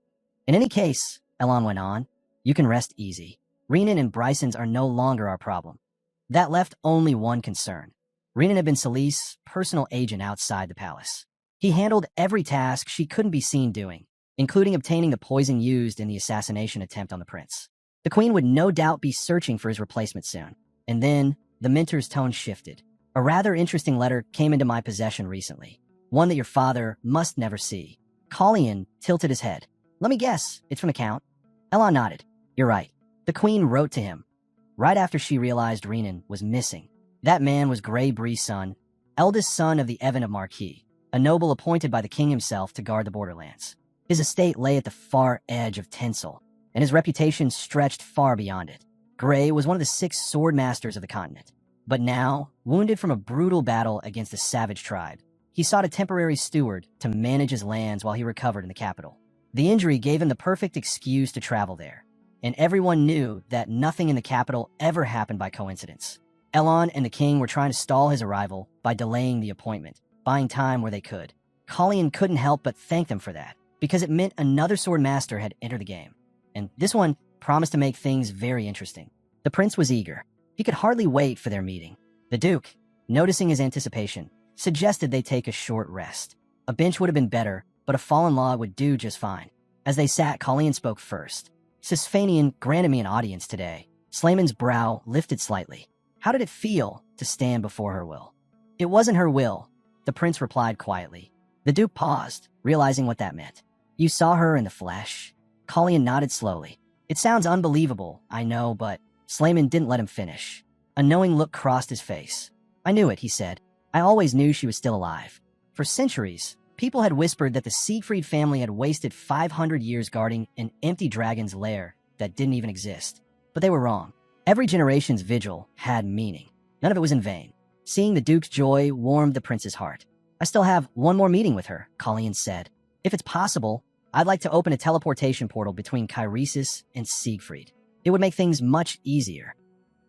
In any case, Elon went on, you can rest easy. Renan and Bryson's are no longer our problem. That left only one concern. Renan had been Solis' personal agent outside the palace. He handled every task she couldn't be seen doing, including obtaining the poison used in the assassination attempt on the prince. The queen would no doubt be searching for his replacement soon. And then, the mentor's tone shifted. A rather interesting letter came into my possession recently. One that your father must never see. Colleen tilted his head. Let me guess, it's from the Count? Elon nodded. You're right. The queen wrote to him, right after she realized Renan was missing. That man was Grey Bree's son, eldest son of the Evan of Marquis, a noble appointed by the king himself to guard the borderlands. His estate lay at the far edge of Tinsel, and his reputation stretched far beyond it. Grey was one of the 6 sword masters of the continent, but now, wounded from a brutal battle against a savage tribe, he sought a temporary steward to manage his lands while he recovered in the capital. The injury gave him the perfect excuse to travel there, and everyone knew that nothing in the capital ever happened by coincidence. Elon and the king were trying to stall his arrival by delaying the appointment, buying time where they could. Colleen couldn't help but thank them for that, because it meant another sword master had entered the game. And this one promised to make things very interesting. The prince was eager. He could hardly wait for their meeting. The duke, noticing his anticipation, suggested they take a short rest. A bench would have been better, but a fallen log would do just fine. As they sat, Colleen spoke first. Sisfanian granted me an audience today. Slayman's brow lifted slightly. How did it feel to stand before her will? It wasn't her will, the prince replied quietly. The duke paused, realizing what that meant. You saw her in the flesh? Colleen nodded slowly. It sounds unbelievable, I know, but Slayman didn't let him finish. A knowing look crossed his face. I knew it, he said. I always knew she was still alive. For centuries, people had whispered that the Siegfried family had wasted 500 years guarding an empty dragon's lair that didn't even exist. But they were wrong. Every generation's vigil had meaning. None of it was in vain. Seeing the duke's joy warmed the prince's heart. I still have one more meeting with her, Colleen said. If it's possible, I'd like to open a teleportation portal between Kairesis and Siegfried. It would make things much easier.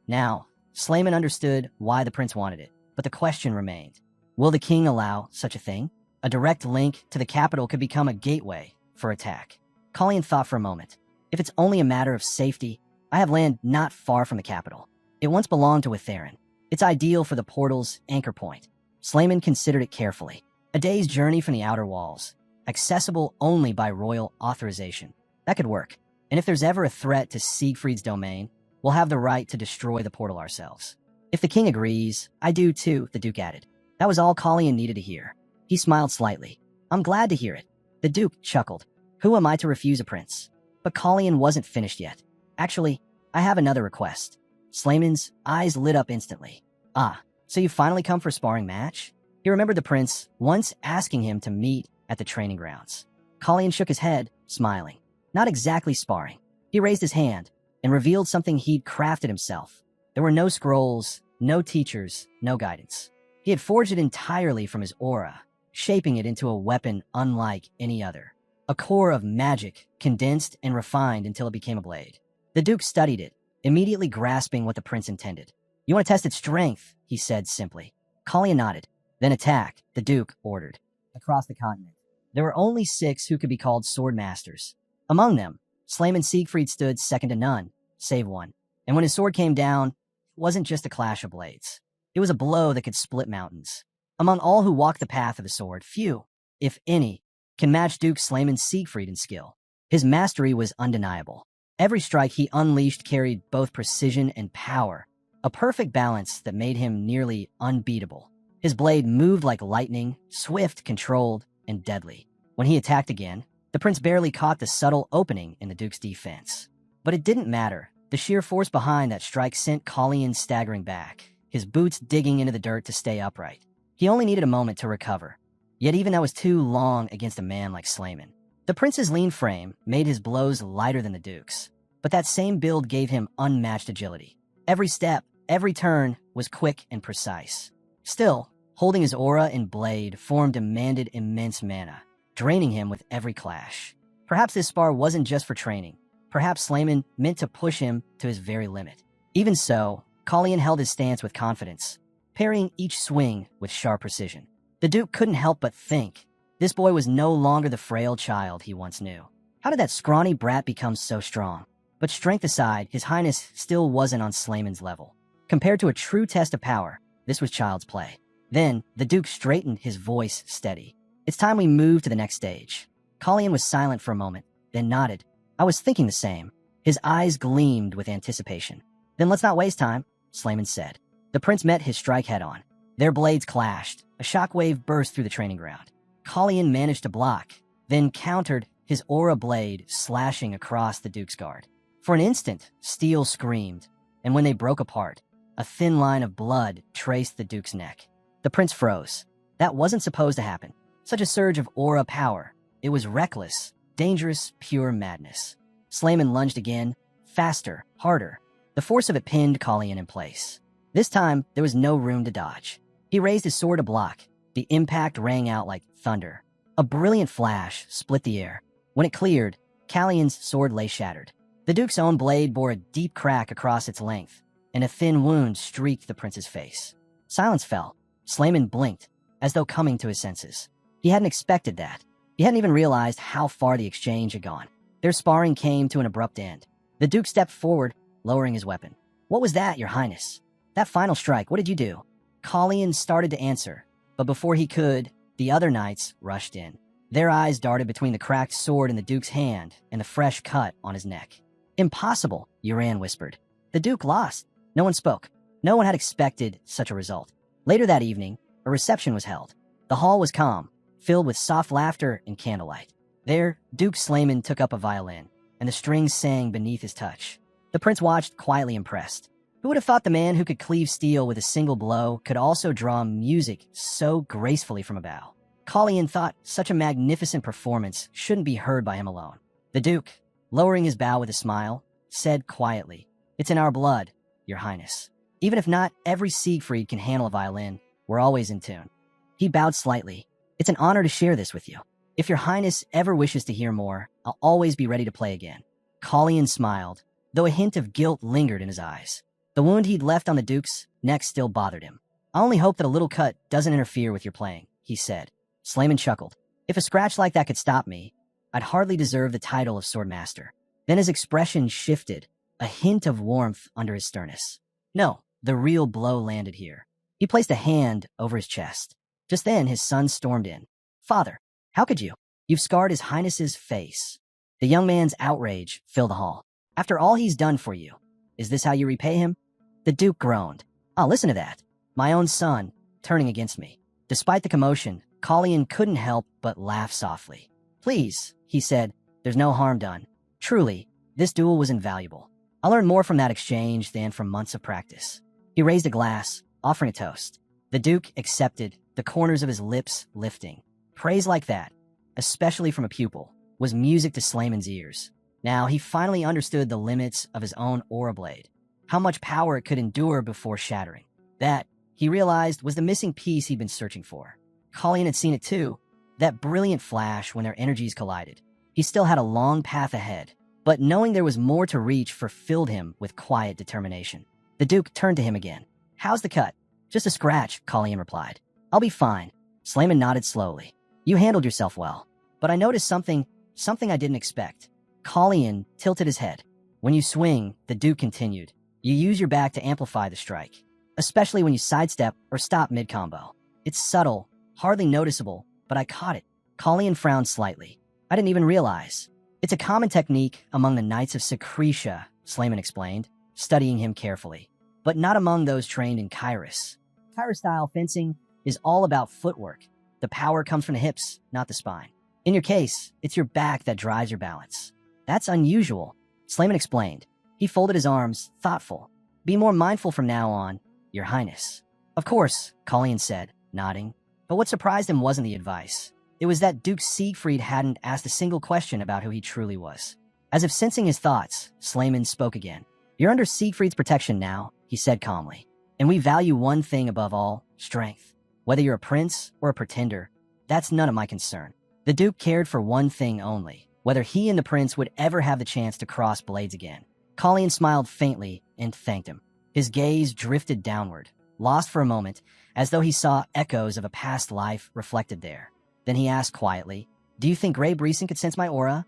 Now, Slayman understood why the prince wanted it, but the question remained. Will the king allow such a thing? A direct link to the capital could become a gateway for attack. Colleen thought for a moment. If it's only a matter of safety, I have land not far from the capital. It once belonged to Witherin. It's ideal for the portal's anchor point. Slayman considered it carefully. A day's journey from the outer walls, accessible only by royal authorization. That could work. And if there's ever a threat to Siegfried's domain, we'll have the right to destroy the portal ourselves. If the king agrees, I do too, the duke added. That was all Colleen needed to hear. He smiled slightly. I'm glad to hear it. The duke chuckled. Who am I to refuse a prince? But Colleen wasn't finished yet. Actually, I have another request. Slayman's eyes lit up instantly. Ah, so you finally come for a sparring match? He remembered the prince once asking him to meet at the training grounds. Colleen shook his head, smiling. Not exactly sparring. He raised his hand and revealed something he'd crafted himself. There were no scrolls, no teachers, no guidance. He had forged it entirely from his aura, shaping it into a weapon unlike any other. A core of magic, condensed and refined until it became a blade. The Duke studied it, immediately grasping what the prince intended. You want to test its strength, he said simply. Colleen nodded. Then attack, the Duke ordered. Across the continent, there were only 6 who could be called sword masters. Among them, Slayman Siegfried stood second to none, save one. And when his sword came down, it wasn't just a clash of blades. It was a blow that could split mountains. Among all who walked the path of the sword, few, if any, can match Duke Slayman Siegfried in skill. His mastery was undeniable. Every strike he unleashed carried both precision and power, a perfect balance that made him nearly unbeatable. His blade moved like lightning, swift, controlled, and deadly. When he attacked again, the prince barely caught the subtle opening in the Duke's defense. But it didn't matter. The sheer force behind that strike sent Colleen staggering back, his boots digging into the dirt to stay upright. He only needed a moment to recover. Yet even that was too long against a man like Slayman. The prince's lean frame made his blows lighter than the Duke's, but that same build gave him unmatched agility. Every step, every turn was quick and precise. Still, holding his aura and blade, form demanded immense mana, draining him with every clash. Perhaps this spar wasn't just for training. Perhaps Slayman meant to push him to his very limit. Even so, Colleen held his stance with confidence, parrying each swing with sharp precision. The Duke couldn't help but think, this boy was no longer the frail child he once knew. How did that scrawny brat become so strong? But strength aside, His Highness still wasn't on Slayman's level. Compared to a true test of power, this was child's play. Then, the Duke straightened, his voice steady. It's time we move to the next stage. Colleen was silent for a moment, then nodded. I was thinking the same. His eyes gleamed with anticipation. Then let's not waste time, Slayman said. The prince met his strike head-on. Their blades clashed. A shockwave burst through the training ground. Colleen managed to block, then countered, his aura blade slashing across the Duke's guard. For an instant, steel screamed, and when they broke apart, a thin line of blood traced the Duke's neck. The prince froze. That wasn't supposed to happen. Such a surge of aura power. It was reckless, dangerous, pure madness. Slayman lunged again, faster, harder. The force of it pinned Colleen in place. This time, there was no room to dodge. He raised his sword to block. The impact rang out like thunder. A brilliant flash split the air. When it cleared, Callion's sword lay shattered. The Duke's own blade bore a deep crack across its length, and a thin wound streaked the prince's face. Silence fell. Slayman blinked, as though coming to his senses. He hadn't expected that. He hadn't even realized how far the exchange had gone. Their sparring came to an abrupt end. The Duke stepped forward, lowering his weapon. What was that, Your Highness? That final strike, what did you do? Colleen started to answer, but before he could, the other knights rushed in. Their eyes darted between the cracked sword in the Duke's hand and the fresh cut on his neck. Impossible, Uran whispered. The Duke lost. No one spoke. No one had expected such a result. Later that evening, a reception was held. The hall was calm, filled with soft laughter and candlelight. There, Duke Slayman took up a violin, and the strings sang beneath his touch. The prince watched, quietly impressed. Who would have thought the man who could cleave steel with a single blow could also draw music so gracefully from a bow? Colleen thought such a magnificent performance shouldn't be heard by him alone. The Duke, lowering his bow with a smile, said quietly, It's in our blood, Your Highness. Even if not every Siegfried can handle a violin, we're always in tune. He bowed slightly. It's an honor to share this with you. If Your Highness ever wishes to hear more, I'll always be ready to play again. Colleen smiled, though a hint of guilt lingered in his eyes. The wound he'd left on the Duke's neck still bothered him. I only hope that a little cut doesn't interfere with your playing, he said. Slayman chuckled. If a scratch like that could stop me, I'd hardly deserve the title of Swordmaster. Then his expression shifted, a hint of warmth under his sternness. No, the real blow landed here. He placed a hand over his chest. Just then, his son stormed in. Father, how could you? You've scarred His Highness's face. The young man's outrage filled the hall. After all he's done for you, is this how you repay him? The Duke groaned. Oh, listen to that. My own son, turning against me. Despite the commotion, Colleen couldn't help but laugh softly. Please, he said, there's no harm done. Truly, this duel was invaluable. I learned more from that exchange than from months of practice. He raised a glass, offering a toast. The Duke accepted, the corners of his lips lifting. Praise like that, especially from a pupil, was music to Slayman's ears. Now he finally understood the limits of his own aura blade, how much power it could endure before shattering. That, he realized, was the missing piece he'd been searching for. Colleen had seen it too, that brilliant flash when their energies collided. He still had a long path ahead, but knowing there was more to reach fulfilled him with quiet determination. The Duke turned to him again. How's the cut? Just a scratch, Colleen replied. I'll be fine. Slayman nodded slowly. You handled yourself well, but I noticed something I didn't expect. Colleen tilted his head. When you swing, the Duke continued, you use your back to amplify the strike, especially when you sidestep or stop mid-combo. It's subtle, hardly noticeable, but I caught it. Colleen frowned slightly. I didn't even realize. It's a common technique among the Knights of Secretia, Slayman explained, studying him carefully, but not among those trained in Kairos. Kairos-style fencing is all about footwork. The power comes from the hips, not the spine. In your case, it's your back that drives your balance. That's unusual, Slayman explained. He folded his arms, thoughtful. Be more mindful from now on, Your Highness. Of course, Colleen said, nodding. But what surprised him wasn't the advice. It was that Duke Siegfried hadn't asked a single question about who he truly was. As if sensing his thoughts, Slayman spoke again. You're under Siegfried's protection now, he said calmly. And we value one thing above all, strength. Whether you're a prince or a pretender, that's none of my concern. The Duke cared for one thing only, whether he and the prince would ever have the chance to cross blades again. Colleen smiled faintly and thanked him. His gaze drifted downward, lost for a moment, as though he saw echoes of a past life reflected there. Then he asked quietly, Do you think Grey Breeson could sense my aura?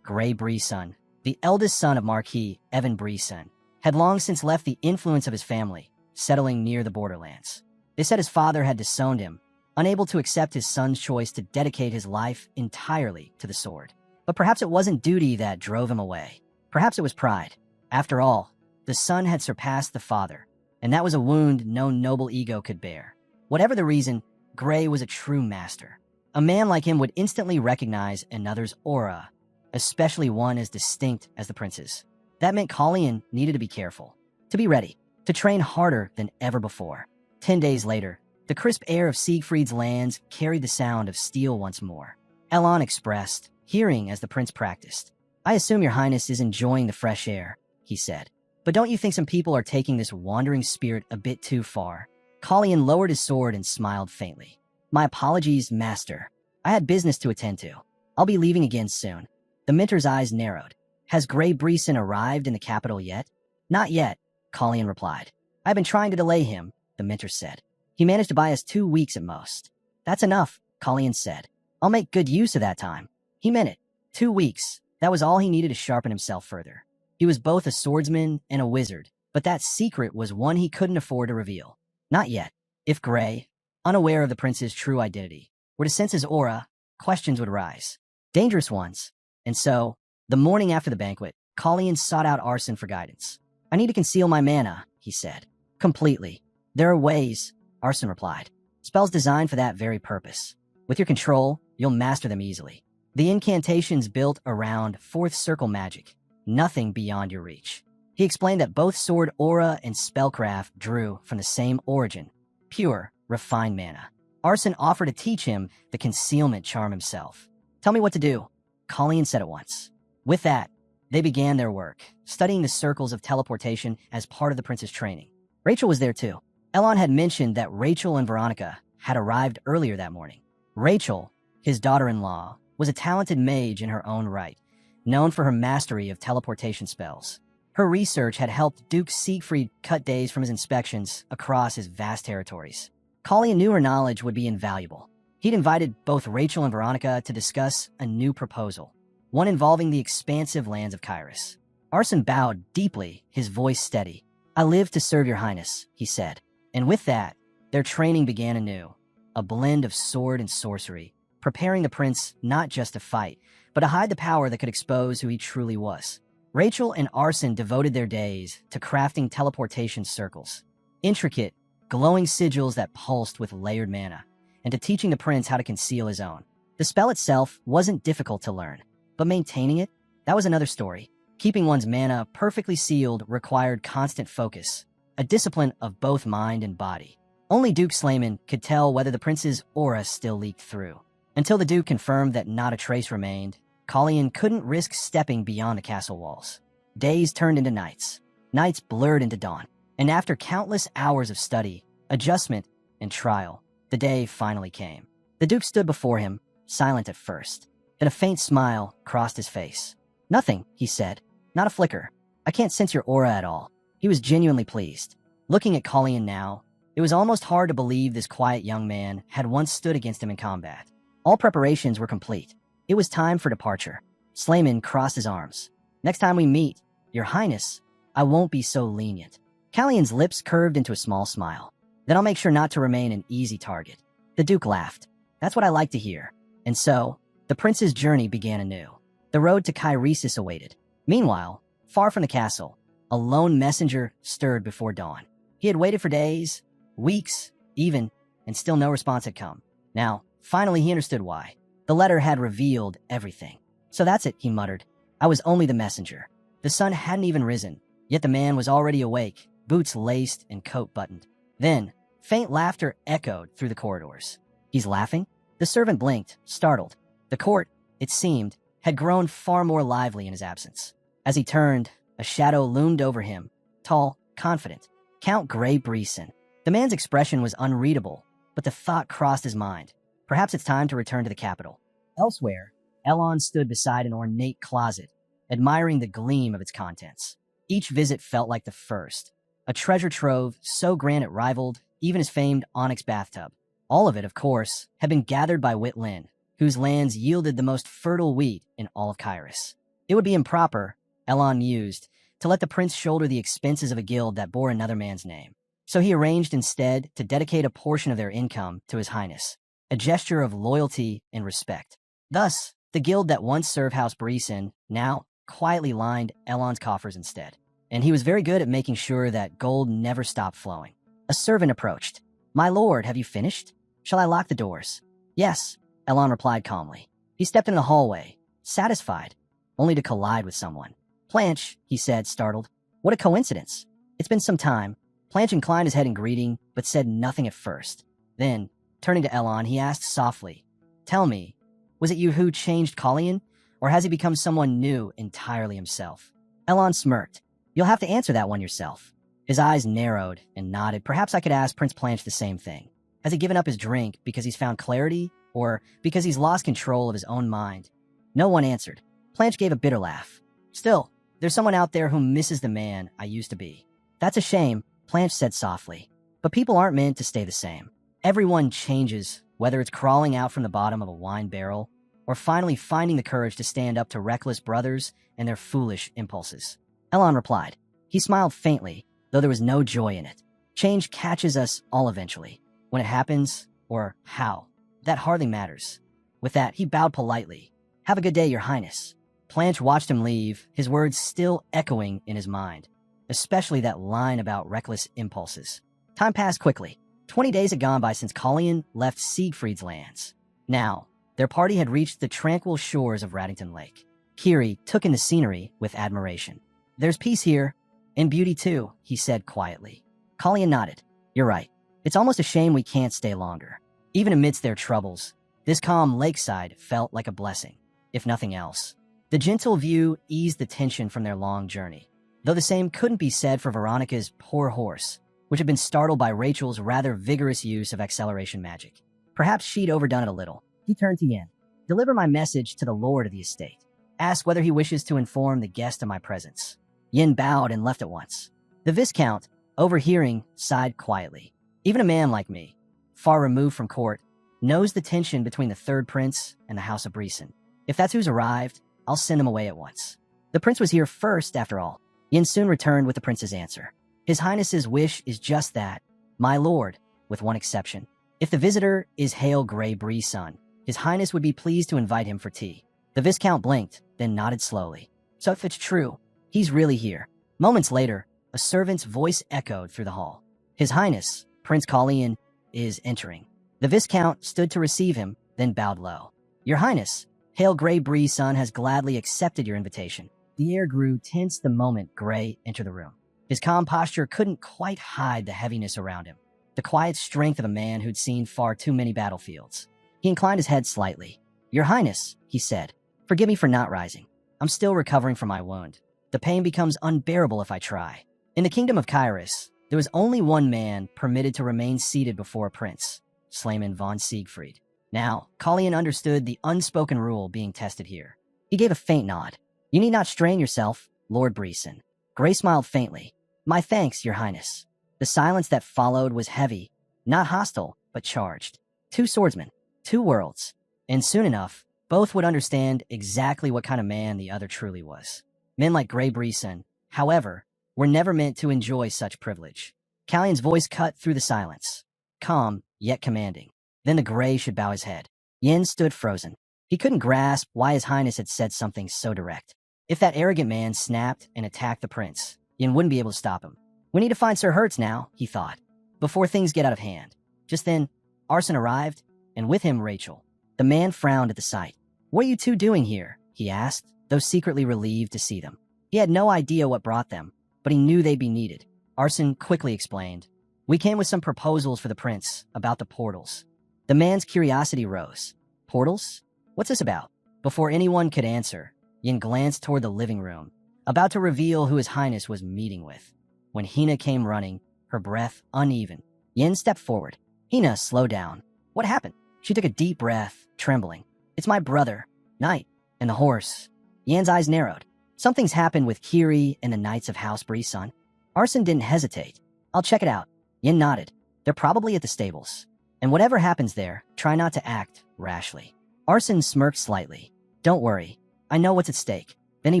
Grey Breeson, the eldest son of Marquis Evan Breeson, had long since left the influence of his family, settling near the borderlands. They said his father had disowned him, unable to accept his son's choice to dedicate his life entirely to the sword. But perhaps it wasn't duty that drove him away. Perhaps it was pride. After all, the son had surpassed the father, and that was a wound no noble ego could bear. Whatever the reason, Grey was a true master. A man like him would instantly recognize another's aura, especially one as distinct as the prince's. That meant Colleen needed to be careful, to be ready, to train harder than ever before. 10 days later, the crisp air of Siegfried's lands carried the sound of steel once more. Elon expressed, hearing as the prince practiced. I assume your highness is enjoying the fresh air, he said. But don't you think some people are taking this wandering spirit a bit too far? Colleen lowered his sword and smiled faintly. My apologies, master. I had business to attend to. I'll be leaving again soon. The Minter's eyes narrowed. Has Grey Breeson arrived in the capital yet? Not yet, Colleen replied. I've been trying to delay him, the Minter said. He managed to buy us 2 weeks at most. That's enough, Colleen said. I'll make good use of that time. He meant it. 2 weeks. That was all he needed to sharpen himself further. He was both a swordsman and a wizard, but that secret was one he couldn't afford to reveal. Not yet. If Grey, unaware of the prince's true identity, were to sense his aura, questions would arise. Dangerous ones. And so, the morning after the banquet, Colleen sought out Arson for guidance. I need to conceal my mana, he said. Completely. There are ways, Arson replied. Spells designed for that very purpose. With your control, you'll master them easily. The incantations built around 4th circle magic, nothing beyond your reach. He explained that both sword aura and spellcraft drew from the same origin, pure, refined mana. Arson offered to teach him the concealment charm himself. Tell me what to do, Colleen said at once. With that, they began their work, studying the circles of teleportation as part of the prince's training. Rachel was there too. Elon had mentioned that Rachel and Veronica had arrived earlier that morning. Rachel, his daughter-in-law, was a talented mage in her own right, known for her mastery of teleportation spells. Her research had helped Duke Siegfried cut days from his inspections across his vast territories. Colleen knew her knowledge would be invaluable. He'd invited both Rachel and Veronica to discuss a new proposal, one involving the expansive lands of Kairos. Arson bowed deeply, his voice steady. I live to serve your highness, he said. And with that, their training began anew, a blend of sword and sorcery, preparing the prince not just to fight, but to hide the power that could expose who he truly was. Rachel and Arson devoted their days to crafting teleportation circles, intricate, glowing sigils that pulsed with layered mana, and to teaching the prince how to conceal his own. The spell itself wasn't difficult to learn, But maintaining it, that was another story. Keeping one's mana perfectly sealed required constant focus, a discipline of both mind and body. Only Duke Slayman could tell whether the prince's aura still leaked through. Until the Duke confirmed that not a trace remained, Colleen couldn't risk stepping beyond the castle walls. Days turned into nights. Nights blurred into dawn. And after countless hours of study, adjustment, and trial, the day finally came. The Duke stood before him, silent at first. Then a faint smile crossed his face. "Nothing," he said. "Not a flicker. I can't sense your aura at all." He was genuinely pleased. Looking at Colleen now, it was almost hard to believe this quiet young man had once stood against him in combat. All preparations were complete. It was time for departure. Slayman crossed his arms. "Next time we meet, Your Highness, I won't be so lenient." Callion's lips curved into a small smile. "Then I'll make sure not to remain an easy target." The Duke laughed. "That's what I like to hear." And so, the prince's journey began anew. The road to Kairesis awaited. Meanwhile, far from the castle, a lone messenger stirred before dawn. He had waited for days, weeks, even, and still no response had come. Now, finally he understood why. The letter had revealed everything. "So that's it," he muttered. "I was only the messenger." The sun hadn't even risen, yet the man was already awake, boots laced and coat buttoned. Then, faint laughter echoed through the corridors. "He's laughing?" The servant blinked, startled. The court, it seemed, had grown far more lively in his absence. As he turned, a shadow loomed over him, tall, confident. Count Grey Breeson. The man's expression was unreadable, but the thought crossed his mind. Perhaps it's time to return to the capital. Elsewhere, Elon stood beside an ornate closet, admiring the gleam of its contents. Each visit felt like the first. A treasure trove so grand it rivaled even his famed onyx bathtub. All of it, of course, had been gathered by Whit Lin, whose lands yielded the most fertile wheat in all of Kairos. It would be improper, Elon mused, to let the prince shoulder the expenses of a guild that bore another man's name. So he arranged instead to dedicate a portion of their income to His Highness, a gesture of loyalty and respect. Thus, the guild that once served House Breeson now quietly lined Elon's coffers instead. And he was very good at making sure that gold never stopped flowing. A servant approached. "My lord, have you finished? Shall I lock the doors?" "Yes," Elon replied calmly. He stepped into the hallway, satisfied, only to collide with someone. "Planche," he said, startled. "What a coincidence." It's been some time. Planche inclined his head in greeting, but said nothing at first. Then, turning to Elon, he asked softly, "Tell me, was it you who changed Colleen, or has he become someone new entirely himself?" Elon smirked. "You'll have to answer that one yourself." His eyes narrowed and nodded. "Perhaps I could ask Prince Planche the same thing. Has he given up his drink because he's found clarity, or because he's lost control of his own mind?" No one answered. Planche gave a bitter laugh. "Still, there's someone out there who misses the man I used to be." "That's a shame," Planche said softly. "But people aren't meant to stay the same. Everyone changes, whether it's crawling out from the bottom of a wine barrel, or finally finding the courage to stand up to reckless brothers and their foolish impulses." Elon replied. He smiled faintly, though there was no joy in it. Change catches us all eventually. When it happens, or how, that hardly matters. With that, he bowed politely. "Have a good day, Your Highness." Planche watched him leave, his words still echoing in his mind, especially that line about reckless impulses. Time passed quickly. 20 days had gone by since Colleen left Siegfried's lands. Now, their party had reached the tranquil shores of Raddington Lake. Kiri took in the scenery with admiration. "There's peace here, and beauty too," he said quietly. Colleen nodded. "You're right. It's almost a shame we can't stay longer." Even amidst their troubles, this calm lakeside felt like a blessing, if nothing else. The gentle view eased the tension from their long journey, though the same couldn't be said for Veronica's poor horse, which had been startled by Rachel's rather vigorous use of acceleration magic. Perhaps she'd overdone it a little. He turned to Yin. "Deliver my message to the lord of the estate. Ask whether he wishes to inform the guest of my presence." Yin bowed and left at once. The Viscount, overhearing, sighed quietly. Even a man like me, far removed from court, knows the tension between the third prince and the House of Breeson. If that's who's arrived, I'll send him away at once. The prince was here first, after all. Yin soon returned with the prince's answer. "His Highness's wish is just that, my lord, with one exception. If the visitor is Hale Grey Breeson, His Highness would be pleased to invite him for tea." The Viscount blinked, then nodded slowly. "So if it's true, he's really here." Moments later, a servant's voice echoed through the hall. "His Highness, Prince Colleen, is entering." The Viscount stood to receive him, then bowed low. "Your Highness, Hail Grey Bree-sun has gladly accepted your invitation. The air grew tense the moment Grey entered the room. His calm posture couldn't quite hide the heaviness around him, the quiet strength of a man who'd seen far too many battlefields. He inclined his head slightly. Your Highness, he said, forgive me for not rising. I'm still recovering from my wound. The pain becomes unbearable if I try. In the kingdom of Kairos, there was only one man permitted to remain seated before a prince, Slayman von Siegfried. Now, Colleen understood the unspoken rule being tested here. He gave a faint nod. You need not strain yourself, Lord Breeson. Grey smiled faintly. My thanks, Your Highness. The silence that followed was heavy, not hostile, but charged. Two swordsmen, two worlds. And soon enough, both would understand exactly what kind of man the other truly was. Men like Grey Breeson, however, were never meant to enjoy such privilege. Callion's voice cut through the silence, calm yet commanding. Then the Grey should bow his head. Yin stood frozen. He couldn't grasp why his Highness had said something so direct. If that arrogant man snapped and attacked the prince, Yin wouldn't be able to stop him. We need to find Sir Hertz now, he thought, before things get out of hand. Just then, Arson arrived, and with him Rachel. The man frowned at the sight. What are you two doing here? He asked, though secretly relieved to see them. He had no idea what brought them, but he knew they'd be needed. Arson quickly explained. We came with some proposals for the prince about the portals. The man's curiosity rose. Portals? What's this about? Before anyone could answer, Yin glanced toward the living room, about to reveal who his Highness was meeting with. When Hina came running, her breath uneven, Yin stepped forward. Hina slowed down. What happened? She took a deep breath, trembling. It's my brother, Knight, and the horse. Yin's eyes narrowed. Something's happened with Kiri and the Knights of House Bree-sun. Arson didn't hesitate. I'll check it out. Yin nodded. They're probably at the stables. And whatever happens there, try not to act rashly. Arson smirked slightly. Don't worry. I know what's at stake. Then he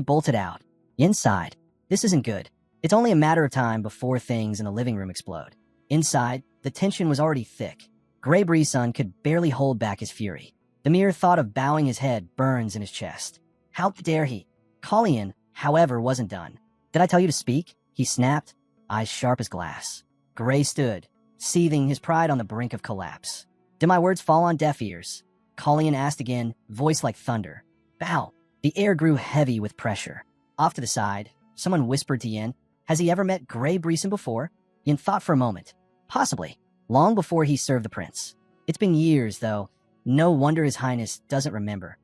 bolted out. Yin sighed. This isn't good. It's only a matter of time before things in the living room explode. Inside, the tension was already thick. Grey Bree-sun could barely hold back his fury. The mere thought of bowing his head burns in his chest. How dare he? Colleen, however, wasn't done. Did I tell you to speak? He snapped, eyes sharp as glass. Grey stood, seething, his pride on the brink of collapse. Did my words fall on deaf ears? Colleen asked again, voice like thunder. Bow. The air grew heavy with pressure. Off to the side, someone whispered to Yin, has he ever met Grey Breeson before? Yin thought for a moment. Possibly. Long before he served the prince. It's been years, though. No wonder his Highness doesn't remember.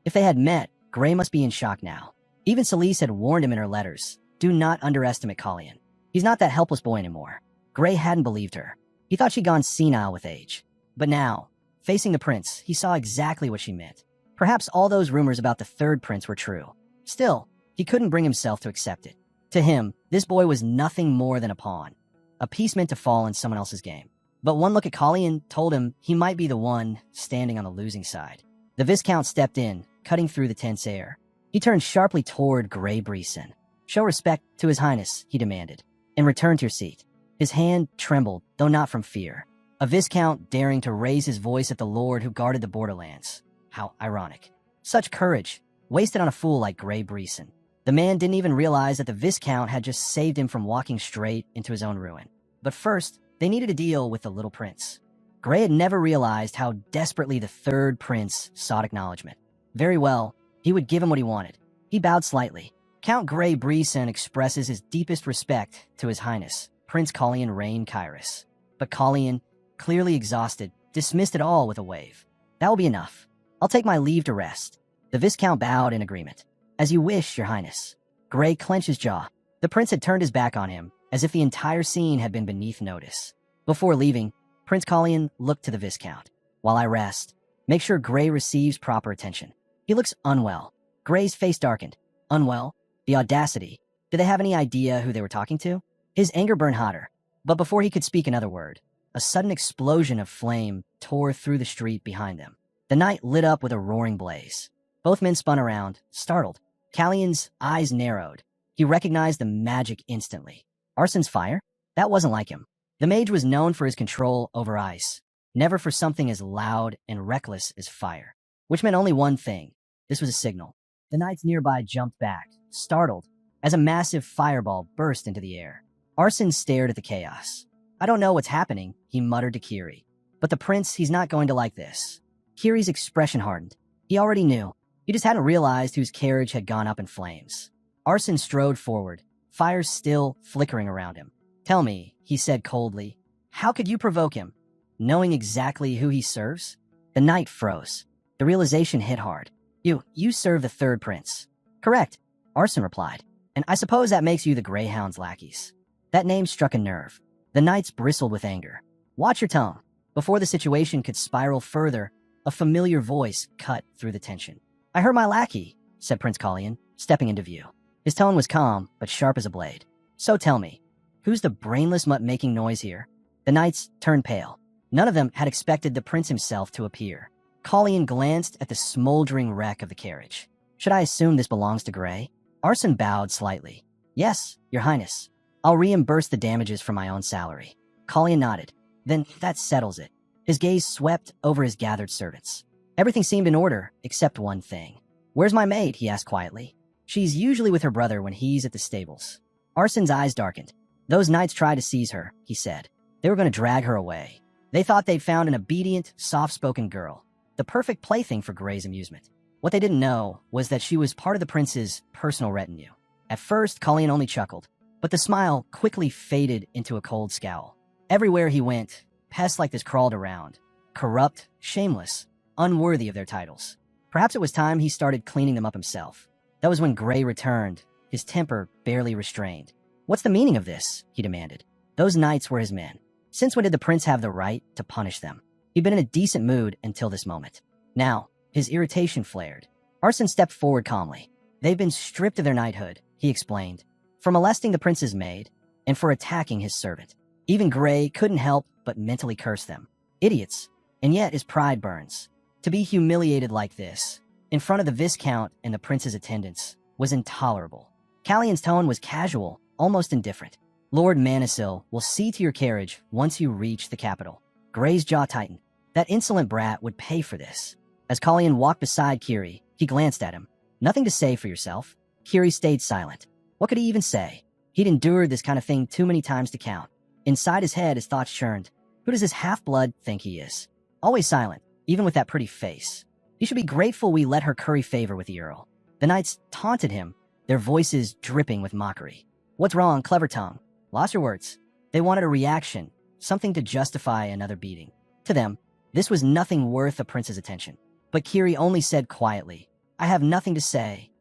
If they had met, Grey must be in shock now. Even Celise had warned him in her letters. Do not underestimate Colleen. He's not that helpless boy anymore. Grey hadn't believed her. He thought she'd gone senile with age. But now, facing the prince, he saw exactly what she meant. Perhaps all those rumors about the third prince were true. Still, he couldn't bring himself to accept it. To him, this boy was nothing more than a pawn. A piece meant to fall in someone else's game. But one look at Colleen told him he might be the one standing on the losing side. The Viscount stepped in, cutting through the tense air. He turned sharply toward Grey Breeson. Show respect to his Highness, he demanded, and return to your seat. His hand trembled, though not from fear. A Viscount daring to raise his voice at the lord who guarded the borderlands. How ironic. Such courage, wasted on a fool like Grey Breeson. The man didn't even realize that the Viscount had just saved him from walking straight into his own ruin. But first, they needed to deal with the little prince. Grey had never realized how desperately the third prince sought acknowledgement. Very well, he would give him what he wanted. He bowed slightly. Count Grey Breeson expresses his deepest respect to his Highness, Prince Colleen Rain Kairos. But Colleen, clearly exhausted, dismissed it all with a wave. That will be enough. I'll take my leave to rest. The Viscount bowed in agreement. As you wish, Your Highness. Grey clenched his jaw. The prince had turned his back on him, as if the entire scene had been beneath notice. Before leaving, Prince Colleen looked to the Viscount. While I rest, make sure Grey receives proper attention. He looks unwell. Grey's face darkened. Unwell? The audacity. Did they have any idea who they were talking to? His anger burned hotter. But before he could speak another word, a sudden explosion of flame tore through the street behind them. The night lit up with a roaring blaze. Both men spun around, startled. Callion's eyes narrowed. He recognized the magic instantly. Arson's fire? That wasn't like him. The mage was known for his control over ice, never for something as loud and reckless as fire. Which meant only one thing. This was a signal. The knights nearby jumped back, startled, as a massive fireball burst into the air. Arson stared at the chaos. I don't know what's happening, he muttered to Kiri. But the prince, he's not going to like this. Kiri's expression hardened. He already knew. He just hadn't realized whose carriage had gone up in flames. Arson strode forward, fire still flickering around him. "Tell me," he said coldly, "how could you provoke him, knowing exactly who he serves?" The knight froze. The realization hit hard. You serve the third prince." "Correct," Arson replied. "And I suppose that makes you the Greyhound's lackeys." That name struck a nerve. The knights bristled with anger. "Watch your tone." Before the situation could spiral further, a familiar voice cut through the tension. "I heard my lackey," said Prince Collian, stepping into view. His tone was calm, but sharp as a blade. "So tell me, who's the brainless mutt making noise here?" The knights turned pale. None of them had expected the prince himself to appear. Collian glanced at the smoldering wreck of the carriage. "Should I assume this belongs to Gray?" Arson bowed slightly. "Yes, your highness. I'll reimburse the damages from my own salary." Collian nodded. "Then that settles it." His gaze swept over his gathered servants. Everything seemed in order, except one thing. "Where's my maid?" he asked quietly. "She's usually with her brother when he's at the stables." Arson's eyes darkened. "Those knights tried to seize her," he said. "They were going to drag her away. They thought they'd found an obedient, soft-spoken girl, the perfect plaything for Gray's amusement. What they didn't know was that she was part of the prince's personal retinue." At first, Collian only chuckled, but the smile quickly faded into a cold scowl. Everywhere he went, pests like this crawled around. Corrupt, shameless, unworthy of their titles. Perhaps it was time he started cleaning them up himself. That was when Gray returned, his temper barely restrained. "What's the meaning of this?" he demanded. Those knights were his men. Since when did the prince have the right to punish them? He'd been in a decent mood until this moment. Now, his irritation flared. Arson stepped forward calmly. "They've been stripped of their knighthood," he explained, "for molesting the prince's maid and for attacking his servant." Even Gray couldn't help but mentally curse them. Idiots. And yet his pride burns. To be humiliated like this, in front of the Viscount and the prince's attendants, was intolerable. Callian's tone was casual, almost indifferent. "Lord Manisil will see to your carriage once you reach the capital." Gray's jaw tightened. That insolent brat would pay for this. As Collian walked beside Kiri, he glanced at him. "Nothing to say for yourself?" Kiri stayed silent. What could he even say? He'd endured this kind of thing too many times to count. Inside his head, his thoughts churned. Who does this half-blood think he is? Always silent, even with that pretty face. He should be grateful we let her curry favor with the Earl. The knights taunted him, their voices dripping with mockery. "What's wrong, clever tongue? Lost your words." They wanted a reaction, something to justify another beating. To them, this was nothing worth the prince's attention. But Kiri only said quietly, "I have nothing to say."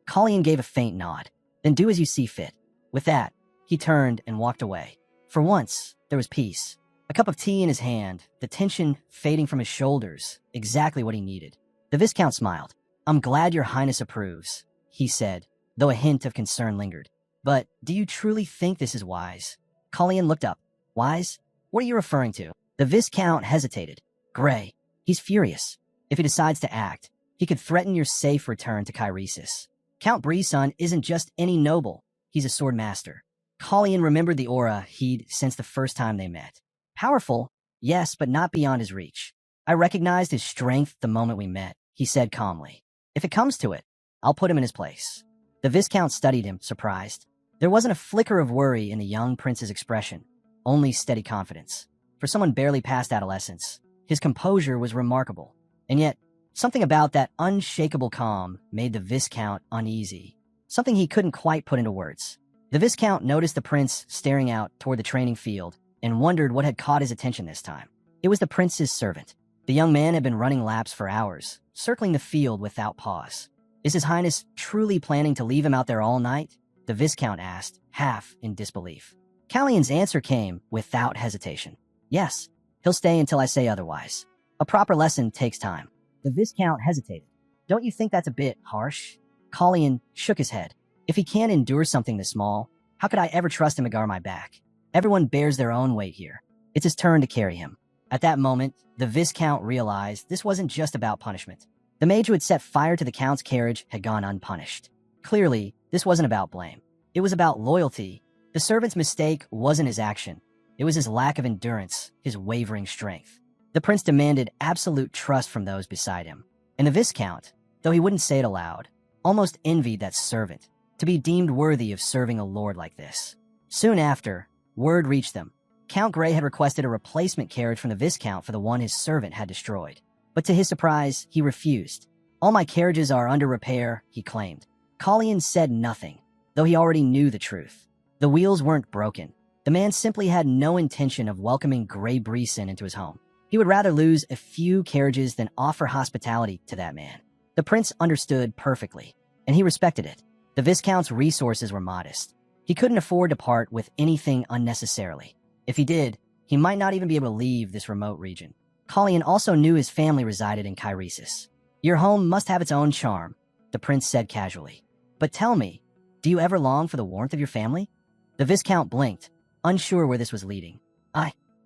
Collian gave a faint nod. "Then do as you see fit." With that, he turned and walked away. For once, there was peace. A cup of tea in his hand, the tension fading from his shoulders, exactly what he needed. The Viscount smiled. "I'm glad your highness approves," he said, though a hint of concern lingered. "But do you truly think this is wise?" Collian looked up. "Wise? What are you referring to?" The Viscount hesitated. "Gray. He's furious. If he decides to act, he could threaten your safe return to Kairesis. Count Brisson isn't just any noble. He's a sword master." Collian remembered the aura he'd sensed the first time they met. Powerful, yes, but not beyond his reach. "I recognized his strength the moment we met," he said calmly. "If it comes to it, I'll put him in his place." The Viscount studied him, surprised. There wasn't a flicker of worry in the young prince's expression, only steady confidence. For someone barely past adolescence, his composure was remarkable. And yet, something about that unshakable calm made the Viscount uneasy, something he couldn't quite put into words. The Viscount noticed the prince staring out toward the training field and wondered what had caught his attention this time. It was the prince's servant. The young man had been running laps for hours, circling the field without pause. "Is his highness truly planning to leave him out there all night?" the Viscount asked, half in disbelief. Callian's answer came without hesitation. "Yes, he'll stay until I say otherwise. A proper lesson takes time." The Viscount hesitated. "Don't you think that's a bit harsh?" Collian shook his head. "If he can't endure something this small, how could I ever trust him to guard my back? Everyone bears their own weight here. It's his turn to carry him." At that moment, the Viscount realized this wasn't just about punishment. The mage who had set fire to the Count's carriage had gone unpunished. Clearly, this wasn't about blame. It was about loyalty. The servant's mistake wasn't his action. It was his lack of endurance, his wavering strength. The prince demanded absolute trust from those beside him. And the Viscount, though he wouldn't say it aloud, almost envied that servant, to be deemed worthy of serving a lord like this. Soon after, word reached them. Count Gray had requested a replacement carriage from the Viscount for the one his servant had destroyed. But to his surprise, he refused. All my carriages are under repair, he claimed. Colleen said nothing, though he already knew the truth. The wheels weren't broken. The man simply had no intention of welcoming Grey Breeson into his home. He would rather lose a few carriages than offer hospitality to that man. The prince understood perfectly, and he respected it. The Viscount's resources were modest. He couldn't afford to part with anything unnecessarily. If he did, he might not even be able to leave this remote region. Colleen also knew his family resided in Kairesis. Your home must have its own charm, the prince said casually. But tell me, do you ever long for the warmth of your family? The Viscount blinked, unsure where this was leading.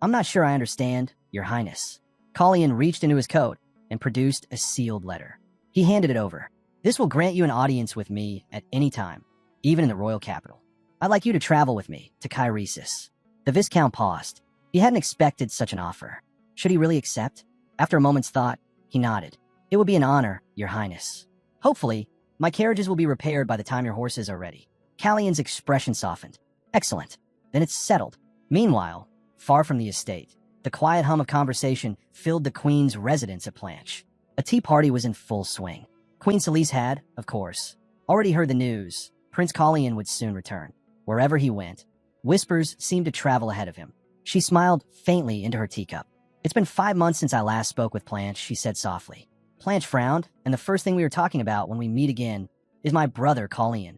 I'm not sure I understand, Your Highness. Colleen reached into his coat and produced a sealed letter. He handed it over. This will grant you an audience with me at any time, even in the royal capital. I'd like you to travel with me to Kairesis. The Viscount paused. He hadn't expected such an offer. Should he really accept? After a moment's thought, he nodded. It would be an honor, Your Highness. Hopefully, my carriages will be repaired by the time your horses are ready. Callion's expression softened. Excellent. Then it's settled. Meanwhile, far from the estate, the quiet hum of conversation filled the Queen's residence at Planche. A tea party was in full swing. Queen Celise had, of course, already heard the news. Prince Collion would soon return. Wherever he went, whispers seemed to travel ahead of him. She smiled faintly into her teacup. It's been 5 months since I last spoke with Planche, she said softly. Planche frowned, and the first thing we were talking about when we meet again is my brother Collion.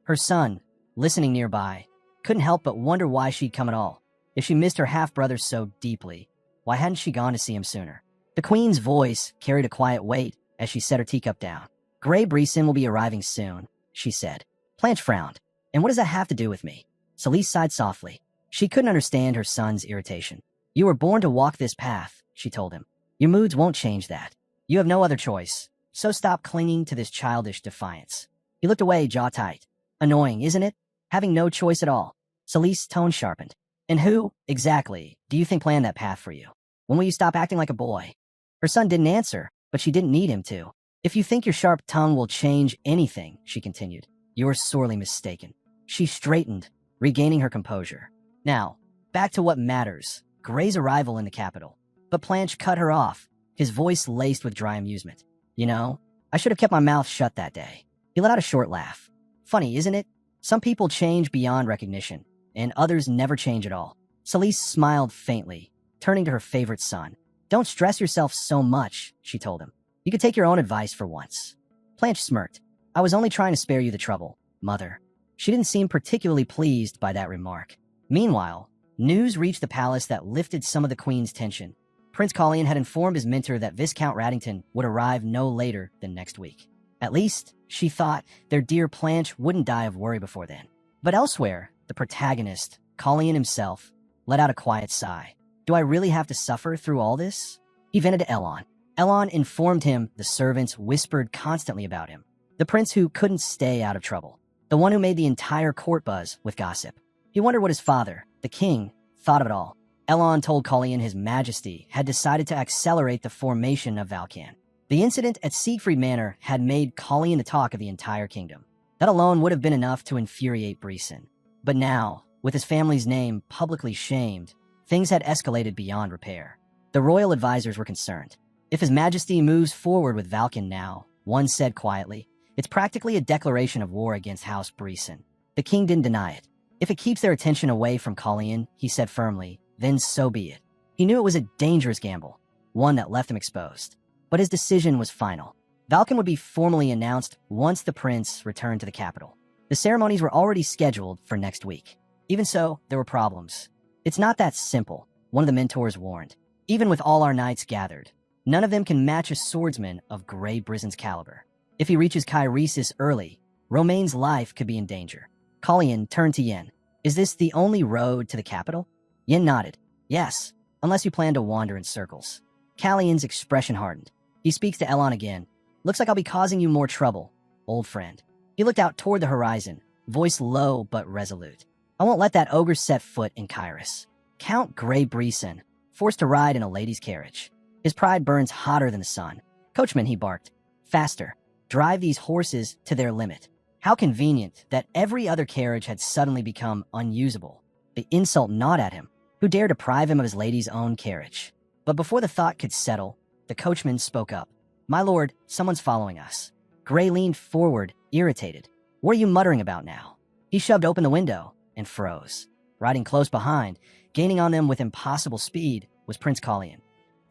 Her son, listening nearby, couldn't help but wonder why she'd come at all. If she missed her half-brother so deeply, why hadn't she gone to see him sooner? The Queen's voice carried a quiet weight as she set her teacup down. Grey Breeson will be arriving soon, she said. Planche frowned. And what does that have to do with me? Celise sighed softly. She couldn't understand her son's irritation. You were born to walk this path, she told him. Your moods won't change that. You have no other choice, so stop clinging to this childish defiance. He looked away, jaw tight. Annoying, isn't it? Having no choice at all. Celise's tone sharpened. And who, exactly, do you think planned that path for you? When will you stop acting like a boy? Her son didn't answer, but she didn't need him to. If you think your sharp tongue will change anything, she continued, you're sorely mistaken. She straightened, regaining her composure. Now, back to what matters, Grey's arrival in the capital. But Planche cut her off, his voice laced with dry amusement. You know, I should have kept my mouth shut that day. He let out a short laugh. Funny, isn't it? Some people change beyond recognition, and others never change at all. Celise smiled faintly, turning to her favorite son. Don't stress yourself so much, she told him. You could take your own advice for once. Planche smirked. I was only trying to spare you the trouble, Mother. She didn't seem particularly pleased by that remark. Meanwhile, news reached the palace that lifted some of the Queen's tension. Prince Collion had informed his mentor that Viscount Raddington would arrive no later than next week. At least, she thought their dear Planche wouldn't die of worry before then. But elsewhere, the protagonist, Collion himself, let out a quiet sigh. Do I really have to suffer through all this? He vented to Elon. Elon informed him the servants whispered constantly about him. The prince who couldn't stay out of trouble. The one who made the entire court buzz with gossip. He wondered what his father, the king, thought of it all. Elon told Collion his majesty had decided to accelerate the formation of Valkan. The incident at Siegfried Manor had made Collion the talk of the entire kingdom. That alone would have been enough to infuriate Breeson. But now, with his family's name publicly shamed, things had escalated beyond repair. The royal advisors were concerned. If His Majesty moves forward with Valkan now, one said quietly, it's practically a declaration of war against House Breeson. The king didn't deny it. If it keeps their attention away from Collion, he said firmly, then so be it. He knew it was a dangerous gamble, one that left him exposed. But his decision was final. Valkan would be formally announced once the prince returned to the capital. The ceremonies were already scheduled for next week. Even so, there were problems. It's not that simple, one of the mentors warned. Even with all our knights gathered, none of them can match a swordsman of Grey Brison's caliber. If he reaches Kairesis early, Romaine's life could be in danger. Collion turned to Yen. Is this the only road to the capital? Yen nodded. Yes, unless you plan to wander in circles. Callion's expression hardened. He speaks to Elon again. Looks like I'll be causing you more trouble, old friend. He looked out toward the horizon, voice low but resolute. I won't let that ogre set foot in Kairos. Count Grey Breeson, forced to ride in a lady's carriage. His pride burns hotter than the sun. Coachman, he barked. Faster. Drive these horses to their limit. How convenient that every other carriage had suddenly become unusable. The insult gnawed at him. Who dared deprive him of his lady's own carriage? But before the thought could settle, the coachman spoke up. My lord, someone's following us. Gray leaned forward, irritated. What are you muttering about now? He shoved open the window and froze. Riding close behind, gaining on them with impossible speed, was Prince Colleen.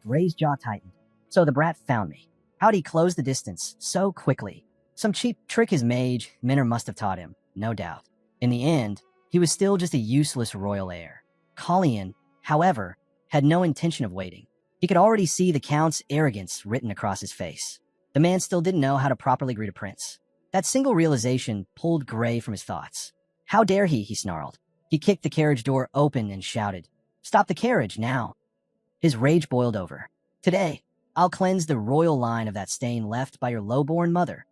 Gray's jaw tightened. So the brat found me. How'd he close the distance so quickly? Some cheap trick his mage Minner must have taught him, no doubt. In the end, he was still just a useless royal heir. Colleen, however, had no intention of waiting. He could already see the Count's arrogance written across his face. The man still didn't know how to properly greet a prince. That single realization pulled Gray from his thoughts. How dare he snarled. He kicked the carriage door open and shouted, "Stop the carriage, now!" His rage boiled over. "Today, I'll cleanse the royal line of that stain left by your low-born mother."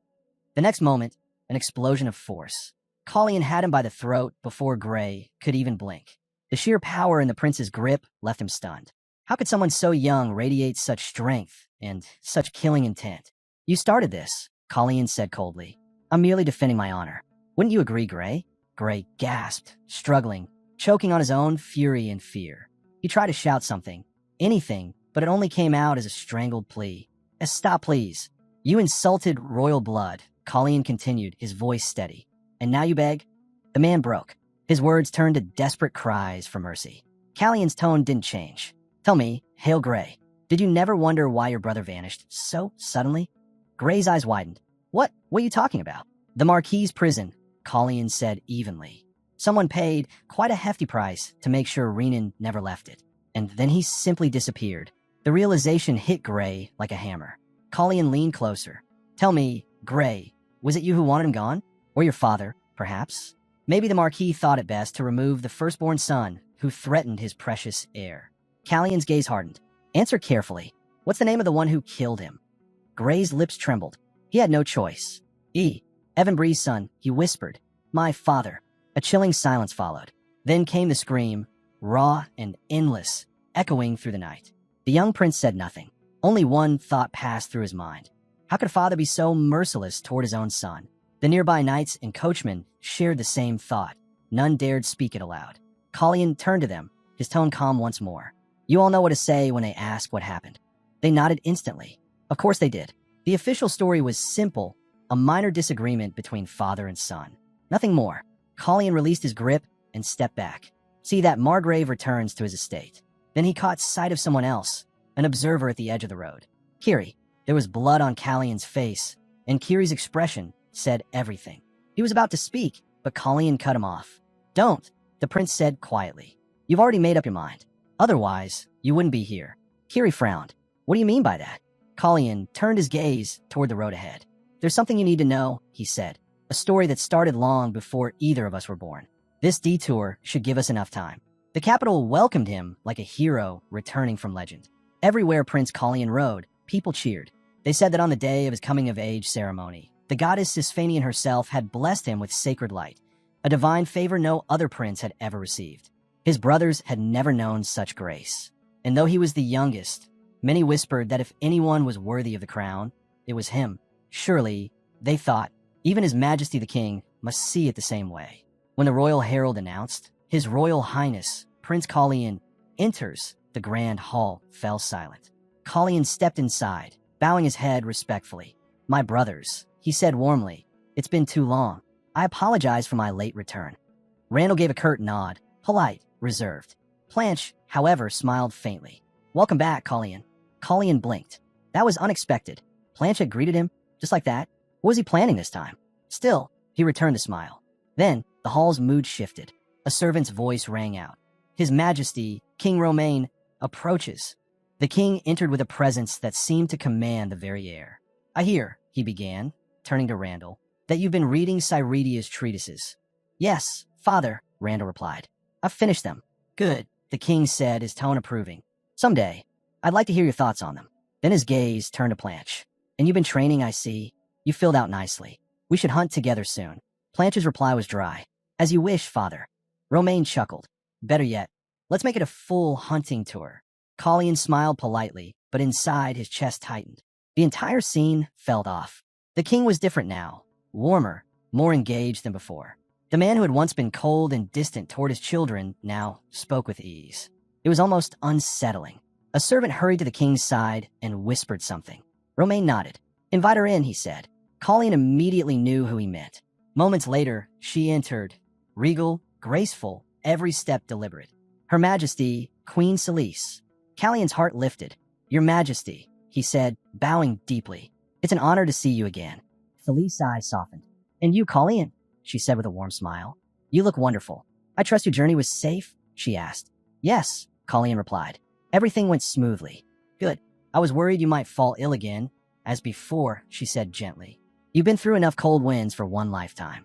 The next moment, an explosion of force. Colleen had him by the throat before Gray could even blink. The sheer power in the prince's grip left him stunned. How could someone so young radiate such strength and such killing intent? "You started this," Colleen said coldly. "I'm merely defending my honor. Wouldn't you agree, Gray?" Gray gasped, struggling, choking on his own fury and fear. He tried to shout something, anything, but it only came out as a strangled plea. "Stop, please. You insulted royal blood," Colleen continued, his voice steady. "And now you beg?" The man broke. His words turned to desperate cries for mercy. Callion's tone didn't change. "Tell me, Hale Gray, did you never wonder why your brother vanished so suddenly?" Gray's eyes widened. What are you talking about?" "The Marquis's prison," Colleen said evenly. "Someone paid quite a hefty price to make sure Renan never left it. And then he simply disappeared." The realization hit Gray like a hammer. Colleen leaned closer. "Tell me, Gray, was it you who wanted him gone? Or your father, perhaps?" Maybe the Marquis thought it best to remove the firstborn son who threatened his precious heir. Callion's gaze hardened. "Answer carefully. What's the name of the one who killed him?" Gray's lips trembled. He had no choice. Evan Bree's son," he whispered. "My father." A chilling silence followed. Then came the scream, raw and endless, echoing through the night. The young prince said nothing. Only one thought passed through his mind. How could a father be so merciless toward his own son? The nearby knights and coachmen shared the same thought. None dared speak it aloud. Colleen turned to them, his tone calm once more. "You all know what to say when they ask what happened." They nodded instantly. Of course they did. The official story was simple, a minor disagreement between father and son. Nothing more. Colleen released his grip and stepped back. See that Margrave returns to his estate. Then he caught sight of someone else, an observer at the edge of the road. Kiri. There was blood on Callion's face, and Kiri's expression said everything. He was about to speak, but Colleen cut him off. "Don't," the prince said quietly. "You've already made up your mind. Otherwise, you wouldn't be here." Kiri frowned. "What do you mean by that?" Colleen turned his gaze toward the road ahead. "There's something you need to know," he said. "A story that started long before either of us were born. This detour should give us enough time." The capital welcomed him like a hero returning from legend. Everywhere Prince Colleen rode, people cheered. They said that on the day of his coming-of-age ceremony, the goddess Sisphanian herself had blessed him with sacred light, a divine favor no other prince had ever received. His brothers had never known such grace. And though he was the youngest, many whispered that if anyone was worthy of the crown, it was him. Surely, they thought, even His Majesty the King must see it the same way. When the royal herald announced, His Royal Highness, Prince Colleen, enters, the grand hall fell silent. Colleen stepped inside, bowing his head respectfully. "My brothers," he said warmly, "it's been too long. I apologize for my late return." Randall gave a curt nod, polite, reserved. Blanche, however, smiled faintly. "Welcome back, Colleen." Colleen blinked. That was unexpected. Blanche had greeted him, just like that. What was he planning this time? Still, he returned the smile. Then, the hall's mood shifted. A servant's voice rang out. "His Majesty, King Romain, approaches." The king entered with a presence that seemed to command the very air. "I hear," he began, turning to Randall, "that you've been reading Cyredia's treatises." "Yes, father," Randall replied. "I've finished them." "Good," the king said, his tone approving. "Someday, I'd like to hear your thoughts on them." Then his gaze turned to Blanche. "And you've been training, I see. You filled out nicely. We should hunt together soon." Blanche's reply was dry. "As you wish, father." Romain chuckled. "Better yet, let's make it a full hunting tour." Colleen smiled politely, but inside his chest tightened. The entire scene felt off. The king was different now, warmer, more engaged than before. The man who had once been cold and distant toward his children now spoke with ease. It was almost unsettling. A servant hurried to the king's side and whispered something. Romaine nodded. Invite her in, he said. Colleen immediately knew who he meant. Moments later, she entered, regal, graceful, every step deliberate. Her Majesty, Queen Celise. Callion's heart lifted. Your Majesty, he said, bowing deeply. It's an honor to see you again. Celise's eyes softened. And you, Colleen, she said with a warm smile. You look wonderful. I trust your journey was safe, she asked. Yes, Colleen replied. Everything went smoothly. Good. I was worried you might fall ill again. As before, she said gently. You've been through enough cold winds for one lifetime.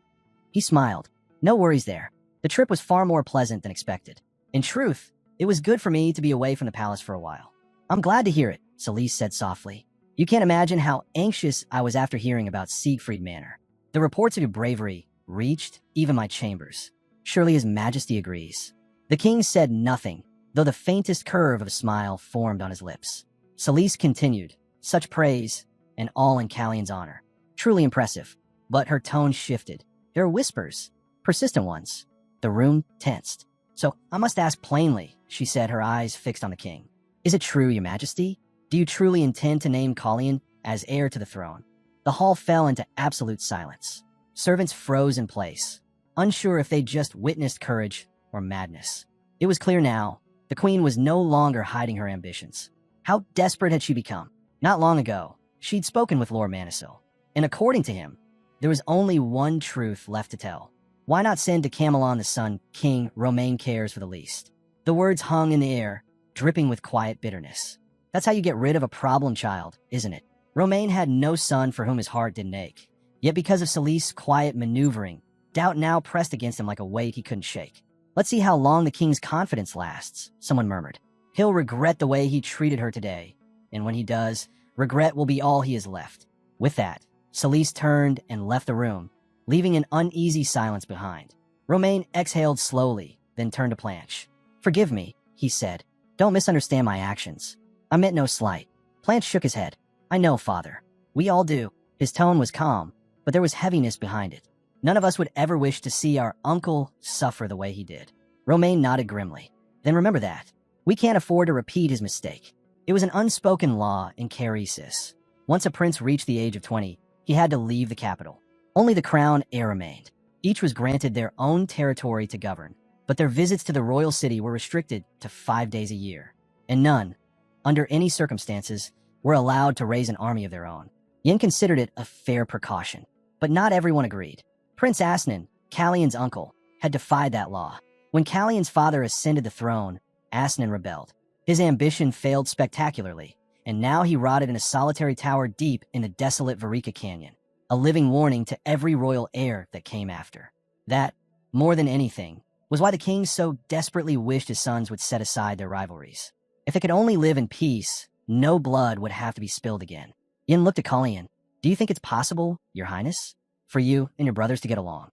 He smiled. No worries there. The trip was far more pleasant than expected. In truth, it was good for me to be away from the palace for a while. I'm glad to hear it, Celise said softly. You can't imagine how anxious I was after hearing about Siegfried Manor. The reports of your bravery reached even my chambers. Surely His Majesty agrees. The king said nothing, though the faintest curve of a smile formed on his lips. Celise continued, such praise, and all in Callion's honor. Truly impressive. But her tone shifted. There were whispers, persistent ones. The room tensed. So I must ask plainly, she said, her eyes fixed on the king. Is it true, Your Majesty? Do you truly intend to name Colleen as heir to the throne? The hall fell into absolute silence. Servants froze in place, unsure if they'd just witnessed courage or madness. It was clear now, the queen was no longer hiding her ambitions. How desperate had she become? Not long ago, she'd spoken with Lord Manisil, and according to him, there was only one truth left to tell. Why not send to Camelon the son King Romaine cares for the least? The words hung in the air, dripping with quiet bitterness. That's how you get rid of a problem child, isn't it? Romaine had no son for whom his heart didn't ache. Yet because of Celise's quiet maneuvering, doubt now pressed against him like a weight he couldn't shake. Let's see how long the king's confidence lasts, someone murmured. He'll regret the way he treated her today. And when he does, regret will be all he has left. With that, Celise turned and left the room, leaving an uneasy silence behind. Romaine exhaled slowly, then turned to Planche. Forgive me, he said. Don't misunderstand my actions. I meant no slight. Planche shook his head. I know, father. We all do. His tone was calm, but there was heaviness behind it. None of us would ever wish to see our uncle suffer the way he did. Romaine nodded grimly. Then remember that. We can't afford to repeat his mistake. It was an unspoken law in Caresis. Once a prince reached the age of 20, he had to leave the capital. Only the crown heir remained. Each was granted their own territory to govern, but their visits to the royal city were restricted to 5 days a year. And none, under any circumstances, were allowed to raise an army of their own. Yin considered it a fair precaution, but not everyone agreed. Prince Asnan, Callion's uncle, had defied that law. When Callion's father ascended the throne, Asnan rebelled. His ambition failed spectacularly, and now he rotted in a solitary tower deep in the desolate Varika Canyon, a living warning to every royal heir that came after. That, more than anything, was why the king so desperately wished his sons would set aside their rivalries. If they could only live in peace, no blood would have to be spilled again. Yin looked at Callion. Do you think it's possible, Your Highness, for you and your brothers to get along?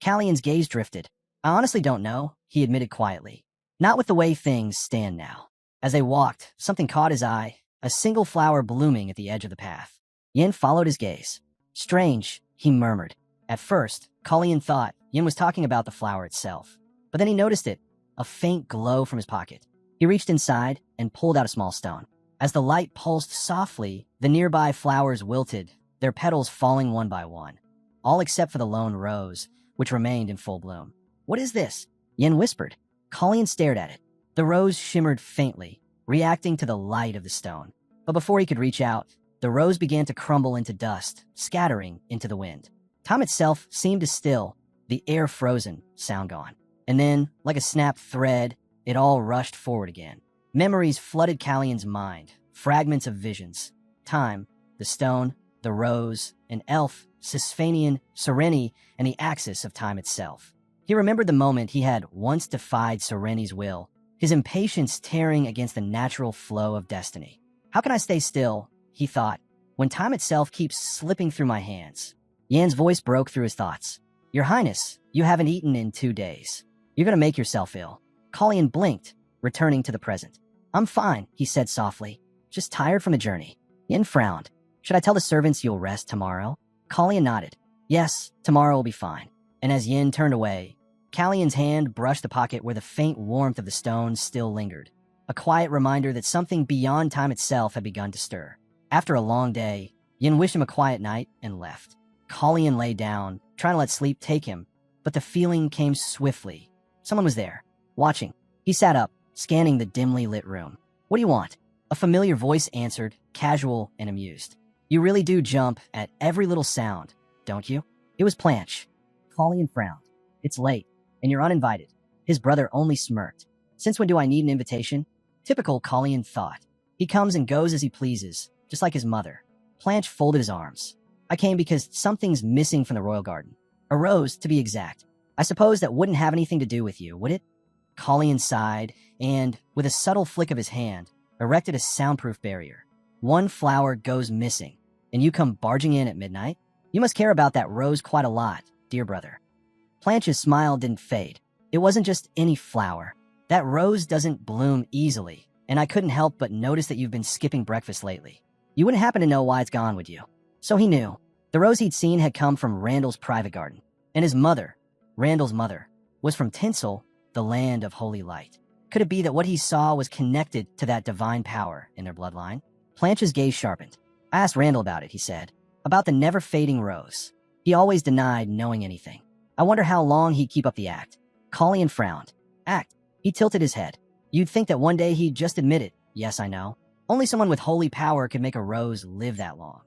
Callion's gaze drifted. I honestly don't know, he admitted quietly. Not with the way things stand now. As they walked, something caught his eye, a single flower blooming at the edge of the path. Yin followed his gaze. Strange, he murmured. At first, Callion thought Yin was talking about the flower itself. But then he noticed it, a faint glow from his pocket. He reached inside and pulled out a small stone. As the light pulsed softly, the nearby flowers wilted, their petals falling one by one. All except for the lone rose, which remained in full bloom. What is this? Yin whispered. Callion stared at it. The rose shimmered faintly, reacting to the light of the stone. But before he could reach out, the rose began to crumble into dust, scattering into the wind. Time itself seemed to still, the air frozen, sound gone. And then, like a snapped thread, it all rushed forward again. Memories flooded Callion's mind, fragments of visions. Time, the stone, the rose, an elf, Sisphanian, Sereni, and the axis of time itself. He remembered the moment he had once defied Sereni's will, his impatience tearing against the natural flow of destiny. How can I stay still, he thought, when time itself keeps slipping through my hands? Yan's voice broke through his thoughts. Your Highness, you haven't eaten in 2 days. You're gonna make yourself ill. Callion blinked, returning to the present. I'm fine, he said softly. Just tired from the journey. Yin frowned. Should I tell the servants you'll rest tomorrow? Callion nodded. Yes, tomorrow will be fine. And as Yin turned away, Callion's hand brushed the pocket where the faint warmth of the stone still lingered. A quiet reminder that something beyond time itself had begun to stir. After a long day, Yin wished him a quiet night and left. Colleen lay down, trying to let sleep take him, but the feeling came swiftly. Someone was there, watching. He sat up, scanning the dimly lit room. "What do you want?" A familiar voice answered, casual and amused. "You really do jump at every little sound, don't you?" It was Planche. Colleen frowned. "It's late, and you're uninvited." His brother only smirked. "Since when do I need an invitation?" Typical Colleen thought. He comes and goes as he pleases, just like his mother. Planche folded his arms. "I came because something's missing from the royal garden. A rose, to be exact. I suppose that wouldn't have anything to do with you, would it?" Colleen sighed and, with a subtle flick of his hand, erected a soundproof barrier. "One flower goes missing, and you come barging in at midnight? You must care about that rose quite a lot, dear brother." Planche's smile didn't fade. "It wasn't just any flower. That rose doesn't bloom easily, and I couldn't help but notice that you've been skipping breakfast lately. You wouldn't happen to know why it's gone, would you?" So he knew. The rose he'd seen had come from Randall's private garden, and his mother, Randall's mother, was from Tinsel, the land of holy light. Could it be that what he saw was connected to that divine power in their bloodline? Planche's gaze sharpened. "I asked Randall about it," he said. "About the never-fading rose. He always denied knowing anything. I wonder how long he'd keep up the act." Colleen frowned. "Act?" He tilted his head. "You'd think that one day he'd just admit it. Yes, I know. Only someone with holy power could make a rose live that long.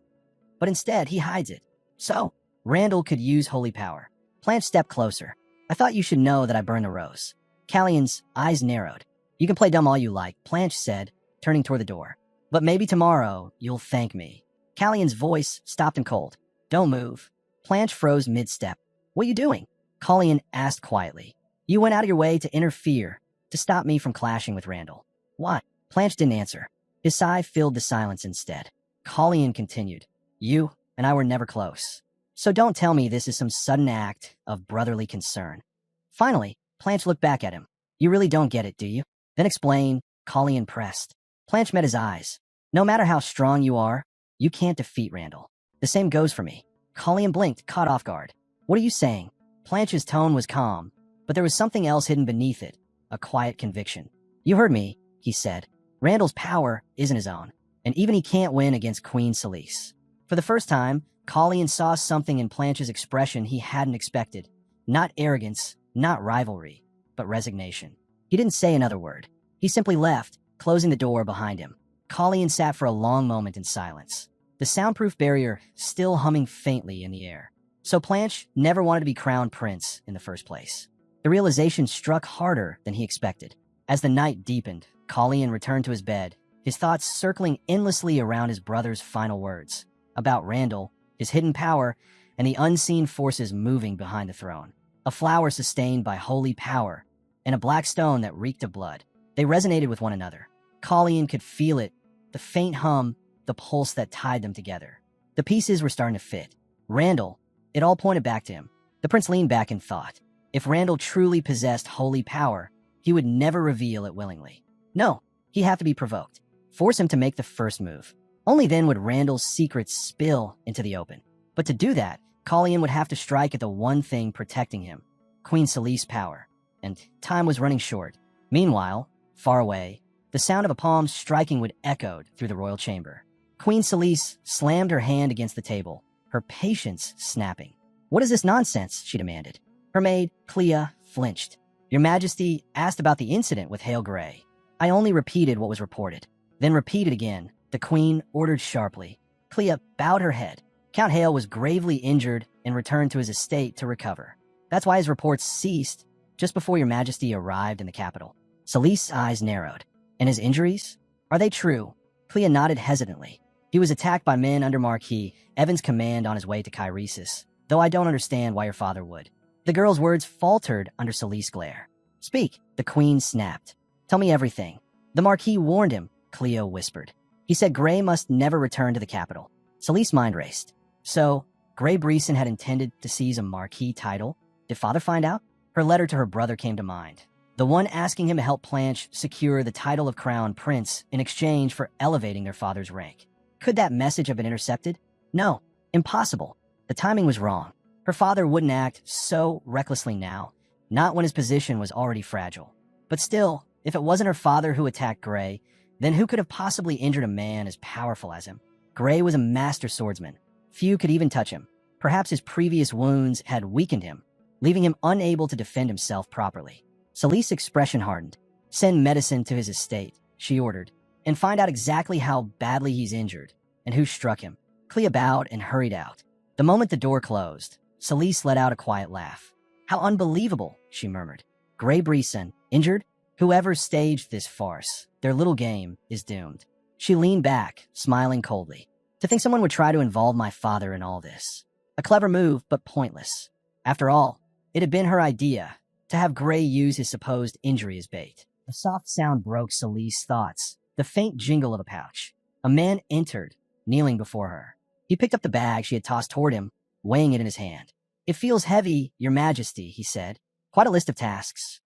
But instead, he hides it. So, Randall could use holy power." Planche stepped closer. "I thought you should know that I burned the rose." Callion's eyes narrowed. "You can play dumb all you like," Planche said, turning toward the door. "But maybe tomorrow you'll thank me." Callion's voice stopped him cold. "Don't move." Planche froze mid-step. "What are you doing?" Colleen asked quietly. "You went out of your way to interfere, to stop me from clashing with Randall." "Why?" Planche didn't answer. His sigh filled the silence instead. Colleen continued. "You and I were never close. So don't tell me this is some sudden act of brotherly concern." Finally, Planche looked back at him. "You really don't get it, do you?" "Then explain," Colleen pressed. Planche met his eyes. "No matter how strong you are, you can't defeat Randall. The same goes for me." Colleen blinked, caught off guard. "What are you saying?" Planche's tone was calm, but there was something else hidden beneath it, a quiet conviction. "You heard me," he said. "Randall's power isn't his own, and even he can't win against Queen Celise." For the first time, Colleen saw something in Planche's expression he hadn't expected. Not arrogance, not rivalry, but resignation. He didn't say another word. He simply left, closing the door behind him. Colleen sat for a long moment in silence, the soundproof barrier still humming faintly in the air. So Planche never wanted to be crowned prince in the first place. The realization struck harder than he expected. As the night deepened, Colleen returned to his bed, his thoughts circling endlessly around his brother's final words, about Randall, his hidden power, and the unseen forces moving behind the throne. A flower sustained by holy power, and a black stone that reeked of blood. They resonated with one another. Colleen could feel it, the faint hum, the pulse that tied them together. The pieces were starting to fit. Randall, it all pointed back to him. The prince leaned back in thought. If Randall truly possessed holy power, he would never reveal it willingly. No, he'd have to be provoked. Force him to make the first move. Only then would Randall's secrets spill into the open. But to do that, Colleen would have to strike at the one thing protecting him, Queen Celise's power. And time was running short. Meanwhile, far away, the sound of a palm striking would echoed through the royal chamber. Queen Celise slammed her hand against the table, her patience snapping. "What is this nonsense?" she demanded. Her maid, Clea, flinched. "Your Majesty asked about the incident with Hale Gray. I only repeated what was reported." "Then repeat it again," the queen ordered sharply. Clea bowed her head. "Count Hale was gravely injured and returned to his estate to recover. That's why his reports ceased just before your Majesty arrived in the capital." Celise's eyes narrowed. "And his injuries? Are they true?" Clea nodded hesitantly. "He was attacked by men under Marquis Evan's command on his way to Kairesis, though I don't understand why your father would." The girl's words faltered under Celise's glare. "Speak," the queen snapped. "Tell me everything." "The Marquis warned him," Clea whispered. "He said Gray must never return to the capital." Celise's mind raced. So, Gray Breeson had intended to seize a Marquis title? Did father find out? Her letter to her brother came to mind. The one asking him to help Planche secure the title of crown prince in exchange for elevating their father's rank. Could that message have been intercepted? No, impossible. The timing was wrong. Her father wouldn't act so recklessly now, not when his position was already fragile. But still, if it wasn't her father who attacked Gray, then who could have possibly injured a man as powerful as him? Gray was a master swordsman. Few could even touch him. Perhaps his previous wounds had weakened him, leaving him unable to defend himself properly. Salise's expression hardened. "Send medicine to his estate," she ordered, "and find out exactly how badly he's injured and who struck him." Clea bowed and hurried out. The moment the door closed, Salise let out a quiet laugh. "How unbelievable," she murmured. "Gray Brisson, injured? Whoever staged this farce, their little game is doomed." She leaned back, smiling coldly. To think someone would try to involve my father in all this. A clever move, but pointless. After all, it had been her idea to have Gray use his supposed injury as bait. A soft sound broke Salise's thoughts, the faint jingle of a pouch. A man entered, kneeling before her. He picked up the bag she had tossed toward him, weighing it in his hand. "It feels heavy, Your Majesty," he said. "Quite a list of tasks."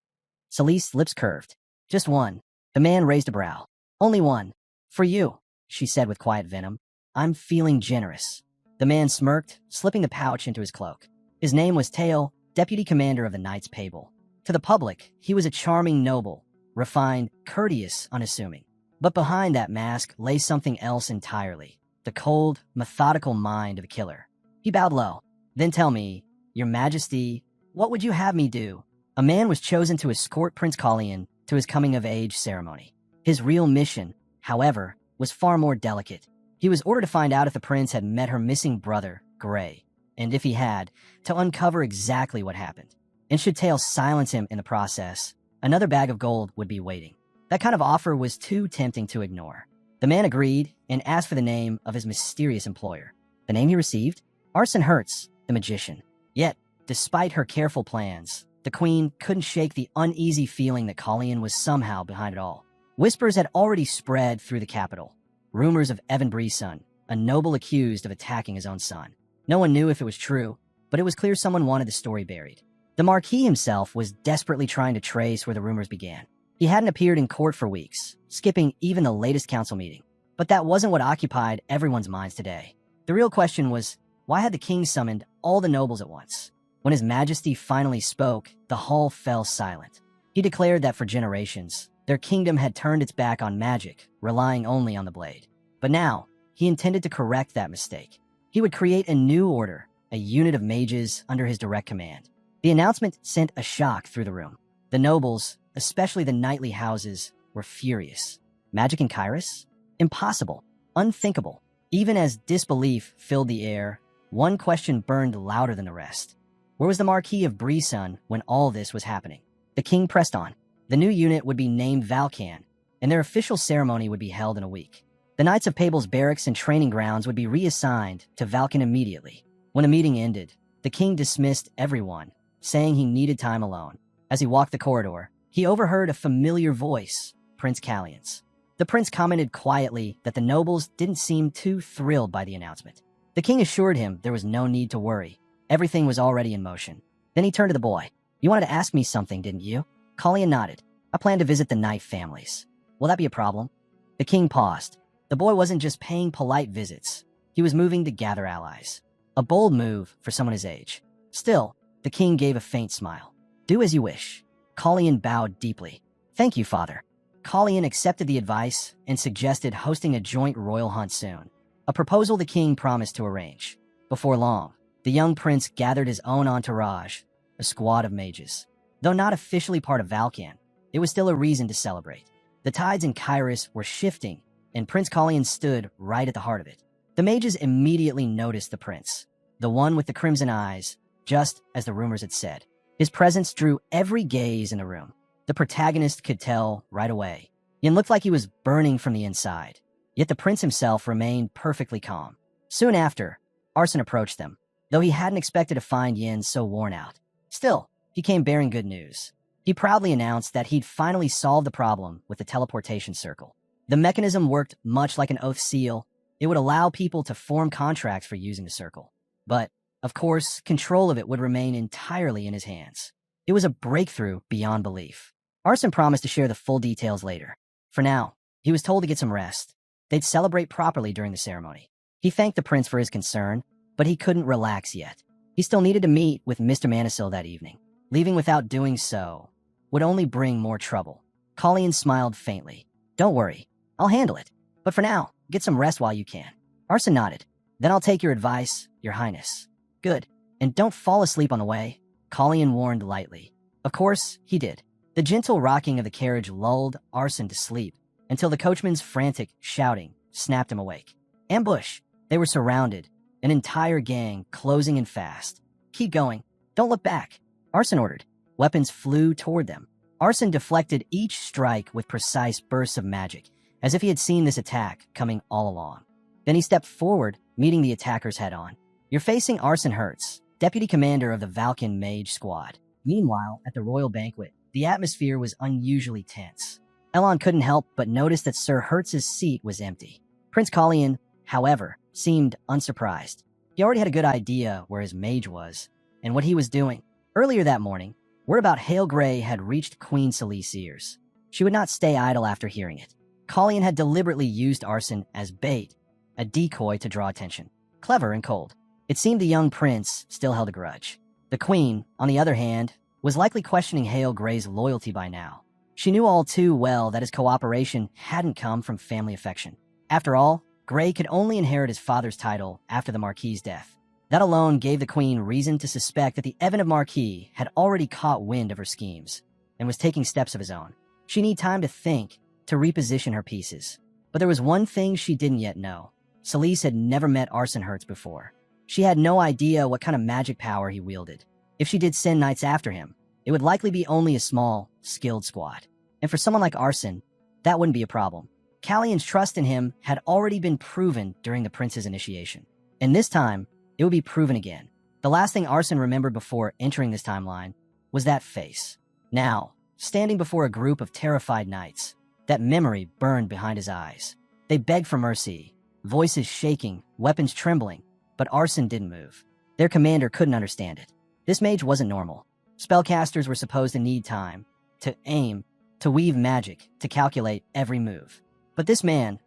Salise's lips curved. "Just one." The man raised a brow. "Only one. For you," she said with quiet venom. "I'm feeling generous." The man smirked, slipping the pouch into his cloak. His name was Tail, deputy commander of the Knights Pable. To the public, he was a charming noble, refined, courteous, unassuming. But behind that mask lay something else entirely. The cold, methodical mind of a killer. He bowed low. "Then tell me, Your Majesty, what would you have me do?" A man was chosen to escort Prince Colleen to his coming-of-age ceremony. His real mission, however, was far more delicate. He was ordered to find out if the prince had met her missing brother, Gray, and if he had, to uncover exactly what happened. And should Tail silence him in the process, another bag of gold would be waiting. That kind of offer was too tempting to ignore. The man agreed and asked for the name of his mysterious employer. The name he received? Arson Hertz, the magician. Yet, despite her careful plans, the queen couldn't shake the uneasy feeling that Colleen was somehow behind it all. Whispers had already spread through the capital. Rumors of Evan Brisson, a noble accused of attacking his own son. No one knew if it was true, but it was clear someone wanted the story buried. The Marquis himself was desperately trying to trace where the rumors began. He hadn't appeared in court for weeks, skipping even the latest council meeting. But that wasn't what occupied everyone's minds today. The real question was, why had the king summoned all the nobles at once? When His Majesty finally spoke, the hall fell silent. He declared that for generations, their kingdom had turned its back on magic, relying only on the blade. But now, he intended to correct that mistake. He would create a new order, a unit of mages under his direct command. The announcement sent a shock through the room. The nobles, especially the knightly houses, were furious. Magic in Kairos? Impossible. Unthinkable. Even as disbelief filled the air, one question burned louder than the rest. Where was the Marquis of Brisson when all this was happening? The king pressed on. The new unit would be named Valkan, and their official ceremony would be held in a week. The Knights of Pable's barracks and training grounds would be reassigned to Valkan immediately. When the meeting ended, the king dismissed everyone, saying he needed time alone. As he walked the corridor, he overheard a familiar voice, Prince Callian's. The prince commented quietly that the nobles didn't seem too thrilled by the announcement. The king assured him there was no need to worry. Everything was already in motion. Then he turned to the boy. "You wanted to ask me something, didn't you?" Colleen nodded. "I plan to visit the Knight families. Will that be a problem?" The king paused. The boy wasn't just paying polite visits. He was moving to gather allies. A bold move for someone his age. Still, the king gave a faint smile. "Do as you wish." Colleen bowed deeply. "Thank you, father." Colleen accepted the advice and suggested hosting a joint royal hunt soon, a proposal the king promised to arrange. Before long, the young prince gathered his own entourage, a squad of mages. Though not officially part of Valkan, it was still a reason to celebrate. The tides in Kairos were shifting, and Prince Colleen stood right at the heart of it. The mages immediately noticed the prince, the one with the crimson eyes, just as the rumors had said. His presence drew every gaze in the room. The protagonist could tell right away. Yin looked like he was burning from the inside, yet the prince himself remained perfectly calm. Soon after, Arson approached them, though he hadn't expected to find Yin so worn out. Still, he came bearing good news. He proudly announced that he'd finally solved the problem with the teleportation circle. The mechanism worked much like an oath seal. It would allow people to form contracts for using the circle. But, of course, control of it would remain entirely in his hands. It was a breakthrough beyond belief. Arson promised to share the full details later. For now, he was told to get some rest. They'd celebrate properly during the ceremony. He thanked the prince for his concern, but he couldn't relax yet. He still needed to meet with Mr. Manisil that evening. Leaving without doing so would only bring more trouble. Colleen smiled faintly. "Don't worry, I'll handle it. But for now, get some rest while you can." Arson nodded. Then I'll take your advice, Your Highness. Good. And don't fall asleep on the way, Colleen warned lightly. Of course, he did. The gentle rocking of the carriage lulled Arson to sleep until the coachman's frantic shouting snapped him awake. Ambush! They were surrounded, an entire gang closing in fast. Keep going. Don't look back, Arson ordered. Weapons flew toward them. Arson deflected each strike with precise bursts of magic, as if he had seen this attack coming all along. Then he stepped forward, meeting the attackers head-on. You're facing Arson Hertz, deputy commander of the Valken Mage Squad. Meanwhile, at the royal banquet, the atmosphere was unusually tense. Elon couldn't help but notice that Sir Hertz's seat was empty. Prince Colleen, however, seemed unsurprised. He already had a good idea where his mage was and what he was doing. Earlier that morning, word about Hail Gray had reached Queen Celise's ears. She would not stay idle after hearing it. Colleen had deliberately used Arson as bait, a decoy to draw attention. Clever and cold. It seemed the young prince still held a grudge. The queen, on the other hand, was likely questioning Hail Gray's loyalty by now. She knew all too well that his cooperation hadn't come from family affection. After all, Gray could only inherit his father's title after the Marquis's death. That alone gave the queen reason to suspect that the Evan of Marquis had already caught wind of her schemes and was taking steps of his own. She needed time to think, to reposition her pieces. But there was one thing she didn't yet know. Celise had never met Arson Hertz before. She had no idea what kind of magic power he wielded. If she did send knights after him, it would likely be only a small, skilled squad. And for someone like Arson, that wouldn't be a problem. Callion's trust in him had already been proven during the prince's initiation. And this time, it would be proven again. The last thing Arson remembered before entering this timeline was that face. Now, standing before a group of terrified knights, that memory burned behind his eyes. They begged for mercy, voices shaking, weapons trembling, but Arson didn't move. Their commander couldn't understand it. This mage wasn't normal. Spellcasters were supposed to need time, to aim, to weave magic, to calculate every move. But this man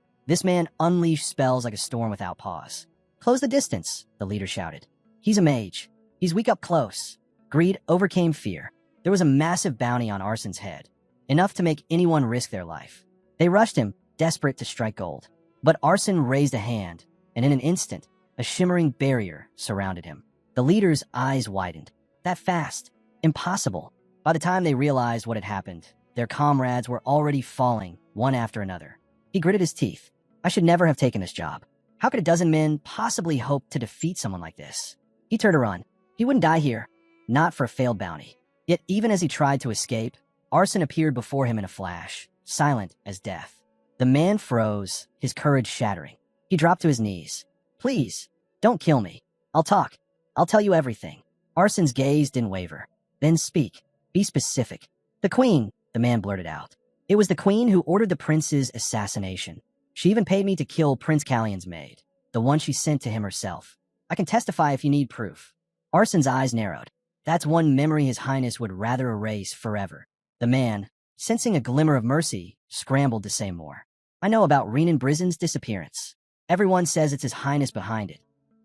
unleashed spells like a storm without pause. Close the distance, the leader shouted. He's a mage. He's weak up close. Greed overcame fear. There was a massive bounty on Arson's head, enough to make anyone risk their life. They rushed him, desperate to strike gold. But Arson raised a hand, and in an instant, a shimmering barrier surrounded him. The leader's eyes widened. That fast. Impossible. By the time they realized what had happened, their comrades were already falling, one after another. He gritted his teeth. I should never have taken this job. How could a dozen men possibly hope to defeat someone like this? He turned to run. He wouldn't die here. Not for a failed bounty. Yet even as he tried to escape, Arson appeared before him in a flash, silent as death. The man froze, his courage shattering. He dropped to his knees. Please, don't kill me. I'll talk. I'll tell you everything. Arson's gaze didn't waver. Then speak. Be specific. The queen, the man blurted out. It was the queen who ordered the prince's assassination. She even paid me to kill Prince Callion's maid, the one she sent to him herself. I can testify if you need proof. Arson's eyes narrowed. That's one memory his highness would rather erase forever. The man, sensing a glimmer of mercy, scrambled to say more. I know about Renan Brizen's disappearance. Everyone says it's his highness behind it.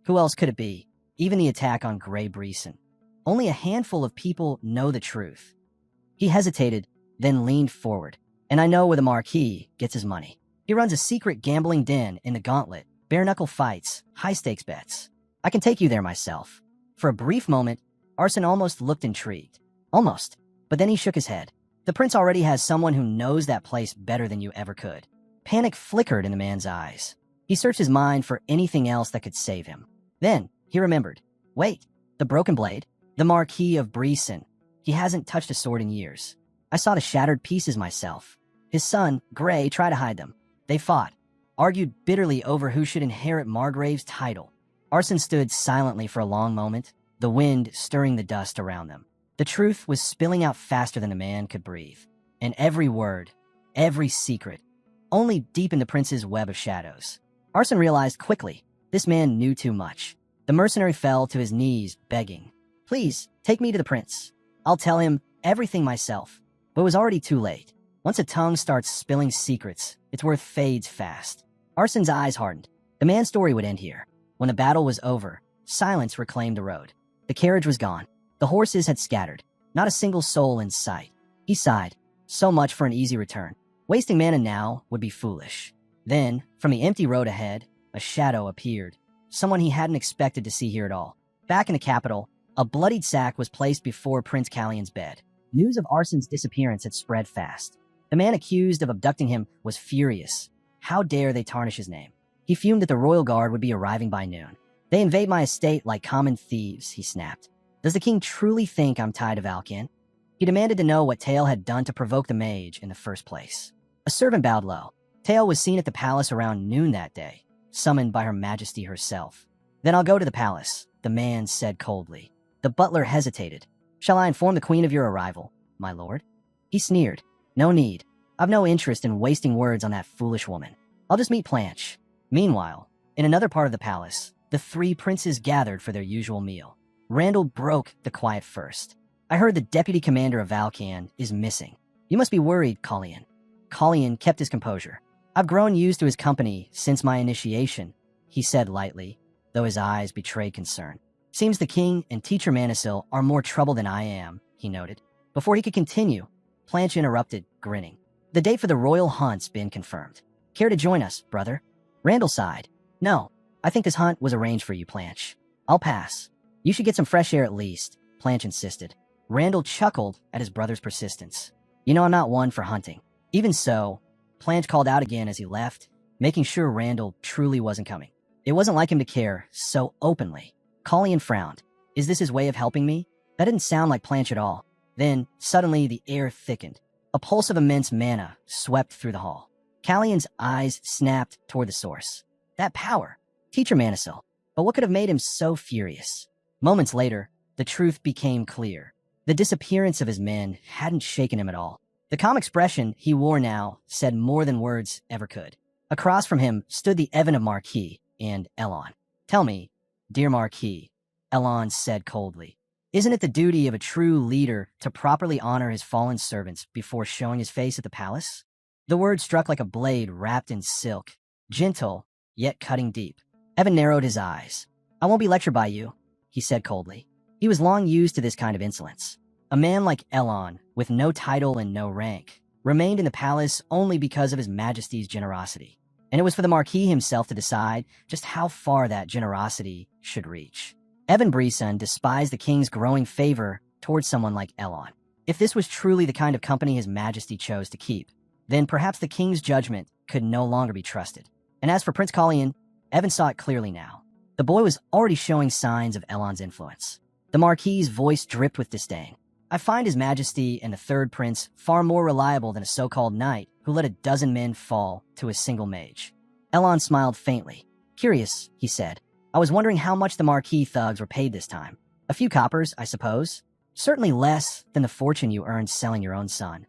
Who else could it be? Even the attack on Grey Brisen. Only a handful of people know the truth. He hesitated, then leaned forward. And I know where the Marquis gets his money. He runs a secret gambling den in the Gauntlet, bare-knuckle fights, high-stakes bets. I can take you there myself. For a brief moment, Arson almost looked intrigued. Almost. But then he shook his head. The prince already has someone who knows that place better than you ever could. Panic flickered in the man's eyes. He searched his mind for anything else that could save him. Then, he remembered. Wait, the broken blade? The Marquis of Brisen. He hasn't touched a sword in years. I saw the shattered pieces myself. His son, Gray, tried to hide them. They fought, argued bitterly over who should inherit Margrave's title. Arson stood silently for a long moment, the wind stirring the dust around them. The truth was spilling out faster than a man could breathe. And every word, every secret, only deepened the prince's web of shadows. Arson realized quickly, this man knew too much. The mercenary fell to his knees, begging. Please, take me to the prince. I'll tell him everything myself. But it was already too late. Once a tongue starts spilling secrets, its worth fades fast. Arson's eyes hardened. The man's story would end here. When the battle was over, silence reclaimed the road. The carriage was gone. The horses had scattered. Not a single soul in sight. He sighed. So much for an easy return. Wasting mana now would be foolish. Then, from the empty road ahead, a shadow appeared, someone he hadn't expected to see here at all. Back in the capital, a bloodied sack was placed before Prince Callion's bed. News of Arson's disappearance had spread fast. The man accused of abducting him was furious. How dare they tarnish his name? He fumed that the royal guard would be arriving by noon. They invade my estate like common thieves, he snapped. Does the king truly think I'm tied to Valken? He demanded to know what Tael had done to provoke the mage in the first place. A servant bowed low. Tael was seen at the palace around noon that day, summoned by Her Majesty herself. Then I'll go to the palace, the man said coldly. The butler hesitated. Shall I inform the queen of your arrival, my lord? He sneered. No need. I've no interest in wasting words on that foolish woman. I'll just meet Planche. Meanwhile, in another part of the palace, the three princes gathered for their usual meal. Randall broke the quiet first. I heard the deputy commander of Valkan is missing. You must be worried, Collian. Collian kept his composure. I've grown used to his company since my initiation, he said lightly, though his eyes betrayed concern. Seems the king and Teacher Manisil are more trouble than I am, he noted. Before he could continue, Planche interrupted, grinning. The date for the royal hunt's been confirmed. Care to join us, brother? Randall sighed. No, I think this hunt was arranged for you, Planche. I'll pass. You should get some fresh air at least, Planche insisted. Randall chuckled at his brother's persistence. You know I'm not one for hunting. Even so, Planche called out again as he left, making sure Randall truly wasn't coming. It wasn't like him to care so openly. Collian frowned. Is this his way of helping me? That didn't sound like Planche at all. Then, suddenly, the air thickened. A pulse of immense mana swept through the hall. Callion's eyes snapped toward the source. That power. Teacher Manisil. But what could have made him so furious? Moments later, the truth became clear. The disappearance of his men hadn't shaken him at all. The calm expression he wore now said more than words ever could. Across from him stood the Evan of Marquis and Elon. Tell me, dear Marquis, Elon said coldly, isn't it the duty of a true leader to properly honor his fallen servants before showing his face at the palace? The word struck like a blade wrapped in silk, gentle, yet cutting deep. Evan narrowed his eyes. I won't be lectured by you, he said coldly. He was long used to this kind of insolence. A man like Elon, with no title and no rank, remained in the palace only because of his majesty's generosity. And it was for the Marquis himself to decide just how far that generosity should reach. Evan Brisson despised the king's growing favor towards someone like Elon. If this was truly the kind of company his majesty chose to keep, then perhaps the king's judgment could no longer be trusted. And as for Prince Collian, Evan saw it clearly now. The boy was already showing signs of Elon's influence. The Marquis's voice dripped with disdain. I find His Majesty and the third prince far more reliable than a so-called knight who let a dozen men fall to a single mage. Elon smiled faintly. Curious, he said. I was wondering how much the Marquis thugs were paid this time. A few coppers, I suppose. Certainly less than the fortune you earned selling your own son.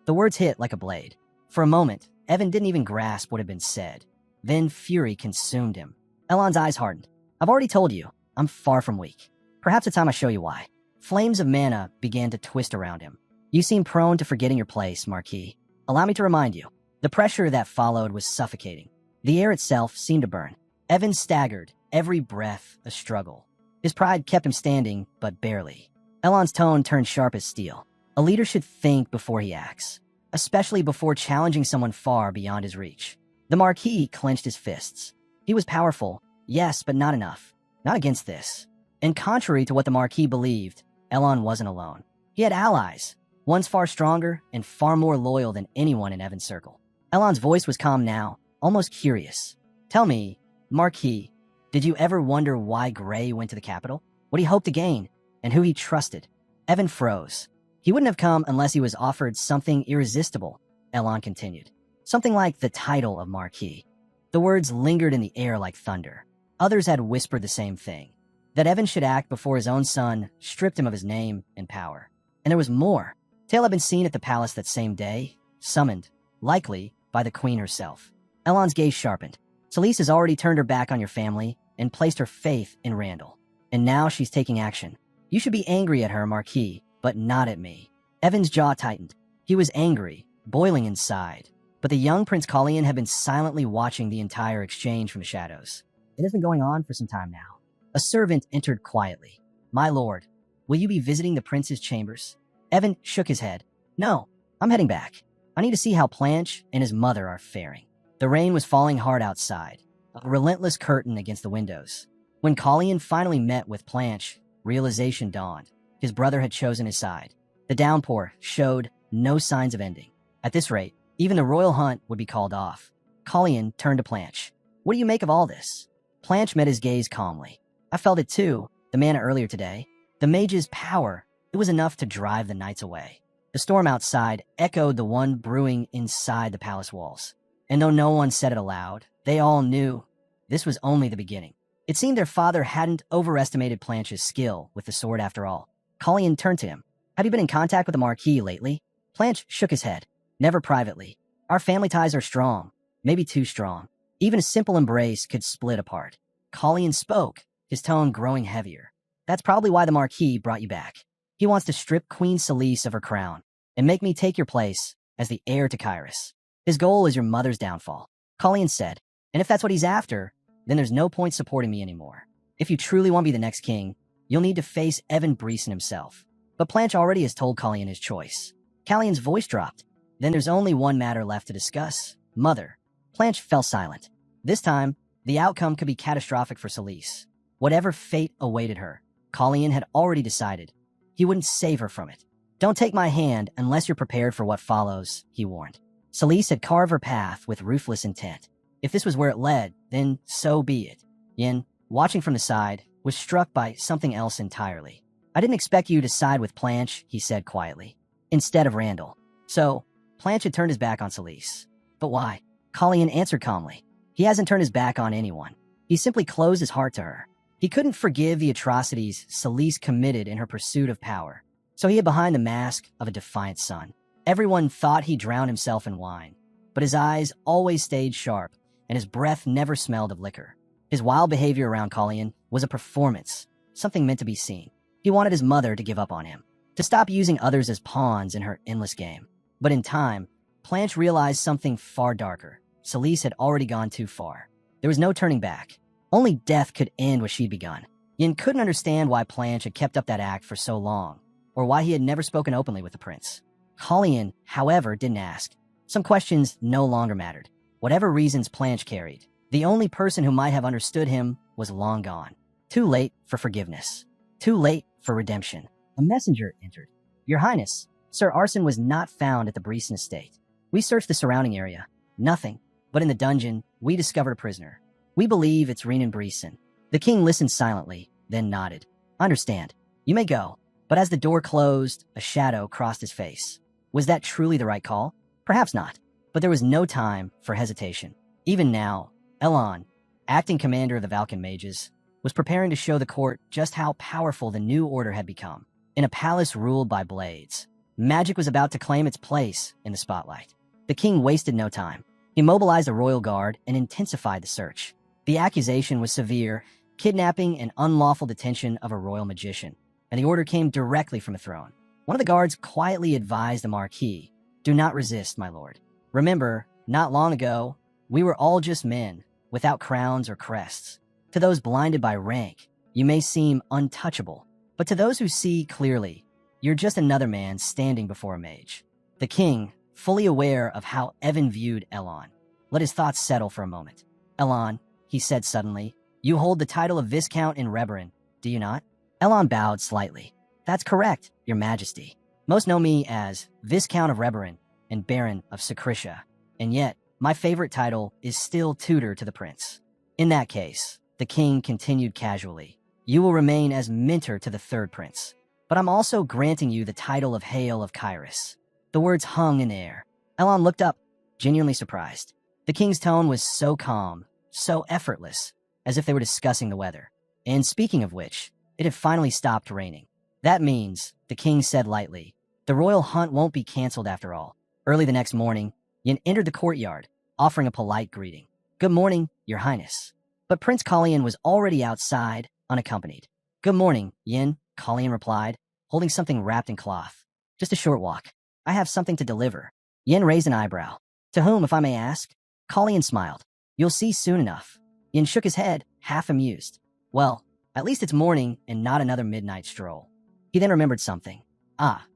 The words hit like a blade. For a moment, Evan didn't even grasp what had been said. Then fury consumed him. Elon's eyes hardened. I've already told you, I'm far from weak. Perhaps it's time I show you why. Flames of mana began to twist around him. You seem prone to forgetting your place, Marquis. Allow me to remind you. The pressure that followed was suffocating. The air itself seemed to burn. Evan staggered, every breath a struggle. His pride kept him standing, but barely. Elon's tone turned sharp as steel. A leader should think before he acts, especially before challenging someone far beyond his reach. The Marquis clenched his fists. He was powerful, yes, but not enough. Not against this. And contrary to what the Marquis believed, Elon wasn't alone. He had allies, ones far stronger and far more loyal than anyone in Evan's circle. Elon's voice was calm now, almost curious. Tell me, Marquis, did you ever wonder why Gray went to the capital? What he hoped to gain, and who he trusted? Evan froze. He wouldn't have come unless he was offered something irresistible, Elon continued. Something like the title of Marquis. The words lingered in the air like thunder. Others had whispered the same thing. That Evan should act before his own son stripped him of his name and power. And there was more. Tael had been seen at the palace that same day, summoned, likely, by the queen herself. Elon's gaze sharpened. Celise has already turned her back on your family and placed her faith in Randall. And now she's taking action. You should be angry at her, Marquis, but not at me. Evan's jaw tightened. He was angry, boiling inside. But the young Prince Collian had been silently watching the entire exchange from the shadows. It has been going on for some time now. A servant entered quietly. My lord, will you be visiting the prince's chambers? Evan shook his head. No, I'm heading back. I need to see how Planche and his mother are faring. The rain was falling hard outside. a relentless curtain against the windows. When Colleen finally met with Planche, realization dawned. His brother had chosen his side. The downpour showed no signs of ending. At this rate, even the royal hunt would be called off. Colleen turned to Planche. What do you make of all this? Planche met his gaze calmly. I felt it too, the manna earlier today. The mage's power, it was enough to drive the knights away. The storm outside echoed the one brewing inside the palace walls. And though no one said it aloud, they all knew this was only the beginning. It seemed their father hadn't overestimated Planche's skill with the sword after all. Colleen turned to him. Have you been in contact with the Marquis lately? Planche shook his head. Never privately. Our family ties are strong, maybe too strong. Even a simple embrace could split apart. Colleen spoke, his tone growing heavier. That's probably why the Marquis brought you back. He wants to strip Queen Celise of her crown and make me take your place as the heir to Kyrus. His goal is your mother's downfall. Colleen said, and if that's what he's after, then there's no point supporting me anymore. If you truly want to be the next king, you'll need to face Evan Breeson himself. But Planche already has told Colleen his choice. Colleen's voice dropped. Then there's only one matter left to discuss. Mother. Planche fell silent. This time, the outcome could be catastrophic for Celise. Whatever fate awaited her, Colleen had already decided. He wouldn't save her from it. Don't take my hand unless you're prepared for what follows, he warned. Celise had carved her path with ruthless intent. If this was where it led, then so be it. Yin, watching from the side, was struck by something else entirely. I didn't expect you to side with Planche, he said quietly, instead of Randall. So, Planche had turned his back on Celise. But why? Colleen answered calmly. He hasn't turned his back on anyone. He simply closed his heart to her. He couldn't forgive the atrocities Celise committed in her pursuit of power. So he hid behind the mask of a defiant son. Everyone thought he drowned himself in wine, but his eyes always stayed sharp, and his breath never smelled of liquor. His wild behavior around Colleen was a performance, something meant to be seen. He wanted his mother to give up on him, to stop using others as pawns in her endless game. But in time, Planche realized something far darker. Celise had already gone too far. There was no turning back. Only death could end what she'd begun. Yin couldn't understand why Planche had kept up that act for so long, or why he had never spoken openly with the prince. Colleen, however, didn't ask. Some questions no longer mattered. Whatever reasons Planche carried, the only person who might have understood him was long gone. Too late for forgiveness. Too late for redemption. A messenger entered. Your Highness, Sir Arson was not found at the Breeson estate. We searched the surrounding area. Nothing. But in the dungeon, we discovered a prisoner. We believe it's Renan Breeson. The king listened silently, then nodded. Understand. You may go. But as the door closed, a shadow crossed his face. Was that truly the right call? Perhaps not. But there was no time for hesitation. Even now, Elon, acting commander of the Valkan Mages, was preparing to show the court just how powerful the new order had become. In a palace ruled by blades, magic was about to claim its place in the spotlight. The king wasted no time. He mobilized a royal guard and intensified the search. The accusation was severe, kidnapping and unlawful detention of a royal magician, and the order came directly from a throne. One of the guards quietly advised the Marquis, "Do not resist, my lord. Remember, not long ago, we were all just men, without crowns or crests. To those blinded by rank, you may seem untouchable, but to those who see clearly, you're just another man standing before a mage." The king, fully aware of how Evan viewed Elon, let his thoughts settle for a moment. "Elon," he said suddenly, "you hold the title of Viscount in Reberin, do you not?" Elon bowed slightly. "That's correct, your majesty. Most know me as Viscount of Reberin and Baron of Secretia, and yet my favorite title is still tutor to the prince." "In that case," the king continued casually, "you will remain as mentor to the third prince. But I'm also granting you the title of Hail of Kyrus." The words hung in the air. Elon looked up, genuinely surprised. The king's tone was so calm, so effortless, as if they were discussing the weather. And speaking of which, it had finally stopped raining. "That means," the king said lightly, "the royal hunt won't be canceled after all." Early the next morning, Yin entered the courtyard, offering a polite greeting. "Good morning, your highness." But Prince Colleen was already outside, unaccompanied. "Good morning, Yin," Colleen replied, holding something wrapped in cloth. "Just a short walk. I have something to deliver." Yin raised an eyebrow. "To whom, if I may ask?" Colleen smiled. "You'll see soon enough." Yin shook his head, half amused. "Well, at least it's morning and not another midnight stroll." He then remembered something.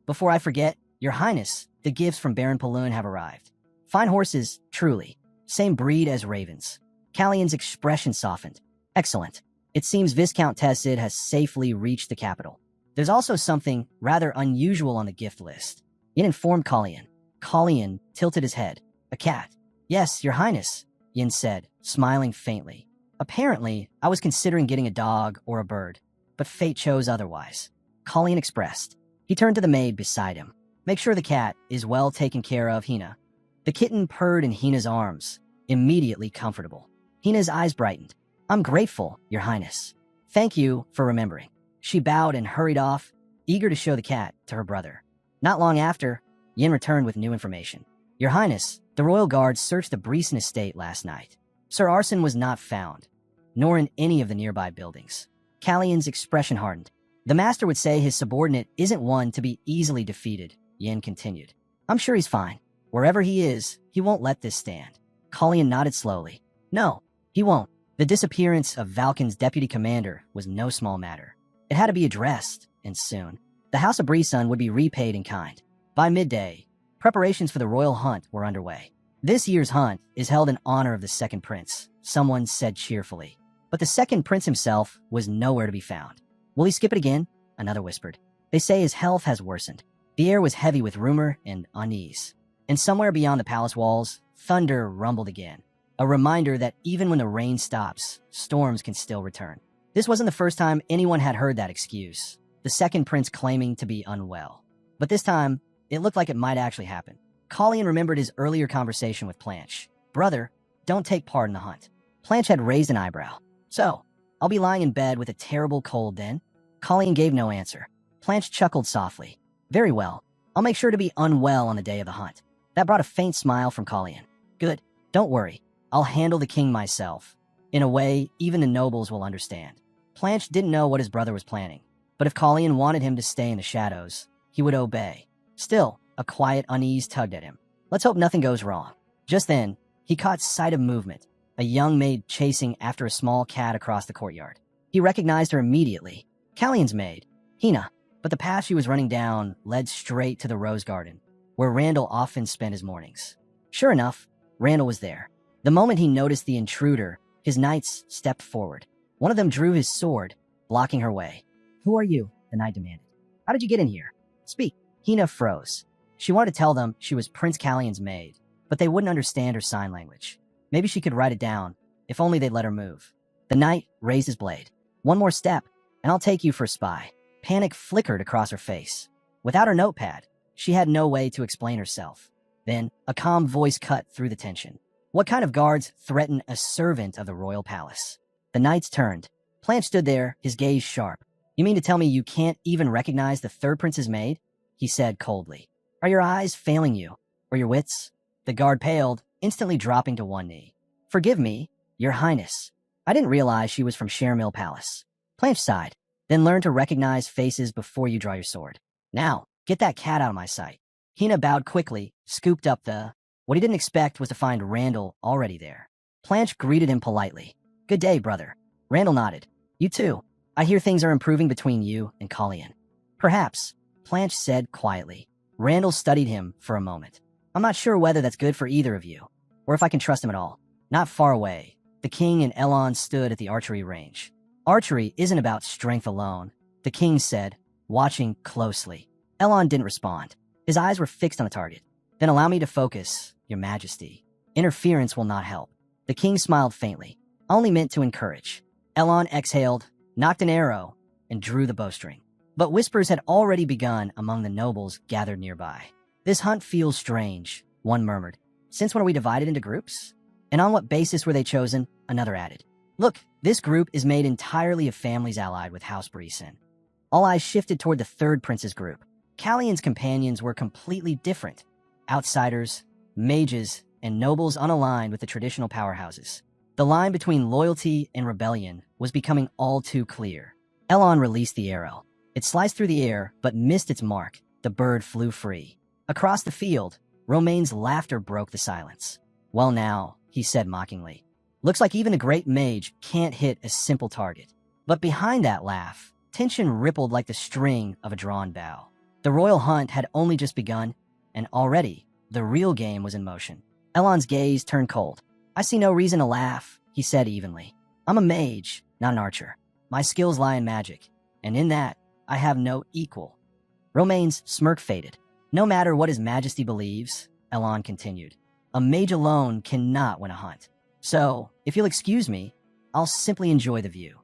"Before I forget, your highness, the gifts from Baron Paloon have arrived. Fine horses, truly. Same breed as ravens." Callion's expression softened. Excellent. It seems Viscount Tessid has safely reached the capital. There's also something rather unusual on the gift list. Yin informed Callion. Callion tilted his head. A cat. Yes, Your Highness, Yin said, smiling faintly. Apparently, I was considering getting a dog or a bird, but fate chose otherwise. Callion expressed. He turned to the maid beside him. Make sure the cat is well taken care of, Hina. The kitten purred in Hina's arms, immediately comfortable. Hina's eyes brightened. I'm grateful, Your Highness. Thank you for remembering. She bowed and hurried off, eager to show the cat to her brother. Not long after, Yin returned with new information. Your Highness, the royal guards searched the Breeson estate last night. Sir Arson was not found, nor in any of the nearby buildings. Callion's expression hardened. The master would say his subordinate isn't one to be easily defeated, Yin continued. I'm sure he's fine. Wherever he is, he won't let this stand. Callion nodded slowly. No, he won't. The disappearance of Valken's deputy commander was no small matter. It had to be addressed, and soon. The House of Brisson would be repaid in kind. By midday, preparations for the royal hunt were underway. This year's hunt is held in honor of the second prince, someone said cheerfully. But the second prince himself was nowhere to be found. Will he skip it again? Another whispered. They say his health has worsened. The air was heavy with rumor and unease. And somewhere beyond the palace walls, thunder rumbled again. A reminder that even when the rain stops, storms can still return. This wasn't the first time anyone had heard that excuse, the second prince claiming to be unwell. But this time, it looked like it might actually happen. Callion remembered his earlier conversation with Planche. Brother, don't take part in the hunt. Planche had raised an eyebrow. So, I'll be lying in bed with a terrible cold then? Callion gave no answer. Planche chuckled softly. Very well. I'll make sure to be unwell on the day of the hunt. That brought a faint smile from Callion. Good. Don't worry. I'll handle the king myself. In a way, even the nobles will understand. Planche didn't know what his brother was planning, but if Callion wanted him to stay in the shadows, he would obey. Still, a quiet unease tugged at him. Let's hope nothing goes wrong. Just then, he caught sight of movement, a young maid chasing after a small cat across the courtyard. He recognized her immediately. Callion's maid, Hina, but the path she was running down led straight to the rose garden, where Randall often spent his mornings. Sure enough, Randall was there. The moment he noticed the intruder, his knights stepped forward. One of them drew his sword, blocking her way. Who are you? The knight demanded. How did you get in here? Speak. Hina froze. She wanted to tell them she was Prince Callion's maid, but they wouldn't understand her sign language. Maybe she could write it down, if only they'd let her move. The knight raised his blade. One more step, and I'll take you for a spy. Panic flickered across her face. Without her notepad, she had no way to explain herself. Then, a calm voice cut through the tension. What kind of guards threaten a servant of the royal palace? The knights turned. Planche stood there, his gaze sharp. You mean to tell me you can't even recognize the third prince's maid? He said coldly. Are your eyes failing you? Or your wits? The guard paled, instantly dropping to one knee. Forgive me, Your Highness. I didn't realize she was from Shermill Palace. Planche sighed. Then learn to recognize faces before you draw your sword. Now, get that cat out of my sight. Hina bowed quickly, scooped up the... What he didn't expect was to find Randall already there. Planche greeted him politely. Good day, brother. Randall nodded. You too. I hear things are improving between you and Callion. Perhaps, Planche said quietly. Randall studied him for a moment. I'm not sure whether that's good for either of you, or if I can trust him at all. Not far away, the king and Elon stood at the archery range. Archery isn't about strength alone, the king said, watching closely. Elon didn't respond. His eyes were fixed on the target. Then allow me to focus, Your Majesty. Interference will not help. The king smiled faintly. I only meant to encourage. Elon exhaled, knocked an arrow, and drew the bowstring. But whispers had already begun among the nobles gathered nearby. This hunt feels strange, one murmured. Since when are we divided into groups? And on what basis were they chosen? Another added. Look, this group is made entirely of families allied with House Brisson. All eyes shifted toward the third prince's group. Callion's companions were completely different. Outsiders, mages, and nobles unaligned with the traditional powerhouses. The line between loyalty and rebellion was becoming all too clear. Elon released the arrow. It sliced through the air, but missed its mark. The bird flew free. Across the field, Romaine's laughter broke the silence. Well now, he said mockingly. Looks like even a great mage can't hit a simple target. But behind that laugh, tension rippled like the string of a drawn bow. The royal hunt had only just begun, and already, the real game was in motion. Elon's gaze turned cold. I see no reason to laugh, he said evenly. I'm a mage, not an archer. My skills lie in magic, and in that, I have no equal. Romaine's smirk faded. No matter what His Majesty believes, Elon continued, a mage alone cannot win a hunt. So, if you'll excuse me, I'll simply enjoy the view.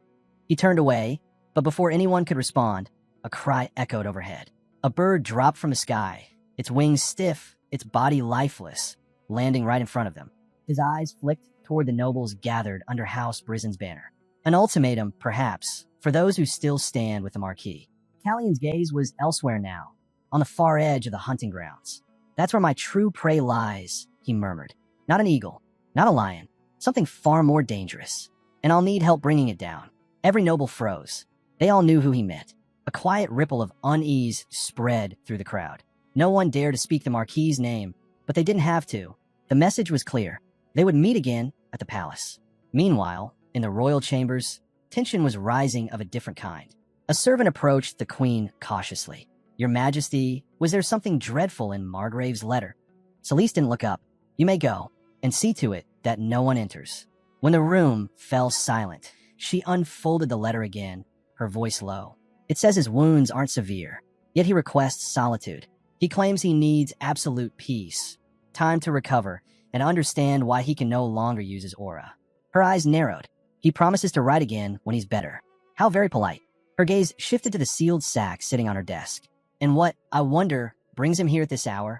He turned away, but before anyone could respond, a cry echoed overhead. A bird dropped from the sky, its wings stiff, its body lifeless, landing right in front of them. His eyes flicked toward the nobles gathered under House Brisen's banner. An ultimatum, perhaps, for those who still stand with the Marquis. Callion's gaze was elsewhere now, on the far edge of the hunting grounds. That's where my true prey lies, he murmured. Not an eagle, not a lion, something far more dangerous. And I'll need help bringing it down. Every noble froze. They all knew who he meant. A quiet ripple of unease spread through the crowd. No one dared to speak the Marquis's name, but they didn't have to. The message was clear. They would meet again at the palace. Meanwhile, in the royal chambers, tension was rising of a different kind. A servant approached the queen cautiously. Your Majesty, was there something dreadful in Margrave's letter? Celeste didn't look up. You may go, and see to it that no one enters. When the room fell silent, she unfolded the letter again, her voice low. It says his wounds aren't severe, yet he requests solitude. He claims he needs absolute peace, time to recover, and understand why he can no longer use his aura. Her eyes narrowed. He promises to write again when he's better. How very polite. Her gaze shifted to the sealed sack sitting on her desk. And what, I wonder, brings him here at this hour?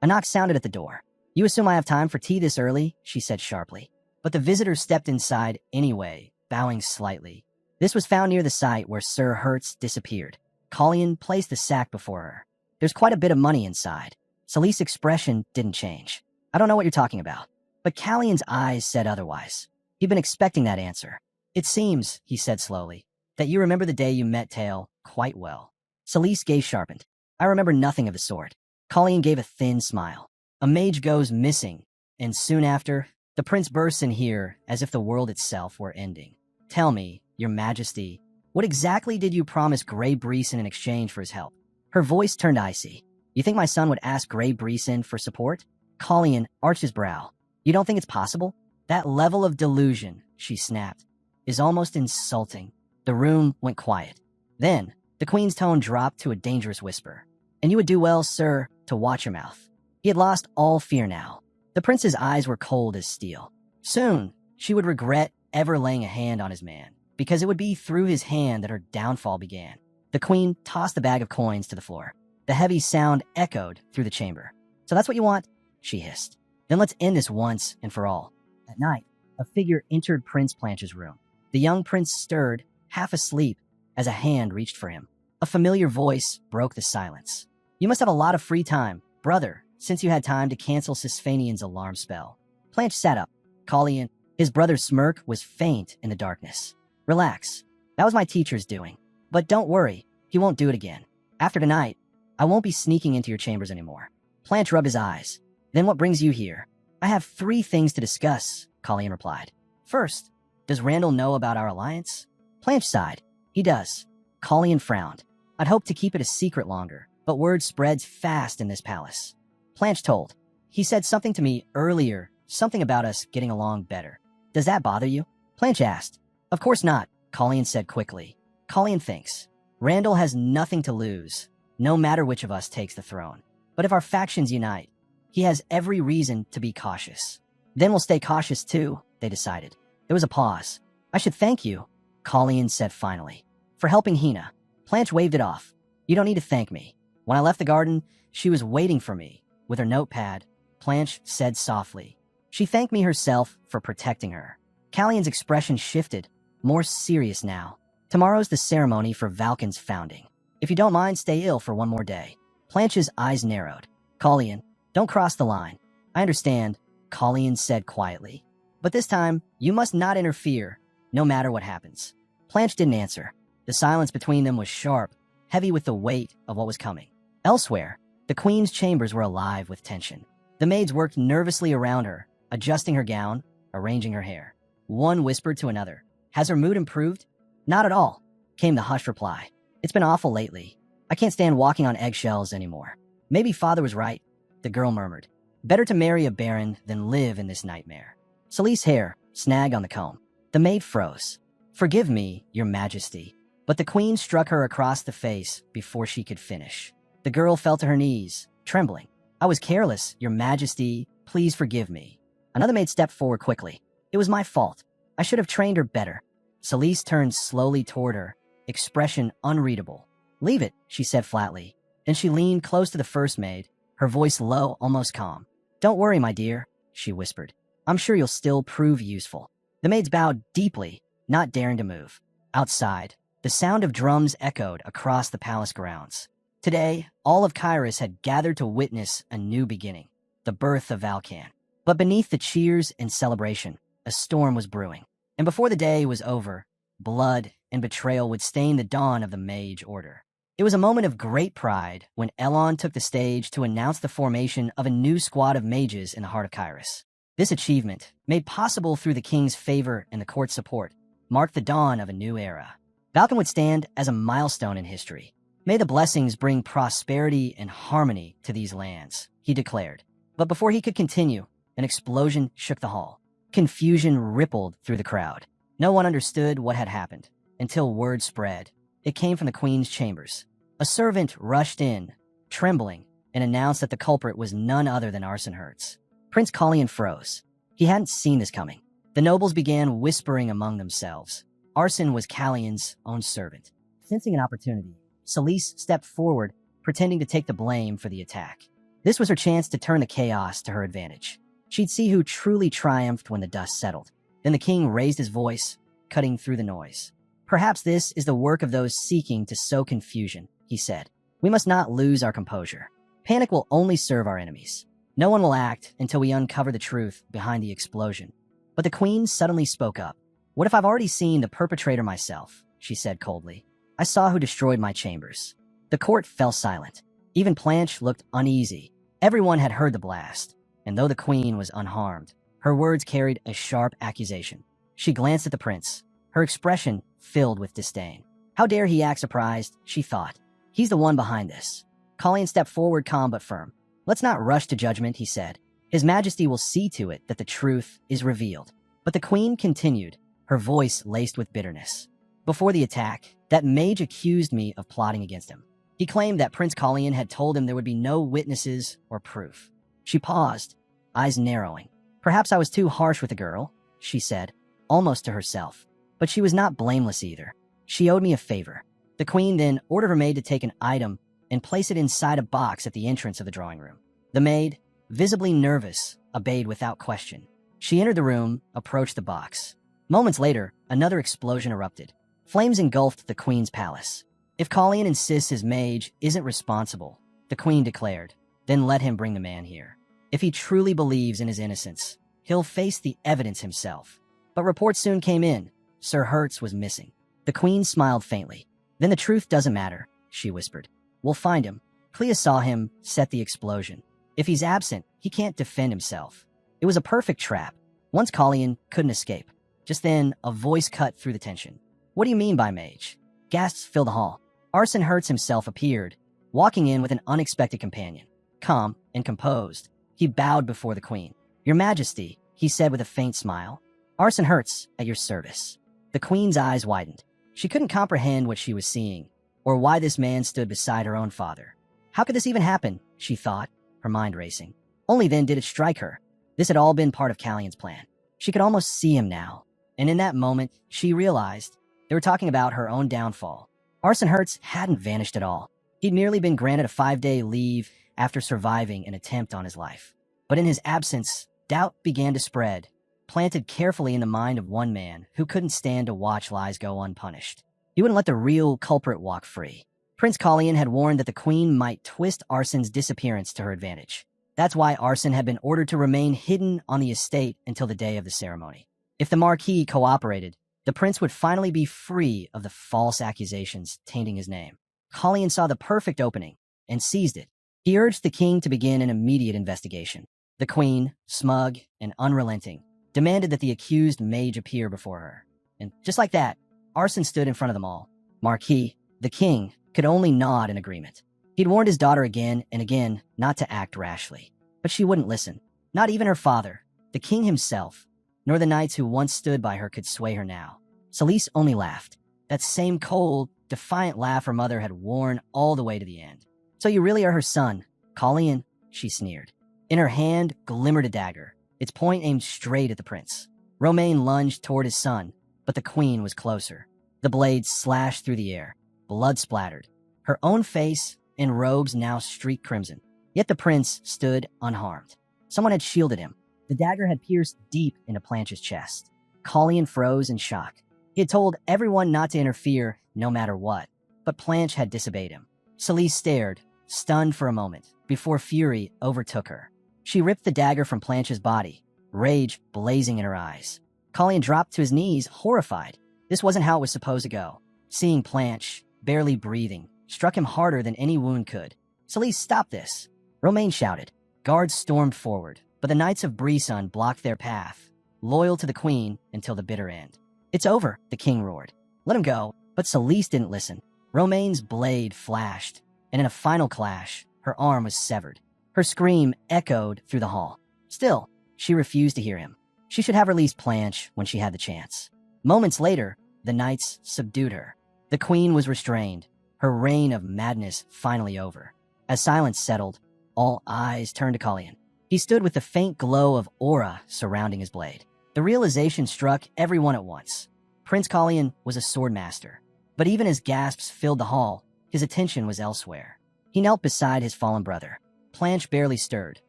A knock sounded at the door. You assume I have time for tea this early? She said sharply. But the visitor stepped inside anyway, bowing slightly. This was found near the site where Sir Hertz disappeared. Callion placed the sack before her. There's quite a bit of money inside. Celeste's expression didn't change. I don't know what you're talking about. But Callion's eyes said otherwise. He'd been expecting that answer. It seems, he said slowly, that you remember the day you met Tail quite well. Celeste's gaze sharpened. I remember nothing of the sort. Callion gave a thin smile. A mage goes missing, and soon after, the prince bursts in here as if the world itself were ending. Tell me, your Majesty, what exactly did you promise Grey Breeson in exchange for his help? Her voice turned icy. You think my son would ask Grey Breeson for support? Callion arched his brow. You don't think it's possible? That level of delusion, she snapped, is almost insulting. The room went quiet. Then, the queen's tone dropped to a dangerous whisper. And you would do well, sir, to watch your mouth. He had lost all fear now. The prince's eyes were cold as steel. Soon, she would regret ever laying a hand on his man, because it would be through his hand that her downfall began. The queen tossed the bag of coins to the floor. The heavy sound echoed through the chamber. So that's what you want? She hissed. Then let's end this once and for all. At night, a figure entered Prince Planche's room. The young prince stirred, half asleep, as a hand reached for him. A familiar voice broke the silence. You must have a lot of free time, brother, since you had time to cancel Sisfanian's alarm spell. Planche sat up. Callion, his brother's smirk was faint in the darkness. Relax. That was my teacher's doing. But don't worry, he won't do it again. After tonight, I won't be sneaking into your chambers anymore. Planche rubbed his eyes. Then what brings you here? I have 3 things to discuss, Callion replied. First, does Randall know about our alliance? Planche sighed. He does. Callion frowned. I'd hoped to keep it a secret longer, but word spreads fast in this palace. Planche told. He said something to me earlier, something about us getting along better. Does that bother you? Planche asked. Of course not, Callion said quickly. Callion thinks. Randall has nothing to lose, no matter which of us takes the throne. But if our factions unite, he has every reason to be cautious. Then we'll stay cautious too, they decided. There was a pause. I should thank you, Callion said finally, for helping Hina. Planche waved it off. You don't need to thank me. When I left the garden, she was waiting for me. With her notepad, Planche said softly. She thanked me herself for protecting her. Callion's expression shifted, more serious now. Tomorrow's the ceremony for Valken's founding. If you don't mind, stay ill for one more day. Planche's eyes narrowed. Callion, don't cross the line. I understand, Callion said quietly. But this time, you must not interfere, no matter what happens. Planche didn't answer. The silence between them was sharp, heavy with the weight of what was coming. Elsewhere, the queen's chambers were alive with tension. The maids worked nervously around her, adjusting her gown, arranging her hair. One whispered to another. Has her mood improved? Not at all, came the hushed reply. It's been awful lately. I can't stand walking on eggshells anymore. Maybe father was right, the girl murmured. Better to marry a baron than live in this nightmare. Celeste's hair, snag on the comb. The maid froze. "Forgive me, your majesty." But the queen struck her across the face before she could finish. The girl fell to her knees, trembling. "I was careless, your majesty. Please forgive me." Another maid stepped forward quickly. "It was my fault. I should have trained her better." Celise turned slowly toward her, expression unreadable. "Leave it," she said flatly. Then she leaned close to the first maid, her voice low, almost calm. "Don't worry, my dear," she whispered. "I'm sure you'll still prove useful." The maids bowed deeply, not daring to move. Outside, the sound of drums echoed across the palace grounds. Today, all of Kairos had gathered to witness a new beginning, the birth of Valkan. But beneath the cheers and celebration, a storm was brewing. And before the day was over, blood and betrayal would stain the dawn of the Mage Order. It was a moment of great pride when Elon took the stage to announce the formation of a new squad of mages in the heart of Kairos. This achievement, made possible through the king's favor and the court's support, marked the dawn of a new era. Valkan would stand as a milestone in history. "May the blessings bring prosperity and harmony to these lands," he declared. But before he could continue, an explosion shook the hall. Confusion rippled through the crowd. No one understood what had happened until word spread. It came from the queen's chambers. A servant rushed in, trembling, and announced that the culprit was none other than Arson Hertz. Prince Collian froze. He hadn't seen this coming. The nobles began whispering among themselves. Arson was Callian's own servant. Sensing an opportunity, Celise stepped forward, pretending to take the blame for the attack. This was her chance to turn the chaos to her advantage. She'd see who truly triumphed when the dust settled. Then the king raised his voice, cutting through the noise. "Perhaps this is the work of those seeking to sow confusion," he said. "We must not lose our composure. Panic will only serve our enemies. No one will act until we uncover the truth behind the explosion." But the queen suddenly spoke up. "What if I've already seen the perpetrator myself?" she said coldly. "I saw who destroyed my chambers." The court fell silent. Even Planche looked uneasy. Everyone had heard the blast, and though the queen was unharmed, her words carried a sharp accusation. She glanced at the prince, her expression filled with disdain. How dare he act surprised, she thought. He's the one behind this. Collian stepped forward, calm but firm. "Let's not rush to judgment," he said. "His Majesty will see to it that the truth is revealed." But the queen continued, her voice laced with bitterness. "Before the attack, that mage accused me of plotting against him. He claimed that Prince Collian had told him there would be no witnesses or proof." She paused, eyes narrowing. "Perhaps I was too harsh with the girl," she said, almost to herself. But she was not blameless either. She owed me a favor. The queen then ordered her maid to take an item and place it inside a box at the entrance of the drawing room. The maid, visibly nervous, obeyed without question. She entered the room, approached the box. Moments later, another explosion erupted. Flames engulfed the queen's palace. "If Collian insists his mage isn't responsible," the queen declared, "then let him bring the man here. If he truly believes in his innocence, he'll face the evidence himself." But reports soon came in. Sir Hertz was missing. The queen smiled faintly. "Then the truth doesn't matter," she whispered. "We'll find him." Clea saw him set the explosion. If he's absent, he can't defend himself. It was a perfect trap. Once Collian couldn't escape. Just then, a voice cut through the tension. "What do you mean by mage?" Gasps filled the hall. Arson Hertz himself appeared, walking in with an unexpected companion. Calm and composed, he bowed before the queen. "Your Majesty," he said with a faint smile. "Arson Hertz, at your service." The queen's eyes widened. She couldn't comprehend what she was seeing, or why this man stood beside her own father. How could this even happen, she thought, her mind racing. Only then did it strike her. This had all been part of Callian's plan. She could almost see him now, and in that moment, she realized they were talking about her own downfall. Arson Hertz hadn't vanished at all. He'd merely been granted a 5-day leave after surviving an attempt on his life. But in his absence, doubt began to spread, planted carefully in the mind of one man who couldn't stand to watch lies go unpunished. He wouldn't let the real culprit walk free. Prince Collian had warned that the queen might twist Arson's disappearance to her advantage. That's why Arson had been ordered to remain hidden on the estate until the day of the ceremony. If the Marquis cooperated, the prince would finally be free of the false accusations tainting his name. Collian saw the perfect opening and seized it. He urged the king to begin an immediate investigation. The queen, smug and unrelenting, demanded that the accused mage appear before her. And just like that, Arson stood in front of them all. Marquis, the king, could only nod in agreement. He'd warned his daughter again and again not to act rashly. But she wouldn't listen. Not even her father, the king himself. nor the knights who once stood by her could sway her now. Celise only laughed. That same cold, defiant laugh her mother had worn all the way to the end. "So you really are her son, Colleen," she sneered. In her hand glimmered a dagger, its point aimed straight at the prince. Romain lunged toward his son, but the queen was closer. The blade slashed through the air, blood splattered. Her own face and robes now streaked crimson. Yet the prince stood unharmed. Someone had shielded him. The dagger had pierced deep into Planche's chest. Colleen froze in shock. He had told everyone not to interfere, no matter what. But Planche had disobeyed him. Celise stared, stunned for a moment, before fury overtook her. She ripped the dagger from Planche's body, rage blazing in her eyes. Colleen dropped to his knees, horrified. This wasn't how it was supposed to go. Seeing Planche, barely breathing, struck him harder than any wound could. "Celise, stop this!" Romain shouted. Guards stormed forward, but the Knights of Brisson blocked their path, loyal to the queen until the bitter end. "It's over," the king roared. "Let him go." But Celise didn't listen. Romain's blade flashed, and in a final clash, her arm was severed. Her scream echoed through the hall. Still, she refused to hear him. She should have released Planche when she had the chance. Moments later, the knights subdued her. The queen was restrained, her reign of madness finally over. As silence settled, all eyes turned to Colleen. He stood with the faint glow of aura surrounding his blade. The realization struck everyone at once. Prince Colleen was a sword master, but even as gasps filled the hall, his attention was elsewhere. He knelt beside his fallen brother. Planche barely stirred,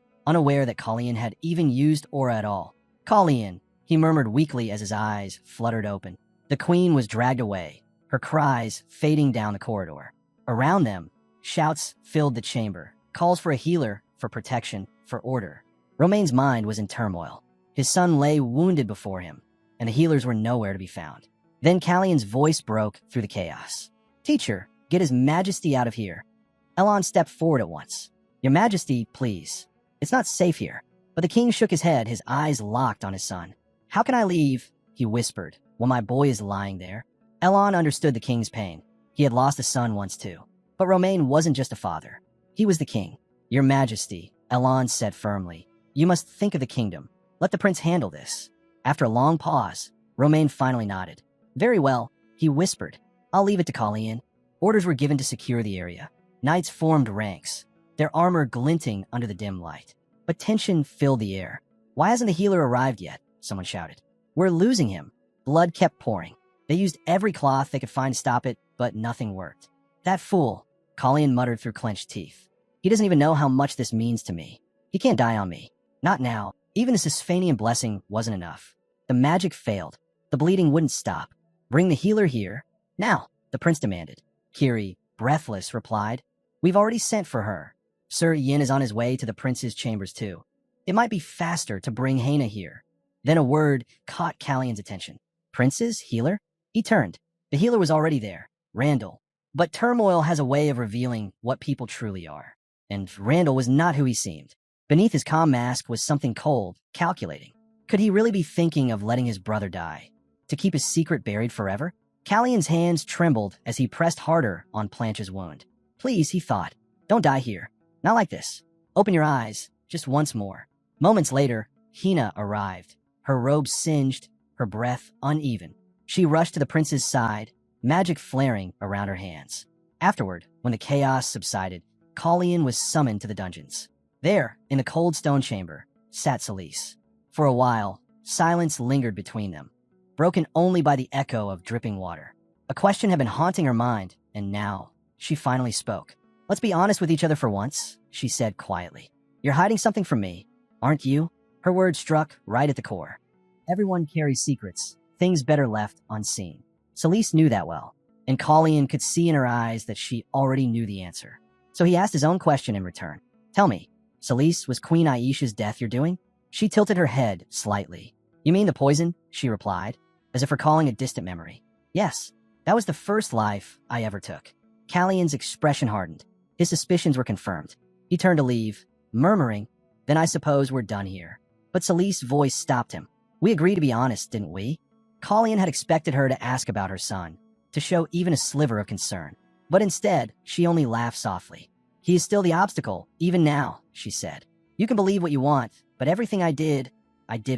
unaware that Colleen had even used aura at all. "Colleen," he murmured weakly as his eyes fluttered open. The queen was dragged away, her cries fading down the corridor. Around them, shouts filled the chamber, calls for a healer, for protection, for order. Romain's mind was in turmoil. His son lay wounded before him, and the healers were nowhere to be found. Then Callion's voice broke through the chaos. "Teacher, get His Majesty out of here." Elon stepped forward at once. "Your Majesty, please. It's not safe here." But the king shook his head, his eyes locked on his son. "How can I leave?" he whispered, "while my boy is lying there?" Elon understood the king's pain. He had lost a son once too. But Romain wasn't just a father. He was the king. "Your Majesty," Elon said firmly, "you must think of the kingdom. Let the prince handle this." After a long pause, Romain finally nodded. "Very well," he whispered. "I'll leave it to Colleen." Orders were given to secure the area. Knights formed ranks, their armor glinting under the dim light. But tension filled the air. "Why hasn't the healer arrived yet?" someone shouted. "We're losing him." Blood kept pouring. They used every cloth they could find to stop it, but nothing worked. "That fool," Colleen muttered through clenched teeth. "He doesn't even know how much this means to me. He can't die on me. Not now." Even the Sisphanian blessing wasn't enough. The magic failed. The bleeding wouldn't stop. "Bring the healer here. Now," the prince demanded. Kiri, breathless, replied, "We've already sent for her. Sir Yin is on his way to the prince's chambers too. It might be faster to bring Haina here." Then a word caught Callion's attention. "Prince's healer?" He turned. The healer was already there, Randall. But turmoil has a way of revealing what people truly are. And Randall was not who he seemed. Beneath his calm mask was something cold, calculating. Could he really be thinking of letting his brother die? To keep his secret buried forever? Callion's hands trembled as he pressed harder on Planche's wound. "Please," he thought, "don't die here. Not like this. Open your eyes, just once more." Moments later, Hina arrived, her robe singed, her breath uneven. She rushed to the prince's side, magic flaring around her hands. Afterward, when the chaos subsided, Colleen was summoned to the dungeons. There, in the cold stone chamber, sat Celise. For a while, silence lingered between them, broken only by the echo of dripping water. A question had been haunting her mind, and now she finally spoke. "Let's be honest with each other for once," she said quietly. "You're hiding something from me, aren't you?" Her words struck right at the core. Everyone carries secrets, things better left unseen. Celise knew that well, and Colleen could see in her eyes that she already knew the answer. So he asked his own question in return. "Tell me, Celise, was Queen Aisha's death your doing?" She tilted her head slightly. "You mean the poison?" she replied, as if recalling a distant memory. "Yes, that was the first life I ever took." Callion's expression hardened. His suspicions were confirmed. He turned to leave, murmuring, "Then I suppose we're done here." But Celise's voice stopped him. "We agreed to be honest, didn't we?" Colleen had expected her to ask about her son, to show even a sliver of concern. But instead, she only laughed softly. "He is still the obstacle, even now," she said. "You can believe what you want, but everything I did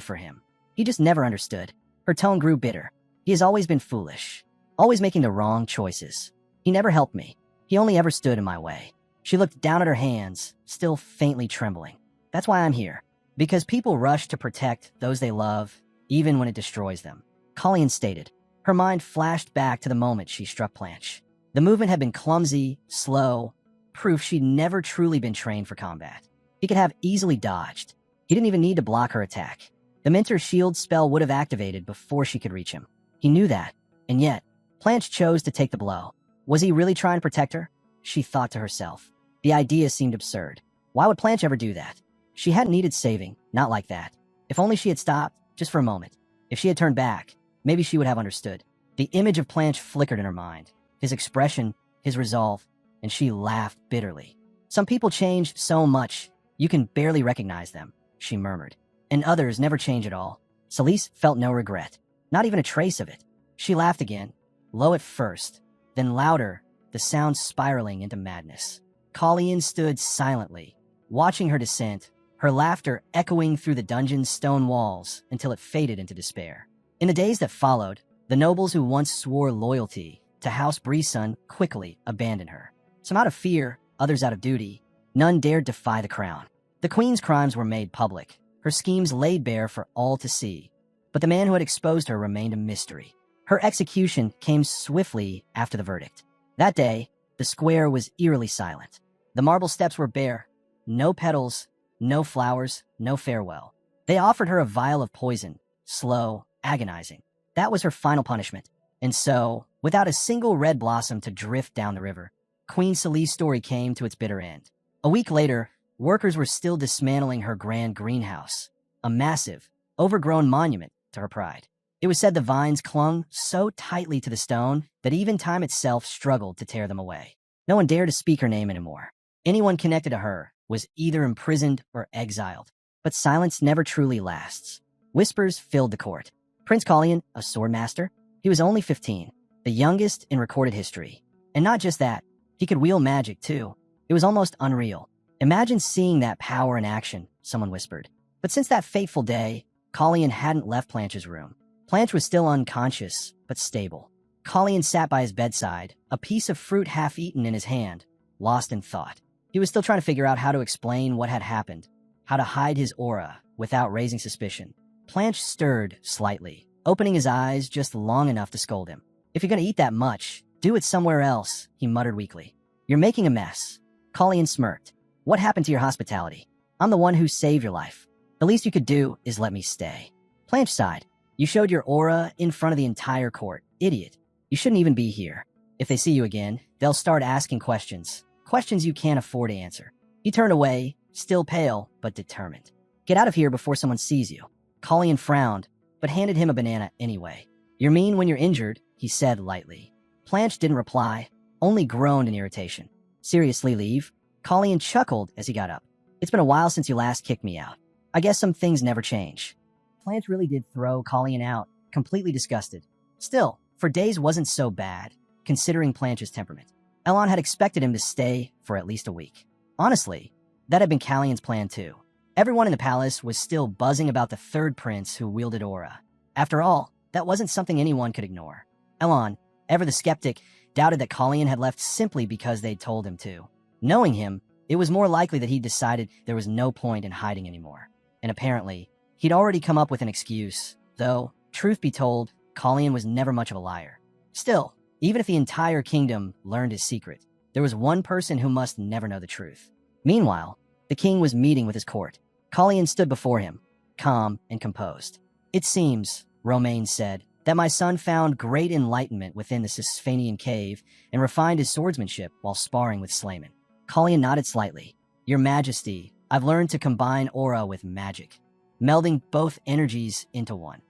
for him." He just never understood. Her tone grew bitter. He has always been foolish, always making the wrong choices. He never helped me. He only ever stood in my way. She looked down at her hands, still faintly trembling. That's why I'm here. Because people rush to protect those they love, even when it destroys them. Colleen stated. Her mind flashed back to the moment she struck Blanche. The movement had been clumsy, slow, proof she'd never truly been trained for combat. He could have easily dodged. He didn't even need to block her attack. The Mentor Shield spell would have activated before she could reach him. He knew that, and yet, Blanche chose to take the blow. Was he really trying to protect her? She thought to herself. The idea seemed absurd. Why would Blanche ever do that? She hadn't needed saving, not like that. If only she had stopped, just for a moment. If she had turned back, maybe she would have understood. The image of Blanche flickered in her mind. His expression, his resolve, and she laughed bitterly. Some people change so much, you can barely recognize them, she murmured. And others never change at all. Celise felt no regret, not even a trace of it. She laughed again, low at first, then louder, the sound spiraling into madness. Colleen stood silently, watching her descent, her laughter echoing through the dungeon's stone walls until it faded into despair. In the days that followed, the nobles who once swore loyalty to House Brisson quickly abandoned her. Some out of fear, others out of duty. None dared defy the crown. The queen's crimes were made public, her schemes laid bare for all to see. But the man who had exposed her remained a mystery. Her execution came swiftly after the verdict. That day, the square was eerily silent. The marble steps were bare. No petals, no flowers, no farewell. They offered her a vial of poison, slow, agonizing. That was her final punishment. And so, without a single red blossom to drift down the river, Queen Celise's story came to its bitter end. A week later, workers were still dismantling her grand greenhouse, a massive, overgrown monument to her pride. It was said the vines clung so tightly to the stone that even time itself struggled to tear them away. No one dared to speak her name anymore. Anyone connected to her was either imprisoned or exiled. But silence never truly lasts. Whispers filled the court. Prince Colleen, a swordmaster, he was only 15, the youngest in recorded history. And not just that, he could wield magic too. It was almost unreal. Imagine seeing that power in action, someone whispered. But since that fateful day, Colleen hadn't left Blanche's room. Blanche was still unconscious, but stable. Colleen sat by his bedside, a piece of fruit half-eaten in his hand, lost in thought. He was still trying to figure out how to explain what had happened, how to hide his aura without raising suspicion. Blanche stirred slightly, opening his eyes just long enough to scold him. If you're going to eat that much, do it somewhere else, he muttered weakly. You're making a mess. Colleen smirked. What happened to your hospitality? I'm the one who saved your life. The least you could do is let me stay. Blanche sighed. You showed your aura in front of the entire court. Idiot. You shouldn't even be here. If they see you again, they'll start asking questions. Questions you can't afford to answer. He turned away, still pale, but determined. Get out of here before someone sees you. Colleen frowned, but handed him a banana anyway. You're mean when you're injured, he said lightly. Blanche didn't reply, only groaned in irritation. Seriously, leave? Colleen chuckled as he got up. It's been a while since you last kicked me out. I guess some things never change. Blanche really did throw Colleen out, completely disgusted. Still, for days wasn't so bad, considering Blanche's temperament. Elon had expected him to stay for at least a week. Honestly, that had been Callion's plan too. Everyone in the palace was still buzzing about the third prince who wielded aura. After all, that wasn't something anyone could ignore. Elon, ever the skeptic, doubted that Colleen had left simply because they'd told him to. Knowing him, it was more likely that he'd decided there was no point in hiding anymore. And apparently, he'd already come up with an excuse, though, truth be told, Colleen was never much of a liar. Still, even if the entire kingdom learned his secret, there was one person who must never know the truth. Meanwhile, the king was meeting with his court. Colleen stood before him, calm and composed. It seems, Romain said, that my son found great enlightenment within the Sisphanian cave and refined his swordsmanship while sparring with Slayman. Colleen nodded slightly. Your Majesty, I've learned to combine aura with magic, melding both energies into one.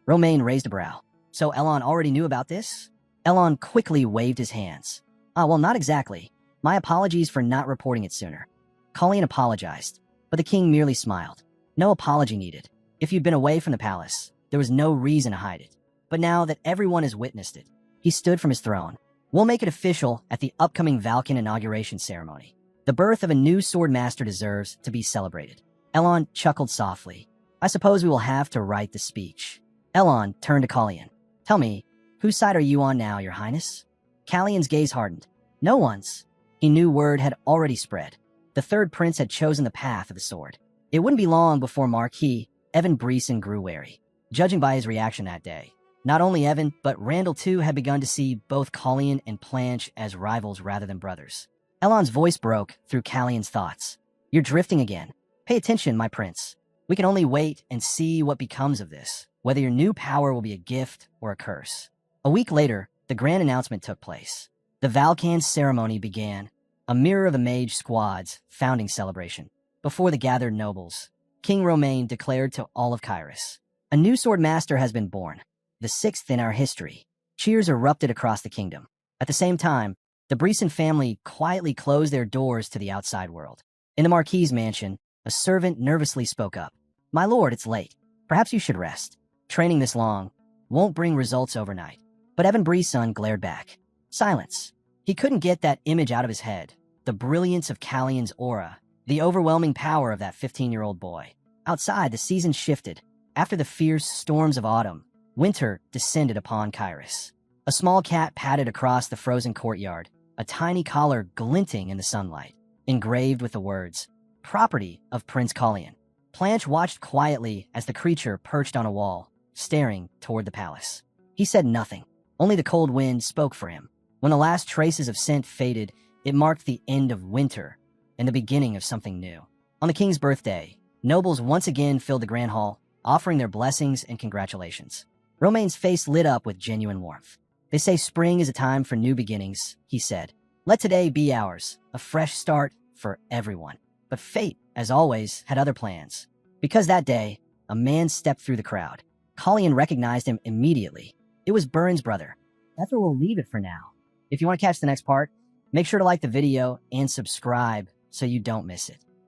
Romain raised a brow. So Elon already knew about this? Elon quickly waved his hands. Well, not exactly. My apologies for not reporting it sooner. Colleen apologized, but the king merely smiled. No apology needed. If you'd been away from the palace, there was no reason to hide it. But now that everyone has witnessed it, he stood from his throne. We'll make it official at the upcoming Valken inauguration ceremony. The birth of a new sword master deserves to be celebrated. Elon chuckled softly. I suppose we will have to write the speech. Elon turned to Kallian. Tell me, whose side are you on now, Your Highness? Kallian's gaze hardened. No one's. He knew word had already spread. The third prince had chosen the path of the sword. It wouldn't be long before Marquis Evan Breeson grew wary, judging by his reaction that day. Not only Evan, but Randall too had begun to see both Kallian and Planche as rivals rather than brothers. Elon's voice broke through Kallian's thoughts. You're drifting again. Pay attention, my prince. We can only wait and see what becomes of this, whether your new power will be a gift or a curse. A week later, the grand announcement took place. The Valkan ceremony began, a mirror of the mage squad's founding celebration. Before the gathered nobles, King Romain declared to all of Kyrus, a new sword master has been born, the sixth in our history. Cheers erupted across the kingdom. At the same time, the Breeson family quietly closed their doors to the outside world. In the Marquis's mansion, a servant nervously spoke up. My lord, it's late. Perhaps you should rest. Training this long won't bring results overnight. But Evan Breeson glared back. Silence. He couldn't get that image out of his head. The brilliance of Kallian's aura, the overwhelming power of that 15-year-old boy. Outside, the season shifted. After the fierce storms of autumn, winter descended upon Kyrus. A small cat padded across the frozen courtyard, a tiny collar glinting in the sunlight, engraved with the words, Property of Prince Kallian. Planche watched quietly as the creature perched on a wall, staring toward the palace. He said nothing. Only the cold wind spoke for him. When the last traces of scent faded, it marked the end of winter and the beginning of something new. On the king's birthday, nobles once again filled the grand hall, offering their blessings and congratulations. Romain's face lit up with genuine warmth. They say spring is a time for new beginnings, he said. Let today be ours, a fresh start for everyone. But fate, as always, had other plans. Because that day, a man stepped through the crowd. Kallian recognized him immediately. It was Byrne's brother. That's where we'll leave it for now. If you want to catch the next part, make sure to like the video and subscribe so you don't miss it.